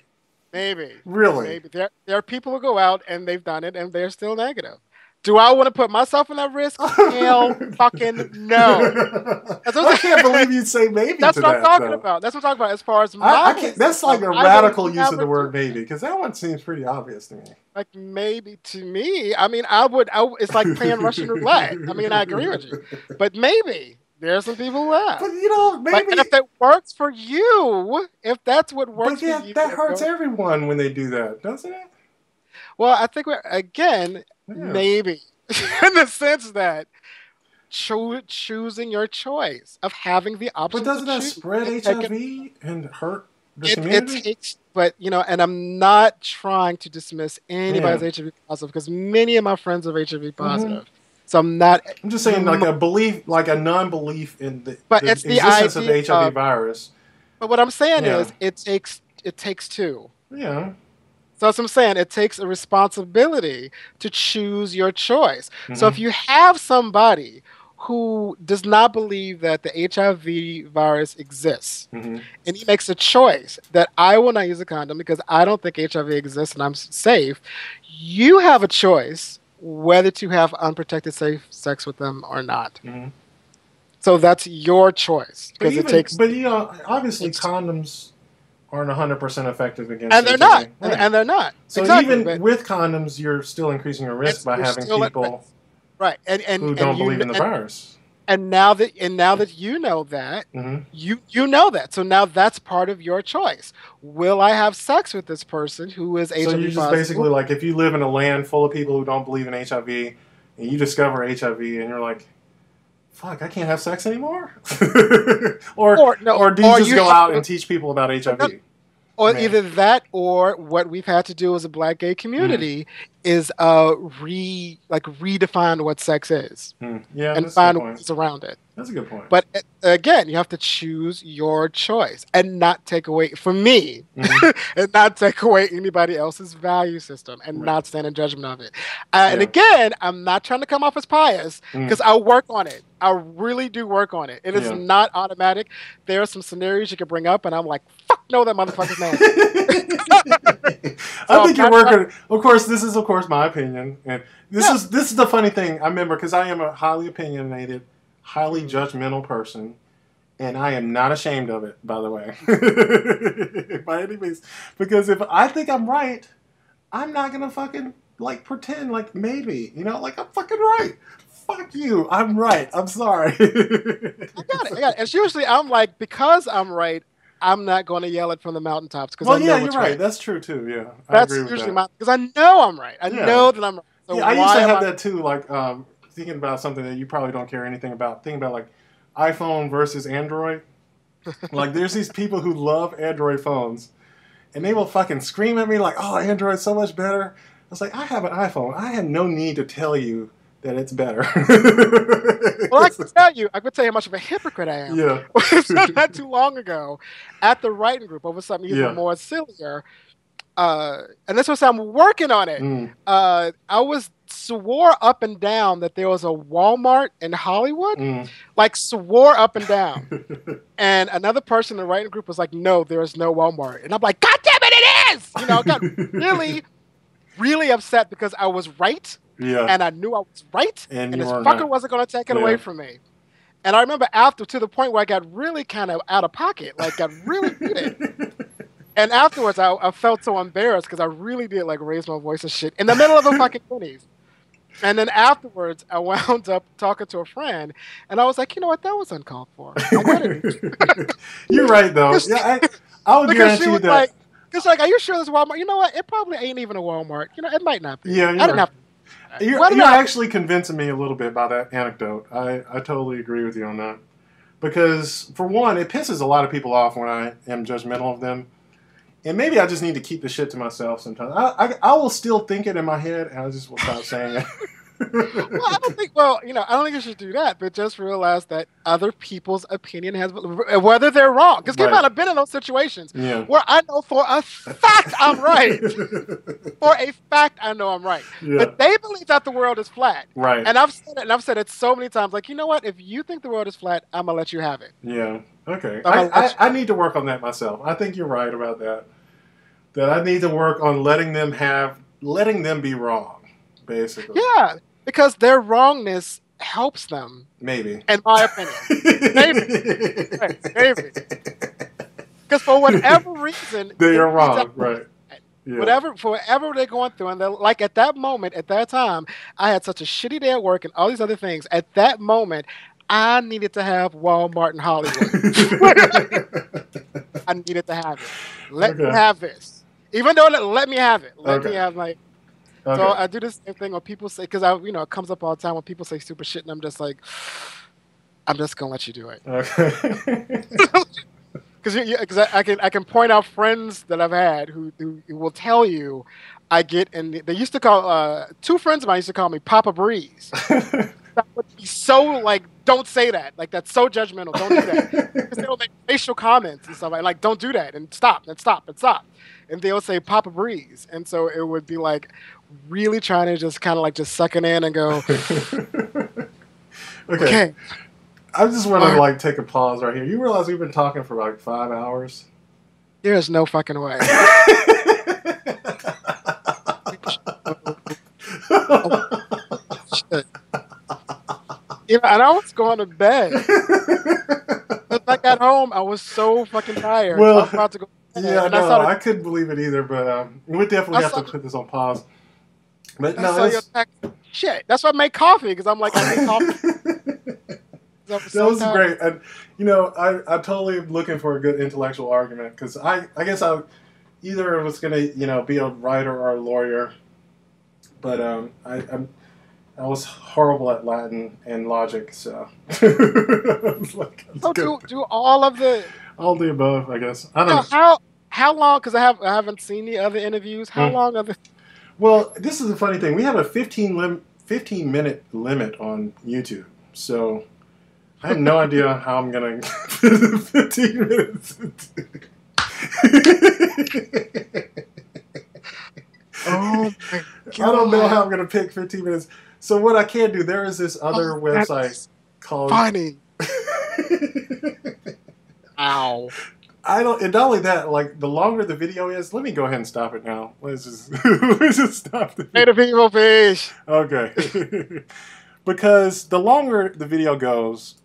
Maybe. Really? Maybe. There are people who go out and they've done it and they're still negative. Do I want to put myself in that risk? Hell fucking no. I can't believe you'd say maybe. That's to what that, I'm talking though. about. That's what I'm talking about. As far as my that's like a radical use of the word maybe, because that one seems pretty obvious to me. Like maybe to me, I mean, it's like playing Russian roulette. I mean, I agree with you, but maybe there are some people who have. But you know, maybe if it works for you, if that's what works for you, that hurts everyone when they do that, doesn't it? Well, I think maybe in the sense that choosing your choice of having the option. But doesn't that spread HIV and hurt the community? It takes, but and I'm not trying to dismiss anybody's HIV positive because many of my friends are HIV positive. Mm-hmm. So I'm just saying, like a belief, like a non-belief in the existence of the HIV virus. But what I'm saying is, it takes two. Yeah. So as I'm saying, it takes a responsibility to choose your choice. Mm-hmm. So if you have somebody who does not believe that the HIV virus exists, mm-hmm. and he makes a choice that I will not use a condom because I don't think HIV exists and I'm safe, you have a choice whether to have unprotected safe sex with them or not. Mm-hmm. So that's your choice. But obviously condoms aren't 100% effective against and they're HIV. Not. Right. And they're not. So even with condoms, you're still increasing your risk by having people who don't believe in the virus. And now that you know that, mm-hmm. you know that. So now that's part of your choice. Will I have sex with this person who is HIV positive? So you're just basically like, if you live in a land full of people who don't believe in HIV and you discover HIV and you're like, fuck, I can't have sex anymore? or do you just go out and teach people about HIV? Or either that, or what we've had to do as a Black gay community is redefine what sex is, and find ways around it. That's a good point. But again, you have to choose your choice and not take away, for me, and not take away anybody else's value system and not stand in judgment of it. And again, I'm not trying to come off as pious because I work on it. I really do work on it. It is not automatic. There are some scenarios you can bring up, and I'm like, fuck no, that motherfucker's nasty. I think you're working. Of course, this is my opinion, and this is the funny thing. I remember because I am a highly opinionated, highly judgmental person, and I am not ashamed of it. By the way, by any means, because if I think I'm right, I'm not gonna fucking pretend like maybe like I'm fucking right. Fuck you, I'm right. I'm sorry. I got it. And usually I'm like, because I'm right, I'm not going to yell it from the mountaintops. Well, you're right. That's true too. Yeah, that's usually because I know I'm right. I know that I'm right. So I used to have that too. Like thinking about something that you probably don't care anything about. Thinking about like iPhone versus Android. Like there's these people who love Android phones, and they will fucking scream at me like, "Oh, Android's so much better." I was like, I have an iPhone. I had no need to tell you that it's better. Well, I could tell you how much of a hypocrite I am. Yeah. Not too long ago, at the writing group over something even more sillier, and this was I'm working on it. I swore up and down that there was a Walmart in Hollywood, like swore up and down. And another person in the writing group was like, "No, there is no Walmart," and I'm like, "God damn it is!" I got really, really upset because I was right. Yeah. And I knew I was right, and this fucker wasn't going to take it away from me. And I remember to the point where I got really kind of out of pocket, like got really heated. And afterwards, I felt so embarrassed because I really did raise my voice and shit in the middle of a fucking Denny's. And then afterwards, I wound up talking to a friend, and I was like, you know what, that was uncalled for. You're right, though. Yeah, I would guarantee you that. Because are you sure this Walmart? You know what? It probably ain't even a Walmart. It might not be. Yeah, I didn't have. You're actually convincing me a little bit by that anecdote. I totally agree with you on that. Because, for one, it pisses a lot of people off when I am judgmental of them. And maybe I just need to keep the shit to myself sometimes. I will still think it in my head, and I just will stop saying it. I don't think you should do that, but just realize that other people's opinion has, whether they're wrong. Because keep in mind, I've been in those situations where I know for a fact I'm right. For a fact, I know I'm right. Yeah. But they believe that the world is flat. Right. And I've said it so many times, like, you know what? If you think the world is flat, I'm going to let you have it. Yeah. Okay. I need to work on that myself. I think you're right about that. That I need to work on letting them be wrong. Basically. Yeah. Because their wrongness helps them. Maybe. In my opinion. Maybe. Right, maybe. Because for whatever reason... They are wrong, right. Yeah. For whatever they're going through, and like at that moment, at that time, I had such a shitty day at work and all these other things. At that moment, I needed to have Walmart in Hollywood. I needed to have it. Let me have this. Even though let me have it. Let me have like. Okay. So I do the same thing when people say, because it comes up all the time when people say stupid shit, and I'm just like, I'm just gonna let you do it. Okay. Because I can point out friends that I've had who will tell you I get in. They used to call 2 friends of mine used to call me Papa Breeze. That would be so like, don't say that. Like that's so judgmental. Don't do that. Because they'll make facial comments and stuff like don't do that and stop and stop and stop. And they'll say Papa Breeze, and so it would be like really trying to just kind of like just suck it in and go. Okay. I just want to like take a pause right here. You realize we've been talking for like 5 hours? There's no fucking way. Shit. And I was going to bed. When I got home, I was so fucking tired. Well, I was about to go to bed. Yeah, no, I couldn't believe it either, but we definitely have to put this on pause. But no, shit. That's why I make coffee, because I'm like, I make coffee. That was great. And, I totally am looking for a good intellectual argument, because I guess I either was going to, be a writer or a lawyer, but I was horrible at Latin and logic, so. Do all of the... All the above, I guess. I don't know. How long, because I haven't seen the other interviews, how long are the... Well, this is the funny thing. We have a 15-minute limit on YouTube, so... I have no idea how I'm going to fit 15 minutes into. Oh my God. I don't know how I'm going to pick 15 minutes. So what I can do, there is this other website called... Funny. Ow. And not only that, like, the longer the video is... Let me go ahead and stop it now. Let's just stop the video. Hey, the people, fish. Okay. Because the longer the video goes...